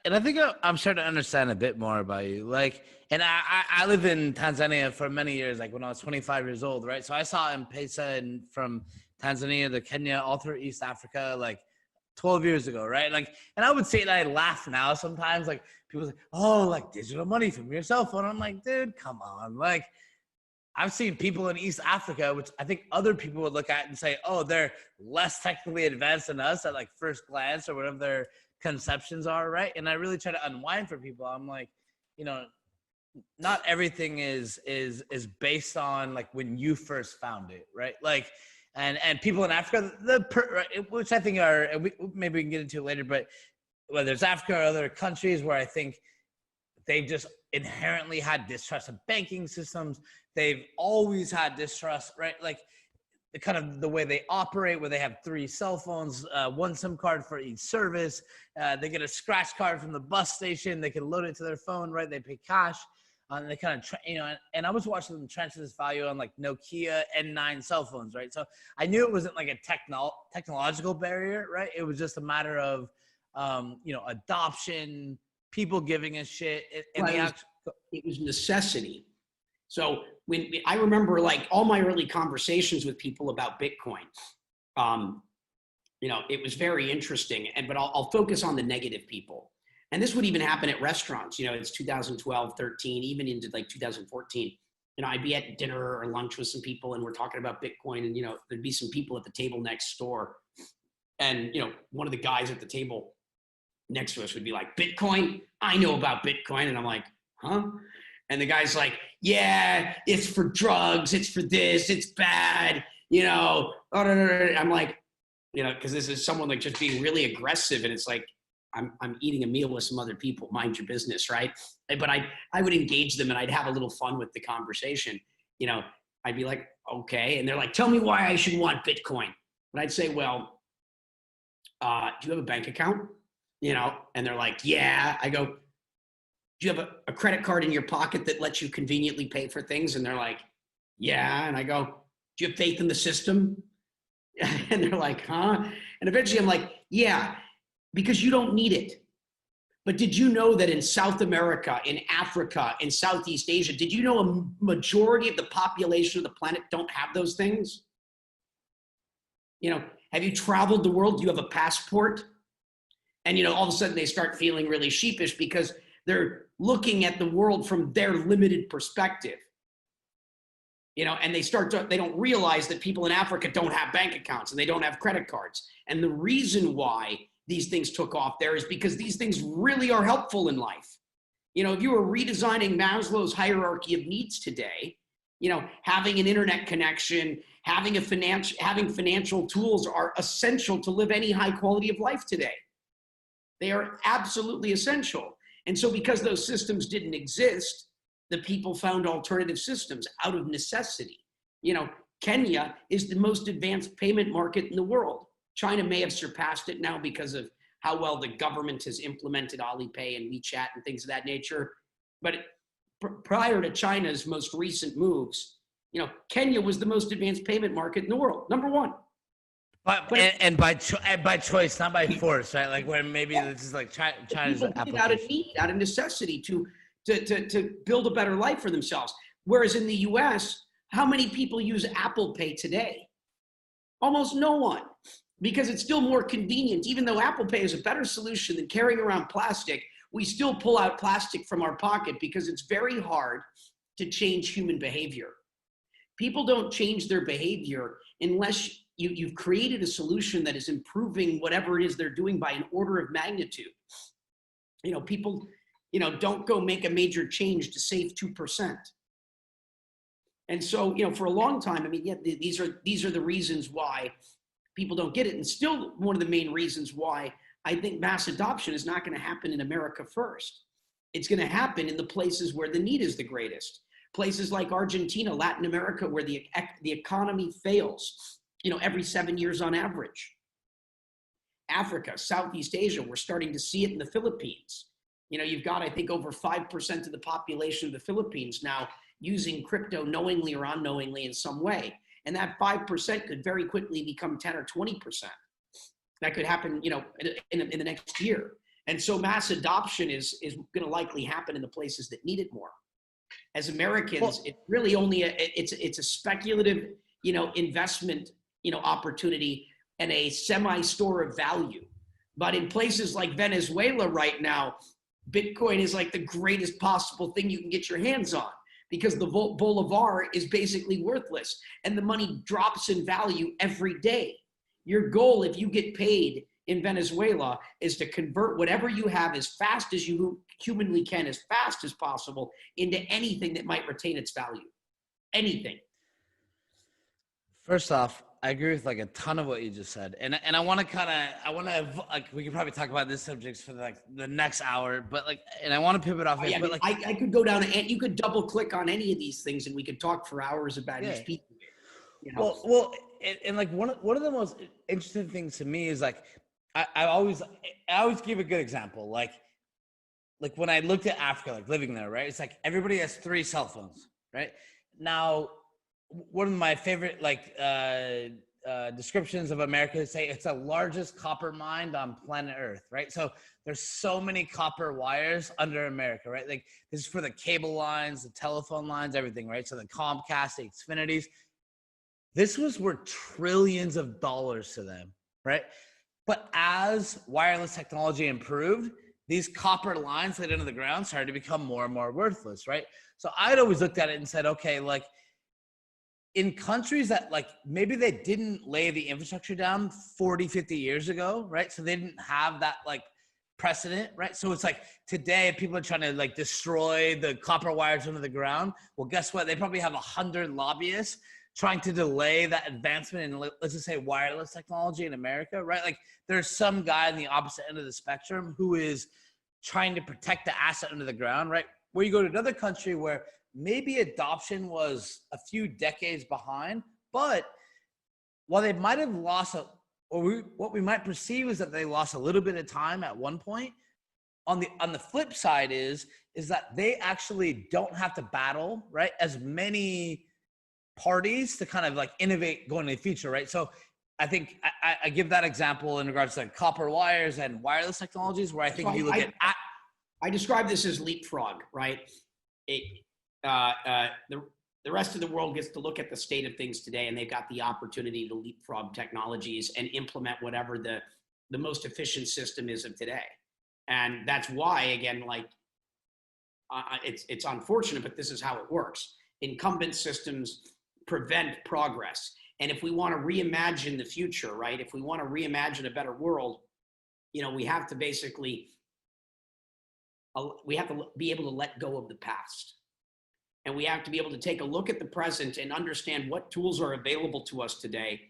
And I think I'm starting to understand a bit more about you. Like, and I lived in Tanzania for many years, like when I was 25 years old, right? So I saw M-Pesa from Tanzania to Kenya, all through East Africa, like 12 years ago, right? Like, and I would say that I laugh now sometimes, like people say, oh, like digital money from your cell phone. I'm like, dude, come on. Like, I've seen people in East Africa, which I think other people would look at and say, oh, they're less technically advanced than us at like first glance or whatever their conceptions are, right? And I really try to unwind for people. I'm like, you know, not everything is based on like when you first found it, right? Like, and people in Africa, which I think are, maybe we can get into it later, but whether it's Africa or other countries where I think they've just inherently had distrust of banking systems. They've always had distrust, right? Like the kind of the way they operate, where they have 3 cell phones, 1 SIM card for each service. They get a scratch card from the bus station. They can load it to their phone, right? They pay cash. And they kind of, you know, and I was watching them transfer this value on like Nokia N9 cell phones, right? So I knew it wasn't like a technological barrier, right? It was just a matter of, you know, adoption, people giving a shit. It was necessity. So when I remember like all my early conversations with people about Bitcoin, you know, it was very interesting. But I'll focus on the negative people. And this would even happen at restaurants. You know, it's 2012, 13, even into like 2014. You know, I'd be at dinner or lunch with some people and we're talking about Bitcoin, and, you know, there'd be some people at the table next door. And, you know, one of the guys at the table next to us would be like, Bitcoin? I know about Bitcoin. And I'm like, huh? And the guy's like, yeah, it's for drugs. It's for this. It's bad. You know, I'm like, you know, because this is someone like just being really aggressive. And it's like, I'm eating a meal with some other people. Mind your business, right? But I would engage them and I'd have a little fun with the conversation. You know, I'd be like, okay. And they're like, tell me why I should want Bitcoin. And I'd say, well, do you have a bank account? You know, and they're like, yeah. I go, do you have a credit card in your pocket that lets you conveniently pay for things? And they're like, yeah. And I go, do you have faith in the system? And they're like, huh? And eventually I'm like, yeah, because you don't need it. But did you know that in South America, in Africa, in Southeast Asia, did you know a majority of the population of the planet don't have those things? You know, have you traveled the world? Do you have a passport? And, you know, all of a sudden they start feeling really sheepish because they're looking at the world from their limited perspective. And they don't realize that people in Africa don't have bank accounts and they don't have credit cards. And the reason why these things took off there is because these things really are helpful in life. If you were redesigning Maslow's hierarchy of needs today, having an internet connection, having financial tools are essential to live any high quality of life today. They are absolutely essential. And so because those systems didn't exist, the people found alternative systems out of necessity. Kenya is the most advanced payment market in the world. China may have surpassed it now because of how well the government has implemented Alipay and WeChat and things of that nature. But prior to China's most recent moves, Kenya was the most advanced payment market in the world, number one. But by choice, not by force, right? Like where maybe this is like China's application. Out of need, out of necessity to build a better life for themselves. Whereas in the US, how many people use Apple Pay today? Almost no one, because it's still more convenient. Even though Apple Pay is a better solution than carrying around plastic, we still pull out plastic from our pocket because it's very hard to change human behavior. People don't change their behavior unless you've created a solution that is improving whatever it is they're doing by an order of magnitude. People, don't go make a major change to save 2%. And so, for a long time, these are the reasons why people don't get it. And still one of the main reasons why I think mass adoption is not going to happen in America first. It's going to happen in the places where the need is the greatest. Places like Argentina, Latin America, where the economy fails, every 7 years on average. Africa, Southeast Asia, we're starting to see it in the Philippines. You've got, I think, over 5% of the population of the Philippines now using crypto knowingly or unknowingly in some way. And that 5% could very quickly become 10 or 20%. That could happen, in the next year. And so mass adoption is going to likely happen in the places that need it more. As Americans, it's really only it's a speculative, investment, opportunity and a semi-store of value. But in places like Venezuela right now, Bitcoin is like the greatest possible thing you can get your hands on, because the Bolivar is basically worthless and the money drops in value every day. Your goal, if you get paid in Venezuela, is to convert whatever you have as fast as you humanly can, as fast as possible, into anything that might retain its value. Anything. First off, I agree with like a ton of what you just said, and I want to we could probably talk about this subject for like the next hour, but and I want to pivot off. I could go down and you could double click on any of these things, and we could talk for hours about each piece. Well, and like one of the most interesting things to me is like I always give a good example, like when I looked at Africa, like living there, right? It's like everybody has 3 cell phones, right? Now, one of my favorite descriptions of America is say it's the largest copper mine on planet Earth, right? So there's so many copper wires under America, right? Like this is for the cable lines, the telephone lines, everything, right? So the Comcast, the Xfinities, this was worth trillions of dollars to them, right? But as wireless technology improved, these copper lines laid into the ground started to become more and more worthless, right? So I'd always looked at it and said, okay, like in countries that like maybe they didn't lay the infrastructure down 40, 50 years ago, right? So they didn't have that like precedent, right? So it's like today people are trying to like destroy the copper wires under the ground. Well, guess what? They probably have 100 lobbyists trying to delay that advancement in, let's just say, wireless technology in America, right? Like there's some guy on the opposite end of the spectrum who is trying to protect the asset under the ground, right? Where you go to another country where maybe adoption was a few decades behind, but while they might have lost what we might perceive is that they lost a little bit of time at one point, on the flip side is that they actually don't have to battle, right, as many parties to kind of like innovate going into the future, right? So I think I give that example in regards to like copper wires and wireless technologies, where I think if you look I describe this as leapfrog, right? The rest of the world gets to look at the state of things today, and they've got the opportunity to leapfrog technologies and implement whatever the most efficient system is of today. And that's why, again, like it's unfortunate, but this is how it works. Incumbent systems prevent progress. And if we want to reimagine the future, right? If we want to reimagine a better world, we have to basically, we have to be able to let go of the past. And we have to be able to take a look at the present and understand what tools are available to us today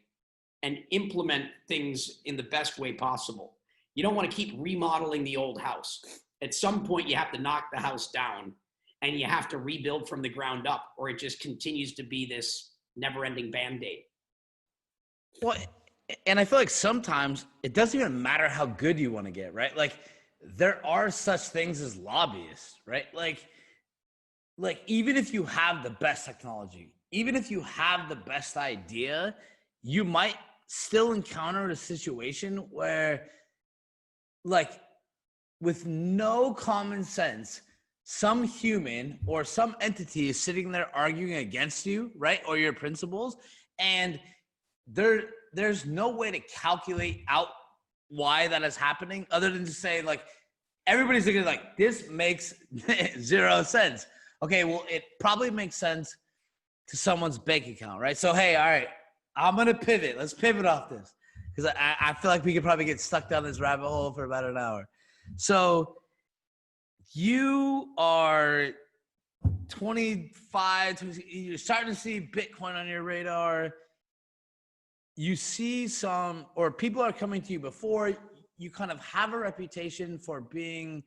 and implement things in the best way possible. You don't want to keep remodeling the old house. At some point, you have to knock the house down and you have to rebuild from the ground up, or it just continues to be this never-ending Band-Aid. Well, and I feel like sometimes it doesn't even matter how good you want to get, right? Like, there are such things as lobbyists, right? Like even if you have the best technology, even if you have the best idea, you might still encounter a situation where, like, with no common sense, some human or some entity is sitting there arguing against you, right? Or your principles. And there's no way to calculate out why that is happening other than to say, like, everybody's thinking, like, this makes zero sense. Okay, well, it probably makes sense to someone's bank account, right? So, hey, all right, I'm going to pivot. Let's pivot off this because I feel like we could probably get stuck down this rabbit hole for about an hour. So you are 25, you're starting to see Bitcoin on your radar. You see or people are coming to you before you kind of have a reputation for being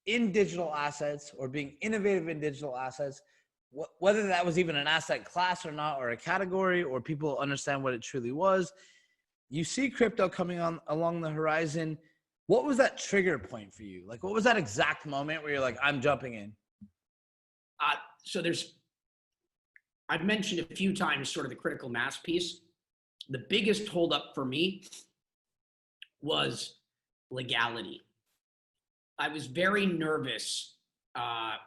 in digital assets or being innovative in digital assets, whether that was even an asset class or not, or a category, or people understand what it truly was. You see crypto coming along the horizon. What was that trigger point for you? Like, what was that exact moment where you're like, I'm jumping in? So I've mentioned a few times sort of the critical mass piece. The biggest holdup for me was legality. I was very nervous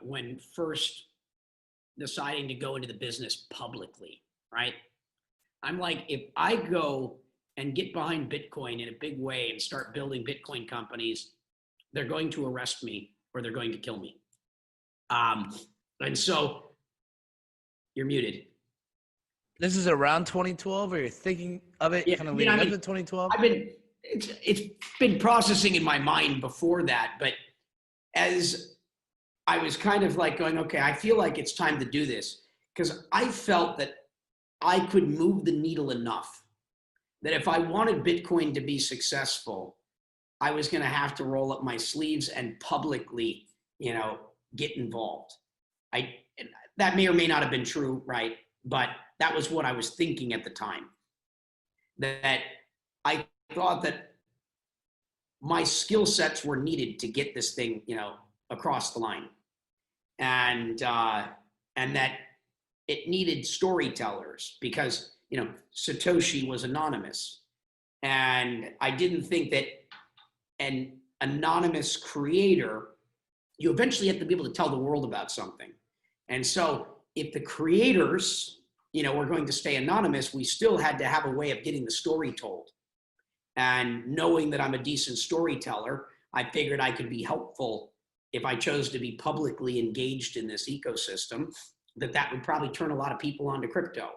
when first deciding to go into the business publicly, right? I'm like, if I go and get behind Bitcoin in a big way and start building Bitcoin companies, they're going to arrest me or they're going to kill me. And so you're muted. This is around 2012, or you're thinking of it kind of leading up to 2012? It's been processing in my mind before that, but as I was kind of like going, okay, I feel like it's time to do this, because I felt that I could move the needle enough that if I wanted Bitcoin to be successful, I was going to have to roll up my sleeves and publicly, get involved. That may or may not have been true, right? But that was what I was thinking at the time. That I thought that my skill sets were needed to get this thing, across the line, and that it needed storytellers because Satoshi was anonymous, and I didn't think that an anonymous creator, you eventually have to be able to tell the world about something. And so if the creators, were going to stay anonymous, we still had to have a way of getting the story told. And knowing that I'm a decent storyteller, I figured I could be helpful if I chose to be publicly engaged in this ecosystem, that would probably turn a lot of people onto crypto.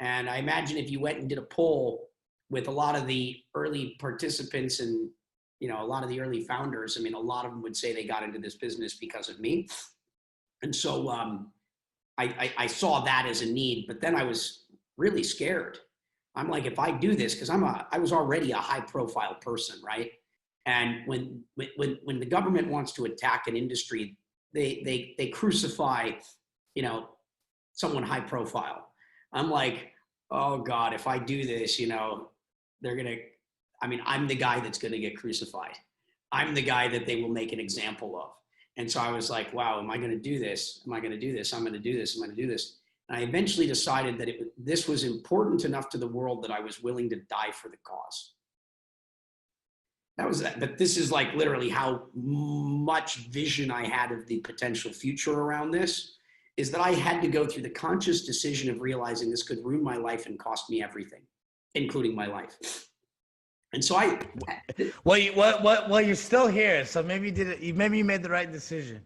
And I imagine if you went and did a poll with a lot of the early participants and, a lot of the early founders, a lot of them would say they got into this business because of me. And so I saw that as a need, but then I was really scared. I'm like, if I do this, because I was already a high profile person, right? And when the government wants to attack an industry, they crucify, someone high profile. I'm like, oh God, if I do this, they're gonna, I'm the guy that's gonna get crucified. I'm the guy that they will make an example of. And so I was like, wow, am I gonna do this? Am I gonna do this? I'm gonna do this, I'm gonna do this. And I eventually decided that this was important enough to the world that I was willing to die for the cause. That was that. But this is like literally how much vision I had of the potential future around this, is that I had to go through the conscious decision of realizing this could ruin my life and cost me everything, including my life. And so well, you're still here, so maybe you made the right decision.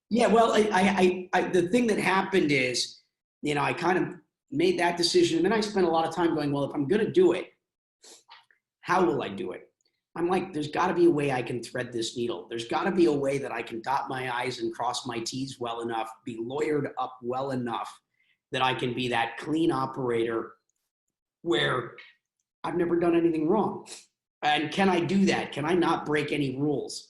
Yeah, well, the thing that happened is, I kind of made that decision, and then I spent a lot of time going, well, if I'm going to do it, how will I do it? I'm like, there's got to be a way I can thread this needle. There's got to be a way that I can dot my I's and cross my T's well enough, be lawyered up well enough that I can be that clean operator where I've never done anything wrong. And can I do that? Can I not break any rules?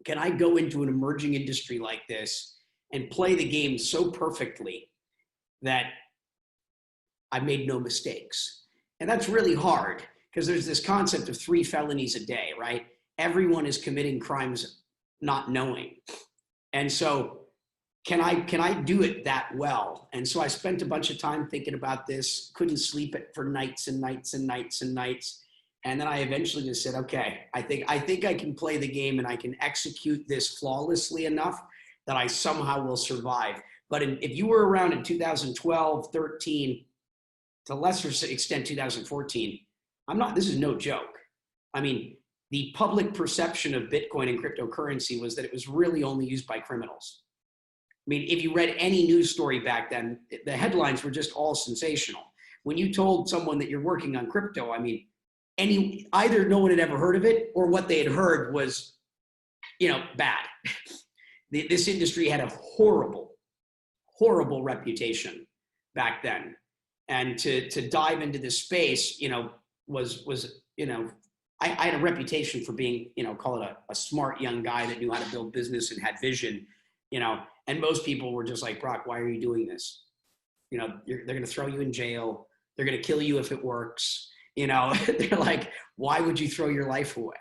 Can I go into an emerging industry like this and play the game so perfectly that I made no mistakes? And that's really hard because there's this concept of 3 felonies a day, right? Everyone is committing crimes not knowing. And so can I do it that well? And so I spent a bunch of time thinking about this, couldn't sleep it for nights and nights and nights and nights. And then I eventually just said, okay, I think I can play the game and I can execute this flawlessly enough that I somehow will survive. But if you were around in 2012, 13, to a lesser extent 2014, this is no joke. I mean, the public perception of Bitcoin and cryptocurrency was that it was really only used by criminals. I mean, if you read any news story back then, the headlines were just all sensational. When you told someone that you're working on crypto, I mean, either no one had ever heard of it or what they had heard was, bad. This industry had a horrible, horrible reputation back then. And to dive into this space, was I had a reputation for being, call it a smart young guy that knew how to build business and had vision, and most people were just like, Brock, why are you doing this? They're going to throw you in jail. They're going to kill you if it works. They're like, why would you throw your life away?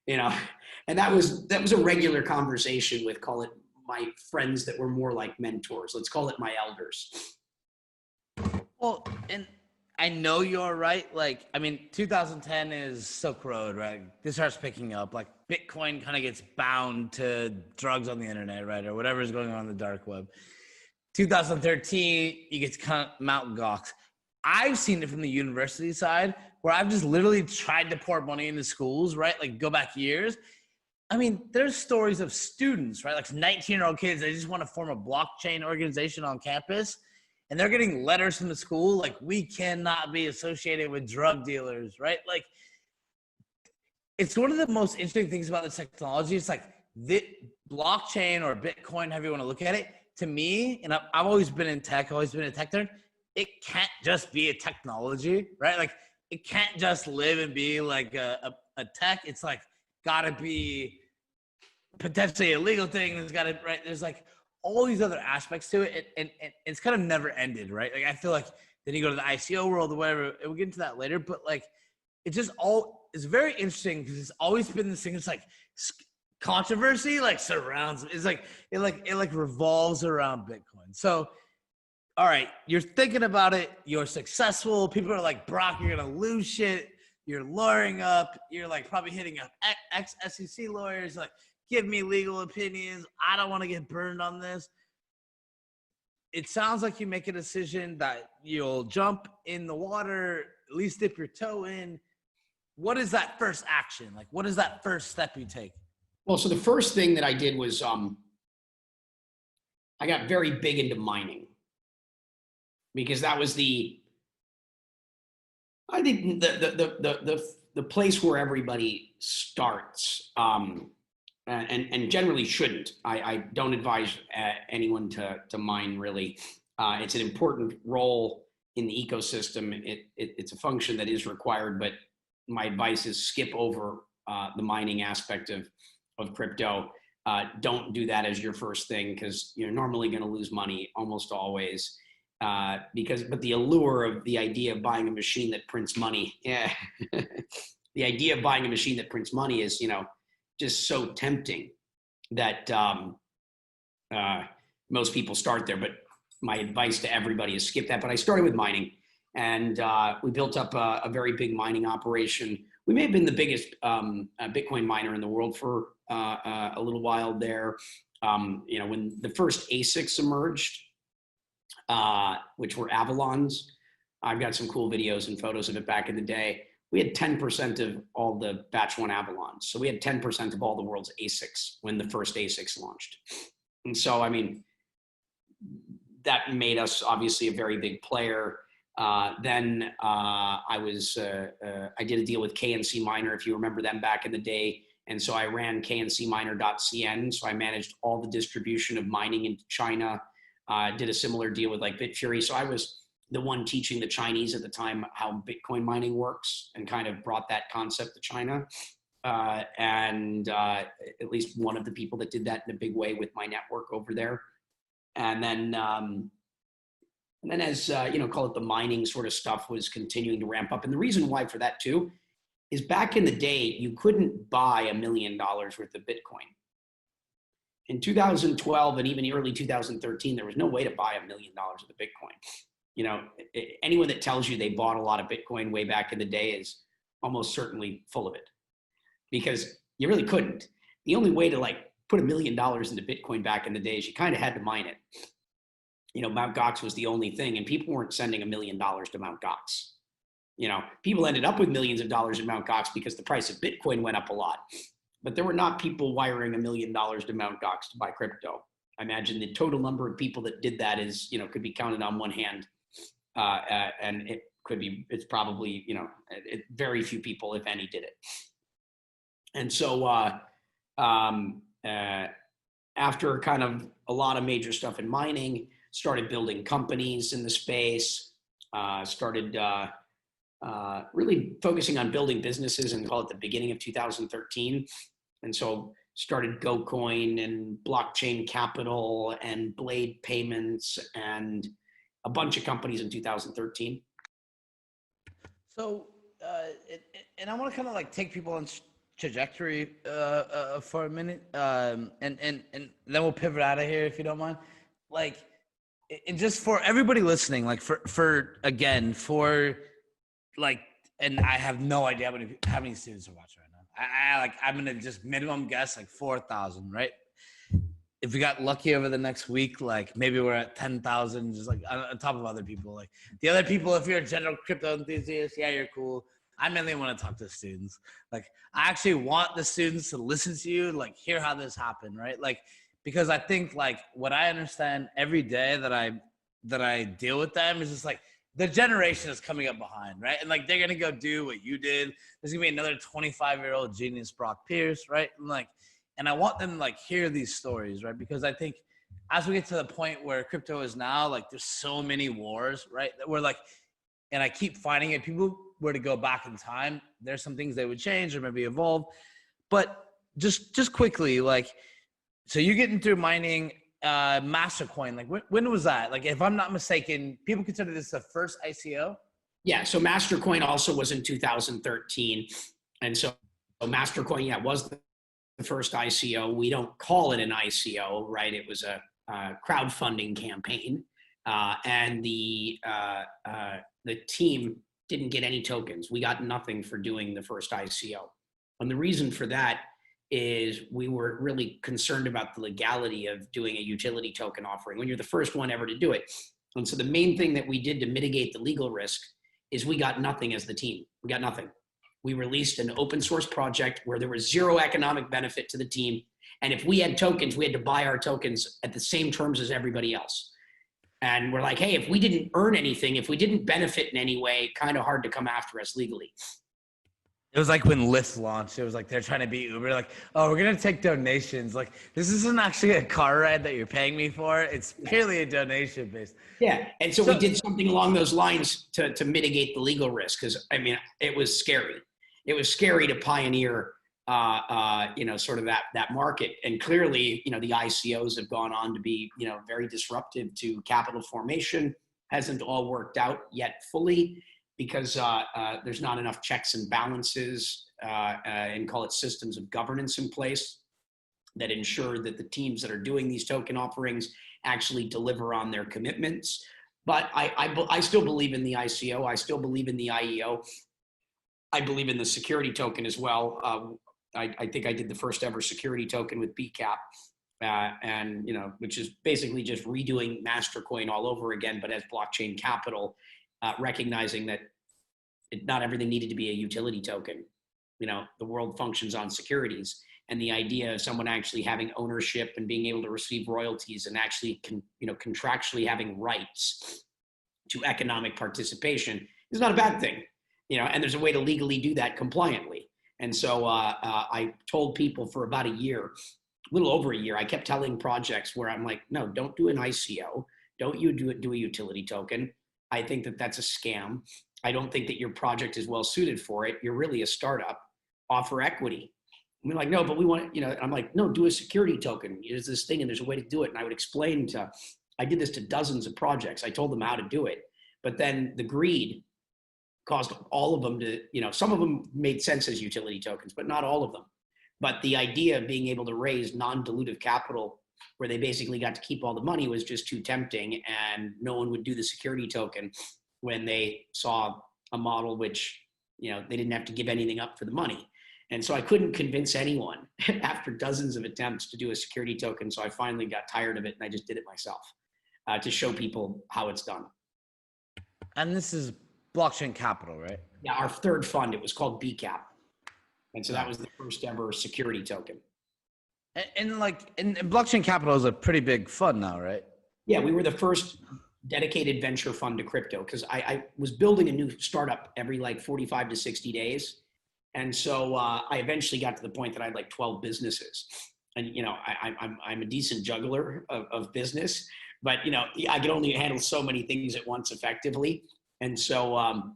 And that was a regular conversation with, call it, my friends that were more like mentors. Let's call it my elders. Well, and I know you're right. 2010 is Silk Road, right? This starts picking up. Like Bitcoin kind of gets bound to drugs on the internet, right? Or whatever is going on in the dark web. 2013, you get to Mt. Gox. I've seen it from the university side where I've just literally tried to pour money into schools, right? Like go back years. I mean, there's stories of students, right? Like 19-year-old kids, they just want to form a blockchain organization on campus. And they're getting letters from the school like, we cannot be associated with drug dealers, right? Like, it's one of the most interesting things about this technology. It's like the blockchain or Bitcoin, however you want to look at it, to me, and I've always been in tech, always been a tech nerd, it can't just be a technology, right? Like, it can't just live and be like a tech. It's like, gotta be potentially a legal thing. There's gotta, right? There's like, all these other aspects to it, and it's kind of never ended, right? Like I feel like then you go to the ICO world or whatever. We'll get into that later, but like it's very interesting because it's always been this thing. It's like controversy like surrounds. It's like it revolves around Bitcoin. So, all right, you're thinking about it. You're successful. People are like, Brock, you're gonna lose shit. You're lawyering up. You're like probably hitting up ex-SEC lawyers like, give me legal opinions. I don't want to get burned on this. It sounds like you make a decision that you'll jump in the water, at least dip your toe in. What is that first action? Like, what is that first step you take? Well, so the first thing that I did was I got very big into mining because that was the place where everybody starts. And generally shouldn't. I don't advise anyone to mine really. It's an important role in the ecosystem. It's a function that is required, but my advice is skip over the mining aspect of crypto. Don't do that as your first thing because you're normally going to lose money almost always. But the allure of the idea of buying a machine that prints money, yeah, the idea of buying a machine that prints money is, just so tempting that most people start there. But my advice to everybody is skip that. But I started with mining, and we built up a very big mining operation. We may have been the biggest Bitcoin miner in the world for a little while there. When the first ASICs emerged, which were Avalons, I've got some cool videos and photos of it back in the day. We had 10% of all the batch one Avalons. So we had 10% of all the world's ASICs when the first ASICs launched. And so, I mean, that made us obviously a very big player. Then I did a deal with KNC Miner, if you remember them back in the day. And so I ran kncminer.cn. So I managed all the distribution of mining into China. Did a similar deal with like Bitfury. So I was the one teaching the Chinese at the time how Bitcoin mining works and kind of brought that concept to China. And at least one of the people that did that in a big way with my network over there. And then as, call it the mining sort of stuff was continuing to ramp up. And the reason why for that too, is back in the day, you couldn't buy $1 million worth of Bitcoin. In 2012 and even early 2013, there was no way to buy $1 million worth of Bitcoin. You know, anyone that tells you they bought a lot of Bitcoin way back in the day is almost certainly full of it, because you really couldn't. The only way to like put $1 million into Bitcoin back in the day is you kind of had to mine it. You know, Mt. Gox was the only thing, and people weren't sending $1 million to Mt. Gox. You know, people ended up with millions of dollars in Mt. Gox because the price of Bitcoin went up a lot. But there were not people wiring $1 million to Mt. Gox to buy crypto. I imagine the total number of people that did that is, you know, could be counted on one hand. And it's probably, you know, very few people, if any, did it. And so after kind of a lot of major stuff in mining, started building companies in the space, started really focusing on building businesses and call it the beginning of 2013. And so started GoCoin and Blockchain Capital and Blade Payments and a bunch of companies in 2013. So, and I want to kind of like take people on trajectory for a minute, and then we'll pivot out of here if you don't mind. Like, and just for everybody listening, like for like, and I have no idea how many students are watching right now. I'm gonna just minimum guess like 4,000, right? If we got lucky over the next week, like maybe we're at 10,000, just like on top of other people. Like the other people, if you're a general crypto enthusiast, yeah, you're cool. I mainly want to talk to students. Like I actually want the students to listen to you, like hear how this happened, right? Like, because I think like what I understand every day that I deal with them is just like the generation is coming up behind, right? And like they're gonna go do what you did. There's gonna be another 25-year-old genius, Brock Pierce, right? And I want them to like hear these stories, right? Because I think as we get to the point where crypto is now, like there's so many wars, right? That we're like, and I keep finding it, people were to go back in time, there's some things they would change or maybe evolve. But just quickly, like, so you're getting through mining Mastercoin. Like when was that? Like, if I'm not mistaken, people consider this the first ICO? Yeah, so Mastercoin also was in 2013. And so Mastercoin, yeah, was the first ICO. We don't call it an ICO, right? It was a crowdfunding campaign. And the team didn't get any tokens. We got nothing for doing the first ICO. And the reason for that is we were really concerned about the legality of doing a utility token offering when you're the first one ever to do it. And so the main thing that we did to mitigate the legal risk is we got nothing as the team. We got nothing. We released an open source project where there was zero economic benefit to the team. And if we had tokens, we had to buy our tokens at the same terms as everybody else. And we're like, hey, if we didn't earn anything, if we didn't benefit in any way, kind of hard to come after us legally. It was like when Lyft launched. It was like they're trying to beat Uber. Like, oh, we're gonna take donations. Like, this isn't actually a car ride that you're paying me for. It's purely a donation based. Yeah, and so we did something along those lines to mitigate the legal risk, because I mean, it was scary. It was scary to pioneer, sort of that market. And clearly, the ICOs have gone on to be, very disruptive to capital formation. Hasn't all worked out yet fully, because there's not enough checks and balances and call it systems of governance in place that ensure that the teams that are doing these token offerings actually deliver on their commitments. But I still believe in the ICO. I still believe in the IEO. I believe in the security token as well. I think I did the first ever security token with BCAP, and which is basically just redoing Mastercoin all over again, but as blockchain capital. Recognizing that not everything needed to be a utility token. The world functions on securities. and the idea of someone actually having ownership and being able to receive royalties and actually contractually having rights to economic participation is not a bad thing, and there's a way to legally do that compliantly. And so I told people for about a year, a little over a year, I kept telling projects where I'm like, no, don't do an ICO. Don't you do a utility token. I think that that's a scam. I don't think that your project is well suited for it. You're really a startup. Offer equity. And they're like, no, but we want, I'm like, no, do a security token. There's this thing and there's a way to do it. And I would explain I did this to dozens of projects. I told them how to do it. But then the greed caused all of them to, some of them made sense as utility tokens, but not all of them. But the idea of being able to raise non-dilutive capital where they basically got to keep all the money was just too tempting, and no one would do the security token when they saw a model which, they didn't have to give anything up for the money. And so I couldn't convince anyone after dozens of attempts to do a security token. So I finally got tired of it and I just did it myself to show people how it's done. And this is blockchain capital, right? Yeah, our third fund, it was called BCAP. And so that was the first ever security token. And blockchain capital is a pretty big fund now, right? Yeah, we were the first dedicated venture fund to crypto because I was building a new startup every 45 to 60 days. And so I eventually got to the point that I had 12 businesses. And, I'm a decent juggler of business, but, I could only handle so many things at once effectively. And so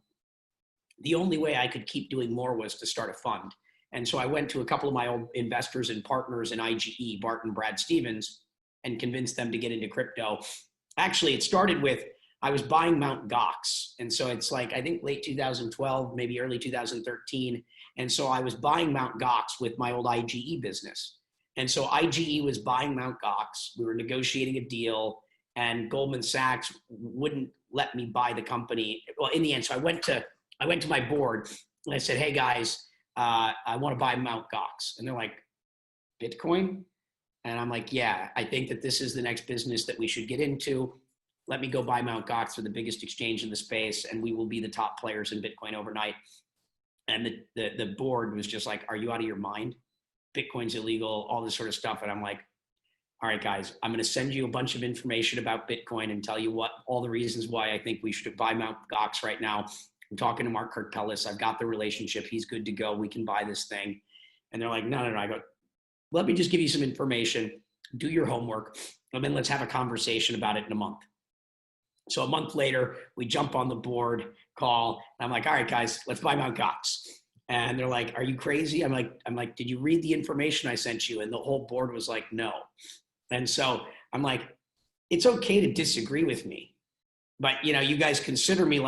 the only way I could keep doing more was to start a fund. And so I went to a couple of my old investors and partners in IGE, Bart and Brad Stevens, and convinced them to get into crypto. Actually, it started with, I was buying Mt. Gox. And so it's I think late 2012, maybe early 2013. And so I was buying Mt. Gox with my old IGE business. And so IGE was buying Mt. Gox. We were negotiating a deal and Goldman Sachs wouldn't let me buy the company. Well, in the end, so I went to my board and I said, hey guys, I want to buy Mt. Gox. And they're like, Bitcoin? And I'm like, yeah, I think that this is the next business that we should get into. Let me go buy Mt. Gox for the biggest exchange in the space, and we will be the top players in Bitcoin overnight. And the board was just like, are you out of your mind? Bitcoin's illegal, all this sort of stuff. And I'm like, all right, guys, I'm going to send you a bunch of information about Bitcoin and tell you all the reasons why I think we should buy Mt. Gox right now. I'm talking to Mark Kirkpellis. I've got the relationship. He's good to go. We can buy this thing. And they're like, no. I go, let me just give you some information, do your homework, and then let's have a conversation about it in a month. So a month later, we jump on the board call. And I'm like, all right, guys, let's buy Mt. Gox. And they're like, are you crazy? I'm like, did you read the information I sent you? And the whole board was like, no. And so I'm like, it's okay to disagree with me, but you guys consider me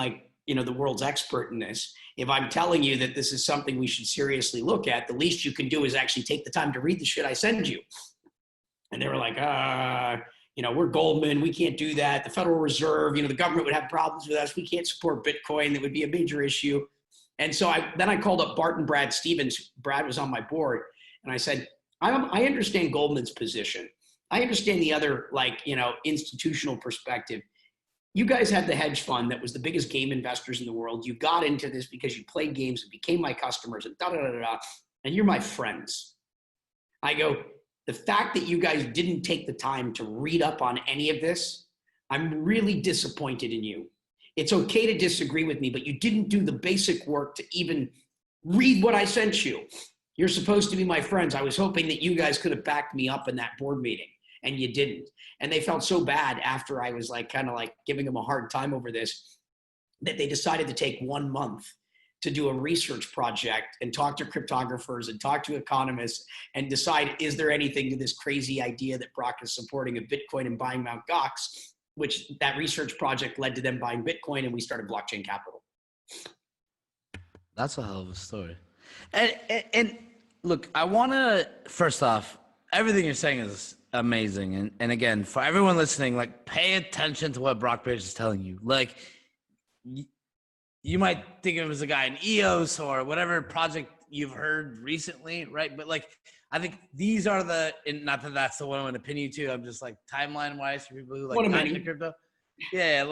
the world's expert in this. If I'm telling you that this is something we should seriously look at, the least you can do is actually take the time to read the shit I send you. And they were like, we're Goldman, we can't do that. The Federal Reserve, the government would have problems with us. We can't support Bitcoin. That would be a major issue. And so then I called up Bart and Brad Stevens. Brad was on my board. And I said, I understand Goldman's position. I understand the other, institutional perspective. You guys had the hedge fund that was the biggest game investors in the world. You got into this because you played games and became my customers and and you're my friends. I go, the fact that you guys didn't take the time to read up on any of this, I'm really disappointed in you. It's okay to disagree with me, but you didn't do the basic work to even read what I sent you. You're supposed to be my friends. I was hoping that you guys could have backed me up in that board meeting, and you didn't. And they felt so bad after I was kind of giving them a hard time over this, that they decided to take 1 month to do a research project and talk to cryptographers and talk to economists and decide, is there anything to this crazy idea that Brock is supporting of Bitcoin and buying Mt. Gox, which that research project led to them buying Bitcoin, and we started Blockchain Capital. That's a hell of a story. And look, I want to, first off, everything you're saying is amazing. And again, for everyone listening, pay attention to what Brock Page is telling you. You might think of him as a guy in EOS or whatever project you've heard recently, right? But I think these are not that that's the one I want to pin you to. I'm just timeline wise for people who dive into crypto. Yeah,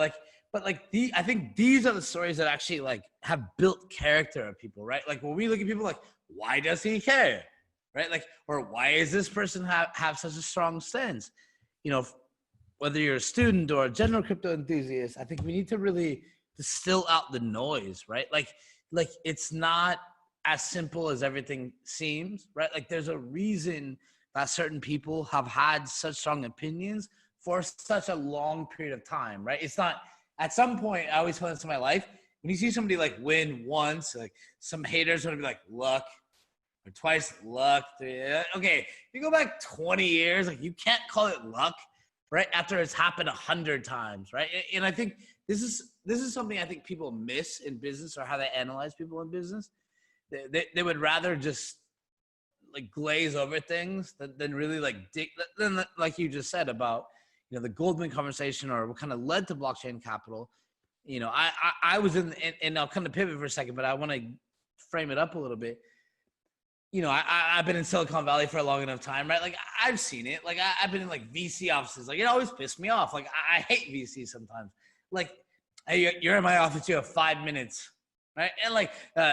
I think these are the stories that actually have built character of people, right? When we look at people why does he care? right? Like, or why is this person have such a strong stance? You know, whether you're a student or a general crypto enthusiast, I think we need to really distill out the noise, right? Like it's not as simple as everything seems, right? Like there's a reason that certain people have had such strong opinions for such a long period of time, right? It's not, at some point, I always find this in my life, when you see somebody like win once, like some haters are gonna be like, luck, or twice luck. Okay, if you go back 20 years, like you can't call it luck, right? After it's happened 100 times, right? And I think this is something I think people miss in business, or how they analyze people in business. They would rather just like glaze over things than really like dig. Then, like you just said about, you know, the Goldman conversation, or what kind of led to blockchain capital. You know, I was and I'll kind of pivot for a second, but I want to frame it up a little bit. You know, I've been in Silicon Valley for a long enough time, right? Like I've seen it. Like I've been in like VC offices. Like it always pissed me off. Like I hate VC sometimes. Like, hey, you're in my office. You have 5 minutes, right? And like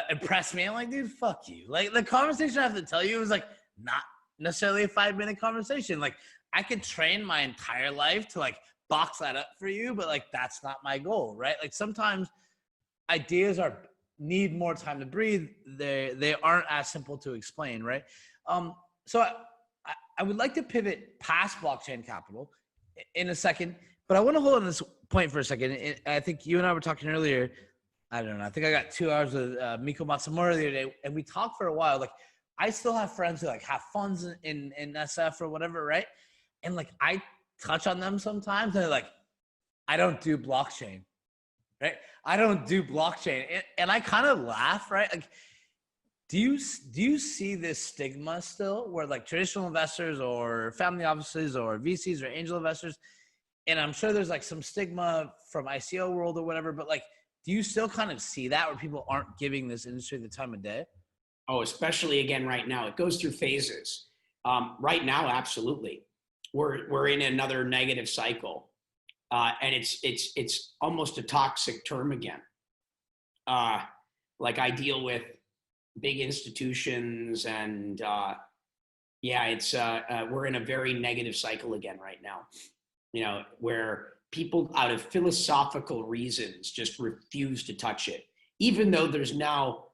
impress me. I'm like, dude, fuck you. Like the conversation I have to tell you is like not necessarily a 5-minute conversation. Like I could train my entire life to like box that up for you, but like that's not my goal, right? Like sometimes ideas need more time to breathe. They aren't as simple to explain, right? So I would like to pivot past blockchain capital in a second, but I want to hold on this point for a second. I think you and I were talking earlier. I don't know. I think I got 2 hours with Miko Matsumura the other day, and we talked for a while. Like I still have friends who like have funds in SF or whatever, right? And like I touch on them sometimes, and they're like, I don't do blockchain, right? I don't do blockchain. And I kind of laugh, right? Like, do you see this stigma still where like traditional investors or family offices or VCs or angel investors, and I'm sure there's like some stigma from ICO world or whatever, but like, do you still kind of see that where people aren't giving this industry the time of day? Oh, especially again right now. It goes through phases. Right now, absolutely. We're in another negative cycle. And it's almost a toxic term again. Like I deal with big institutions, and we're in a very negative cycle again right now. You know, where people out of philosophical reasons just refuse to touch it, even though there's now,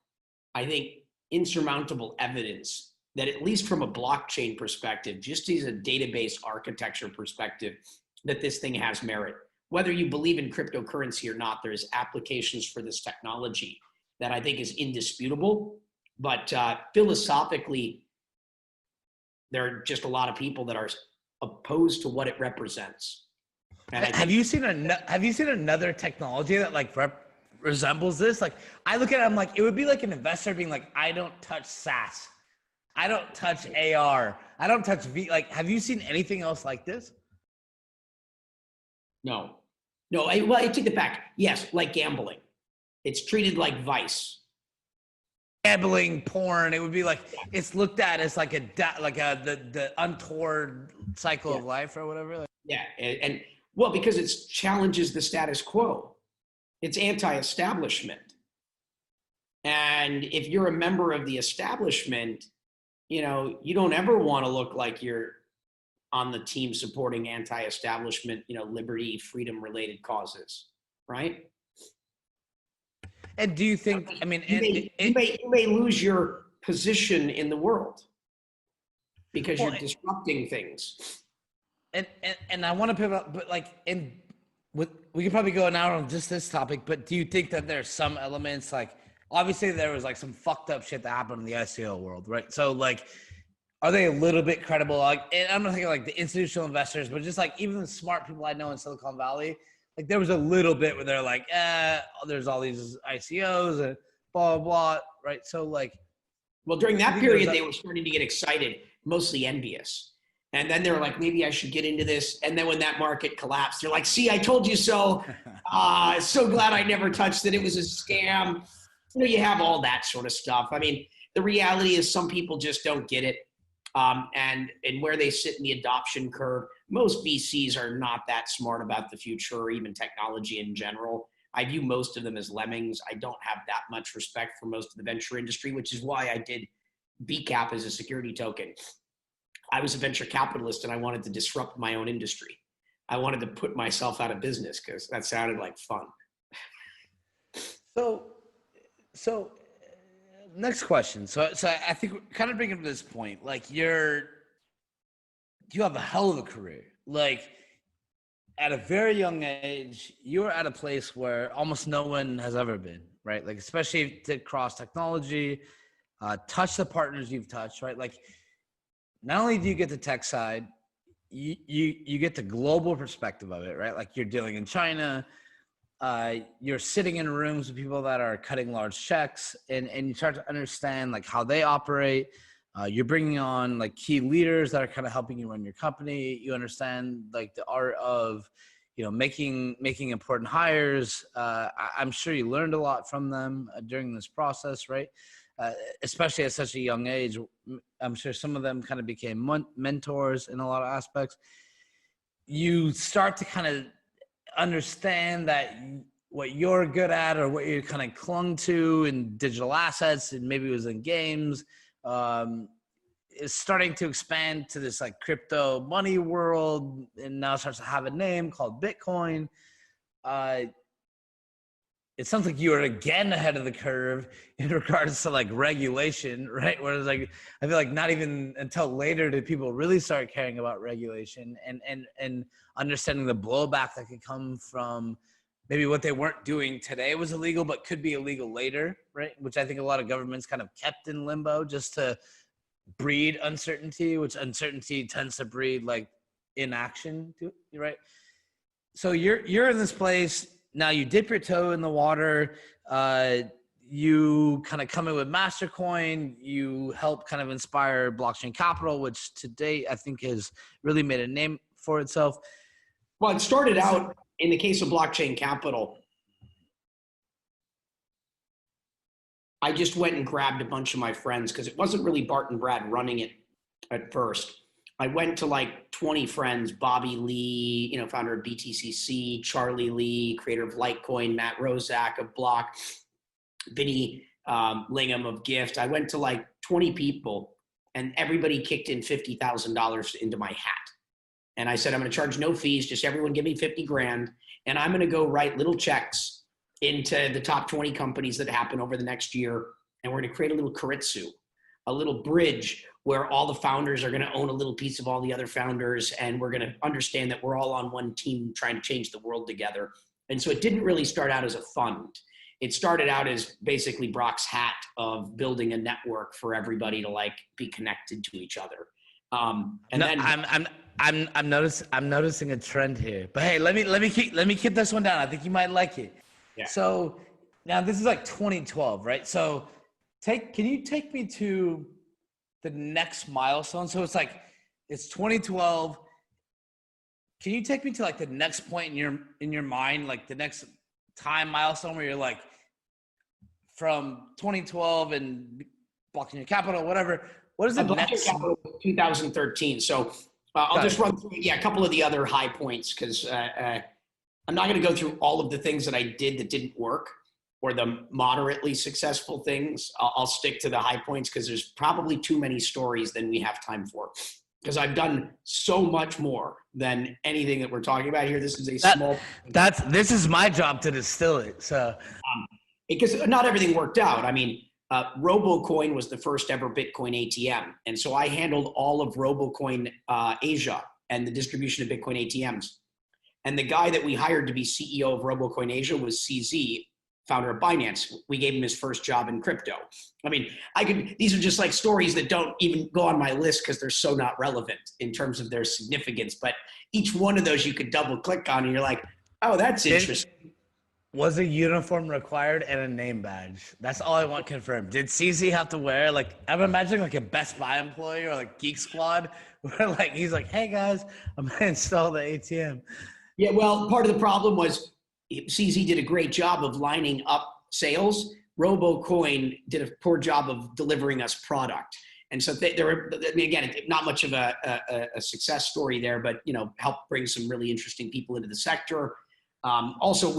I think, insurmountable evidence that at least from a blockchain perspective, just as a database architecture perspective, that this thing has merit. Whether you believe in cryptocurrency or not, there's applications for this technology that I think is indisputable. But philosophically, there are just a lot of people that are opposed to what it represents. And have you seen another technology that like resembles this? Like I look at it, I'm like, it would be like an investor being like, I don't touch SaaS, I don't touch AR, I don't touch like, have you seen anything else like this? No, I take it back. Yes, like gambling. It's treated like vice. Gambling, porn, it would be like, it's looked at as like the untoward cycle of life or whatever. Yeah, and well, because it challenges the status quo. It's anti-establishment. And if you're a member of the establishment, you know, you don't ever want to look like you're on the team supporting anti-establishment, you know, liberty, freedom related causes, right? And do you think, I mean, you may lose your position in the world because you're disrupting things. And I want to pivot up, but like, we could probably go now on just this topic, but do you think that there's some elements, like, obviously there was like some fucked up shit that happened in the ICO world, right? So like, are they a little bit credible? Like, and I'm not thinking like the institutional investors, but just like even the smart people I know in Silicon Valley, like there was a little bit where they're like, there's all these ICOs and blah, blah, blah, right? So like. Well, during that period, they were starting to get excited, mostly envious. And then they were like, maybe I should get into this. And then when that market collapsed, they're like, see, I told you so. So glad I never touched it. It was a scam. You know, you have all that sort of stuff. I mean, the reality is some people just don't get it. And where they sit in the adoption curve, most VCs are not that smart about the future or even technology in general. I view most of them as lemmings. I don't have that much respect for most of the venture industry, which is why I did BCAP as a security token. I was a venture capitalist and I wanted to disrupt my own industry. I wanted to put myself out of business because that sounded like fun. So next question. So I think we're kind of bringing up this point, like you have a hell of a career. Like at a very young age, you're at a place where almost no one has ever been, right? Like, especially to cross technology, touch the partners you've touched, right? Like, not only do you get the tech side, you get the global perspective of it, right? Like you're dealing in China, you're sitting in rooms with people that are cutting large checks, and you start to understand like how they operate. You're bringing on like key leaders that are kind of helping you run your company. You understand like the art of, making important hires. I'm sure you learned a lot from them during this process, right? Especially at such a young age. I'm sure some of them kind of became mentors in a lot of aspects. You start to kind of understand that what you're good at or what you kind of clung to in digital assets, and maybe it was in games, is starting to expand to this like crypto money world, and now starts to have a name called Bitcoin. It sounds like you are again ahead of the curve in regards to like regulation, right? Whereas like, I feel like not even until later did people really start caring about regulation and understanding the blowback that could come from maybe what they weren't doing today was illegal, but could be illegal later, right? Which I think a lot of governments kind of kept in limbo just to breed uncertainty, which uncertainty tends to breed like inaction, right? So you're in this place. Now you dip your toe in the water, you kind of come in with Mastercoin, you help kind of inspire blockchain capital, which today I think has really made a name for itself. Well, it started out in the case of blockchain capital. I just went and grabbed a bunch of my friends because it wasn't really Bart and Brad running it at first. I went to like 20 friends, Bobby Lee, founder of BTCC, Charlie Lee, creator of Litecoin, Matt Rozak of Block, Vinny Lingham of Gift. I went to like 20 people and everybody kicked in $50,000 into my hat. And I said, I'm going to charge no fees, just everyone give me 50 grand. And I'm going to go write little checks into the top 20 companies that happen over the next year. And we're going to create a little Keiretsu, a little bridge where all the founders are going to own a little piece of all the other founders. And we're going to understand that we're all on one team trying to change the world together. And so it didn't really start out as a fund. It started out as basically Brock's hat of building a network for everybody to like be connected to each other. I'm noticing a trend here, but hey, let me keep this one down. I think you might like it. Yeah. So now this is like 2012, right? So can you take me to the next milestone? So it's 2012. Can you take me to like the next point in your mind, like the next time milestone where you're like from 2012 and blockchain capital, whatever. What is the next? 2013. So I'll just run through a couple of the other high points because I'm not going to go through all of the things that I did that didn't work or the moderately successful things. I'll stick to the high points because there's probably too many stories than we have time for. Because I've done so much more than anything that we're talking about here. This is this is my job to distill it. So because not everything worked out. I mean, RoboCoin was the first ever Bitcoin ATM. And so I handled all of RoboCoin Asia and the distribution of Bitcoin ATMs. And the guy that we hired to be CEO of RoboCoin Asia was CZ, founder of Binance. We gave him his first job in crypto. I mean, these are just like stories that don't even go on my list because they're so not relevant in terms of their significance. But each one of those you could double click on and you're like, oh, that's interesting. Was a uniform required and a name badge? That's all I want confirmed. Did CZ have to wear, like, I'm imagining like a Best Buy employee or like Geek Squad where like, he's like, hey guys, I'm gonna install the ATM. Yeah, well, part of the problem was CZ did a great job of lining up sales. RoboCoin did a poor job of delivering us product. And so there were, I mean, again, not much of a success story there, but, helped bring some really interesting people into the sector. Also,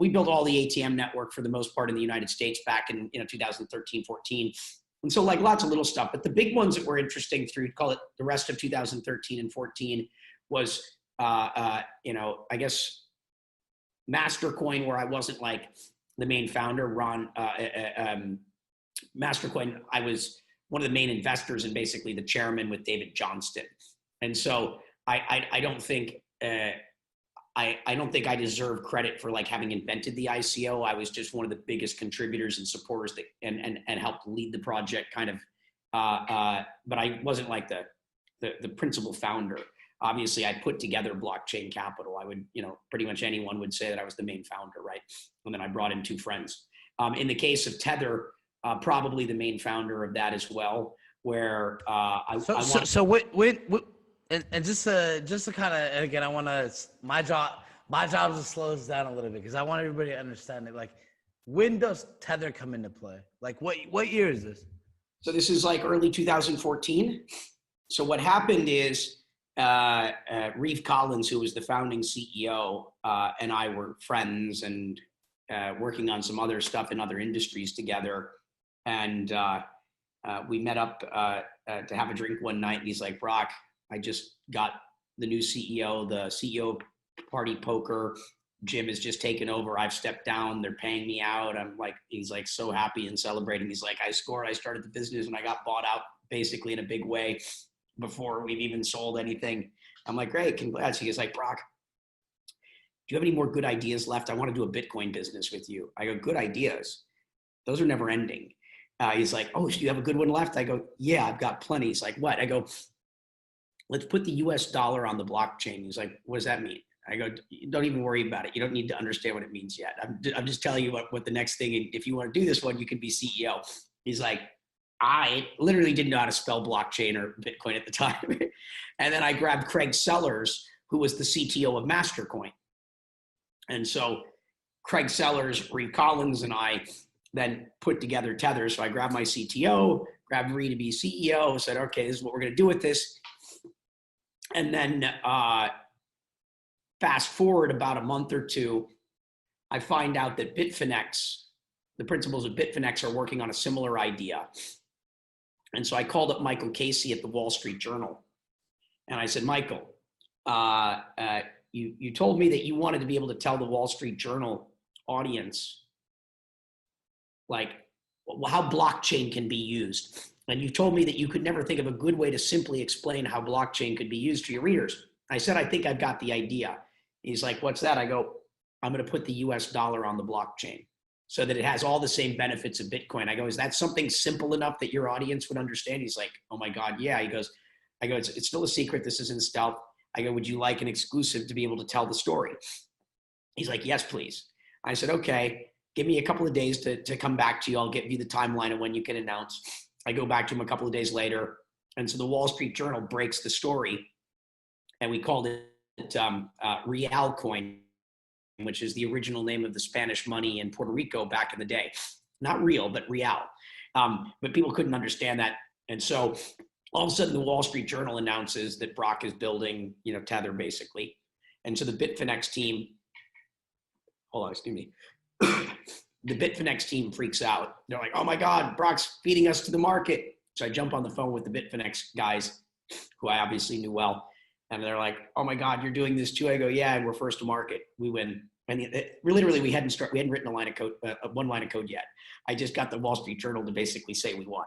we built all the ATM network for the most part in the United States back in 2013, 14. And so like lots of little stuff, but the big ones that were interesting through, call it the rest of 2013 and 14 was, you know, I guess Mastercoin, where I wasn't like the main founder, Mastercoin, I was one of the main investors and basically the chairman with David Johnston. And so I don't think, I don't think I deserve credit for like having invented the ICO. I was just one of the biggest contributors and supporters that, and helped lead the project kind of, but I wasn't like the principal founder. Obviously I put together blockchain capital. I would, you know, pretty much anyone would say that I was the main founder, right? And then I brought in 2 friends. In the case of Tether, probably the main founder of that as well, where and just to kind of, again, I want to, my job is to slow this down a little bit because I want everybody to understand it. Like, when does Tether come into play? Like, what year is this? So this is like early 2014. So what happened is Reeve Collins, who was the founding CEO, and I were friends and working on some other stuff in other industries together. And we met up to have a drink one night, and he's like, Brock, I just got the new CEO, the CEO of Party Poker. Jim has just taken over. I've stepped down. They're paying me out. I'm like, he's like so happy and celebrating. He's like, I scored. I started the business and I got bought out basically in a big way before we've even sold anything. I'm like, great, congrats. He's like, Brock, do you have any more good ideas left? I want to do a Bitcoin business with you. I go, good ideas. Those are never ending. He's like, oh, do you have a good one left? I go, yeah, I've got plenty. He's like, what? I go, let's put the US dollar on the blockchain. He's like, what does that mean? I go, don't even worry about it. You don't need to understand what it means yet. I'm just telling you what the next thing, and if you want to do this one, you can be CEO. He's like, I literally didn't know how to spell blockchain or Bitcoin at the time. And then I grabbed Craig Sellers, who was the CTO of Mastercoin. And so Craig Sellers, Reeve Collins, and I then put together Tether. So I grabbed my CTO, grabbed Ree to be CEO, said, okay, this is what we're going to do with this. And then fast forward about a month or two, I find out that Bitfinex, the principals of Bitfinex, are working on a similar idea. And so I called up Michael Casey at the Wall Street Journal. And I said, Michael, you told me that you wanted to be able to tell the Wall Street Journal audience like how blockchain can be used. And you told me that you could never think of a good way to simply explain how blockchain could be used to your readers. I said, I think I've got the idea. He's like, what's that? I go, I'm going to put the US dollar on the blockchain so that it has all the same benefits of Bitcoin. I go, is that something simple enough that your audience would understand? He's like, oh my God, yeah. He goes, I go, it's still a secret. This isn't stealth. I go, would you like an exclusive to be able to tell the story? He's like, yes, please. I said, okay, give me a couple of days to come back to you. I'll give you the timeline of when you can announce. I go back to him a couple of days later. And so the Wall Street Journal breaks the story, and we called it Real Coin, which is the original name of the Spanish money in Puerto Rico back in the day. Not real, but real. But people couldn't understand that. And so all of a sudden the Wall Street Journal announces that Brock is building, Tether basically. And so the Bitfinex team, hold on, excuse me. The Bitfinex team freaks out. They're like, oh my God, Brock's feeding us to the market. So I jump on the phone with the Bitfinex guys, who I obviously knew well. And they're like, oh my God, you're doing this too? I go, yeah, and we're first to market. We win. And literally we hadn't written one line of code yet. I just got the Wall Street Journal to basically say we won.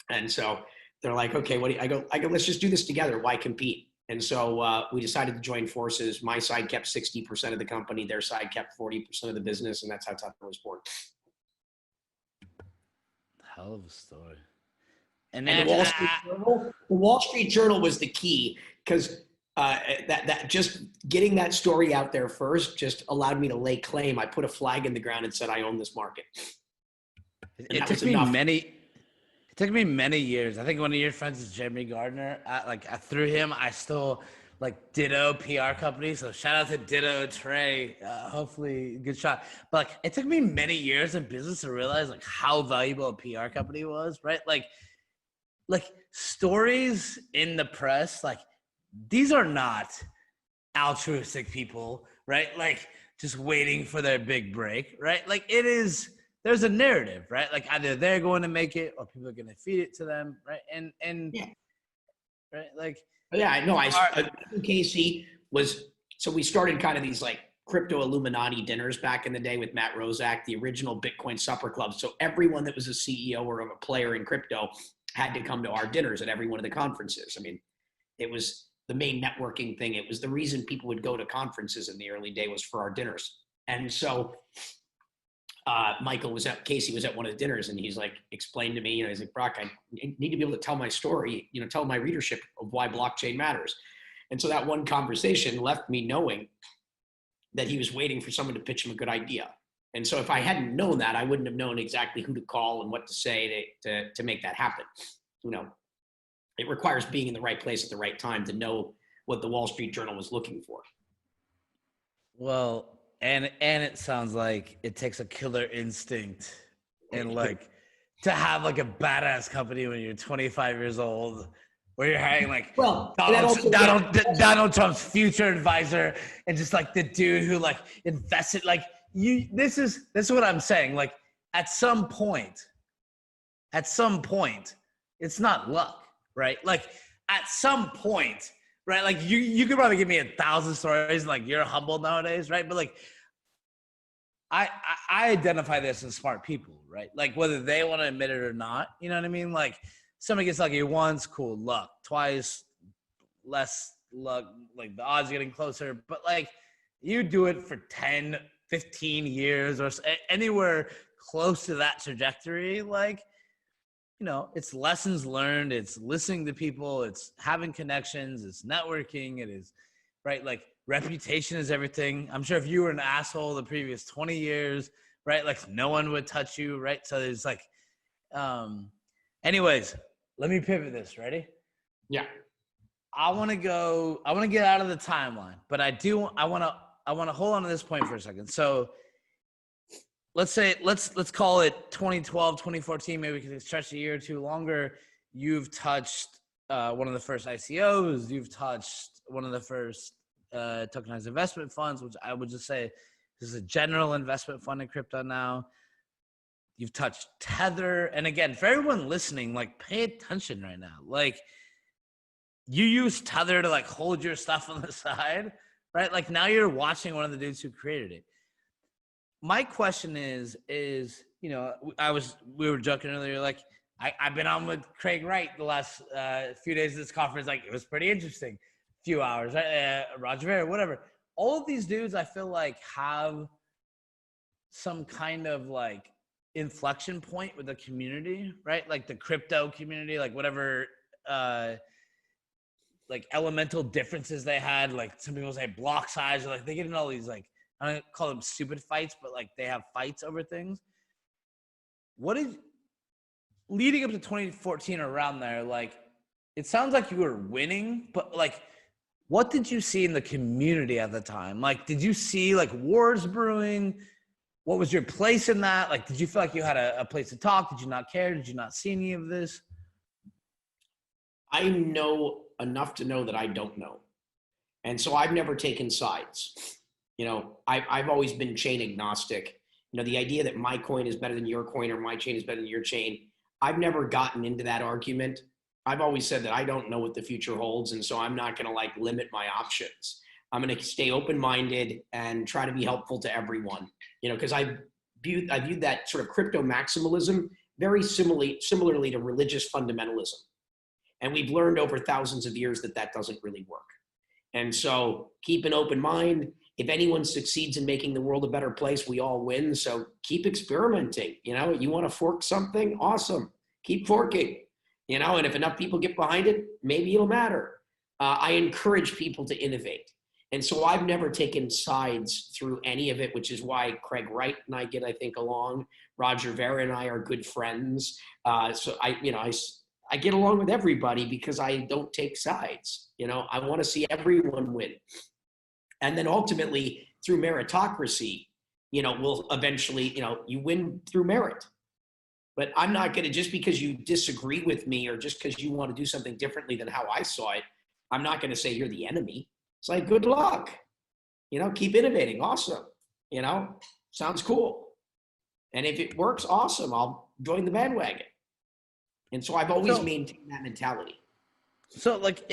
And so they're like, okay, I go, let's just do this together. Why compete? And so we decided to join forces. My side kept 60% of the company. Their side kept 40% of the business. And that's how Tether was born. Hell of a story. And the Wall Street Journal was the key, because that just getting that story out there first just allowed me to lay claim. I put a flag in the ground and said, I own this market. It took me many years. I think one of your friends is Jeremy Gardner. Through him, I still Ditto PR company. So shout out to Ditto, Trey. Hopefully good shot. But it took me many years in business to realize how valuable a PR company was, right? Like stories in the press, these are not altruistic people, right? Just waiting for their big break, right? there's a narrative, right? Like either they're going to make it or people are going to feed it to them, right? And right, like yeah, I know. Casey was, so we started kind of these like crypto Illuminati dinners back in the day with Matt Rozak, the original Bitcoin supper club. So everyone that was a CEO or a player in crypto had to come to our dinners at every one of the conferences. I mean, it was the main networking thing. It was the reason people would go to conferences in the early day was for our dinners. And so Casey was at one of the dinners, and he's like, explained to me, he's like, Brock, I need to be able to tell my story, tell my readership of why blockchain matters. And so that one conversation left me knowing that he was waiting for someone to pitch him a good idea. And so if I hadn't known that, I wouldn't have known exactly who to call and what to say to make that happen. It requires being in the right place at the right time to know what the Wall Street Journal was looking for. Well, and it sounds like it takes a killer instinct and like to have like a badass company when you're 25 years old, where you're hiring like Donald Trump's future advisor and just like the dude who like invested like you. This is what I'm saying. Like at some point, it's not luck, right? Like at some point, right? Like you could probably give me 1,000 stories and like you're humble nowadays, right? But like I identify this as smart people, right? Like whether they want to admit it or not, you know what I mean? Like somebody gets lucky once, cool, luck. Twice, less luck, like the odds are getting closer. But like you do it for 10, 15 years or anywhere close to that trajectory, like, it's lessons learned, it's listening to people, it's having connections, it's networking, it is, right? Like reputation is everything. I'm sure if you were an asshole the previous 20 years, right? Like no one would touch you, right? So there's like, anyways, let me pivot this. Ready? Yeah. I want to get out of the timeline, but I want to hold on to this point for a second. So let's call it 2012, 2014, maybe we can stretch a year or two longer. You've touched one of the first ICOs. You've touched one of the first tokenized investment funds, which I would just say this is a general investment fund in crypto now. You've touched Tether. And again, for everyone listening, like pay attention right now. Like you use Tether to like hold your stuff on the side, right? Like now you're watching one of the dudes who created it. My question is, we were joking earlier, like I've been on with Craig Wright the last few days of this conference. Like it was pretty interesting. Few hours, Roger Ver, whatever. All of these dudes, I feel like have some kind of like inflection point with the community, right? Like the crypto community, like whatever, like elemental differences they had. Like some people say block size, or like they get in all these like, I don't call them stupid fights, but like they have fights over things. Leading up to 2014 or around there, like it sounds like you were winning, but like what did you see in the community at the time? Like, did you see like wars brewing? What was your place in that? Like, did you feel like you had a place to talk? Did you not care? Did you not see any of this? I know enough to know that I don't know. And so I've never taken sides. I've always been chain agnostic. The idea that my coin is better than your coin or my chain is better than your chain, I've never gotten into that argument. I've always said that I don't know what the future holds, and so I'm not going to like limit my options. I'm going to stay open-minded and try to be helpful to everyone. Because I viewed that sort of crypto maximalism very similarly to religious fundamentalism, and we've learned over thousands of years that doesn't really work. And so keep an open mind. If anyone succeeds in making the world a better place, we all win. So keep experimenting. You want to fork something? Awesome. Keep forking. And if enough people get behind it, maybe it'll matter. I encourage people to innovate. And so I've never taken sides through any of it, which is why Craig Wright and I get, I think, along. Roger Ver and I are good friends. So I get along with everybody because I don't take sides. I want to see everyone win. And then ultimately through meritocracy, we'll eventually, you win through merit. But I'm not going to, just because you disagree with me or just because you want to do something differently than how I saw it, I'm not going to say you're the enemy. It's like, good luck. Keep innovating. Awesome. Sounds cool. And if it works, awesome, I'll join the bandwagon. And so I've always maintained that mentality. So like,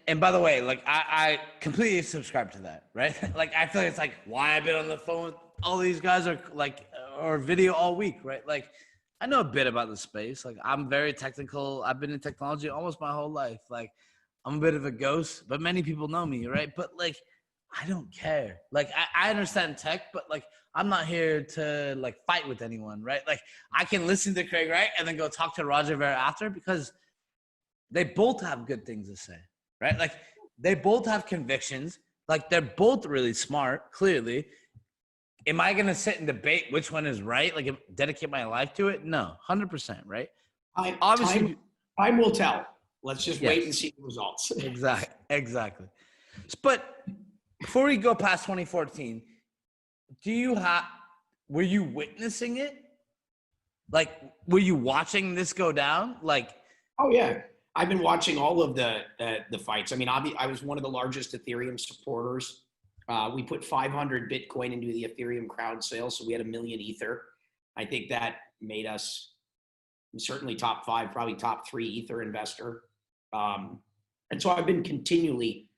and by the way, like I completely subscribe to that, right? Like I feel like it's like why I've been on the phone with all these guys or video all week, right? Like I know a bit about the space. Like I'm very technical. I've been in technology almost my whole life. Like I'm a bit of a ghost, but many people know me, right? But like I don't care. Like I understand tech, but like I'm not here to like fight with anyone, right? Like I can listen to Craig, right, and then go talk to Roger Ver after because they both have good things to say, right? Like they both have convictions. Like they're both really smart, clearly. Am I going to sit and debate which one is right? Like dedicate my life to it? No, 100%, right? Obviously, time will tell. Let's just wait and see the results. Exactly. But before we go past 2014, were you witnessing it? Like, were you watching this go down? Like, oh yeah. I've been watching all of the fights. I mean, I was one of the largest Ethereum supporters. We put 500 Bitcoin into the Ethereum crowd sale, so we had 1 million Ether. I think that made us certainly top 5, probably top 3 Ether investor. And so I've been continually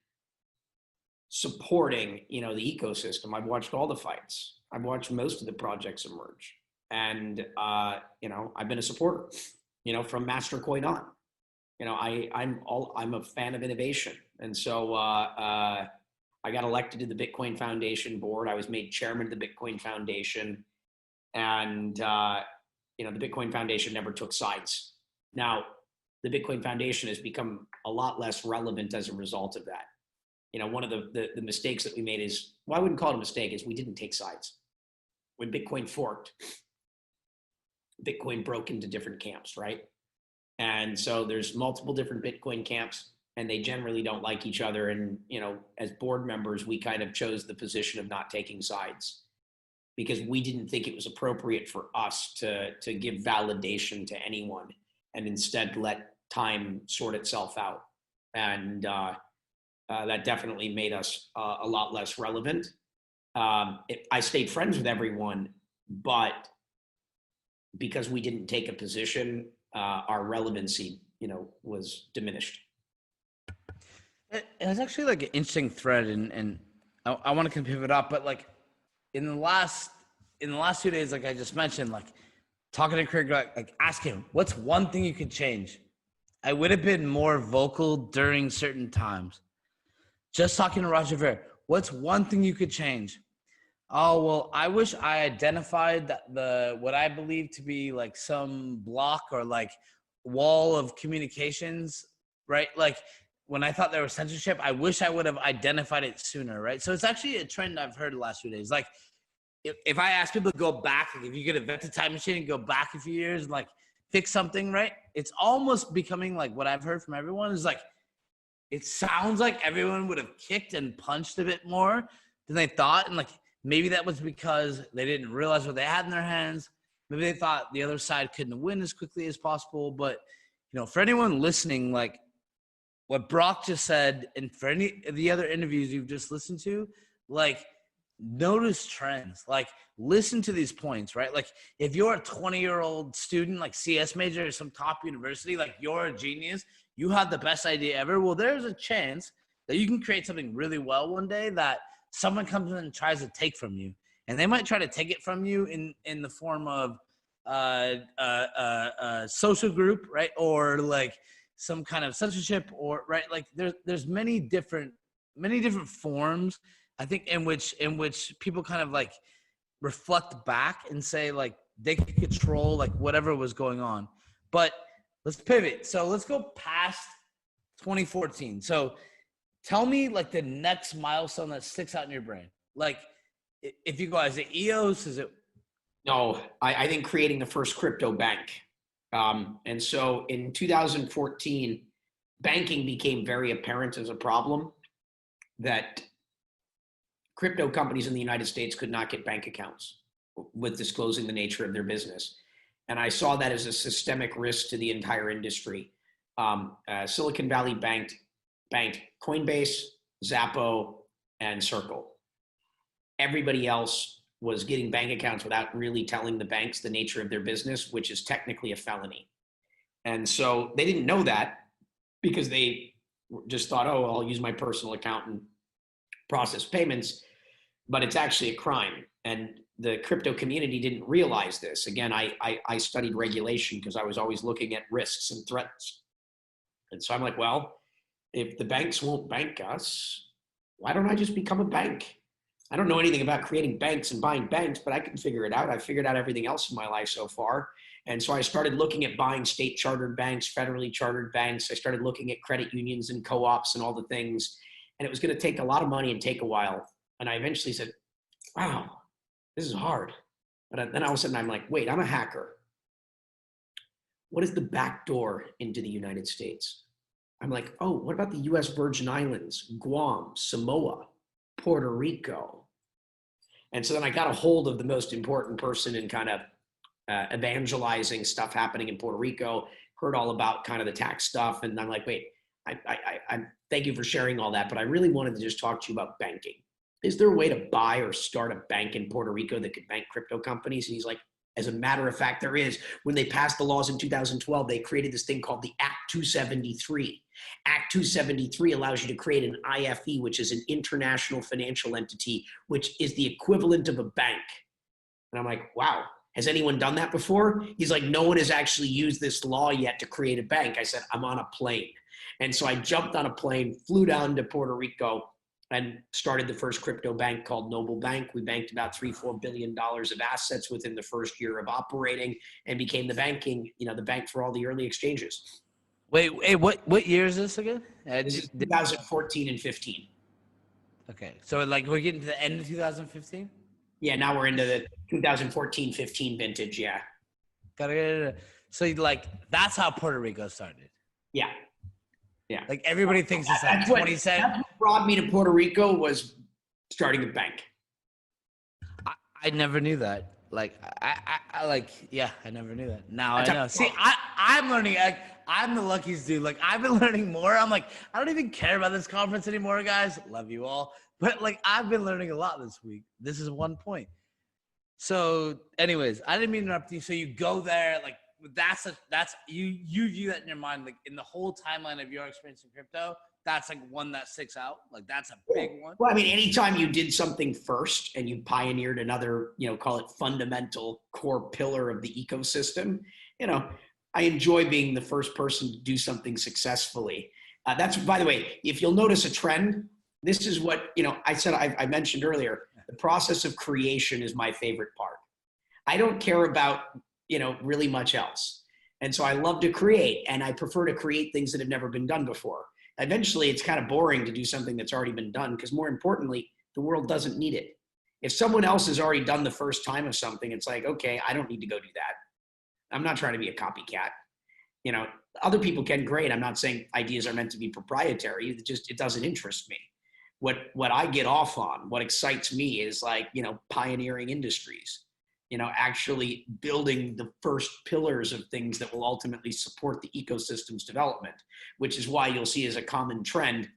supporting, the ecosystem. I've watched all the fights. I've watched most of the projects emerge, and I've been a supporter, from Mastercoin on. I'm a fan of innovation. And so I got elected to the Bitcoin Foundation board. I was made chairman of the Bitcoin Foundation. And, the Bitcoin Foundation never took sides. Now, the Bitcoin Foundation has become a lot less relevant as a result of that. One of the mistakes that we made is, well, I wouldn't call it a mistake, is we didn't take sides. When Bitcoin forked, Bitcoin broke into different camps, right? And so there's multiple different Bitcoin camps, and they generally don't like each other. And, as board members, we kind of chose the position of not taking sides because we didn't think it was appropriate for us to give validation to anyone and instead let time sort itself out. And that definitely made us a lot less relevant. I stayed friends with everyone, but because we didn't take a position, our relevancy, was diminished. It's actually like an interesting thread, and I want to pivot up, but like in the last 2 days, like I just mentioned, like talking to Craig, like ask him, what's one thing you could change? I would have been more vocal during certain times. Just talking to Roger Ver, what's one thing you could change? Oh, well, I wish I identified what I believe to be like some block or like wall of communications, right? Like when I thought there was censorship, I wish I would have identified it sooner, right? So it's actually a trend I've heard the last few days. Like if I ask people to go back, like if you could invent a time machine and go back a few years and like fix something, right? It's almost becoming like what I've heard from everyone is like, it sounds like everyone would have kicked and punched a bit more than they thought. And like, maybe that was because they didn't realize what they had in their hands. Maybe they thought the other side couldn't win as quickly as possible. But, for anyone listening, like what Brock just said, and for any of the other interviews you've just listened to, like notice trends, like listen to these points, right? Like if you're a 20-year-old student, like CS major at some top university, like you're a genius, you have the best idea ever. Well, there's a chance that you can create something really well one day that someone comes in and tries to take from you, and they might try to take it from you in the form of social group, right? Or like some kind of censorship, or right? Like there's many different forms, I think, in which people kind of like reflect back and say like they could control like whatever was going on. But let's pivot. So let's go past 2014. So tell me like the next milestone that sticks out in your brain. Like if you go, is it EOS? Is it? No, I think creating the first crypto bank. And so in 2014, banking became very apparent as a problem that crypto companies in the United States could not get bank accounts with disclosing the nature of their business. And I saw that as a systemic risk to the entire industry. Silicon Valley banked Coinbase, Zappo, and Circle. Everybody else was getting bank accounts without really telling the banks the nature of their business, which is technically a felony. And so they didn't know that because they just thought, oh, I'll use my personal account and process payments, but it's actually a crime. And the crypto community didn't realize this. Again, I studied regulation because I was always looking at risks and threats. And so I'm like, well, if the banks won't bank us, why don't I just become a bank? I don't know anything about creating banks and buying banks, but I can figure it out. I've figured out everything else in my life so far. And so I started looking at buying state chartered banks, federally chartered banks. I started looking at credit unions and co-ops and all the things. And it was going to take a lot of money and take a while. And I eventually said, wow, this is hard. But then all of a sudden I'm like, wait, I'm a hacker. What is the back door into the United States? I'm like, oh, what about the US Virgin Islands, Guam, Samoa, Puerto Rico? And so then I got a hold of the most important person in kind of evangelizing stuff happening in Puerto Rico, heard all about kind of the tax stuff. And I'm like, wait, I thank you for sharing all that, but I really wanted to just talk to you about banking. Is there a way to buy or start a bank in Puerto Rico that could bank crypto companies? And he's like, as a matter of fact, there is. When they passed the laws in 2012, they created this thing called the Act 273. Act 273 allows you to create an IFE, which is an international financial entity, which is the equivalent of a bank. And I'm like, wow, has anyone done that before? He's like, no one has actually used this law yet to create a bank. I said, I'm on a plane. And so I jumped on a plane, flew down to Puerto Rico, and started the first crypto bank called Noble Bank. We banked about $3-4 billion of assets within the first year of operating, and became the bank for all the early exchanges. Wait, what year is this again? This is 2014 and 15. Okay, so like we're getting to the end of 2015? Yeah, now we're into the 2014-15 vintage, yeah. Got it. So like, that's how Puerto Rico started. Yeah. Yeah. Like everybody thinks it's like 27. That's what brought me to Puerto Rico, was starting a bank. I never knew that. Like, I never knew that. Now I know. See, I'm learning. I'm the luckiest dude. Like, I've been learning more. I'm like, I don't even care about this conference anymore, guys. Love you all. But like, I've been learning a lot this week. This is one point. So anyways, I didn't mean to interrupt you. So you go there, like, that's you view that in your mind, like in the whole timeline of your experience in crypto, that's like one that sticks out. Like that's a big one. Well, I mean, anytime you did something first and you pioneered another, call it fundamental core pillar of the ecosystem, I enjoy being the first person to do something successfully. That's, by the way, if you'll notice a trend, this is what, I mentioned earlier, the process of creation is my favorite part. I don't care about really much else. And so I love to create, and I prefer to create things that have never been done before. Eventually, it's kind of boring to do something that's already been done, because more importantly, the world doesn't need it. If someone else has already done the first time of something, it's like, okay, I don't need to go do that. I'm not trying to be a copycat. Other people can, great. I'm not saying ideas are meant to be proprietary. It doesn't interest me. What I get off on, what excites me is like, pioneering industries. Actually building the first pillars of things that will ultimately support the ecosystem's development, which is why you'll see as a common trend,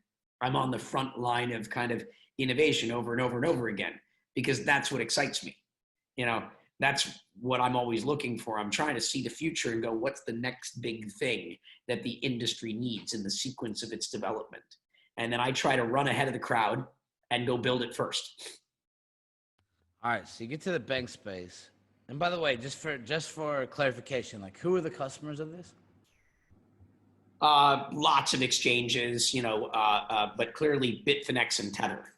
I'm on the front line of kind of innovation over and over and over again, because that's what excites me. That's what I'm always looking for. I'm trying to see the future and go, what's the next big thing that the industry needs in the sequence of its development? And then I try to run ahead of the crowd and go build it first. All right, so you get to the bank space, and by the way, just for clarification, like who are the customers of this? Lots of exchanges, but clearly Bitfinex and Tether.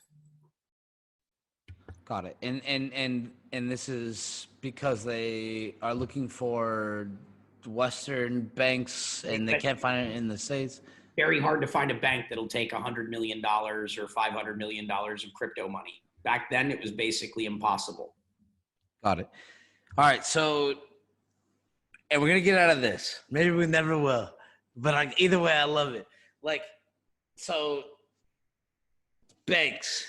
Got it. And this is because they are looking for Western banks and they can't find it in the States. Very hard to find a bank that'll take $100 million or $500 million of crypto money. Back then, it was basically impossible. Got it. All right, so, and we're going to get out of this. Maybe we never will. But like, either way, I love it. Like, so, banks.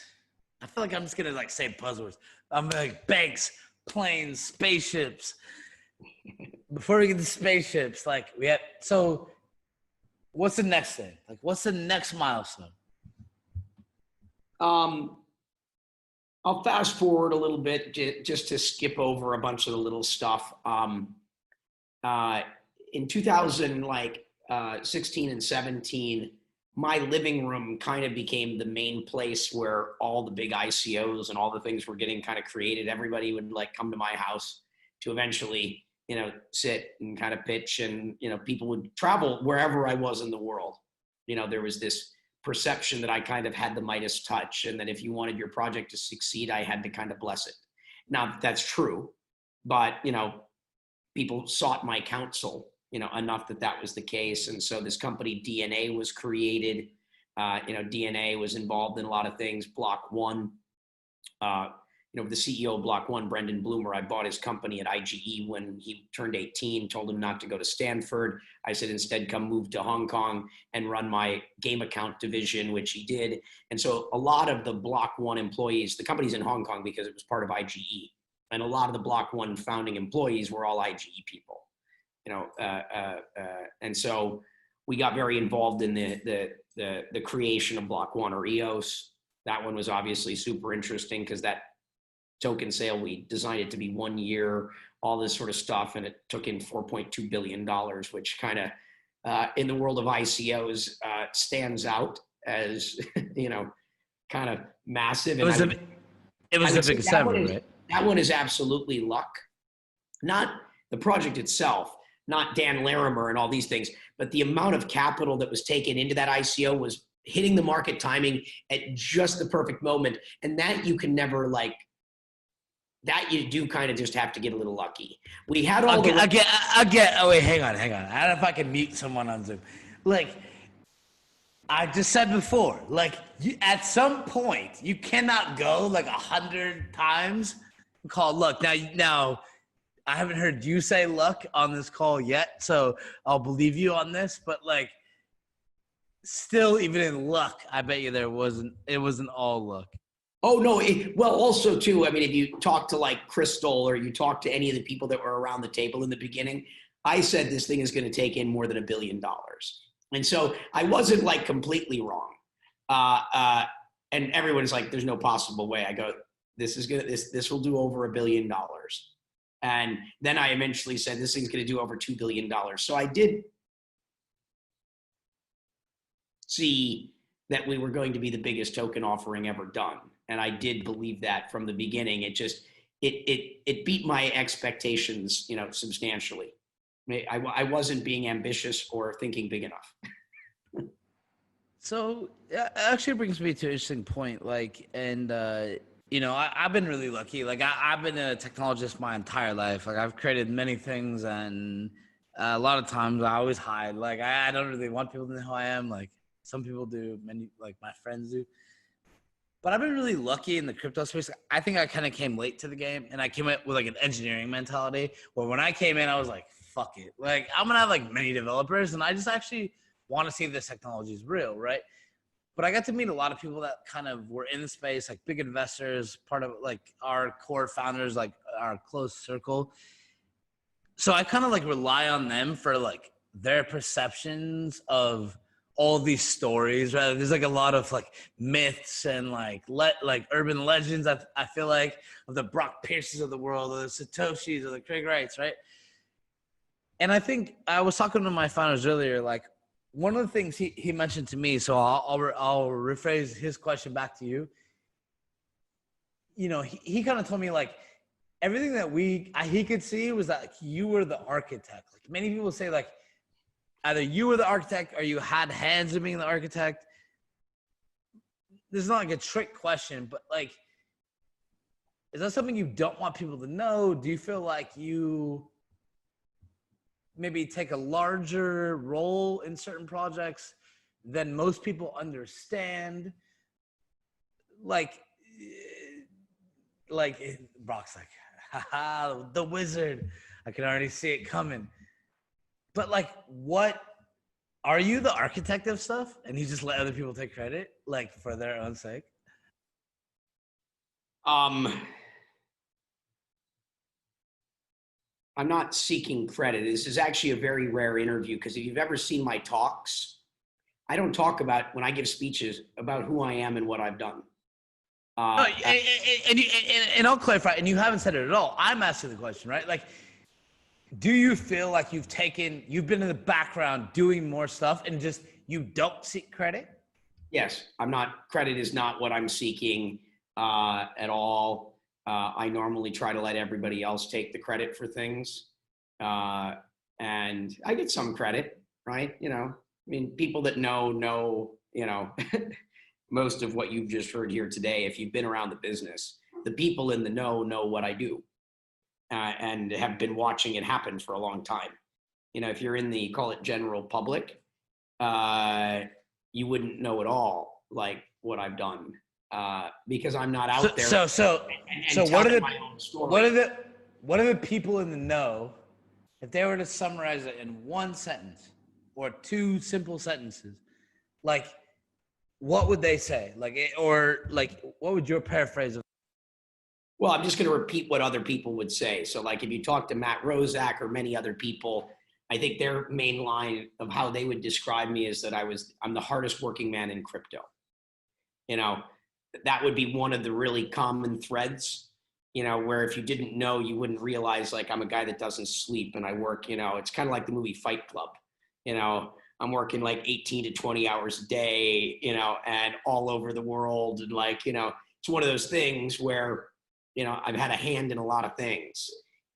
I feel like I'm just going to like say buzzwords. I'm like, banks, planes, spaceships. Before we get to spaceships, like, so, what's the next thing? Like, what's the next milestone? I'll fast forward a little bit just to skip over a bunch of the little stuff. In 2016 and 17, my living room kind of became the main place where all the big ICOs and all the things were getting kind of created. Everybody would like come to my house to eventually, sit and kind of pitch, and, people would travel wherever I was in the world. There was this perception that I kind of had the Midas touch, and that if you wanted your project to succeed, I had to kind of bless it. Now that's true, but, people sought my counsel, enough that was the case. And so this company DNA was created. DNA was involved in a lot of things. Block One, the CEO of Block One, Brendan Bloomer, I bought his company at IGE when he turned 18, told him not to go to Stanford. I said, instead, come move to Hong Kong and run my game account division, which he did. And so a lot of the Block One employees, the company's in Hong Kong because it was part of IGE. And a lot of the Block One founding employees were all IGE people. And so we got very involved in the creation of Block One, or EOS. That one was obviously super interesting because that token sale, we designed it to be 1 year, all this sort of stuff, and it took in $4.2 billion, which kind of, in the world of ICOs, stands out as, kind of massive. It was the biggest ever, right? That one is absolutely luck. Not the project itself, not Dan Larimer and all these things, but the amount of capital that was taken into that ICO was hitting the market timing at just the perfect moment. And that you can never that you do kind of just have to get a little lucky. We had all I get, oh wait, hang on. I don't know if I can mute someone on Zoom. I just said before, at some point, you cannot go 100 times and call luck. Now, I haven't heard you say luck on this call yet, so I'll believe you on this. But still, even in luck, I bet you it wasn't all luck. Oh no! Also too, I mean, if you talk to Crystal, or you talk to any of the people that were around the table in the beginning, I said this thing is going to take in more than $1 billion, and so I wasn't completely wrong. And everyone's like, "There's no possible way." I go, "This will do over $1 billion." And then I eventually said, this thing's going to do over $2 billion. So I did see that we were going to be the biggest token offering ever done. And I did believe that from the beginning. It just, it beat my expectations, substantially. I wasn't being ambitious or thinking big enough. So it actually brings me to an interesting point. I've been really lucky. I've been a technologist my entire life. I've created many things, and a lot of times I always hide. I don't really want people to know who I am. Some people do, many, my friends do. But I've been really lucky in the crypto space. I think I kind of came late to the game, and I came in with an engineering mentality, where when I came in, I was like, fuck it. I'm going to have many developers, and I just actually want to see if this technology is real, right? But I got to meet a lot of people that kind of were in the space, big investors, part of our core founders, our close circle. So I kind of rely on them for their perceptions of all these stories, right? There's a lot of myths and urban legends, I feel of the Brock Pierces of the world, or the Satoshis, or the Craig Wrights, right? And I think I was talking to my founders earlier, one of the things he mentioned to me, so I'll rephrase his question back to you. He kind of told me everything that he could see was that you were the architect. Many people say either you were the architect or you had hands in being the architect. This is not a trick question, but is that something you don't want people to know? Do you feel you maybe take a larger role in certain projects than most people understand? Brock's haha, the wizard. I can already see it coming. But what, are you the architect of stuff and you just let other people take credit for their own sake? I'm not seeking credit. This is actually a very rare interview, because if you've ever seen my talks, I don't talk about, when I give speeches, about who I am and what I've done. And I'll clarify, and you haven't said it at all. I'm asking the question, right? Like, do you feel like you've been in the background doing more stuff and just you don't seek credit? Yes, credit is not what I'm seeking at all. I normally try to let everybody else take the credit for things. And I get some credit, right? You know, I mean, people that know, you know, most of what you've just heard here today, if you've been around the business, the people in the know what I do and have been watching it happen for a long time. You know, if you're in the, call it general public, you wouldn't know at all, like what I've done because I'm not out there. So what are the people in the know, if they were to summarize it in one sentence or two simple sentences, like, what would they say? Like, what would your paraphrase of? Well, I'm just going to repeat what other people would say. So like, if you talk to Matt Rozak or many other people, I think their main line of how they would describe me is that I'm the hardest working man in crypto. You know, that would be one of the really common threads, you know, where if you didn't know, you wouldn't realize, like, I'm a guy that doesn't sleep and I work, you know, it's kind of like the movie Fight Club, you know, I'm working like 18 to 20 hours a day, you know, and all over the world. And like, you know, it's one of those things where, you know, I've had a hand in a lot of things.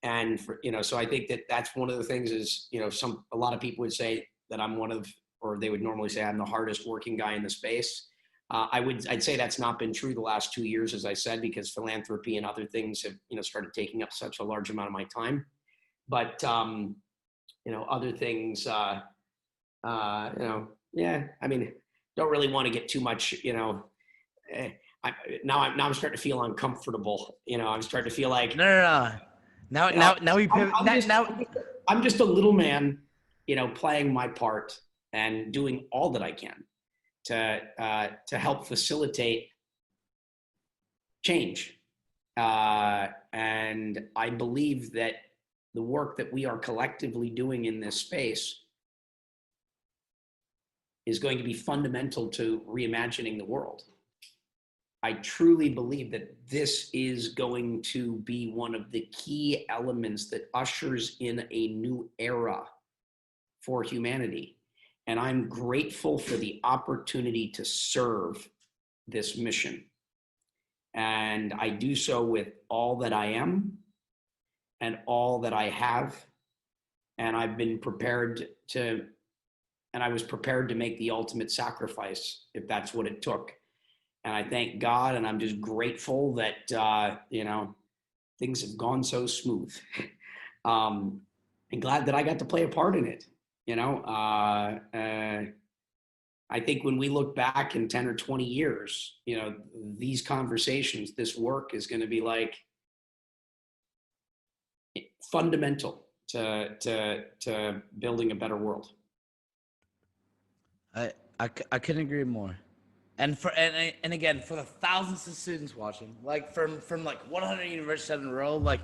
And, you know, so I think that's one of the things is, you know, a lot of people would say that I'm or they would normally say I'm the hardest working guy in the space. I'd say that's not been true the last 2 years, as I said, because philanthropy and other things have, you know, started taking up such a large amount of my time. But, you know, other things, you know, yeah, I mean, don't really want to get too much, you know, now I'm starting to feel uncomfortable. You know, I'm starting to feel like, no. Now we pivot. I'm just a little man, you know, playing my part and doing all that I can to help facilitate change. And I believe that the work that we are collectively doing in this space is going to be fundamental to reimagining the world. I truly believe that this is going to be one of the key elements that ushers in a new era for humanity. And I'm grateful for the opportunity to serve this mission. And I do so with all that I am and all that I have. And I've been prepared to, and I was prepared to make the ultimate sacrifice if that's what it took. And I thank God, and I'm just grateful that, you know, things have gone so smooth. And glad that I got to play a part in it. You know, I think when we look back in 10 or 20 years, you know, these conversations, this work is going to be like fundamental to building a better world. I couldn't agree more. And again, for the thousands of students watching, like from like 100 universities in a row, like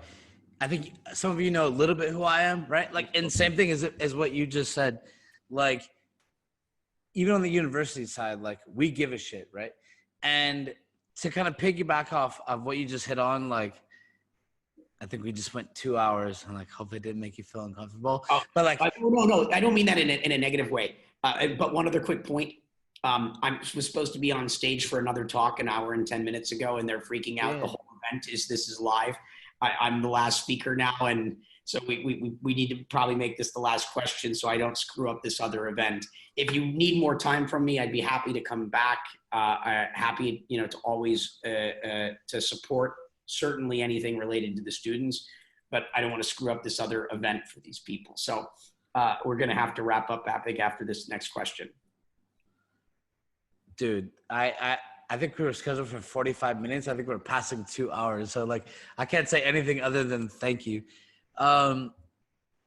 I think some of you know a little bit who I am, right? Like, and same thing as what you just said, like even on the university side, like we give a shit, right? And to kind of piggyback off of what you just hit on, like I think we just went 2 hours, and like hopefully it didn't make you feel uncomfortable. But like, no, I don't mean that in a negative way. But one other quick point. I was supposed to be on stage for another talk an hour and 10 minutes ago, and they're freaking out. Yeah. The whole event this is live. I'm the last speaker now, and so we need to probably make this the last question so I don't screw up this other event. If you need more time from me, I'd be happy to come back. Happy, you know, to always to support certainly anything related to the students, but I don't want to screw up this other event for these people. So we're going to have to wrap up, I think, after this next question. Dude, I think we were scheduled for 45 minutes. I think we're passing 2 hours. So like, I can't say anything other than thank you. My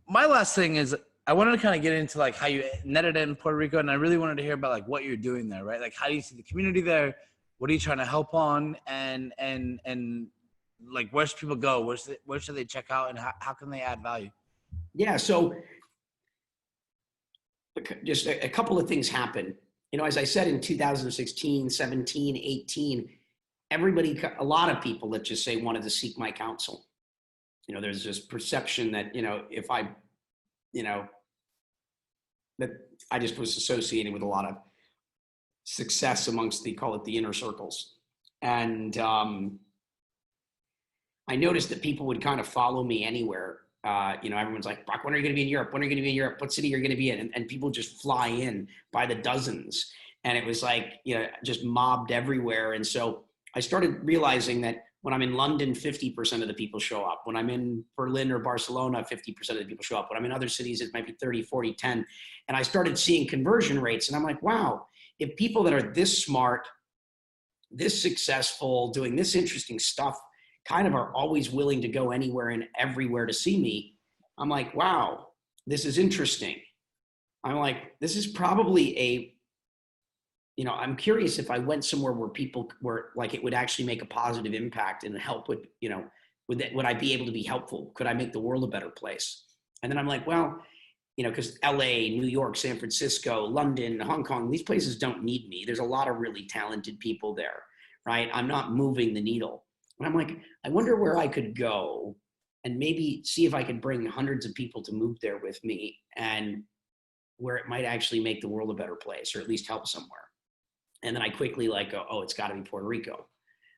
last thing is I wanted to kind of get into like how you netted in Puerto Rico, and I really wanted to hear about like what you're doing there, right? Like, how do you see the community there? What are you trying to help on? And like, where should people go? Where should they check out, and how can they add value? Yeah, so just a couple of things happen. You know, as I said, in 2016, 17, 18, everybody, a lot of people, let's just say, wanted to seek my counsel. You know, there's this perception that, you know, if I, you know, that I just was associated with a lot of success amongst the, call it the inner circles. And I noticed that people would kind of follow me anywhere. You know, everyone's like, Brock, when are you going to be in Europe? When are you going to be in Europe? What city are you going to be in? And people just fly in by the dozens. And it was like, you know, just mobbed everywhere. And so I started realizing that when I'm in London, 50% of the people show up. When I'm in Berlin or Barcelona, 50% of the people show up. When I'm in other cities, it might be 30, 40, 10. And I started seeing conversion rates. And I'm like, wow, if people that are this smart, this successful, doing this interesting stuff, kind of are always willing to go anywhere and everywhere to see me, I'm like, wow, this is interesting. I'm like, this is probably a, you know, I'm curious if I went somewhere where people were like, it would actually make a positive impact and help with, you know, would I be able to be helpful? Could I make the world a better place? And then I'm like, well, you know, because LA, New York, San Francisco, London, Hong Kong, these places don't need me. There's a lot of really talented people there, right? I'm not moving the needle. And I'm like, I wonder where I could go and maybe see if I could bring hundreds of people to move there with me, and where it might actually make the world a better place, or at least help somewhere. And then I quickly like go, oh, it's got to be Puerto Rico.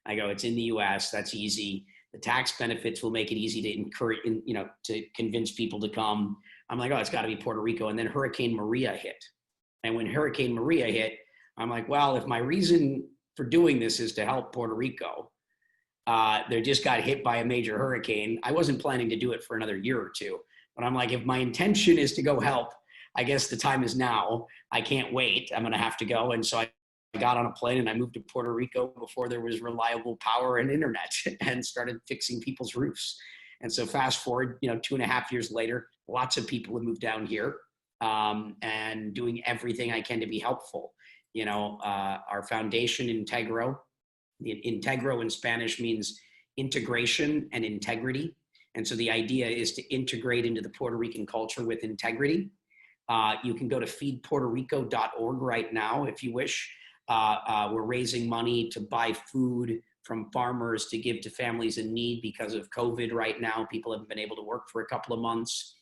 I go, it's in the US, that's easy. The tax benefits will make it easy to encourage, you know, to convince people to come. I'm like, oh, it's got to be Puerto Rico. And then Hurricane Maria hit. And when Hurricane Maria hit, I'm like, well, if my reason for doing this is to help Puerto Rico, they just got hit by a major hurricane. I wasn't planning to do it for another year or two, but I'm like, if my intention is to go help, I guess the time is now. I can't wait. I'm going to have to go. And so I got on a plane and I moved to Puerto Rico before there was reliable power and internet, and started fixing people's roofs. And so fast forward, you know, 2.5 years later, lots of people have moved down here, and doing everything I can to be helpful. You know, our foundation, Integro, Integro in Spanish means integration and integrity. And so the idea is to integrate into the Puerto Rican culture with integrity. You can go to feedpuertorico.org right now if you wish. We're raising money to buy food from farmers to give to families in need because of COVID right now. People haven't been able to work for a couple of months.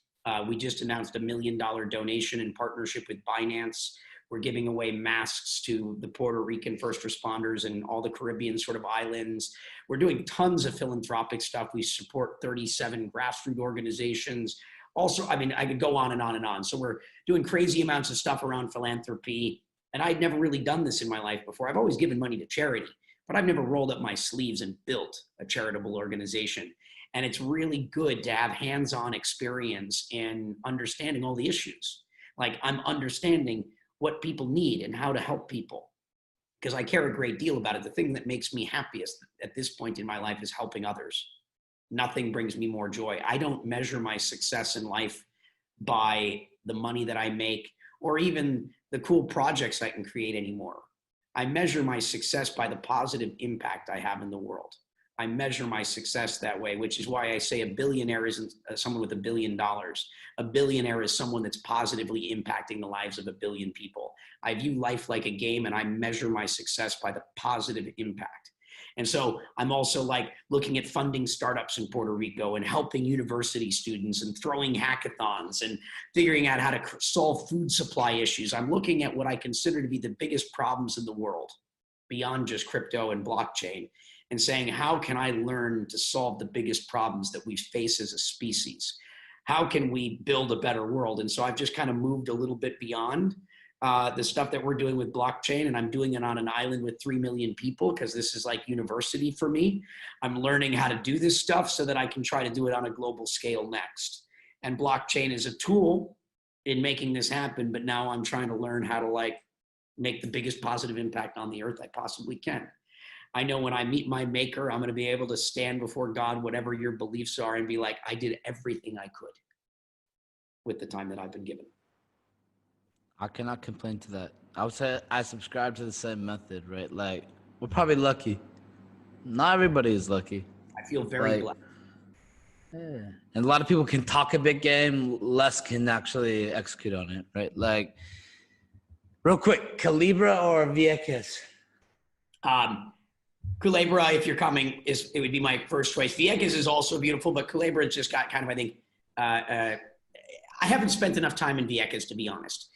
We just announced $1 million donation in partnership with Binance. We're giving away masks to the Puerto Rican first responders and all the Caribbean sort of islands. We're doing tons of philanthropic stuff. We support 37 grassroots organizations. Also, I mean, I could go on and on and on. So we're doing crazy amounts of stuff around philanthropy. And I'd never really done this in my life before. I've always given money to charity, but I've never rolled up my sleeves and built a charitable organization. And it's really good to have hands-on experience in understanding all the issues. Like, I'm understanding what people need and how to help people, because I care a great deal about it. The thing that makes me happiest at this point in my life is helping others. Nothing brings me more joy. I don't measure my success in life by the money that I make or even the cool projects I can create anymore. I measure my success by the positive impact I have in the world. I measure my success that way, which is why I say a billionaire isn't someone with $1 billion. A billionaire is someone that's positively impacting the lives of 1 billion people. I view life like a game, and I measure my success by the positive impact. And so I'm also like looking at funding startups in Puerto Rico and helping university students and throwing hackathons and figuring out how to solve food supply issues. I'm looking at what I consider to be the biggest problems in the world beyond just crypto and blockchain, and saying, how can I learn to solve the biggest problems that we face as a species? How can we build a better world? And so I've just kind of moved a little bit beyond the stuff that we're doing with blockchain, and I'm doing it on an island with 3 million people, because this is like university for me. I'm learning how to do this stuff so that I can try to do it on a global scale next. And blockchain is a tool in making this happen, but now I'm trying to learn how to like make the biggest positive impact on the earth I possibly can. I know when I meet my maker, I'm going to be able to stand before God, whatever your beliefs are, and be like, I did everything I could with the time that I've been given. I cannot complain to that. I would say I subscribe to the same method, right? Like, we're probably lucky. Not everybody is lucky. I feel very blessed. Yeah. And a lot of people can talk a big game, less can actually execute on it, right? Like, real quick, Calibra or Vieques? Culebra, if you're coming, it would be my first choice. Vieques is also beautiful, but Culebra has just got kind of, I think, I haven't spent enough time in Vieques, to be honest.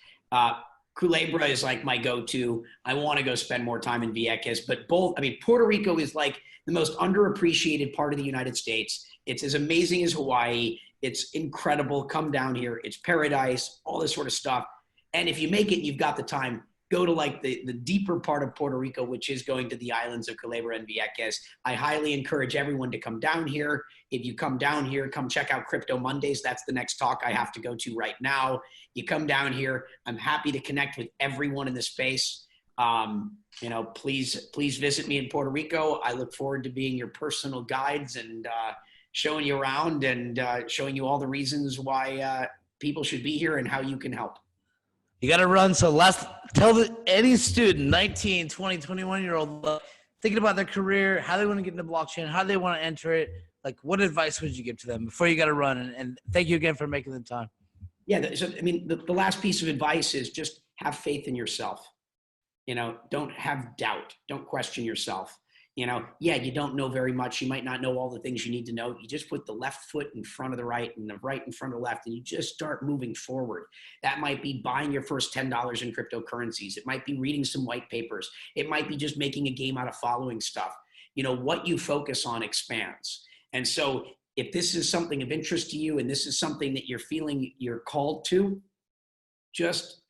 Culebra is like my go-to. I want to go spend more time in Vieques, but Puerto Rico is like the most underappreciated part of the United States. It's as amazing as Hawaii. It's incredible. Come down here. It's paradise, all this sort of stuff. And if you make it, you've got the time, go to like the deeper part of Puerto Rico, which is going to the islands of Culebra and Vieques. I highly encourage everyone to come down here. If you come down here, come check out Crypto Mondays. That's the next talk I have to go to right now. You come down here. I'm happy to connect with everyone in the space. Please visit me in Puerto Rico. I look forward to being your personal guides and showing you around and showing you all the reasons why people should be here and how you can help. You got to run. So tell any student, 19, 20, 21-year-old, thinking about their career, how they want to get into blockchain, how they want to enter it. Like, what advice would you give to them before you got to run? And thank you again for making the time. Yeah. So, the last piece of advice is just have faith in yourself. Don't have doubt. Don't question yourself. You don't know very much. You might not know all the things you need to know. You just put the left foot in front of the right and the right in front of the left, and you just start moving forward. That might be buying your first $10 in cryptocurrencies. It might be reading some white papers. It might be just making a game out of following stuff. What you focus on expands. And so if this is something of interest to you and this is something that you're feeling you're called to, just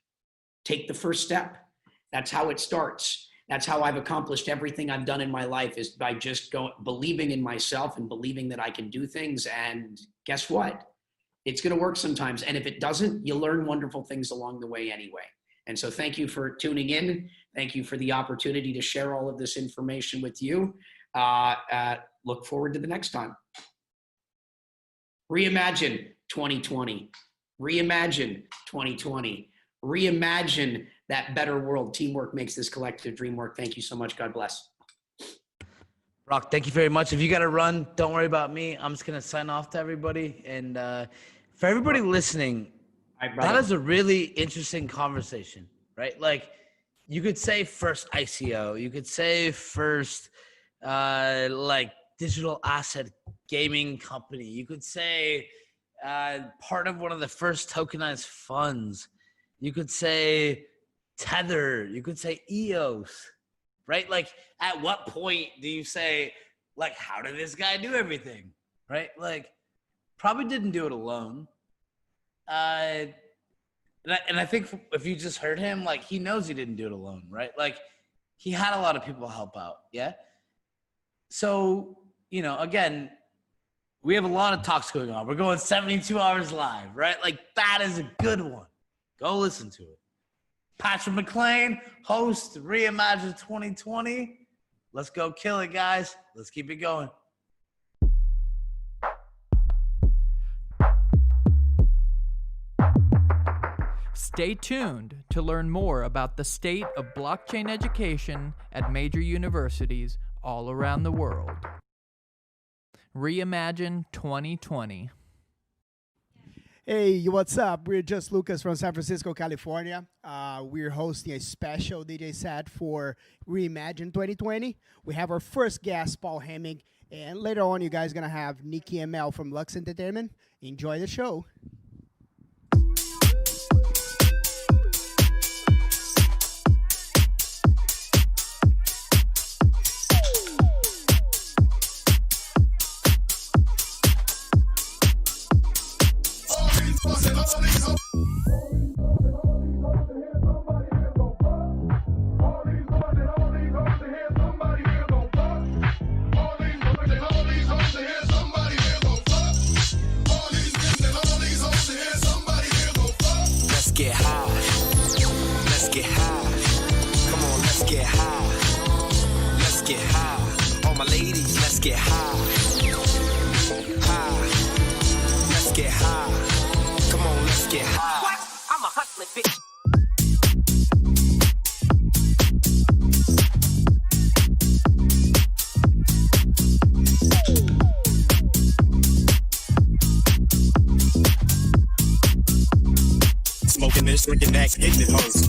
take the first step. That's how it starts. That's how I've accomplished everything I've done in my life, is by just believing in myself and believing that I can do things. And guess what? It's going to work sometimes. And if it doesn't, you learn wonderful things along the way anyway. And so thank you for tuning in. Thank you for the opportunity to share all of this information with you. Look forward to the next time. Reimagine 2020. Reimagine 2020. Reimagine that better world. Teamwork makes this collective dream work. Thank you so much. God bless. Brock, thank you very much. If you got to run, don't worry about me. I'm just going to sign off to everybody. And for everybody listening, that is a really interesting conversation, right? Like, you could say first ICO. You could say first, digital asset gaming company. You could say part of one of the first tokenized funds. You could say Tether. You could say EOS, right? Like, at what point do you say, like, how did this guy do everything, right? Like, probably didn't do it alone. And I think if you just heard him, like, he knows he didn't do it alone, right? Like, he had a lot of people help out, yeah? So, again, we have a lot of talks going on. We're going 72 hours live, right? Like, that is a good one. Go listen to it. Patrick McLean, host, Reimagine 2020. Let's go kill it, guys. Let's keep it going. Stay tuned to learn more about the state of blockchain education at major universities all around the world. Reimagine 2020. Hey, what's up? We're just Lucas from San Francisco, California. We're hosting a special DJ set for Reimagine 2020. We have our first guest, Paul Hemming, and later on, you guys are going to have Nikki and Mel from Lux Entertainment. Enjoy the show. Smoking this, drinking that, hitting it hoes.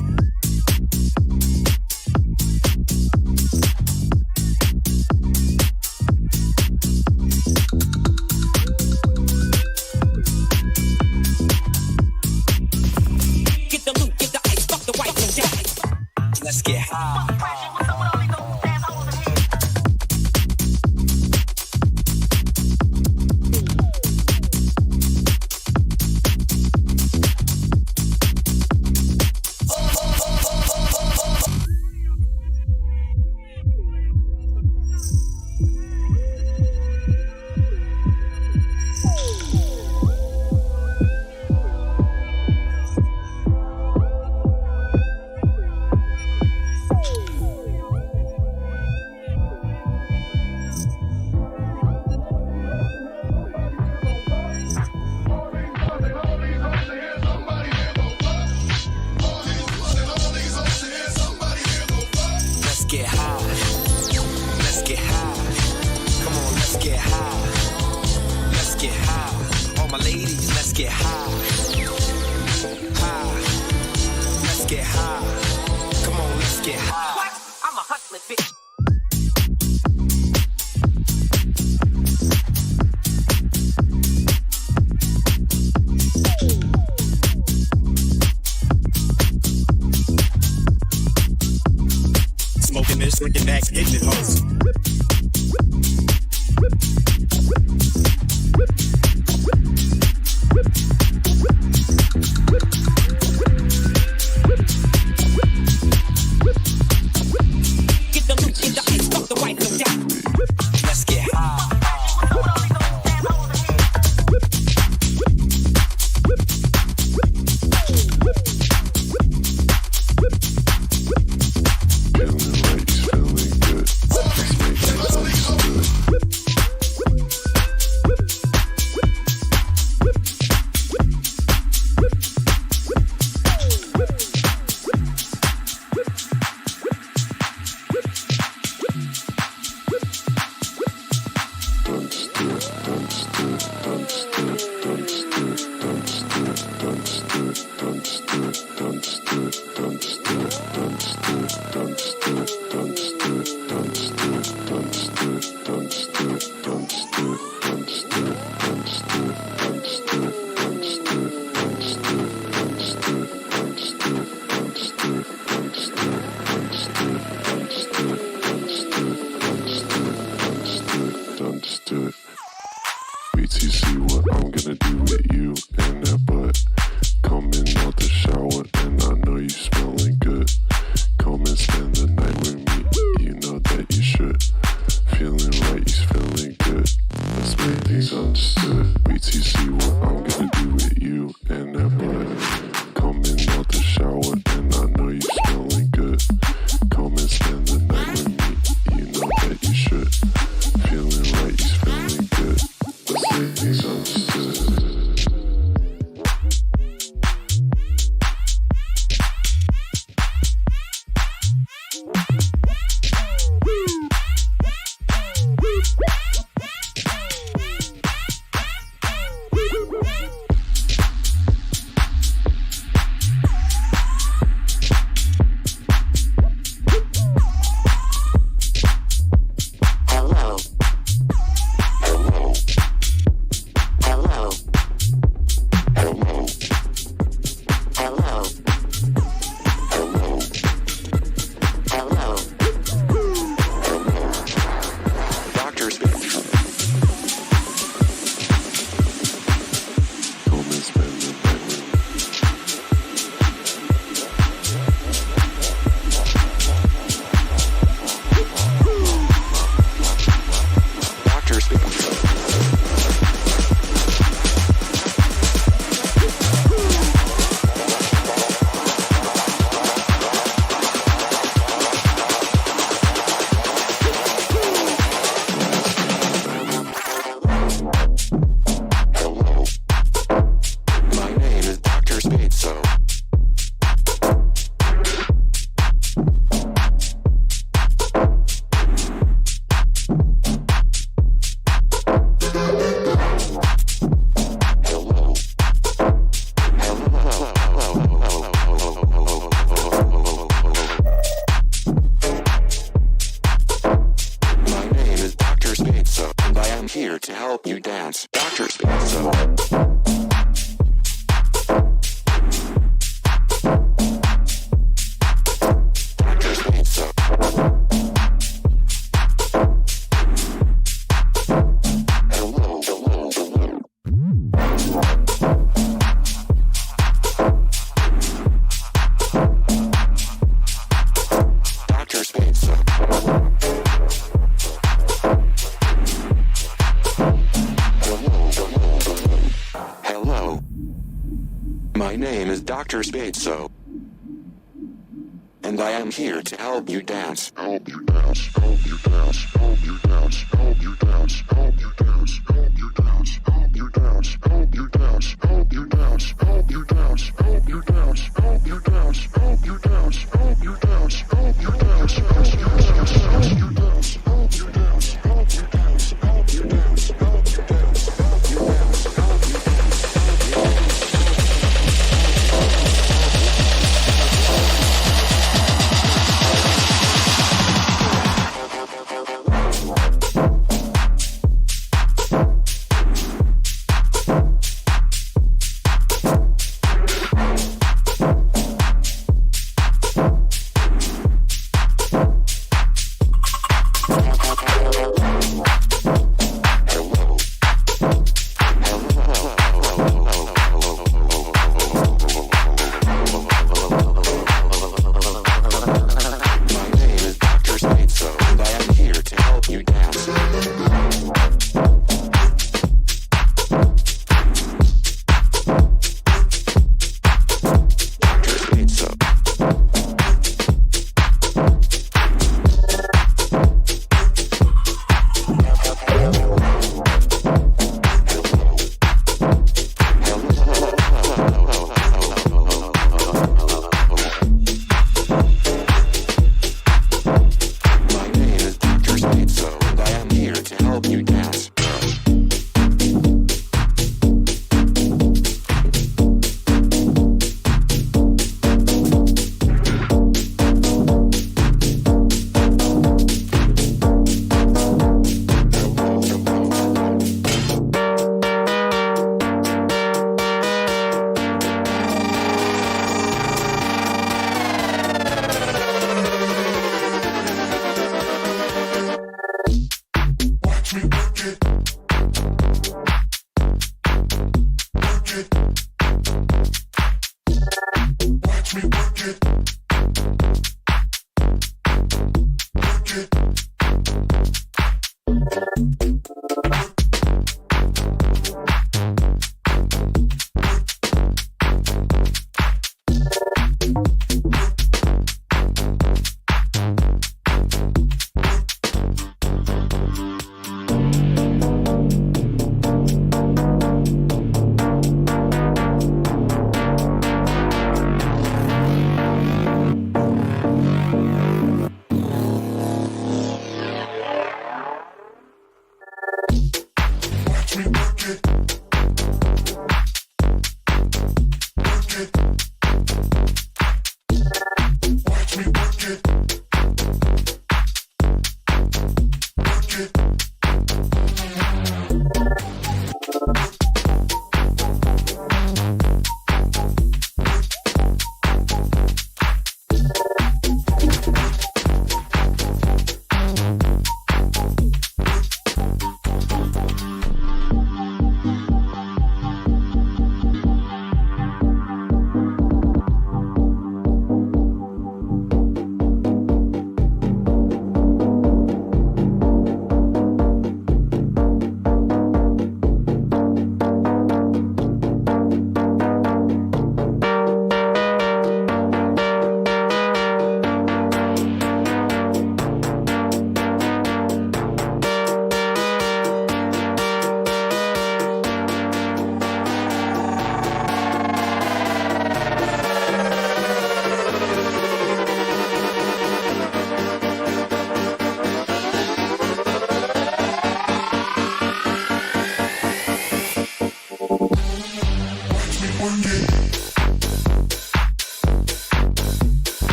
get high. Let's get high. All my ladies, let's get high. High. Let's get high. Come on, let's get high. What? I'm a hustler, bitch. Smoking this, drinking that, hitting it hoes. Get the loot, get the ice, fuck the white, no doubt. Let's get high. Understood. Wait till you see what I'm gonna do with you and that butt. Coming out the shower and I know you smelling good. Come and spend the night with me, you know that you should. Feeling right, he's feeling good. Let's make things understood. Wait till you see what I'm gonna do with you and that butt. Coming out the shower and I know you smelling good. Come and spend the night with me, you know that you should. Feeling right, he's feeling good. Let's make things understood. My name is Dr. Spadeso, and I am here to help you dance. Help you dance, help you dance, help you dance, help you dance, help you dance, help you dance, help you dance, help you dance, help you dance, help you dance, help you dance, help you dance, help you dance, help you dance, help you dance, help you dance, help you dance, help you dance, help you dance, help you dance.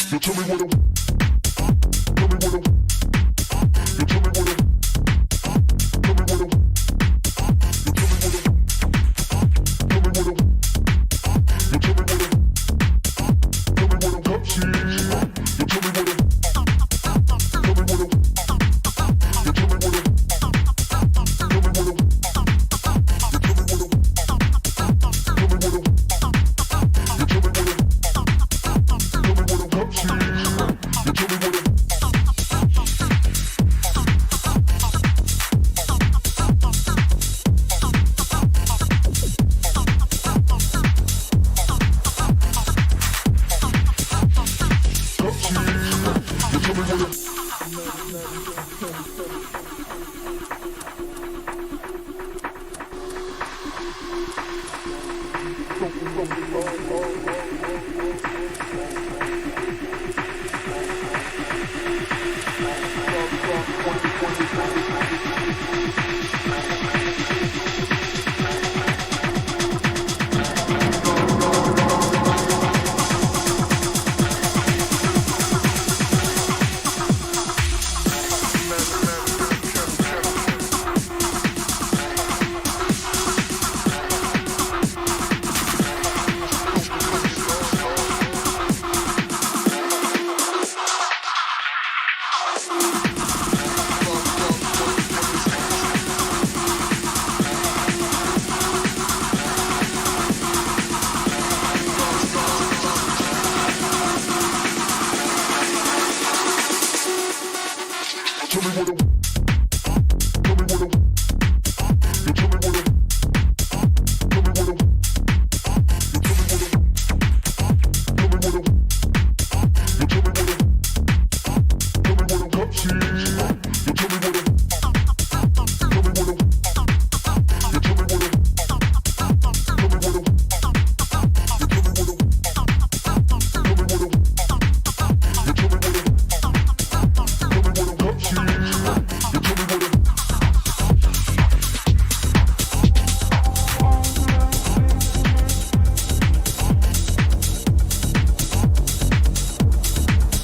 You tell me what I, tell me what I, you tell me what I, tell me what I, you tell me what I, tell me what I, you tell me what I, tell me what I got you. You tell me what I, tell me what I, you tell me what I,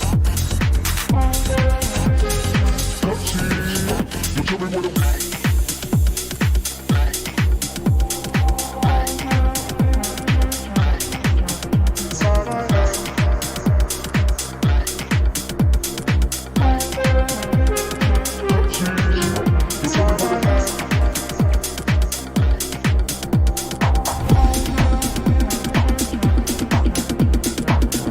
tell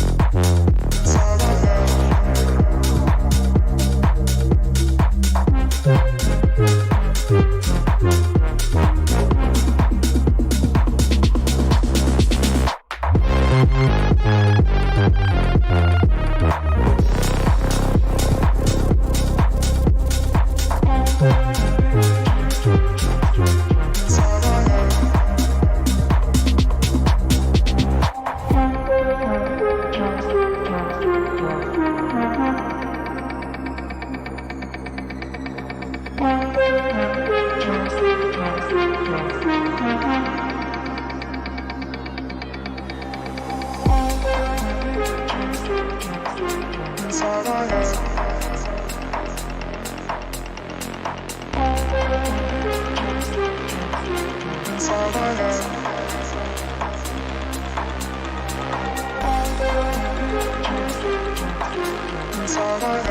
me what I, you tell me what I,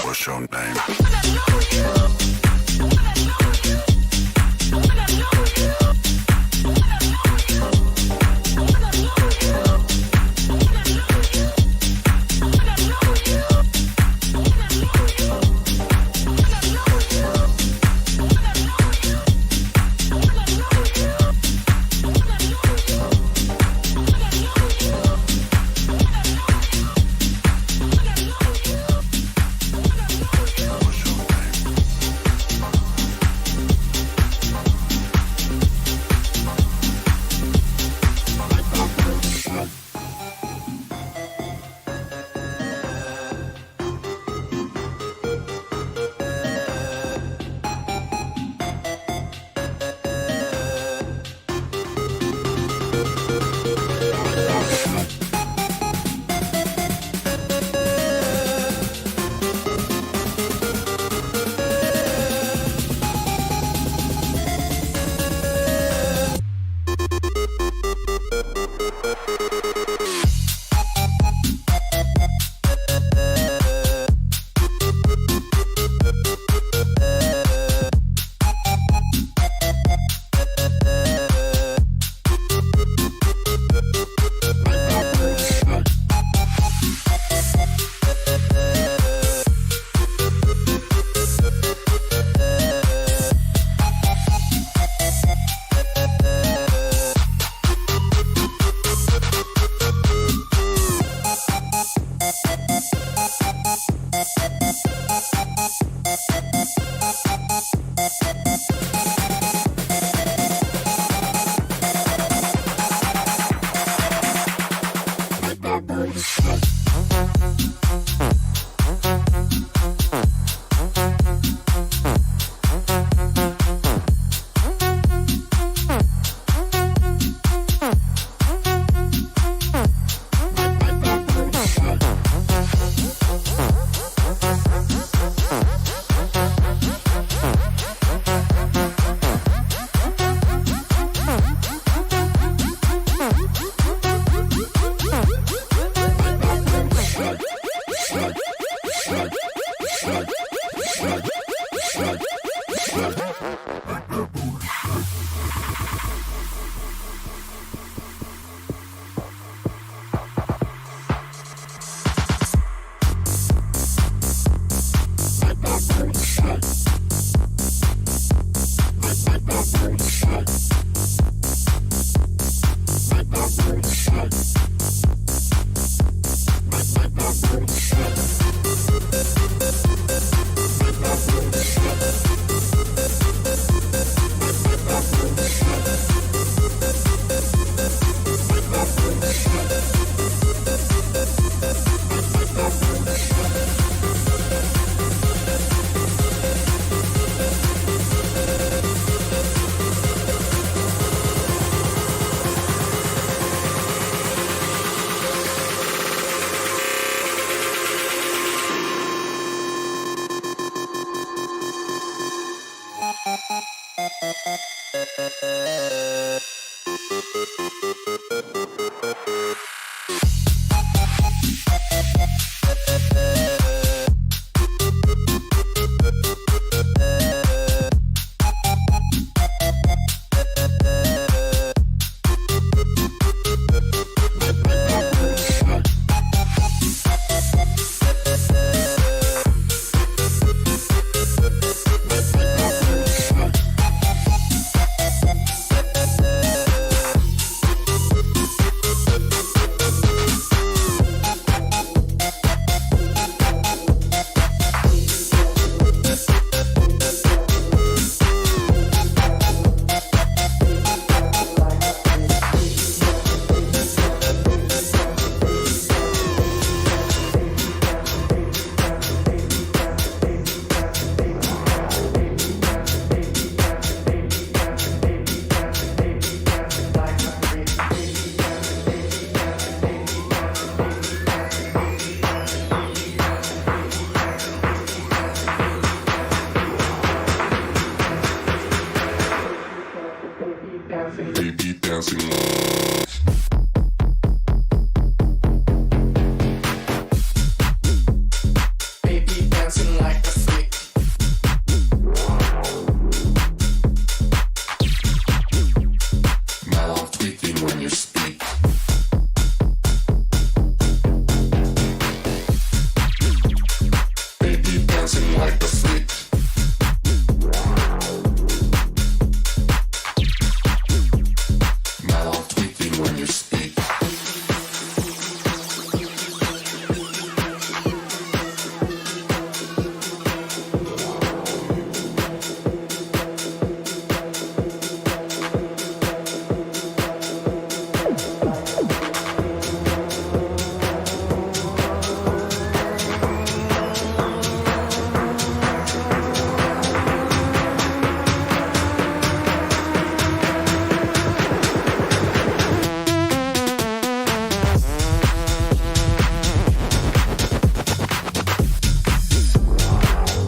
What's your name? Baby dancing like a freak. Mouth tweaking when you speak. Baby dancing like a freak. Mouth tweaking when you speak.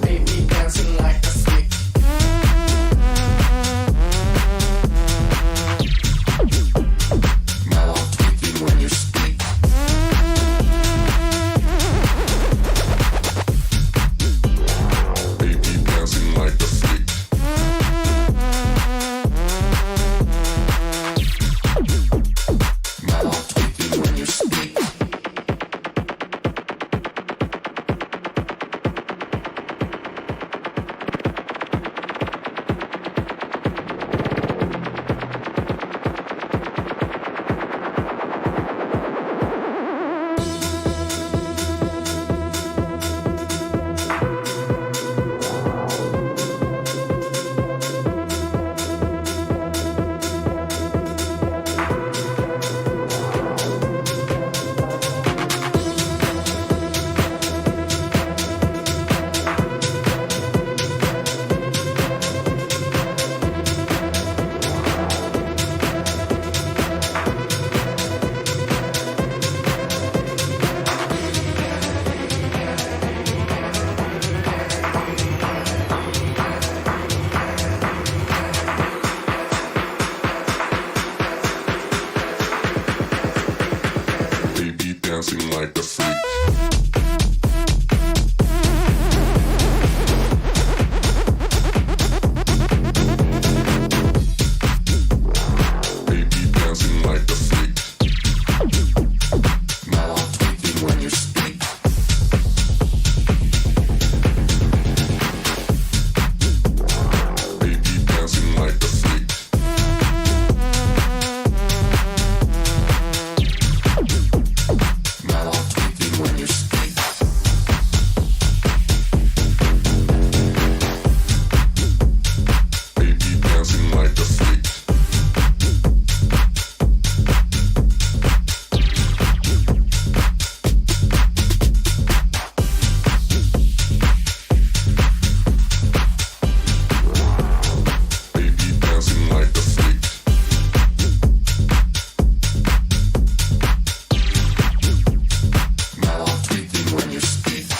Baby dancing like a freak. Mouth tweaking when you speak. Baby dancing like a freak. Mouth tweaking when you speak. Baby dancing like a freak. Baby dancing like a freak. Mouth tweaking when you speak. Baby dancing like a freak. Mouth tweaking when you speak. Baby dancing like a freak. Baby dancing like a freak. Mouth tweaking when you speak.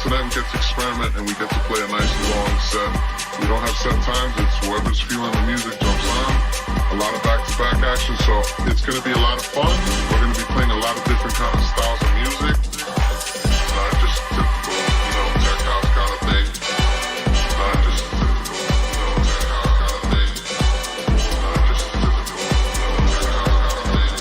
tonight we get to experiment and we get to play a nice long set. We don't have set times, it's whoever's feeling the music jumps on. A lot of back-to-back action, so it's going to be a lot of fun. We're going to be playing a lot of different kind of styles of music. Not just typical, tech house kind of thing. Not just typical, tech house kind of thing. Not just typical, tech house kind of thing.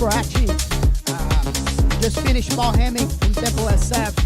scratching. Just finished Paul Hemming from Temple SF.